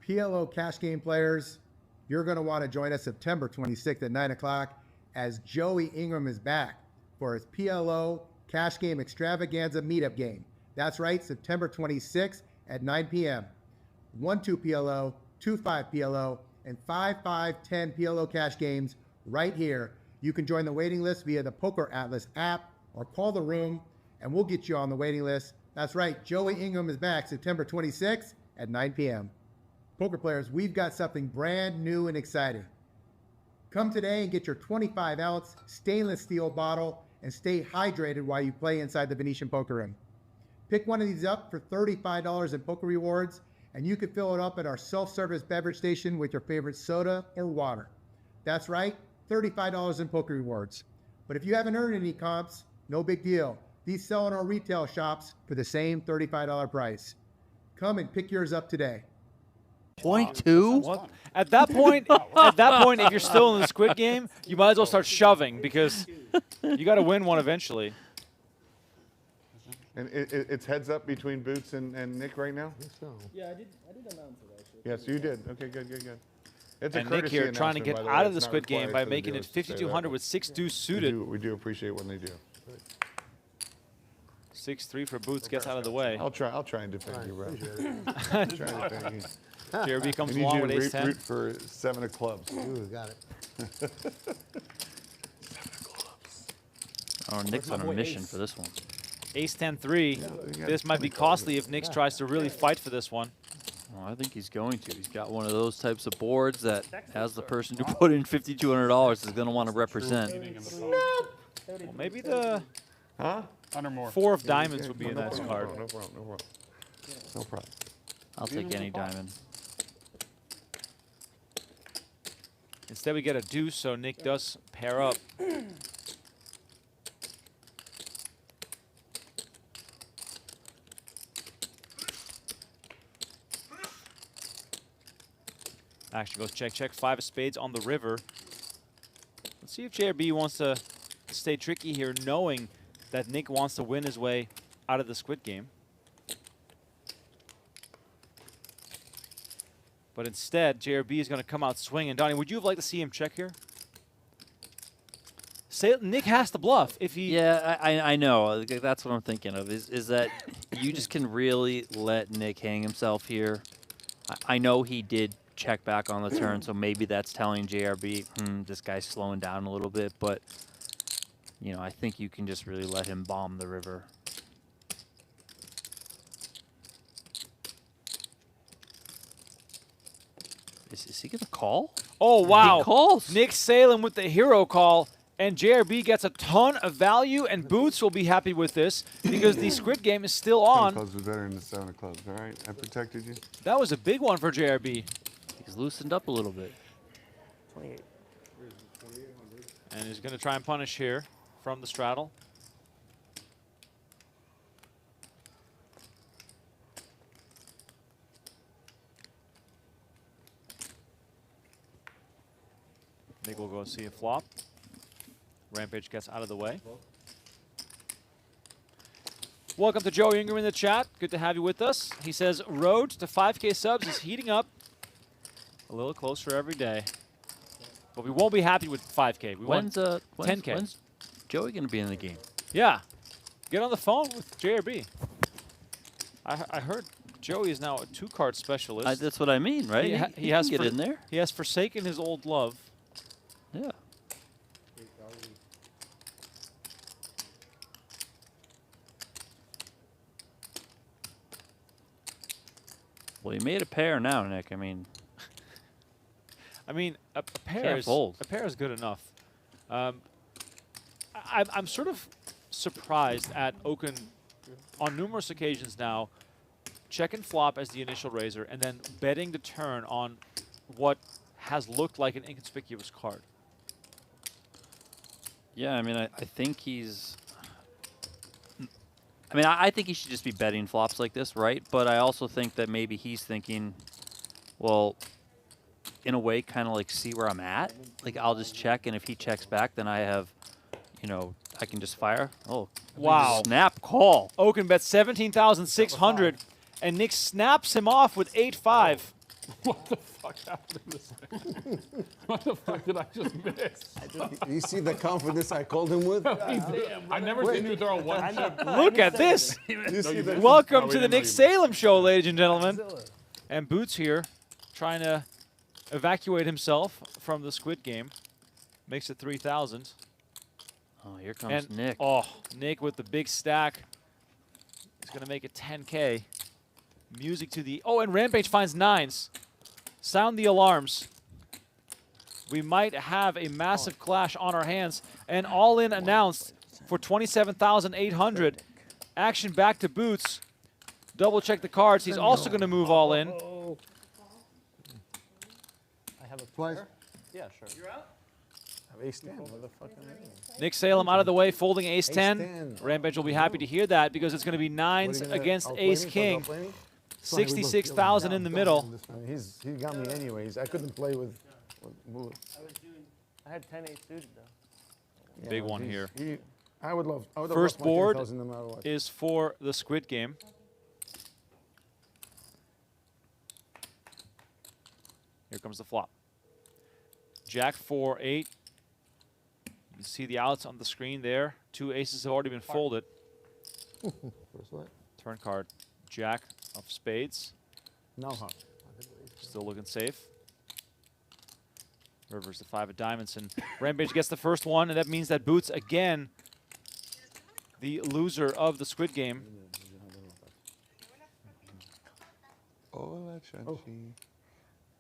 PLO cash game players, you're going to want to join us September 26th at 9 o'clock as Joey Ingram is back for his PLO cash game extravaganza meetup game. That's right, September 26th at 9 p.m. 1-2 PLO, 2-5 PLO, and 5-5-10 PLO cash games right here. You can join the waiting list via the Poker Atlas app or call the room and we'll get you on the waiting list. That's right, Joey Ingram is back September 26th at 9 p.m. Poker players, we've got something brand new and exciting. Come today and get your 25-ounce stainless steel bottle and stay hydrated while you play inside the Venetian Poker Room. Pick one of these up for $35 in poker rewards, and you can fill it up at our self-service beverage station with your favorite soda or water. That's right, $35 in poker rewards. But if you haven't earned any comps, no big deal. These sell in our retail shops for the same $35 price. Come and pick yours up today. 0.2? At that point, if you're still in the Squid Game, you might as well start shoving because you got to win one eventually. And it's heads up between Boots and Nick right now? Yeah, I did announce it actually. Yes, you did. Okay, good. It's a And Nick courtesy here trying to announcement, get by the way. out of the It's not squid game required by for the making it viewers to say that, 5,200 but with 6-2 suited. We do appreciate when they do. 6-3 for Boots, gets out of the way. I'll try and defend you, bro. Try and defend you. JRB comes I need along you with to ace-10. root for 7 of clubs. Ooh, got it. Oh, Nick's on a mission for this one. Ace-10-3. This might be costly if Nick tries to really fight for this one. Well, I think he's going to. He's got one of those types of boards that, as the person who put in $5,200, is going to want to represent. Well, maybe the 4 of diamonds would be a nice card. No problem. No problem. I'll take any diamond. Instead, we get a deuce, so Nick does pair up. Action goes check, check. 5 of spades on the river. Let's see if JRB wants to stay tricky here, knowing that Nick wants to win his way out of the squid game. But instead, JRB is going to come out swinging. Donnie, would you have liked to see him check here? Say, Nick has to bluff if he... Yeah, I know. That's what I'm thinking of, is that you just can really let Nick hang himself here. I know he did check back on the turn, so maybe that's telling JRB, this guy's slowing down a little bit, but you know, I think you can just really let him bomb the river. Is he gonna call? Oh, wow. He calls. Nick Salem with the hero call, and JRB gets a ton of value, and Boots will be happy with this because the squid game is still 10 on. clubs was better than the 7 of clubs, all right? I protected you. That was a big one for JRB. He's loosened up a little bit. 28. And he's going to try and punish here from the straddle. Nick will go see a flop. Rampage gets out of the way. Welcome to Joey Ingram in the chat. Good to have you with us. He says, road to 5K subs is heating up a little closer every day. But we won't be happy with 5K. We want 10K. When's Joey going to be in the game? Yeah. Get on the phone with JRB. I heard Joey is now a 2-card specialist. That's what I mean, right? He has can get in there. He has forsaken his old love. Yeah. Well, he made a pair now, Nick. I mean, a pair can't is fold. a pair is good enough. I'm sort of surprised at Oaken on numerous occasions now, check and flop as the initial raiser, and then betting the turn on what has looked like an inconspicuous card. Yeah, I mean, I think he's... I mean, I think he should just be betting flops like this, right? But I also think that maybe he's thinking, well, in a way, kind of like see where I'm at. Like, I'll just check, and if he checks back, then I have, you know, I can just fire. Oh, Wow. Snap call. Oaken bets 17,600, and Nick snaps him off with 8-5. What the fuck happened to this thing? What the fuck did I just miss? You see the confidence I called him with? I never seen you throw one chip. Look at this. Welcome to the Nick Salem Show, ladies and gentlemen. And Boots here trying to evacuate himself from the squid game. Makes it 3,000. Oh, here comes And, Nick. Oh, Nick with the big stack. He's going to make it 10K. Music to the... Oh, and Rampage finds 9s. Sound the alarms. We might have a massive clash on our hands. And all-in announced for 27,800. Action back to Boots. Double check the cards. He's also going to move all in. I have a Twice. Yeah, sure. You're out? I have ace-10. What the fuck am I doing? Nick Salem out of the way, folding ace-10. Ace-10. Rampage will be happy to hear that because it's going to be 9s against ace-king. 66,000 in the middle. I mean, he got me anyways. I couldn't play with move. I had 10 8 suited though. Big one here. I would love. First board no matter what. is for the squid game. Here comes the flop. Jack 4-8. You can see the outs on the screen there. 2 aces have already been folded. Turn card, Jack of spades. No, huh? Still looking safe. Rivers the 5 of diamonds, and Rampage gets the first one, and that means that Boots again, the loser of the Squid Game. Hola, Chanchi.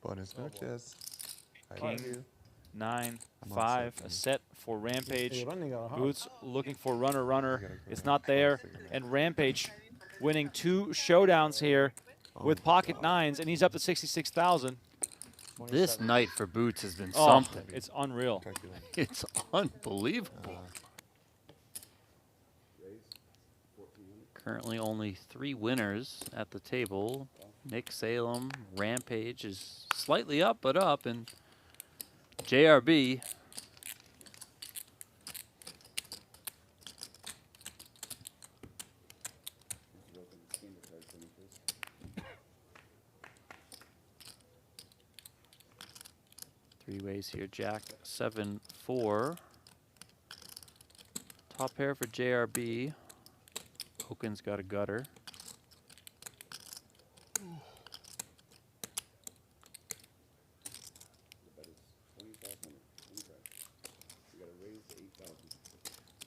Buenas noches. King 9-5, a set for Rampage. Boots looking for runner. It's not there, and Rampage winning 2 showdowns here with pocket 9s, and he's up to 66,000. This night for Boots has been something. It's unreal. It's unbelievable. Currently only 3 winners at the table. Nick Salem, Rampage is slightly up, but up, and JRB. Three ways here, Jack 7-4. Top pair for JRB. Oaken's got a gutter.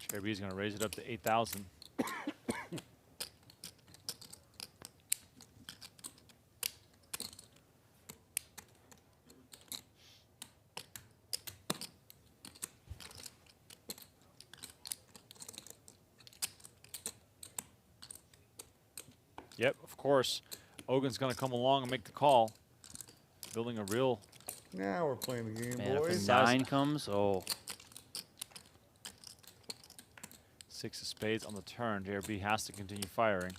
JRB is going to raise it up to 8,000. Yep, of course. Ogun's going to come along and make the call. Building a real... Now we're playing the game, Man, boys. if a 9 comes, oh. 6 of spades on the turn. JRB has to continue firing.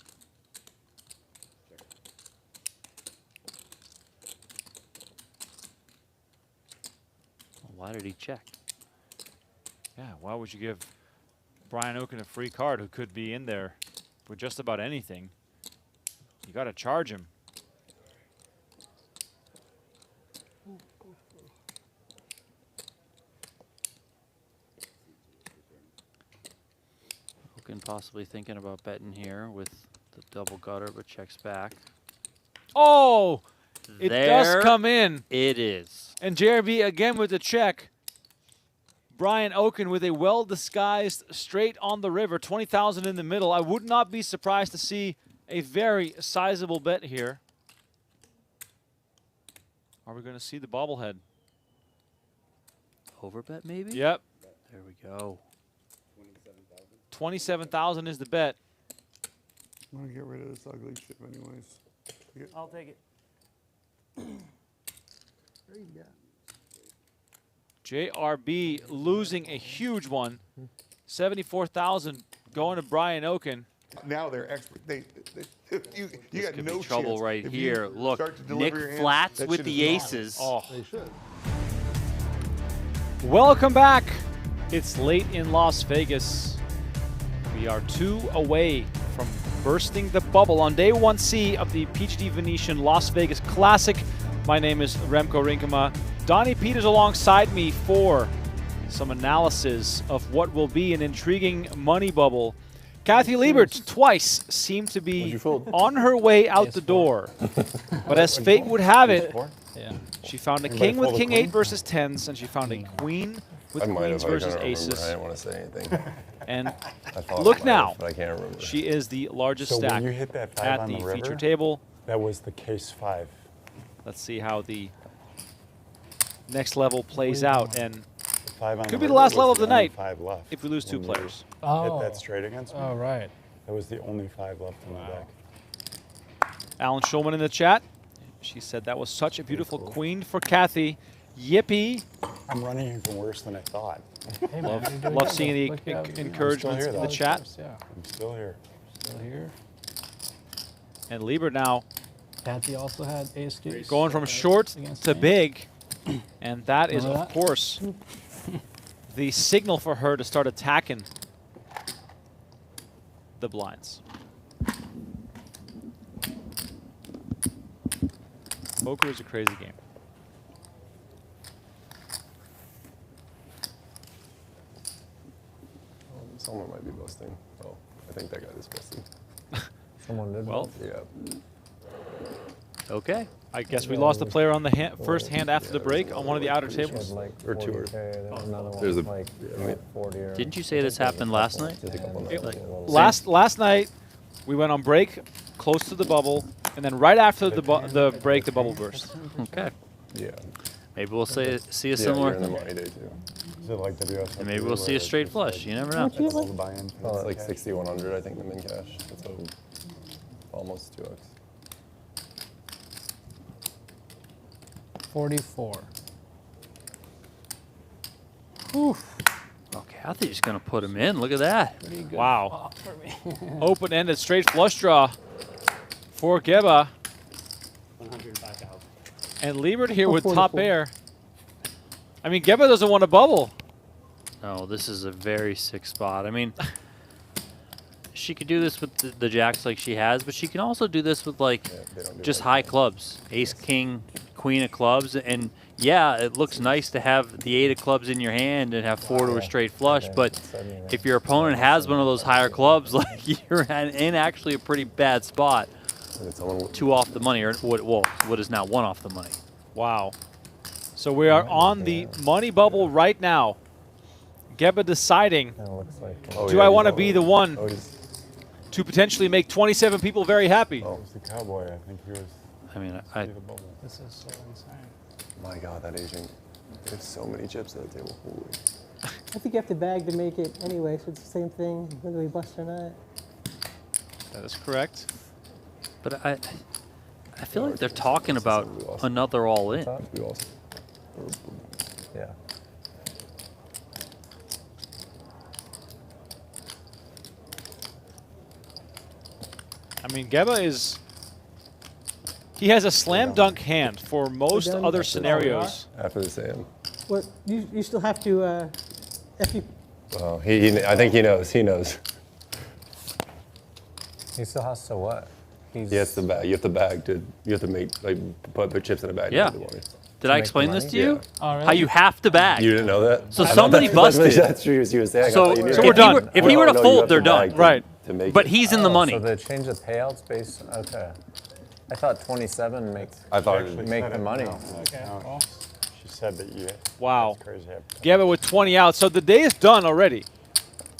Why did he check? Yeah, why would you give Brian Oaken a free card who could be in there with just about anything? You got to charge him. Oaken possibly thinking about betting here with the double gutter, but checks back. Oh! It does come in. It is. And JRB again with the check. Brian Oaken with a well-disguised straight on the river, 20,000 in the middle. I would not be surprised to see a very sizable bet here. Are we going to see the bobblehead? Overbet maybe? Yep. There we go. 27,000 is the bet. I'm going to get rid of this ugly shit anyways. I'll take it. JRB losing a huge one. 74,000 going to Brian Oaken. Now they're expert. You This got could no be trouble chance. right If you here. Look, start to Nick deliver your hands, flats that with shit the is gone. aces. Oh. They should. Welcome back. It's late in Las Vegas. We are 2 away from bursting the bubble on day 1C of the PGT Venetian Las Vegas Classic. My name is Remco Rinkema. Donnie Peters alongside me for some analysis of what will be an intriguing money bubble. Kathy Liebert twice seemed to be on her way out the door. But as fate would have it, she found a king with king 8 versus 10s, and she found a queen with queens versus aces. I didn't want to say anything. And I thought look I might now, have, but I can't remember. she is the largest So stack when you hit that 5 at on the the river, feature table. That was the case 5. Let's see how the next level plays out, and 5 on could the be the river last was level of the only night 5 left if we lose 2 when you players. Hit that straight against me. Oh, right. That was the only 5 left in the deck. Alan Shulman in the chat. She said that was such a beautiful queen for Kathy. Yippee. I'm running even worse than I thought. Hey, man, you're doing Love good. seeing the Look, yeah, encouragements here, in the though. chat. Yeah. I'm still here. Still here. And Liebert now Kathy also had ace deuce. going from short against to me. big. And that is, Remember of that? course, the signal for her to start attacking the blinds. Poker is a crazy game. Someone might be busting. Oh, I think that guy is busting. Someone did. Well, Yeah. okay. I guess we lost the player on the first hand after the break on one of the outer tables. Or two. There's a. Like 40 or Didn't you say this happened last night? Last night, we went on break close to the bubble, and then right after the break, the bubble burst. Okay. Yeah. Maybe we'll see a You're similar. in the money day too. Is it like WSOP? And maybe we'll see a straight flush. You never know. It's all the buy-in. It's like 6,100, I think, the min cash. It's almost 2x. 44. Oof. Okay, I think he's going to put him in. Look at that. Pretty good Wow. flop for me. Open-ended straight flush draw for Gheba. 105,000. And Liebert here with 44. top pair. I mean, Gheba doesn't want a bubble. No, this is a very sick spot. I mean, she could do this with the jacks like she has, but she can also do this with like just high clubs. Ace, king, queen of clubs. And yeah, it looks nice to have the 8 of clubs in your hand and have 4 to a straight flush. But if your opponent has one of those higher clubs, like you're in actually a pretty bad spot. 2 off the money, or what is now 1 off the money. Wow. So we are on the money bubble right now. Gheba deciding, do I want to be the one to potentially make 27 people very happy? Oh, it was the cowboy. I think he was. I mean, This is so insane. My God, that Asian. There's so many chips at the table. Holy. I think you have to bag to make it anyway, so it's the same thing, whether we bust or not. That is correct. But I feel like they're talking about another all-in. Yeah. I mean, Gheba is... He has a slam dunk hand for most other scenarios. After the same. Well, you still have to, if you... Well, I think he knows. He knows. He still has to what? He has to bag. You have to bag to. You have to make put chips in a bag. Yeah. To make the money. Did I explain this to you? Yeah. Oh, really? How you have to bag. You didn't know that? So somebody busted. That's true. As you were saying. So we're done. If he were to fold, they're done. Right. To make but he's in the money. So they changed the payouts based. Okay. I thought 27 makes. I thought make the money. Okay. Well. She said that you. Wow. That's crazy. Gheba with 20 out. So the day is done already.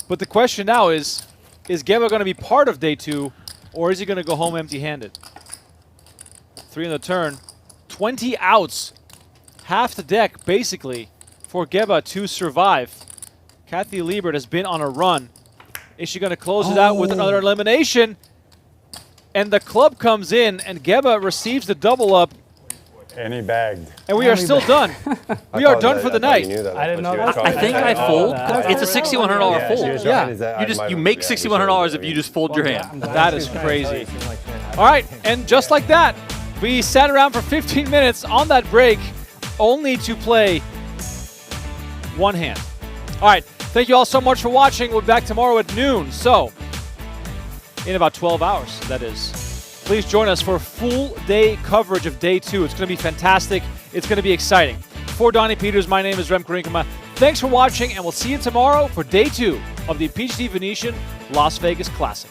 But the question now is Gheba going to be part of day 2, or is he going to go home empty-handed? 3 in the turn. 20 outs. Half the deck, basically, for Gheba to survive. Kathy Liebert has been on a run. Is she going to close it out with another elimination? And the club comes in, and Gheba receives the double up. And he bagged. And we are still done. We are done for the night. I didn't know that. I think I fold. It's a $6,100 fold. Yeah. You make $6,100 if you just fold your hand. That is crazy. All right, and just like that, we sat around for 15 minutes on that break, only to play one hand. All right, thank you all so much for watching. We'll be back tomorrow at noon. So, in about 12 hours, that is. Please join us for full day coverage of day 2. It's going to be fantastic. It's going to be exciting. For Donnie Peters, my name is Rem Karinkema. Thanks for watching, and we'll see you tomorrow for day 2 of the PGT Venetian Las Vegas Classic.